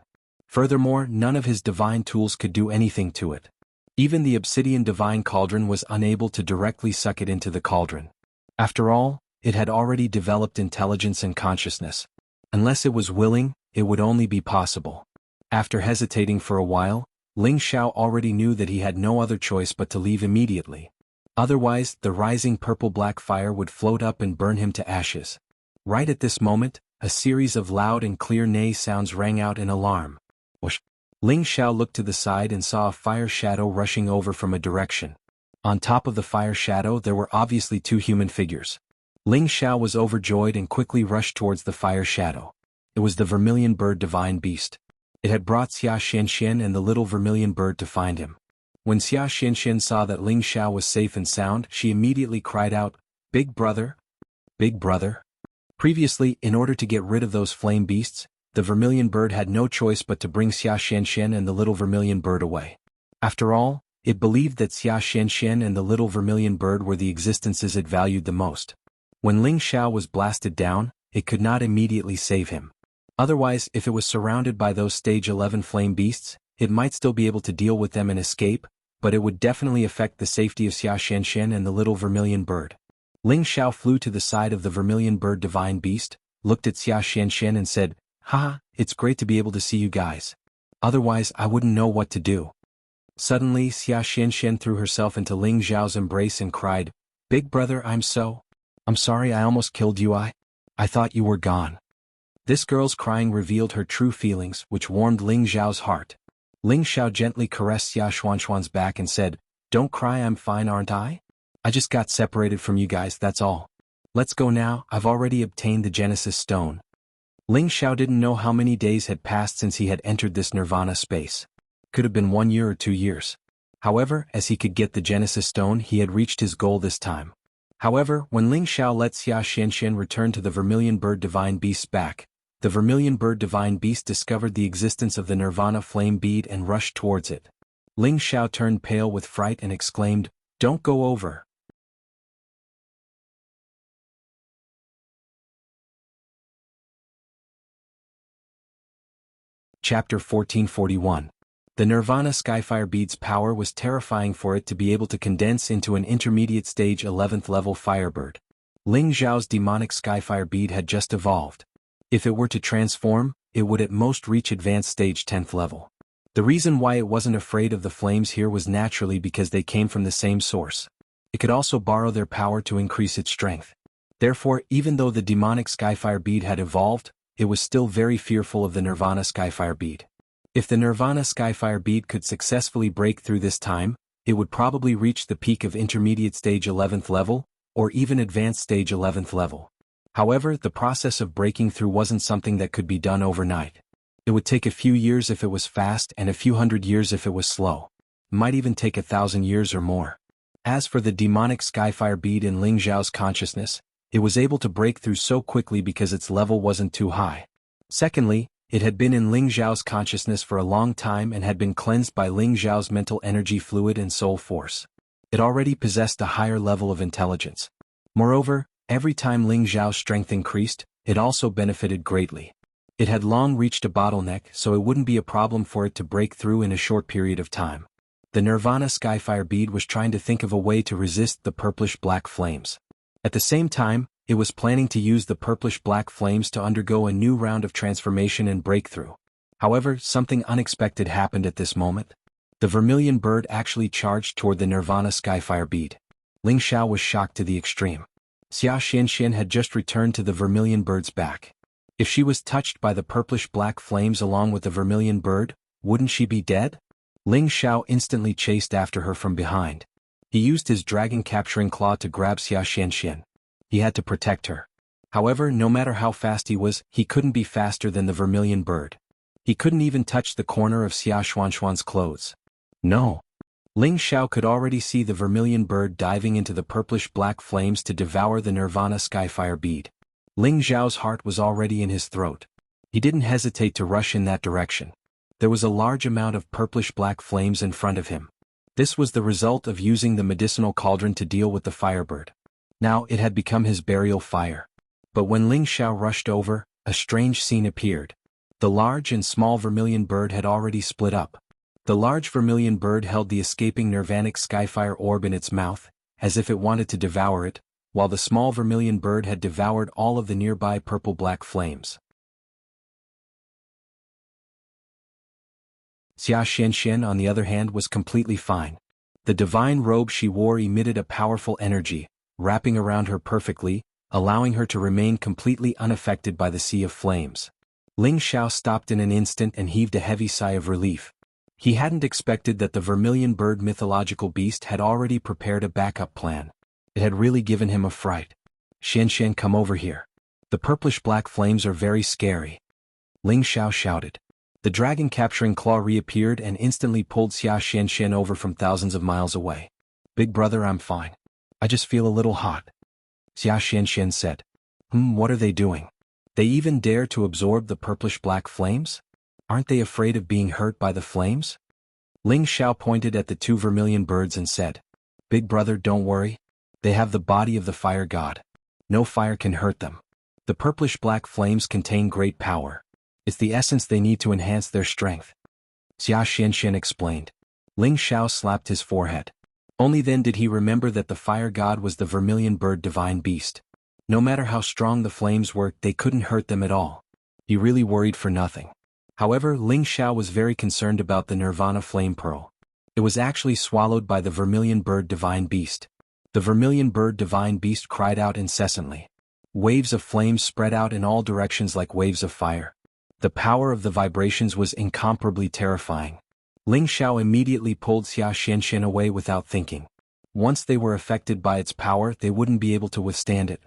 Furthermore, none of his divine tools could do anything to it. Even the obsidian divine cauldron was unable to directly suck it into the cauldron. After all, it had already developed intelligence and consciousness. Unless it was willing, it would only be possible. After hesitating for a while, Ling Xiao already knew that he had no other choice but to leave immediately. Otherwise, the rising purple-black fire would float up and burn him to ashes. Right at this moment, a series of loud and clear neigh sounds rang out in alarm. Whoosh! Ling Xiao looked to the side and saw a fire shadow rushing over from a direction. On top of the fire shadow there were obviously two human figures. Ling Xiao was overjoyed and quickly rushed towards the fire shadow. It was the vermilion bird divine beast. It had brought Xia Xianxian and the little vermilion bird to find him. When Xia Xianxian saw that Ling Xiao was safe and sound, she immediately cried out, "Big brother! Big brother!" Previously, in order to get rid of those flame beasts, the vermilion bird had no choice but to bring Xia Xianxian and the little vermilion bird away. After all, it believed that Xia Xianxian and the little vermilion bird were the existences it valued the most. When Ling Xiao was blasted down, it could not immediately save him. Otherwise, if it was surrounded by those stage 11 flame beasts, it might still be able to deal with them and escape, but it would definitely affect the safety of Xia Xianxian and the little vermilion bird. Ling Xiao flew to the side of the vermilion bird divine beast, looked at Xia Xianxian and said, "Haha, it's great to be able to see you guys. Otherwise I wouldn't know what to do." Suddenly Xia Xianxian threw herself into Ling Xiao's embrace and cried, "Big brother, I'm sorry I almost killed you. I thought you were gone." This girl's crying revealed her true feelings, which warmed Ling Xiao's heart. Ling Xiao gently caressed Xia Xuanxuan's back and said, "Don't cry, I'm fine, aren't I? I just got separated from you guys, that's all. Let's go now, I've already obtained the Genesis Stone." Ling Xiao didn't know how many days had passed since he had entered this nirvana space. Could have been 1 year or 2 years. However, as he could get the Genesis Stone, he had reached his goal this time. However, when Ling Xiao let Xia Xianxian return to the vermilion bird divine beast's back, the vermilion bird divine beast discovered the existence of the nirvana flame bead and rushed towards it. Ling Xiao turned pale with fright and exclaimed, "Don't go over." Chapter 1441. The Nirvana Skyfire Bead's power was terrifying for it to be able to condense into an intermediate stage 11th level firebird. Ling Xiao's demonic Skyfire Bead had just evolved. If it were to transform, it would at most reach advanced stage 10th level. The reason why it wasn't afraid of the flames here was naturally because they came from the same source. It could also borrow their power to increase its strength. Therefore, even though the demonic Skyfire Bead had evolved, it was still very fearful of the Nirvana Skyfire Bead. If the Nirvana Skyfire Bead could successfully break through this time, it would probably reach the peak of intermediate stage 11th level, or even advanced stage 11th level. However, the process of breaking through wasn't something that could be done overnight. It would take a few years if it was fast and a few hundred years if it was slow. It might even take 1,000 years or more. As for the demonic Skyfire Bead in Ling Xiao's consciousness, it was able to break through so quickly because its level wasn't too high. Secondly, it had been in Ling Xiao's consciousness for a long time and had been cleansed by Ling Xiao's mental energy fluid and soul force. It already possessed a higher level of intelligence. Moreover, every time Ling Xiao's strength increased, it also benefited greatly. It had long reached a bottleneck, so it wouldn't be a problem for it to break through in a short period of time. The Nirvana Skyfire Bead was trying to think of a way to resist the purplish-black flames. At the same time, it was planning to use the purplish-black flames to undergo a new round of transformation and breakthrough. However, something unexpected happened at this moment. The vermilion bird actually charged toward the Nirvana Skyfire Bead. Ling Xiao was shocked to the extreme. Xia Xianxian had just returned to the vermilion bird's back. If she was touched by the purplish-black flames along with the vermilion bird, wouldn't she be dead? Ling Xiao instantly chased after her from behind. He used his dragon-capturing claw to grab Xia Xianxian. He had to protect her. However, no matter how fast he was, he couldn't be faster than the vermilion bird. He couldn't even touch the corner of Xia Xuanxuan's clothes. No. Ling Xiao could already see the vermilion bird diving into the purplish-black flames to devour the Nirvana Skyfire Bead. Ling Xiao's heart was already in his throat. He didn't hesitate to rush in that direction. There was a large amount of purplish-black flames in front of him. This was the result of using the medicinal cauldron to deal with the firebird. Now it had become his burial fire. But when Ling Xiao rushed over, a strange scene appeared. The large and small vermilion bird had already split up. The large vermilion bird held the escaping Nirvanic Skyfire orb in its mouth, as if it wanted to devour it, while the small vermilion bird had devoured all of the nearby purple-black flames. Xia Xianxian, on the other hand, was completely fine. The divine robe she wore emitted a powerful energy, wrapping around her perfectly, allowing her to remain completely unaffected by the sea of flames. Ling Xiao stopped in an instant and heaved a heavy sigh of relief. He hadn't expected that the vermilion bird mythological beast had already prepared a backup plan. It had really given him a fright. Xian, come over here. The purplish-black flames are very scary. Ling Xiao shouted. The dragon-capturing claw reappeared and instantly pulled Xian over from thousands of miles away. Big brother, I'm fine. I just feel a little hot. Xian said. What are they doing? They even dare to absorb the purplish-black flames? Aren't they afraid of being hurt by the flames? Ling Xiao pointed at the two vermilion birds and said, Big brother, don't worry. They have the body of the fire god. No fire can hurt them. The purplish-black flames contain great power. It's the essence they need to enhance their strength. Xian explained. Ling Xiao slapped his forehead. Only then did he remember that the fire god was the vermilion bird divine beast. No matter how strong the flames were, they couldn't hurt them at all. He really worried for nothing. However, Ling Xiao was very concerned about the Nirvana flame pearl. It was actually swallowed by the vermilion bird divine beast. The vermilion bird divine beast cried out incessantly. Waves of flames spread out in all directions like waves of fire. The power of the vibrations was incomparably terrifying. Ling Xiao immediately pulled Xian away without thinking. Once they were affected by its power, they wouldn't be able to withstand it.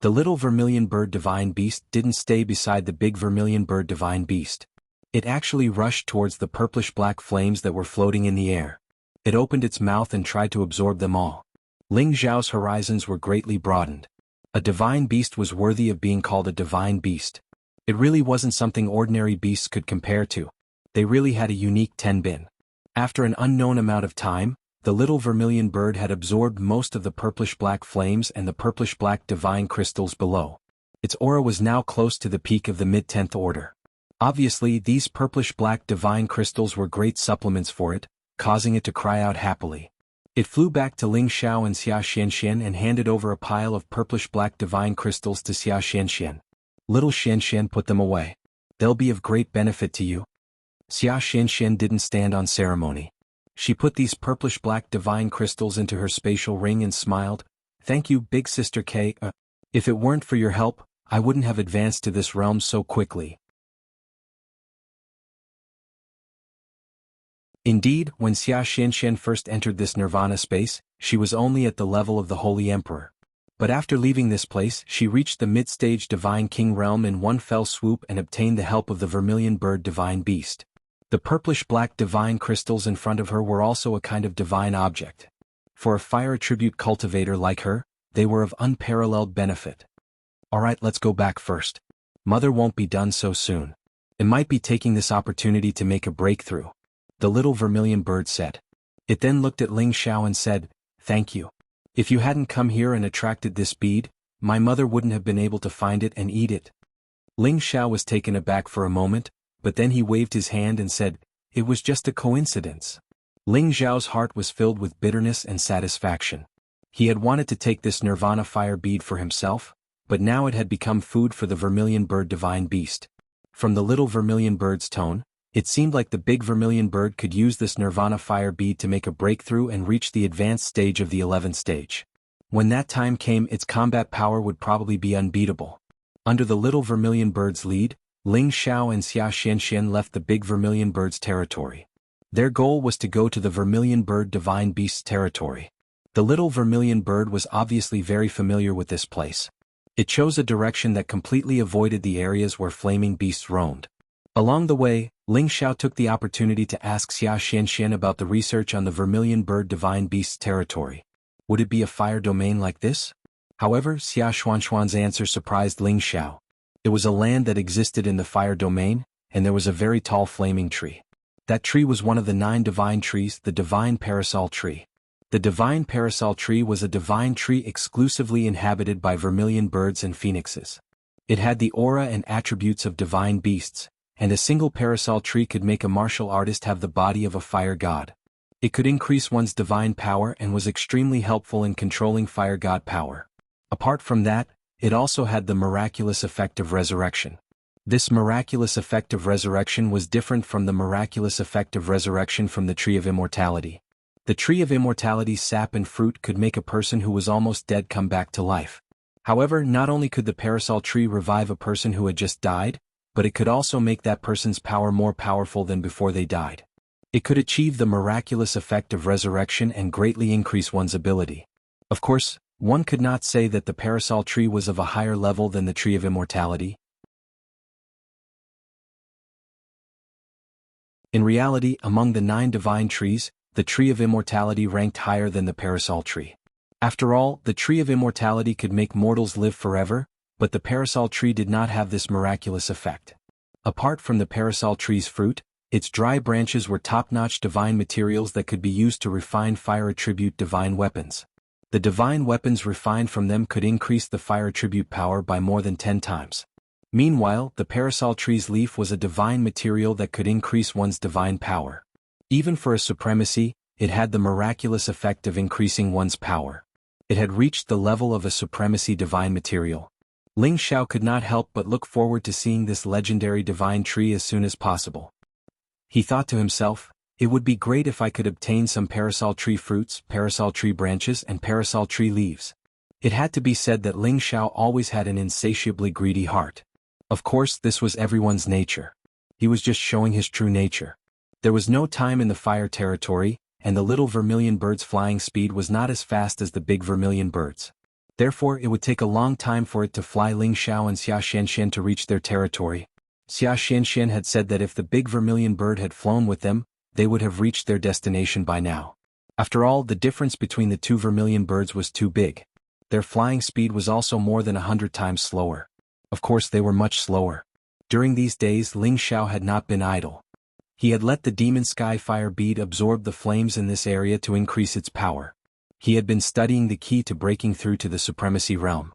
The little vermilion bird divine beast didn't stay beside the big vermilion bird divine beast. It actually rushed towards the purplish-black flames that were floating in the air. It opened its mouth and tried to absorb them all. Ling Xiao's horizons were greatly broadened. A divine beast was worthy of being called a divine beast. It really wasn't something ordinary beasts could compare to. They really had a unique tenbin. After an unknown amount of time, the little vermilion bird had absorbed most of the purplish-black flames and the purplish-black divine crystals below. Its aura was now close to the peak of the mid-10th order. Obviously, these purplish-black divine crystals were great supplements for it, causing it to cry out happily. It flew back to Ling Xiao and Xian and handed over a pile of purplish-black divine crystals to Xian. Little Xian, put them away. They'll be of great benefit to you. Xian didn't stand on ceremony. She put these purplish-black divine crystals into her spatial ring and smiled. Thank you, big sister K. If it weren't for your help, I wouldn't have advanced to this realm so quickly. Indeed, when Xian first entered this nirvana space, she was only at the level of the Holy Emperor. But after leaving this place, she reached the mid-stage Divine King realm in one fell swoop and obtained the help of the vermilion bird divine beast. The purplish-black divine crystals in front of her were also a kind of divine object. For a fire attribute cultivator like her, they were of unparalleled benefit. Alright, let's go back first. Mother won't be done so soon. It might be taking this opportunity to make a breakthrough. The little vermilion bird said. It then looked at Ling Xiao and said, Thank you. If you hadn't come here and attracted this bead, my mother wouldn't have been able to find it and eat it. Ling Xiao was taken aback for a moment, but then he waved his hand and said, It was just a coincidence. Ling Xiao's heart was filled with bitterness and satisfaction. He had wanted to take this nirvana fire bead for himself, but now it had become food for the vermilion bird divine beast. From the little vermilion bird's tone, it seemed like the big vermilion bird could use this nirvana fire bead to make a breakthrough and reach the advanced stage of the 11th stage. When that time came, its combat power would probably be unbeatable. Under the little vermilion bird's lead, Ling Xiao and Xian left the big vermilion bird's territory. Their goal was to go to the vermilion bird divine beast's territory. The little vermilion bird was obviously very familiar with this place. It chose a direction that completely avoided the areas where flaming beasts roamed. Along the way, Ling Xiao took the opportunity to ask Xian about the research on the vermilion bird divine beast's territory. Would it be a fire domain like this? However, Xuan's answer surprised Ling Xiao. It was a land that existed in the fire domain, and there was a very tall flaming tree. That tree was one of the 9 divine trees, the divine parasol tree. The divine parasol tree was a divine tree exclusively inhabited by vermilion birds and phoenixes. It had the aura and attributes of divine beasts, and a single parasol tree could make a martial artist have the body of a fire god. It could increase one's divine power and was extremely helpful in controlling fire god power. Apart from that, it also had the miraculous effect of resurrection. This miraculous effect of resurrection was different from the miraculous effect of resurrection from the Tree of Immortality. The tree of immortality's sap and fruit could make a person who was almost dead come back to life. However, not only could the parasol tree revive a person who had just died, but it could also make that person's power more powerful than before they died. It could achieve the miraculous effect of resurrection and greatly increase one's ability. Of course, one could not say that the parasol tree was of a higher level than the tree of immortality. In reality, among the 9 divine trees, the tree of immortality ranked higher than the parasol tree. After all, the tree of immortality could make mortals live forever, but the parasol tree did not have this miraculous effect. Apart from the parasol tree's fruit, its dry branches were top-notch divine materials that could be used to refine fire attribute divine weapons. The divine weapons refined from them could increase the fire attribute power by more than 10 times. Meanwhile, the parasol tree's leaf was a divine material that could increase one's divine power. Even for a supremacy, it had the miraculous effect of increasing one's power. It had reached the level of a supremacy divine material. Ling Xiao could not help but look forward to seeing this legendary divine tree as soon as possible. He thought to himself, it would be great if I could obtain some parasol tree fruits, parasol tree branches, and parasol tree leaves. It had to be said that Ling Xiao always had an insatiably greedy heart. Of course, this was everyone's nature. He was just showing his true nature. There was no time in the fire territory, and the little vermilion bird's flying speed was not as fast as the big vermilion bird's. Therefore, it would take a long time for it to fly. Ling Xiao and Xia Xianxian to reach their territory. Xia Xianxian had said that if the big vermilion bird had flown with them, they would have reached their destination by now. After all, the difference between the 2 vermilion birds was too big. Their flying speed was also more than 100 times slower. Of course, they were much slower. During these days, Ling Xiao had not been idle. He had let the demon sky fire bead absorb the flames in this area to increase its power. He had been studying the key to breaking through to the supremacy realm.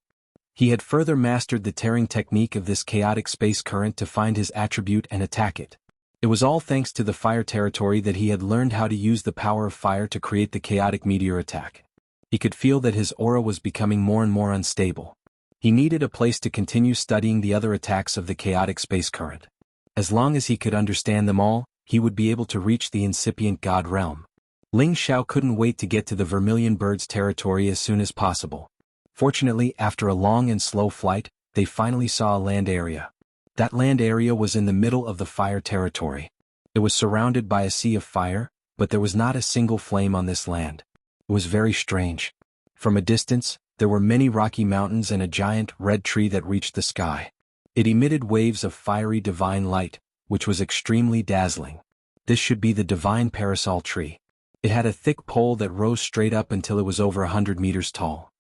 He had further mastered the tearing technique of this chaotic space current to find his attribute and attack it. It was all thanks to the fire territory that he had learned how to use the power of fire to create the chaotic meteor attack. He could feel that his aura was becoming more and more unstable. He needed a place to continue studying the other attacks of the chaotic space current. As long as he could understand them all, he would be able to reach the incipient god realm. Ling Xiao couldn't wait to get to the vermilion bird's territory as soon as possible. Fortunately, after a long and slow flight, they finally saw a land area. That land area was in the middle of the fire territory. It was surrounded by a sea of fire, but there was not a single flame on this land. It was very strange. From a distance, there were many rocky mountains and a giant red tree that reached the sky. It emitted waves of fiery divine light, which was extremely dazzling. This should be the divine parasol tree. It had a thick pole that rose straight up until it was over 100 meters tall.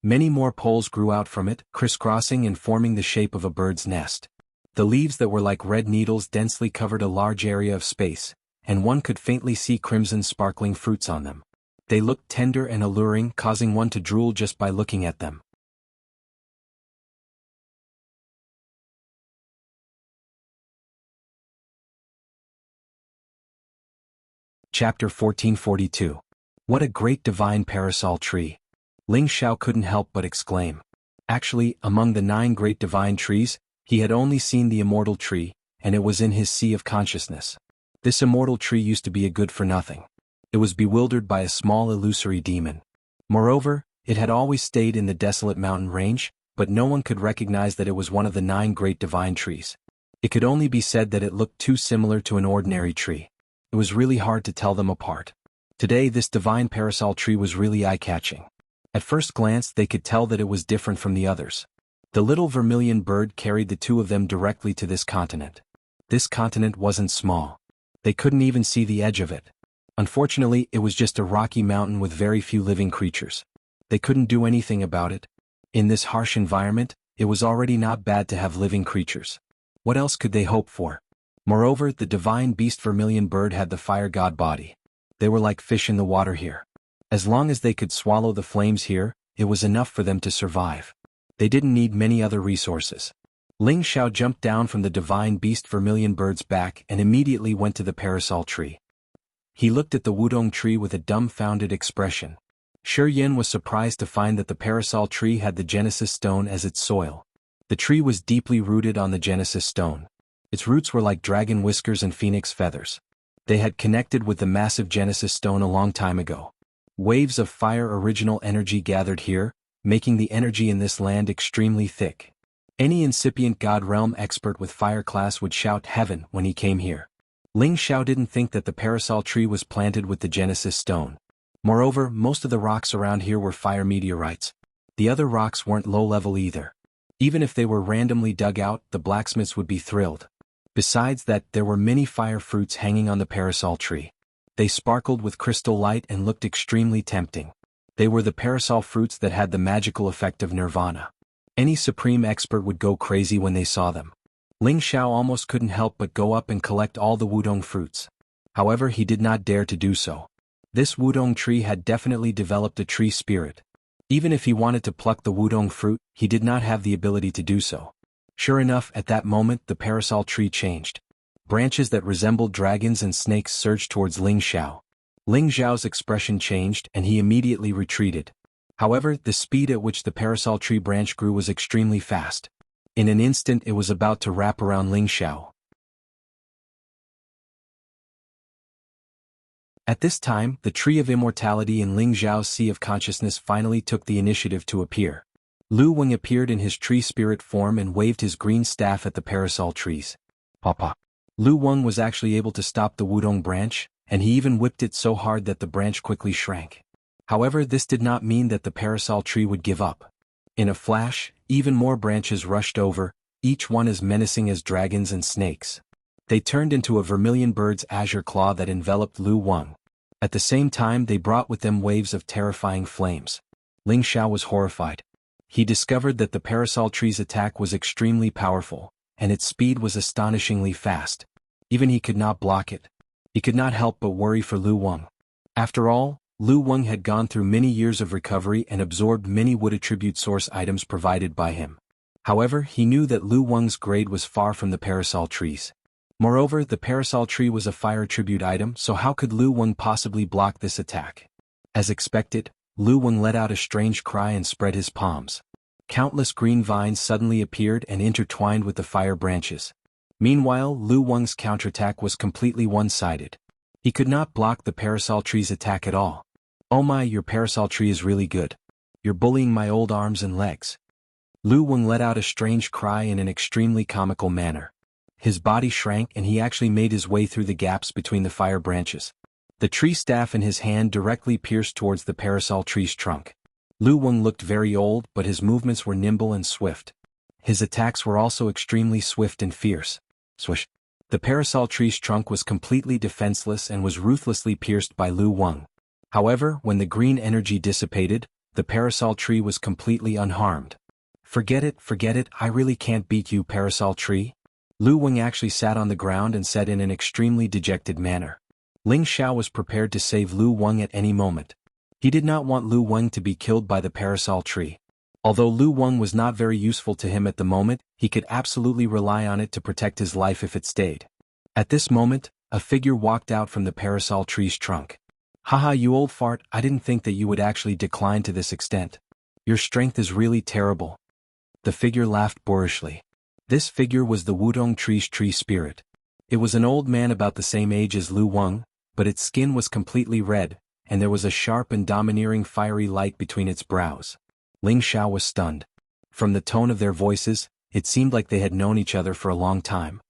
Many more poles grew out from it, crisscrossing and forming the shape of a bird's nest. The leaves that were like red needles densely covered a large area of space, and one could faintly see crimson sparkling fruits on them. They looked tender and alluring, causing one to drool just by looking at them. Chapter 1442. What a great divine parasol tree! Ling Xiao couldn't help but exclaim. Actually, among the 9 great divine trees, he had only seen the immortal tree, and it was in his sea of consciousness. This immortal tree used to be a good-for-nothing. It was bewildered by a small illusory demon. Moreover, it had always stayed in the desolate mountain range, but no one could recognize that it was one of the 9 great divine trees. It could only be said that it looked too similar to an ordinary tree. It was really hard to tell them apart. Today, this divine parasol tree was really eye-catching. At first glance, they could tell that it was different from the others. The little vermilion bird carried the 2 of them directly to this continent. This continent wasn't small. They couldn't even see the edge of it. Unfortunately, it was just a rocky mountain with very few living creatures. They couldn't do anything about it. In this harsh environment, it was already not bad to have living creatures. What else could they hope for? Moreover, the divine beast vermilion bird had the fire god body. They were like fish in the water here. As long as they could swallow the flames here, it was enough for them to survive. They didn't need many other resources. Ling Xiao jumped down from the divine beast vermilion bird's back and immediately went to the parasol tree. He looked at the wudong tree with a dumbfounded expression. Shi Yin was surprised to find that the parasol tree had the Genesis stone as its soil. The tree was deeply rooted on the Genesis stone. Its roots were like dragon whiskers and phoenix feathers. They had connected with the massive Genesis stone a long time ago. Waves of fire original energy gathered here, making the energy in this land extremely thick. Any incipient God realm expert with fire class would shout heaven when he came here. Ling Xiao didn't think that the parasol tree was planted with the Genesis stone. Moreover, most of the rocks around here were fire meteorites. The other rocks weren't low-level either. Even if they were randomly dug out, the blacksmiths would be thrilled. Besides that, there were many fire fruits hanging on the parasol tree. They sparkled with crystal light and looked extremely tempting. They were the parasol fruits that had the magical effect of nirvana. Any supreme expert would go crazy when they saw them. Ling Xiao almost couldn't help but go up and collect all the wudong fruits. However, he did not dare to do so. This wudong tree had definitely developed a tree spirit. Even if he wanted to pluck the wudong fruit, he did not have the ability to do so. Sure enough, at that moment the parasol tree changed. Branches that resembled dragons and snakes surged towards Ling Xiao. Ling Xiao's expression changed and he immediately retreated. However, the speed at which the parasol tree branch grew was extremely fast. In an instant it was about to wrap around Ling Xiao. At this time, the tree of immortality in Ling Xiao's sea of consciousness finally took the initiative to appear. Lu Weng appeared in his tree spirit form and waved his green staff at the parasol trees. Papa. Lu Weng was actually able to stop the wudong branch, and he even whipped it so hard that the branch quickly shrank. However, this did not mean that the parasol tree would give up. In a flash, even more branches rushed over, each one as menacing as dragons and snakes. They turned into a vermilion bird's azure claw that enveloped Lu Weng. At the same time they brought with them waves of terrifying flames. Ling Xiao was horrified. He discovered that the parasol tree's attack was extremely powerful, and its speed was astonishingly fast. Even he could not block it. He could not help but worry for Lu Weng. After all, Lu Weng had gone through many years of recovery and absorbed many wood attribute source items provided by him. However, he knew that Lu Weng's grade was far from the parasol trees. Moreover, the parasol tree was a fire attribute item, so how could Lu Weng possibly block this attack? As expected, Lu Weng let out a strange cry and spread his palms. Countless green vines suddenly appeared and intertwined with the fire branches. Meanwhile, Lu Weng's counterattack was completely one-sided. He could not block the parasol tree's attack at all. Oh my, your parasol tree is really good. You're bullying my old arms and legs. Lu Weng let out a strange cry in an extremely comical manner. His body shrank and he actually made his way through the gaps between the fire branches. The tree staff in his hand directly pierced towards the parasol tree's trunk. Lu Weng looked very old, but his movements were nimble and swift. His attacks were also extremely swift and fierce. Swish! The parasol tree's trunk was completely defenseless and was ruthlessly pierced by Lu Weng. However, when the green energy dissipated, the parasol tree was completely unharmed. Forget it, I really can't beat you, parasol tree. Lu Weng actually sat on the ground and said in an extremely dejected manner. Ling Xiao was prepared to save Lu Weng at any moment. He did not want Lu Weng to be killed by the parasol tree. Although Lu Weng was not very useful to him at the moment, he could absolutely rely on it to protect his life if it stayed. At this moment, a figure walked out from the parasol tree's trunk. Haha, you old fart, I didn't think that you would actually decline to this extent. Your strength is really terrible. The figure laughed boorishly. This figure was the wudong tree's tree spirit. It was an old man about the same age as Lu Weng, but its skin was completely red, and there was a sharp and domineering fiery light between its brows. Ling Xiao was stunned. From the tone of their voices, it seemed like they had known each other for a long time.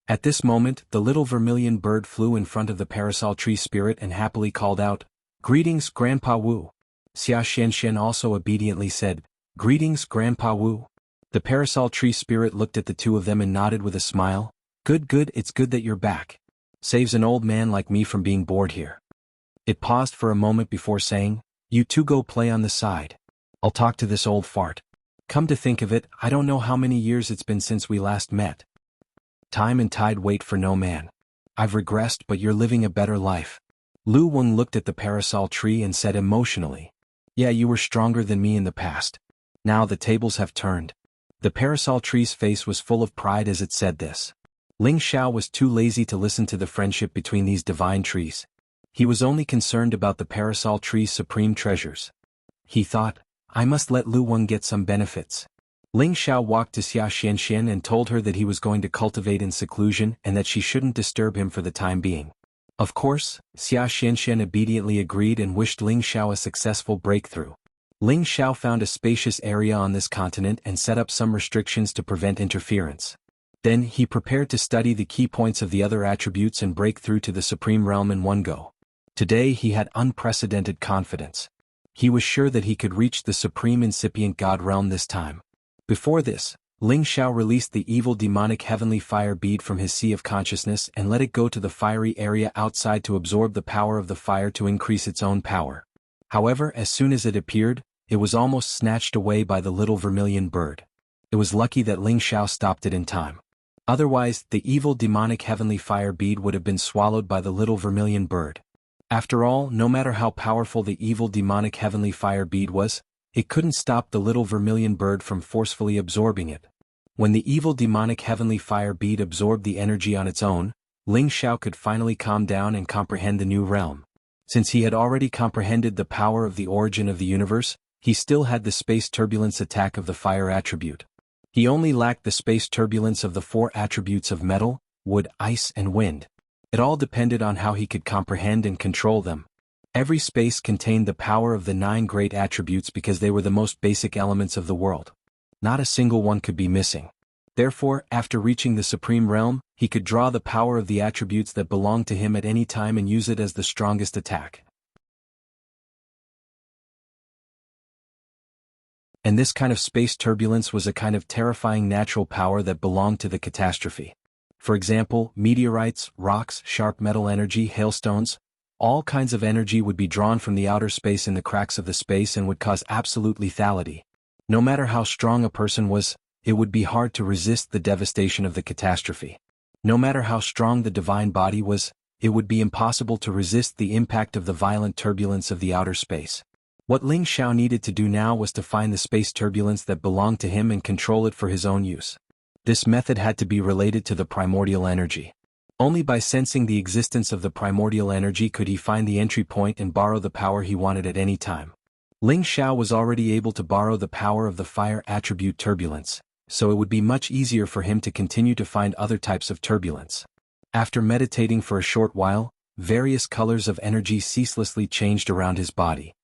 At this moment, the little vermilion bird flew in front of the parasol tree spirit and happily called out, "Greetings, Grandpa Wu." Xia Xianxian also obediently said, "Greetings, Grandpa Wu." The parasol tree spirit looked at the two of them and nodded with a smile. Good, it's good that you're back. Saves an old man like me from being bored here." It paused for a moment before saying, "You two go play on the side. I'll talk to this old fart. Come to think of it, I don't know how many years it's been since we last met. Time and tide wait for no man. I've regressed, but you're living a better life." Lu Weng looked at the parasol tree and said emotionally, "Yeah, you were stronger than me in the past. Now the tables have turned." The parasol tree's face was full of pride as it said this. Ling Xiao was too lazy to listen to the friendship between these divine trees. He was only concerned about the parasol tree's supreme treasures. He thought, I must let Lu Weng get some benefits. Ling Xiao walked to Xia Xianxian and told her that he was going to cultivate in seclusion and that she shouldn't disturb him for the time being. Of course, Xia Xianxian obediently agreed and wished Ling Xiao a successful breakthrough. Ling Xiao found a spacious area on this continent and set up some restrictions to prevent interference. Then he prepared to study the key points of the other attributes and break through to the Supreme Realm in one go. Today he had unprecedented confidence. He was sure that he could reach the Supreme Incipient God Realm this time. Before this, Ling Xiao released the evil demonic heavenly fire bead from his sea of consciousness and let it go to the fiery area outside to absorb the power of the fire to increase its own power. However, as soon as it appeared, it was almost snatched away by the little vermilion bird. It was lucky that Ling Xiao stopped it in time. Otherwise, the evil demonic heavenly fire bead would have been swallowed by the little vermilion bird. After all, no matter how powerful the evil demonic heavenly fire bead was, it couldn't stop the little vermilion bird from forcefully absorbing it. When the evil demonic heavenly fire bead absorbed the energy on its own, Ling Xiao could finally calm down and comprehend the new realm. Since he had already comprehended the power of the origin of the universe, he still had the space turbulence attack of the fire attribute. He only lacked the space turbulence of the 4 attributes of metal, wood, ice, and wind. It all depended on how he could comprehend and control them. Every space contained the power of the 9 great attributes because they were the most basic elements of the world. Not a single one could be missing. Therefore, after reaching the Supreme Realm, he could draw the power of the attributes that belonged to him at any time and use it as the strongest attack. And this kind of space turbulence was a kind of terrifying natural power that belonged to the catastrophe. For example, meteorites, rocks, sharp metal energy, hailstones, all kinds of energy would be drawn from the outer space in the cracks of the space and would cause absolute lethality. No matter how strong a person was, it would be hard to resist the devastation of the catastrophe. No matter how strong the divine body was, it would be impossible to resist the impact of the violent turbulence of the outer space. What Ling Xiao needed to do now was to find the space turbulence that belonged to him and control it for his own use. This method had to be related to the primordial energy. Only by sensing the existence of the primordial energy could he find the entry point and borrow the power he wanted at any time. Ling Xiao was already able to borrow the power of the fire attribute turbulence, so it would be much easier for him to continue to find other types of turbulence. After meditating for a short while, various colors of energy ceaselessly changed around his body.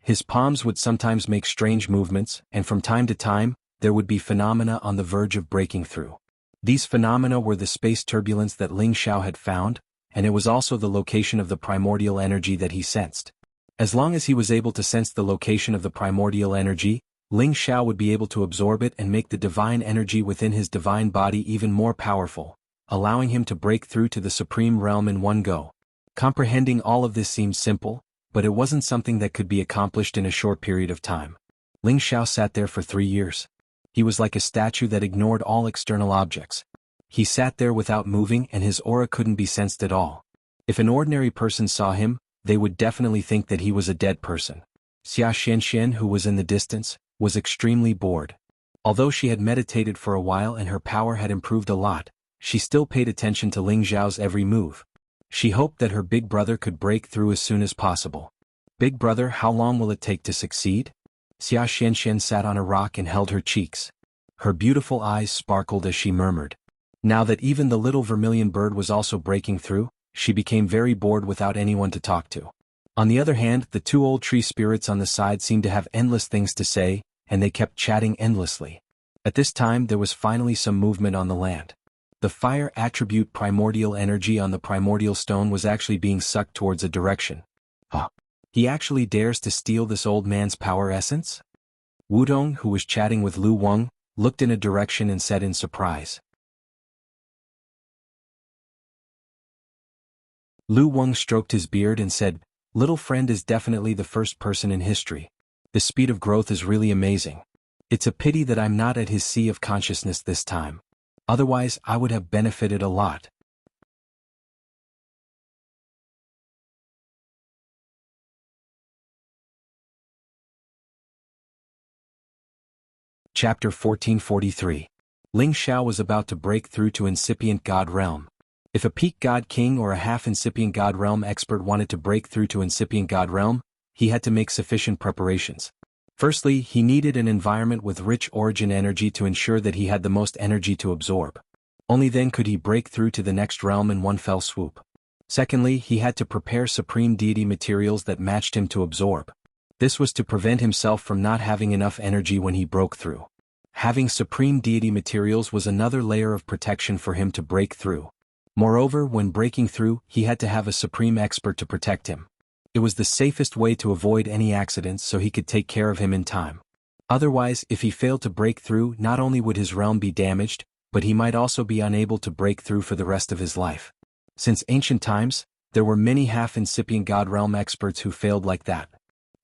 His palms would sometimes make strange movements, and from time to time, there would be phenomena on the verge of breaking through. These phenomena were the space turbulence that Ling Xiao had found, and it was also the location of the primordial energy that he sensed. As long as he was able to sense the location of the primordial energy, Ling Xiao would be able to absorb it and make the divine energy within his divine body even more powerful, allowing him to break through to the Supreme Realm in one go. Comprehending all of this seemed simple, but it wasn't something that could be accomplished in a short period of time. Ling Xiao sat there for 3 years. He was like a statue that ignored all external objects. He sat there without moving and his aura couldn't be sensed at all. If an ordinary person saw him, they would definitely think that he was a dead person. Xia Xianxian, who was in the distance, was extremely bored. Although she had meditated for a while and her power had improved a lot, she still paid attention to Ling Xiao's every move. She hoped that her big brother could break through as soon as possible. Big brother, how long will it take to succeed? Xia Xianxian sat on a rock and held her cheeks. Her beautiful eyes sparkled as she murmured. Now that even the little vermilion bird was also breaking through, she became very bored without anyone to talk to. On the other hand, the 2 old tree spirits on the side seemed to have endless things to say, and they kept chatting endlessly. At this time there was finally some movement on the land. The fire attribute primordial energy on the primordial stone was actually being sucked towards a direction. He actually dares to steal this old man's power essence? Wudong, who was chatting with Lu Weng, looked in a direction and said in surprise. Lu Weng stroked his beard and said, "Little friend is definitely the first person in history. The speed of growth is really amazing. It's a pity that I'm not at his sea of consciousness this time. Otherwise, I would have benefited a lot." Chapter 1443. Ling Xiao was about to break through to Incipient God Realm. If a peak God King or a half-incipient God Realm expert wanted to break through to Incipient God Realm, he had to make sufficient preparations. Firstly, he needed an environment with rich origin energy to ensure that he had the most energy to absorb. Only then could he break through to the next realm in one fell swoop. Secondly, he had to prepare supreme deity materials that matched him to absorb. This was to prevent himself from not having enough energy when he broke through. Having supreme deity materials was another layer of protection for him to break through. Moreover, when breaking through, he had to have a supreme expert to protect him. It was the safest way to avoid any accidents so he could take care of him in time. Otherwise, if he failed to break through, not only would his realm be damaged, but he might also be unable to break through for the rest of his life. Since ancient times, there were many half-incipient God realm experts who failed like that.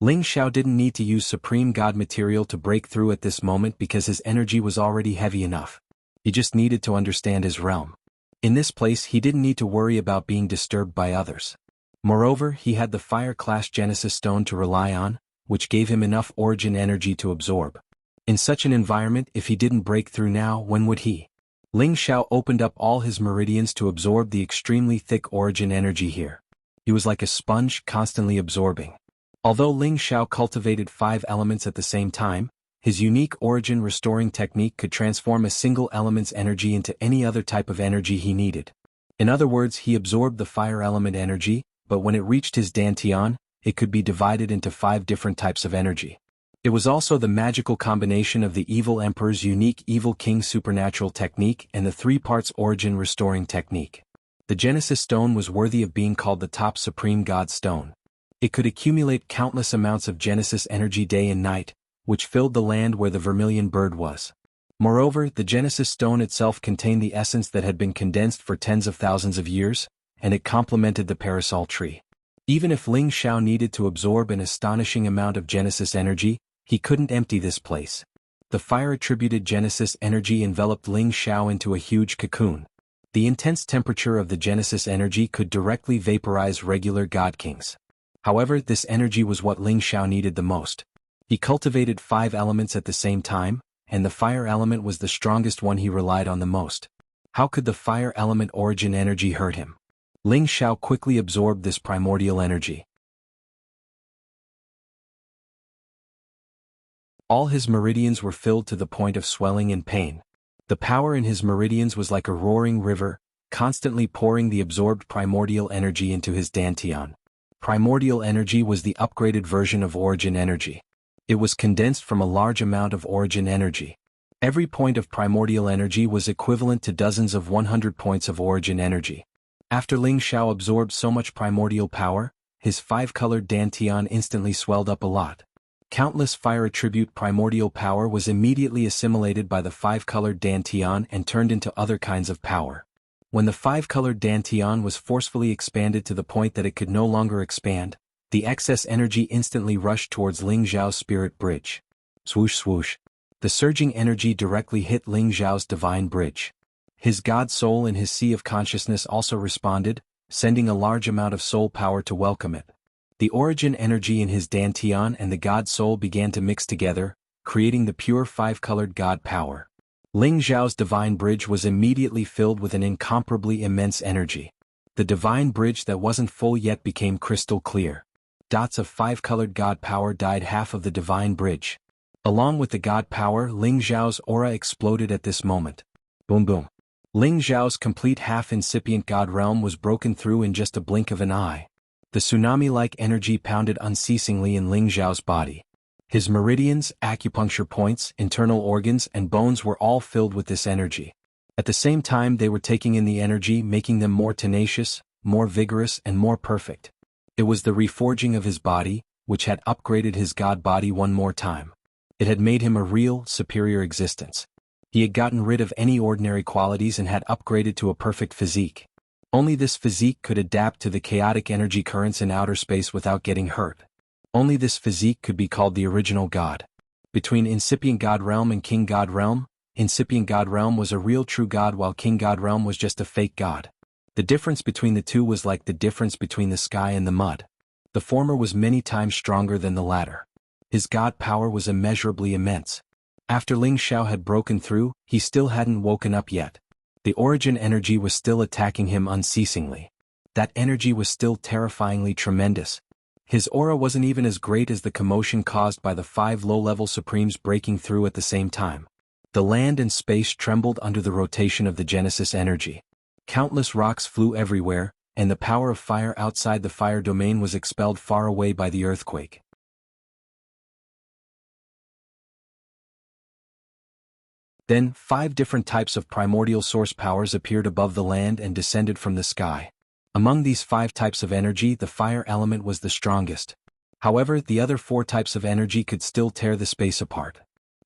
Ling Xiao didn't need to use supreme God material to break through at this moment because his energy was already heavy enough. He just needed to understand his realm. In this place he didn't need to worry about being disturbed by others. Moreover, he had the fire-class Genesis stone to rely on, which gave him enough origin energy to absorb. In such an environment, if he didn't break through now, when would he? Ling Xiao opened up all his meridians to absorb the extremely thick origin energy here. He was like a sponge, constantly absorbing. Although Ling Xiao cultivated 5 elements at the same time, his unique origin restoring technique could transform a single element's energy into any other type of energy he needed. In other words, he absorbed the fire element energy, but when it reached his dantian, it could be divided into 5 different types of energy. It was also the magical combination of the Evil Emperor's unique Evil King supernatural technique and the 3 parts origin restoring technique. The Genesis stone was worthy of being called the top supreme God stone. It could accumulate countless amounts of Genesis energy day and night, which filled the land where the vermilion bird was. Moreover, the Genesis stone itself contained the essence that had been condensed for tens of thousands of years, and it complemented the parasol tree. Even if Ling Xiao needed to absorb an astonishing amount of Genesis energy, he couldn't empty this place. The fire-attributed Genesis energy enveloped Ling Xiao into a huge cocoon. The intense temperature of the Genesis energy could directly vaporize regular God Kings. However, this energy was what Ling Xiao needed the most. He cultivated 5 elements at the same time, and the fire element was the strongest one he relied on the most. How could the fire element origin energy hurt him? Ling Xiao quickly absorbed this primordial energy. All his meridians were filled to the point of swelling and pain. The power in his meridians was like a roaring river, constantly pouring the absorbed primordial energy into his dantian. Primordial energy was the upgraded version of origin energy. It was condensed from a large amount of origin energy. Every point of primordial energy was equivalent to dozens of 100 points of origin energy. After Ling Xiao absorbed so much primordial power, his 5-colored dantian instantly swelled up a lot. Countless fire attribute primordial power was immediately assimilated by the 5-colored dantian and turned into other kinds of power. When the 5-colored dantian was forcefully expanded to the point that it could no longer expand, the excess energy instantly rushed towards Ling Xiao's spirit bridge. Swoosh swoosh. The surging energy directly hit Ling Xiao's divine bridge. His God soul in his sea of consciousness also responded, sending a large amount of soul power to welcome it. The origin energy in his dantian and the God soul began to mix together, creating the pure 5-colored God power. Ling Xiao's divine bridge was immediately filled with an incomparably immense energy. The divine bridge that wasn't full yet became crystal clear. Dots of 5-colored God power dyed half of the divine bridge. Along with the God power, Ling Xiao's aura exploded at this moment. Boom boom. Ling Xiao's complete half-incipient God realm was broken through in just a blink of an eye. The tsunami-like energy pounded unceasingly in Ling Xiao's body. His meridians, acupuncture points, internal organs, and bones were all filled with this energy. At the same time they were taking in the energy, making them more tenacious, more vigorous, and more perfect. It was the reforging of his body, which had upgraded his God body one more time. It had made him a real, superior existence. He had gotten rid of any ordinary qualities and had upgraded to a perfect physique. Only this physique could adapt to the chaotic energy currents in outer space without getting hurt. Only this physique could be called the original God. Between incipient God realm and King God realm, incipient God realm was a real true God while King God realm was just a fake God. The difference between the two was like the difference between the sky and the mud. The former was many times stronger than the latter. His God power was immeasurably immense. After Ling Xiao had broken through, he still hadn't woken up yet. The origin energy was still attacking him unceasingly. That energy was still terrifyingly tremendous. His aura wasn't even as great as the commotion caused by the 5 low-level Supremes breaking through at the same time. The land and space trembled under the rotation of the Genesis energy. Countless rocks flew everywhere, and the power of fire outside the fire domain was expelled far away by the earthquake. Then, 5 different types of primordial source powers appeared above the land and descended from the sky. Among these 5 types of energy, the fire element was the strongest. However, the other 4 types of energy could still tear the space apart.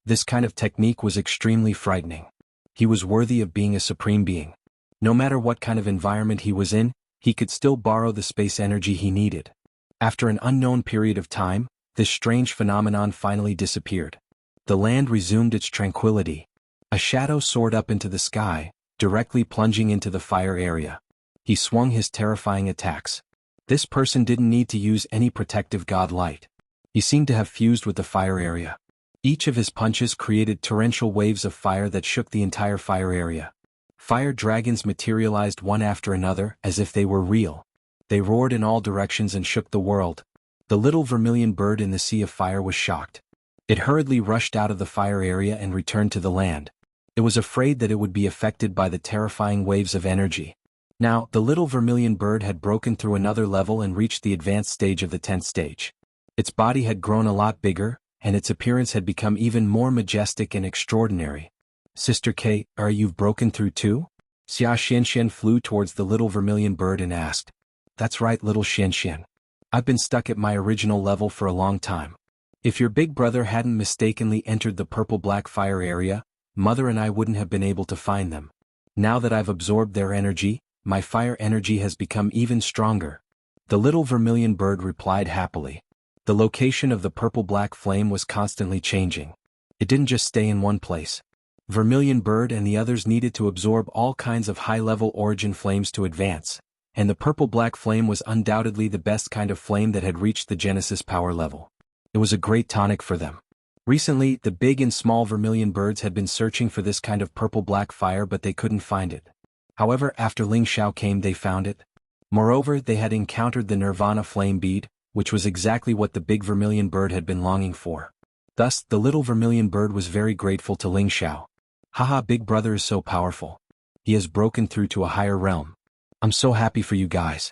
This kind of technique was extremely frightening. He was worthy of being a supreme being. No matter what kind of environment he was in, he could still borrow the space energy he needed. After an unknown period of time, this strange phenomenon finally disappeared. The land resumed its tranquility. A shadow soared up into the sky, directly plunging into the fire area. He swung his terrifying attacks. This person didn't need to use any protective god light. He seemed to have fused with the fire area. Each of his punches created torrential waves of fire that shook the entire fire area. Fire dragons materialized one after another as if they were real. They roared in all directions and shook the world. The little vermilion bird in the sea of fire was shocked. It hurriedly rushed out of the fire area and returned to the land. It was afraid that it would be affected by the terrifying waves of energy. Now, the little vermilion bird had broken through another level and reached the advanced stage of the 10th stage. Its body had grown a lot bigger, and its appearance had become even more majestic and extraordinary. Sister K, you've broken through too? Xia Xianxian flew towards the little vermilion bird and asked. That's right, little Xianxian. I've been stuck at my original level for a long time. If your big brother hadn't mistakenly entered the purple-black fire area, Mother and I wouldn't have been able to find them. Now that I've absorbed their energy, my fire energy has become even stronger. The little vermilion bird replied happily. The location of the purple-black flame was constantly changing. It didn't just stay in one place. Vermilion bird and the others needed to absorb all kinds of high-level origin flames to advance, and the purple-black flame was undoubtedly the best kind of flame that had reached the Genesis power level. It was a great tonic for them. Recently, the big and small vermilion birds had been searching for this kind of purple-black fire, but they couldn't find it. However, after Ling Xiao came, they found it. Moreover, they had encountered the Nirvana flame bead, which was exactly what the big vermilion bird had been longing for. Thus, the little vermilion bird was very grateful to Ling Xiao. Haha, big brother is so powerful. He has broken through to a higher realm. I'm so happy for you guys.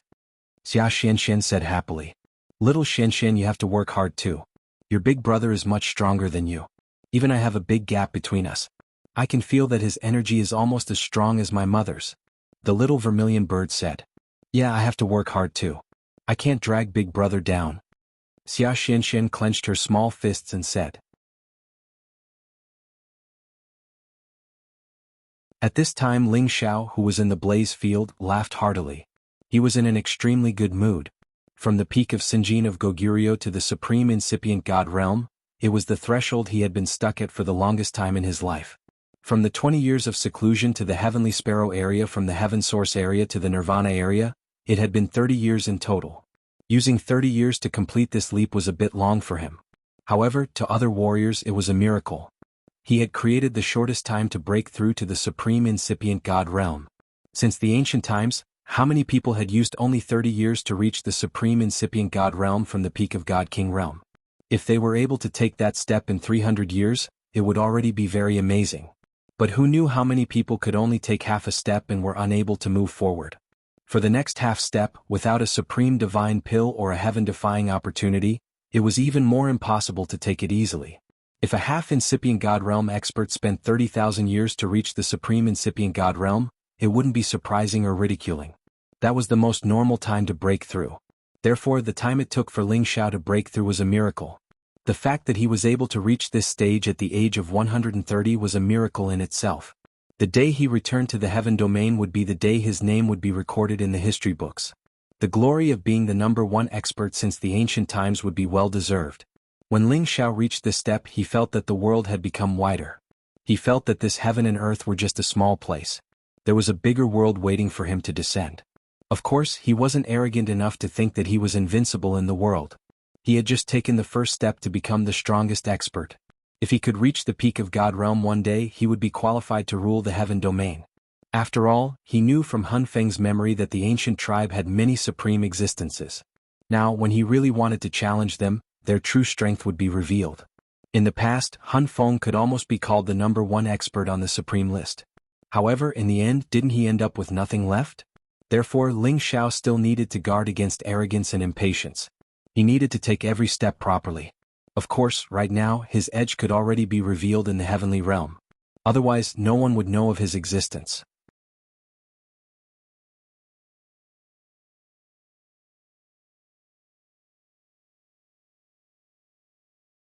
Xia Xianxian said happily. Little Xianxian, you have to work hard too. Your big brother is much stronger than you. Even I have a big gap between us. I can feel that his energy is almost as strong as my mother's. The little vermilion bird said. Yeah, I have to work hard too. I can't drag big brother down. Xia Xianxian clenched her small fists and said. At this time Ling Xiao, who was in the blaze field, laughed heartily. He was in an extremely good mood. From the peak of Sinjin of Goguryeo to the supreme incipient god realm, it was the threshold he had been stuck at for the longest time in his life. From the 20 years of seclusion to the heavenly sparrow area, from the heaven source area to the nirvana area, it had been 30 years in total. Using 30 years to complete this leap was a bit long for him. However, to other warriors it was a miracle. He had created the shortest time to break through to the supreme incipient god realm. Since the ancient times, how many people had used only 30 years to reach the supreme incipient god realm from the peak of God King realm? If they were able to take that step in 300 years, it would already be very amazing. But who knew how many people could only take half a step and were unable to move forward? For the next half step, without a supreme divine pill or a heaven-defying opportunity, it was even more impossible to take it easily. If a half-incipient god realm expert spent 30,000 years to reach the supreme incipient god realm, it wouldn't be surprising or ridiculing. That was the most normal time to break through. Therefore, the time it took for Ling Xiao to break through was a miracle. The fact that he was able to reach this stage at the age of 130 was a miracle in itself. The day he returned to the heaven domain would be the day his name would be recorded in the history books. The glory of being the #1 expert since the ancient times would be well deserved. When Ling Xiao reached this step, he felt that the world had become wider. He felt that this heaven and earth were just a small place. There was a bigger world waiting for him to descend. Of course, he wasn't arrogant enough to think that he was invincible in the world. He had just taken the first step to become the strongest expert. If he could reach the peak of God realm one day, he would be qualified to rule the heaven domain. After all, he knew from Hun Feng's memory that the ancient tribe had many supreme existences. Now, when he really wanted to challenge them, their true strength would be revealed. In the past, Han Feng could almost be called the #1 expert on the supreme list. However, in the end, didn't he end up with nothing left? Therefore, Ling Xiao still needed to guard against arrogance and impatience. He needed to take every step properly. Of course, right now, his edge could already be revealed in the heavenly realm. Otherwise, no one would know of his existence.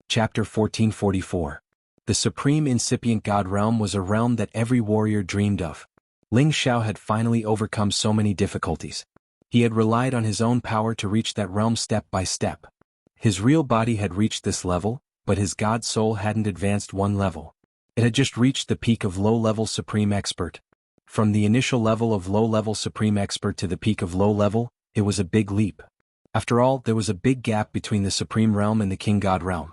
Chapter 1444. The Supreme Incipient God Realm was a realm that every warrior dreamed of. Ling Xiao had finally overcome so many difficulties. He had relied on his own power to reach that realm step by step. His real body had reached this level, but his God soul hadn't advanced one level. It had just reached the peak of low-level Supreme Expert. From the initial level of low-level Supreme Expert to the peak of low-level, it was a big leap. After all, there was a big gap between the Supreme Realm and the King God Realm.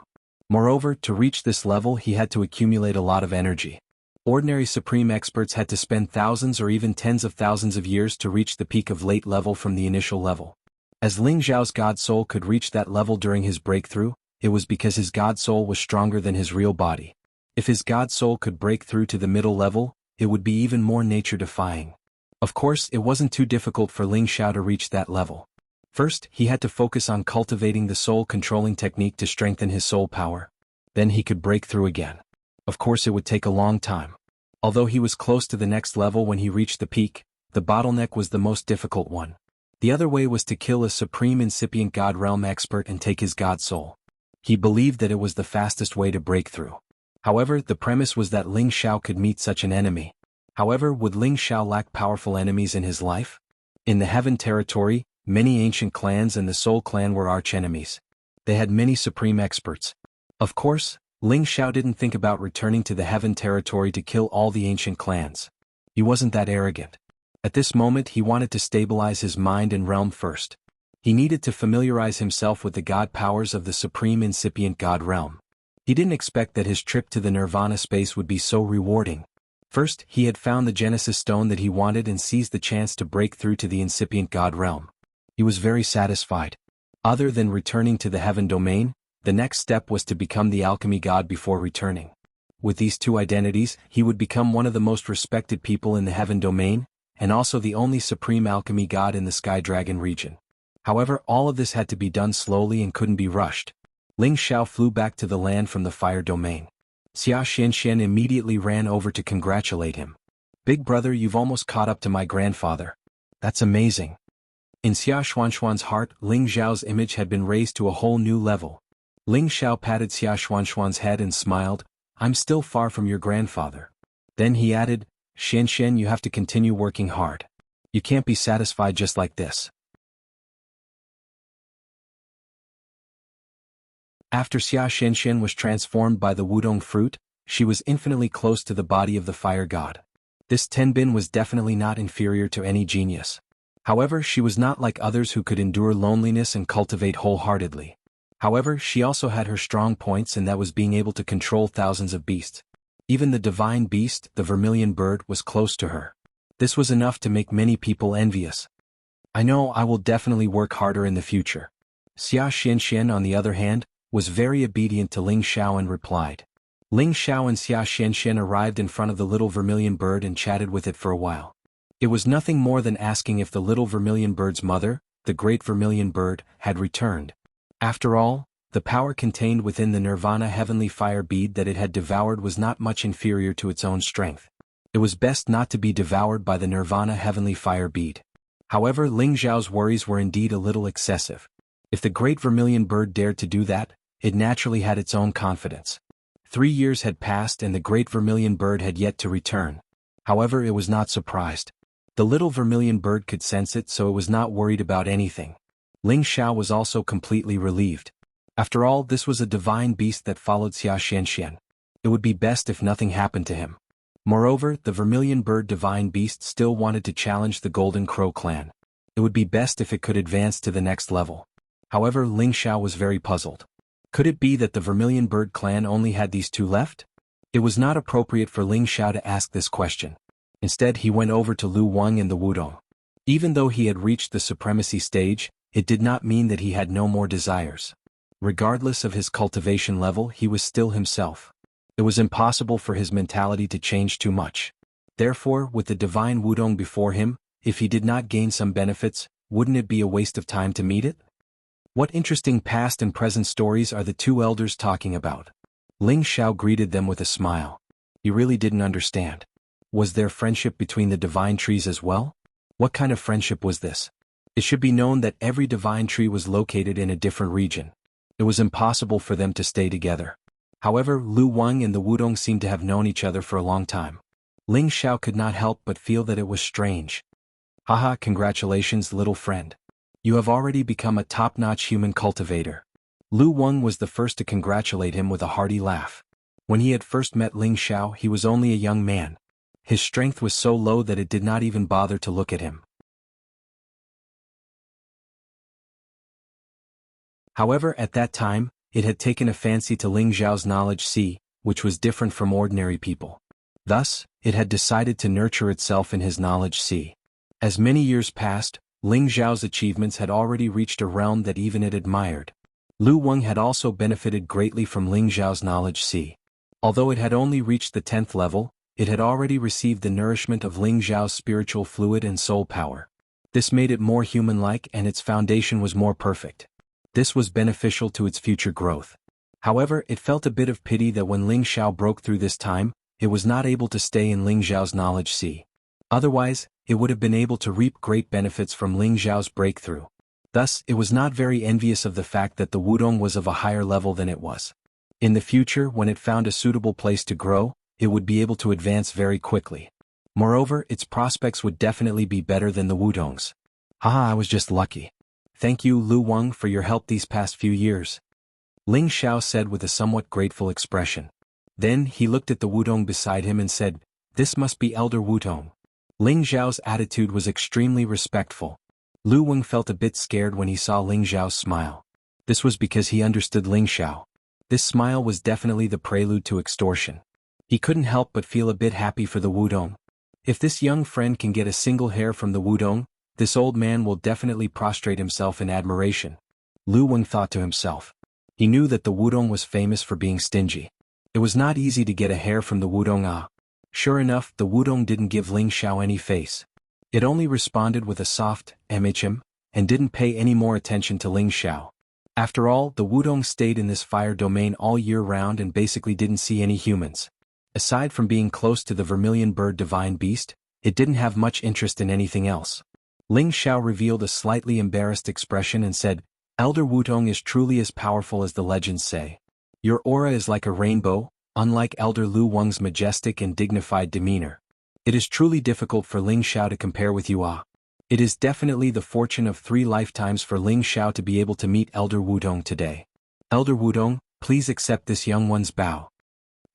Moreover, to reach this level he had to accumulate a lot of energy. Ordinary Supreme Experts had to spend thousands or even tens of thousands of years to reach the peak of late level from the initial level. As Ling Xiao's God Soul could reach that level during his breakthrough, it was because his God Soul was stronger than his real body. If his God Soul could break through to the middle level, it would be even more nature-defying. Of course, it wasn't too difficult for Ling Xiao to reach that level. First, he had to focus on cultivating the soul-controlling technique to strengthen his soul power. Then he could break through again. Of course, it would take a long time. Although he was close to the next level when he reached the peak, the bottleneck was the most difficult one. The other way was to kill a Supreme Incipient God Realm expert and take his God Soul. He believed that it was the fastest way to break through. However, the premise was that Ling Xiao could meet such an enemy. However, would Ling Xiao lack powerful enemies in his life? In the Heaven Territory, many ancient clans and the Soul Clan were arch-enemies. They had many supreme experts. Of course, Ling Xiao didn't think about returning to the Heaven Territory to kill all the ancient clans. He wasn't that arrogant. At this moment he wanted to stabilize his mind and realm first. He needed to familiarize himself with the god powers of the Supreme Incipient God Realm. He didn't expect that his trip to the Nirvana space would be so rewarding. First, he had found the Genesis Stone that he wanted and seized the chance to break through to the Incipient God Realm. He was very satisfied. Other than returning to the Heaven Domain, the next step was to become the Alchemy God before returning. With these two identities, he would become one of the most respected people in the Heaven Domain, and also the only Supreme Alchemy God in the Sky Dragon region. However, all of this had to be done slowly and couldn't be rushed. Ling Xiao flew back to the land from the Fire Domain. Xia Xianxian immediately ran over to congratulate him. "Big brother, you've almost caught up to my grandfather. That's amazing." In Xia Xuanxuan's heart, Ling Xiao's image had been raised to a whole new level. Ling Xiao patted Xia Xuanxuan's head and smiled, "I'm still far from your grandfather." Then he added, "Xianxian, you have to continue working hard. You can't be satisfied just like this." After Xia Xianxian was transformed by the Wudong fruit, she was infinitely close to the body of the fire god. This Tenbin was definitely not inferior to any genius. However, she was not like others who could endure loneliness and cultivate wholeheartedly. However, she also had her strong points, and that was being able to control thousands of beasts. Even the divine beast, the vermilion bird, was close to her. This was enough to make many people envious. "I know I will definitely work harder in the future." Xia Xianxian, on the other hand, was very obedient to Ling Xiao and replied. Ling Xiao and Xia Xianxian arrived in front of the little vermilion bird and chatted with it for a while. It was nothing more than asking if the little vermilion bird's mother, the great vermilion bird, had returned. After all, the power contained within the Nirvana heavenly fire bead that it had devoured was not much inferior to its own strength. It was best not to be devoured by the Nirvana heavenly fire bead. However, Ling Xiao's worries were indeed a little excessive. If the great vermilion bird dared to do that, it naturally had its own confidence. 3 years had passed and the great vermilion bird had yet to return. However, it was not surprised. The little vermilion bird could sense it, so it was not worried about anything. Ling Xiao was also completely relieved. After all, this was a divine beast that followed Xia Xianxian. It would be best if nothing happened to him. Moreover, the vermilion bird divine beast still wanted to challenge the Golden Crow clan. It would be best if it could advance to the next level. However, Ling Xiao was very puzzled. Could it be that the Vermilion Bird clan only had these two left? It was not appropriate for Ling Xiao to ask this question. Instead, he went over to Lu Wang and the Wudong. Even though he had reached the supremacy stage, it did not mean that he had no more desires. Regardless of his cultivation level, he was still himself. It was impossible for his mentality to change too much. Therefore, with the divine Wudong before him, if he did not gain some benefits, wouldn't it be a waste of time to meet it? What interesting past and present stories are the two elders talking about? Ling Xiao greeted them with a smile. He really didn't understand. Was there friendship between the divine trees as well? What kind of friendship was this? It should be known that every divine tree was located in a different region. It was impossible for them to stay together. However, Lu Wang and the Wudong seemed to have known each other for a long time. Ling Xiao could not help but feel that it was strange. Haha, congratulations, little friend. You have already become a top-notch human cultivator. Lu Wang was the first to congratulate him with a hearty laugh. When he had first met Ling Xiao, he was only a young man. His strength was so low that it did not even bother to look at him. However, at that time, it had taken a fancy to Ling Xiao's knowledge sea, which was different from ordinary people. Thus, it had decided to nurture itself in his knowledge sea. As many years passed, Ling Xiao's achievements had already reached a realm that even it admired. Lu Wang had also benefited greatly from Ling Xiao's knowledge sea. Although it had only reached the 10th level, it had already received the nourishment of Ling Xiao's spiritual fluid and soul power. This made it more human-like and its foundation was more perfect. This was beneficial to its future growth. However, it felt a bit of pity that when Ling Xiao broke through this time, it was not able to stay in Ling Xiao's knowledge sea. Otherwise, it would have been able to reap great benefits from Ling Xiao's breakthrough. Thus, it was not very envious of the fact that the Wudong was of a higher level than it was. In the future, when it found a suitable place to grow, it would be able to advance very quickly. Moreover, its prospects would definitely be better than the Wudong's. Haha, I was just lucky. Thank you, Lu Wang, for your help these past few years. Ling Xiao said with a somewhat grateful expression. Then he looked at the Wudong beside him and said, "This must be Elder Wudong." Ling Xiao's attitude was extremely respectful. Lu Wang felt a bit scared when he saw Ling Xiao's smile. This was because he understood Ling Xiao. This smile was definitely the prelude to extortion. He couldn't help but feel a bit happy for the Wudong. If this young friend can get a single hair from the Wudong, this old man will definitely prostrate himself in admiration. Lu Wang thought to himself. He knew that the Wudong was famous for being stingy. It was not easy to get a hair from the Wudong. Sure enough, the Wudong didn't give Ling Xiao any face. It only responded with a soft, "Mhm," and didn't pay any more attention to Ling Xiao. After all, the Wudong stayed in this fire domain all year round and basically didn't see any humans. Aside from being close to the vermilion bird divine beast, it didn't have much interest in anything else. Ling Xiao revealed a slightly embarrassed expression and said, "Elder Wudong is truly as powerful as the legends say. Your aura is like a rainbow, unlike Elder Lu Wang's majestic and dignified demeanor. It is truly difficult for Ling Xiao to compare with you. It is definitely the fortune of 3 lifetimes for Ling Xiao to be able to meet Elder Wudong today. Elder Wudong, please accept this young one's bow."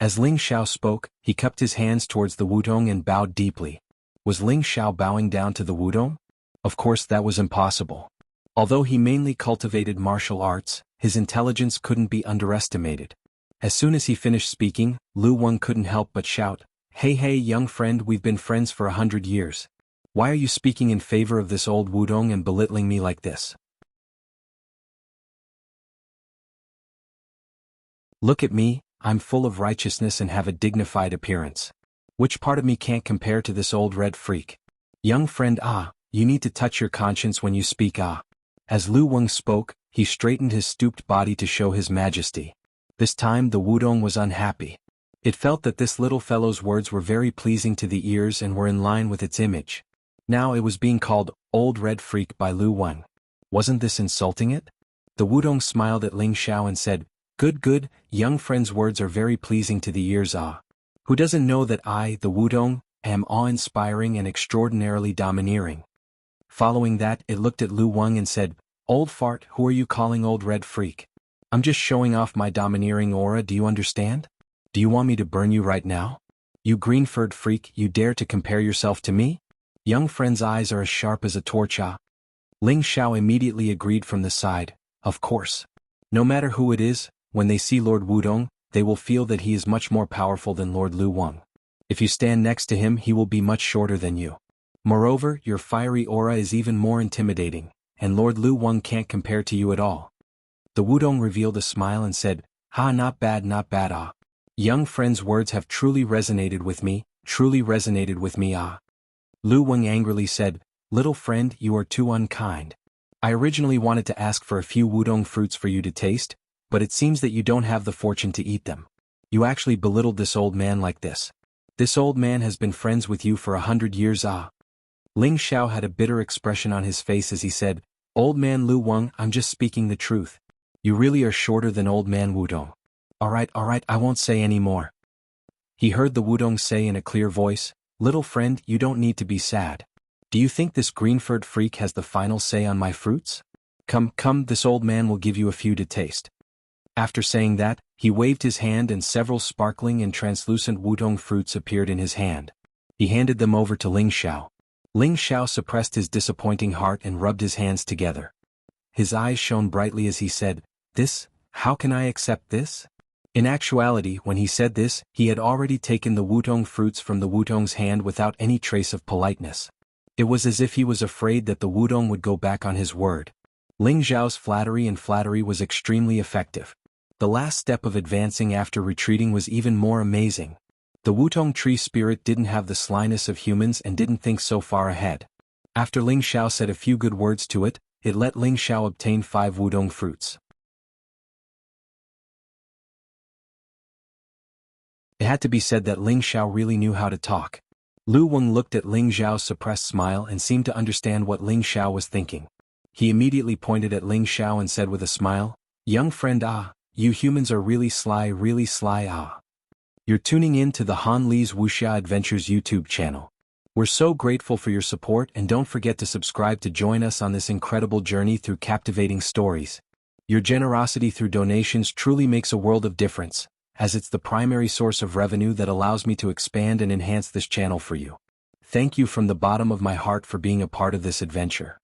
As Ling Xiao spoke, he cupped his hands towards the Wudong and bowed deeply. Was Ling Xiao bowing down to the Wudong? Of course that was impossible. Although he mainly cultivated martial arts, his intelligence couldn't be underestimated. As soon as he finished speaking, Lu Wang couldn't help but shout, Hey, young friend, we've been friends for 100 years. Why are you speaking in favor of this old Wudong and belittling me like this? Look at me, I'm full of righteousness and have a dignified appearance. Which part of me can't compare to this old red freak? Young friend, you need to touch your conscience when you speak. As Lu Wang spoke, he straightened his stooped body to show his majesty. This time the Wudong was unhappy. It felt that this little fellow's words were very pleasing to the ears and were in line with its image. Now it was being called Old Red Freak by Lu Wang. Wasn't this insulting it? The Wudong smiled at Ling Xiao and said, Good, young friend's words are very pleasing to the ears. Who doesn't know that I, the Wudong, am awe-inspiring and extraordinarily domineering? Following that, it looked at Lu Wang and said, Old fart, who are you calling old red freak? I'm just showing off my domineering aura, do you understand? Do you want me to burn you right now? You green-furred freak, you dare to compare yourself to me? Young friend's eyes are as sharp as a torch. Ling Xiao immediately agreed from the side, of course. No matter who it is, when they see Lord Wudong, they will feel that he is much more powerful than Lord Lu Wang. If you stand next to him, he will be much shorter than you. Moreover, your fiery aura is even more intimidating. and Lord Lu Wang can't compare to you at all. The Wudong revealed a smile and said, "Ha, not bad ah. Young friend's words have truly resonated with me ah." Lu Wang angrily said, "Little friend, you are too unkind. I originally wanted to ask for a few Wudong fruits for you to taste, but it seems that you don't have the fortune to eat them. You actually belittled this old man like this. This old man has been friends with you for 100 years ah." Ling Xiao had a bitter expression on his face as he said, "Old man Lu Wang, I'm just speaking the truth. You really are shorter than old man Wudong. Alright, I won't say any more." He heard the Wudong say in a clear voice, "Little friend, you don't need to be sad. Do you think this green-furred freak has the final say on my fruits? Come, this old man will give you a few to taste." After saying that, he waved his hand and several sparkling and translucent Wudong fruits appeared in his hand. He handed them over to Ling Xiao. Ling Xiao suppressed his disappointing heart and rubbed his hands together. His eyes shone brightly as he said, "This, how can I accept this?" In actuality, when he said this, he had already taken the Wudong fruits from the Wudong's hand without any trace of politeness. It was as if he was afraid that the Wudong would go back on his word. Ling Xiao's flattery was extremely effective. The last step of advancing after retreating was even more amazing. The Wudong tree spirit didn't have the slyness of humans and didn't think so far ahead. After Ling Xiao said a few good words to it, it let Ling Xiao obtain 5 Wudong fruits. It had to be said that Ling Xiao really knew how to talk. Lu Wang looked at Ling Xiao's suppressed smile and seemed to understand what Ling Xiao was thinking. He immediately pointed at Ling Xiao and said with a smile, "Young friend ah, you humans are really sly ah. You're tuning in to the Han Li's Wuxia Adventures YouTube channel. We're so grateful for your support and don't forget to subscribe to join us on this incredible journey through captivating stories. Your generosity through donations truly makes a world of difference, as it's the primary source of revenue that allows me to expand and enhance this channel for you. Thank you from the bottom of my heart for being a part of this adventure."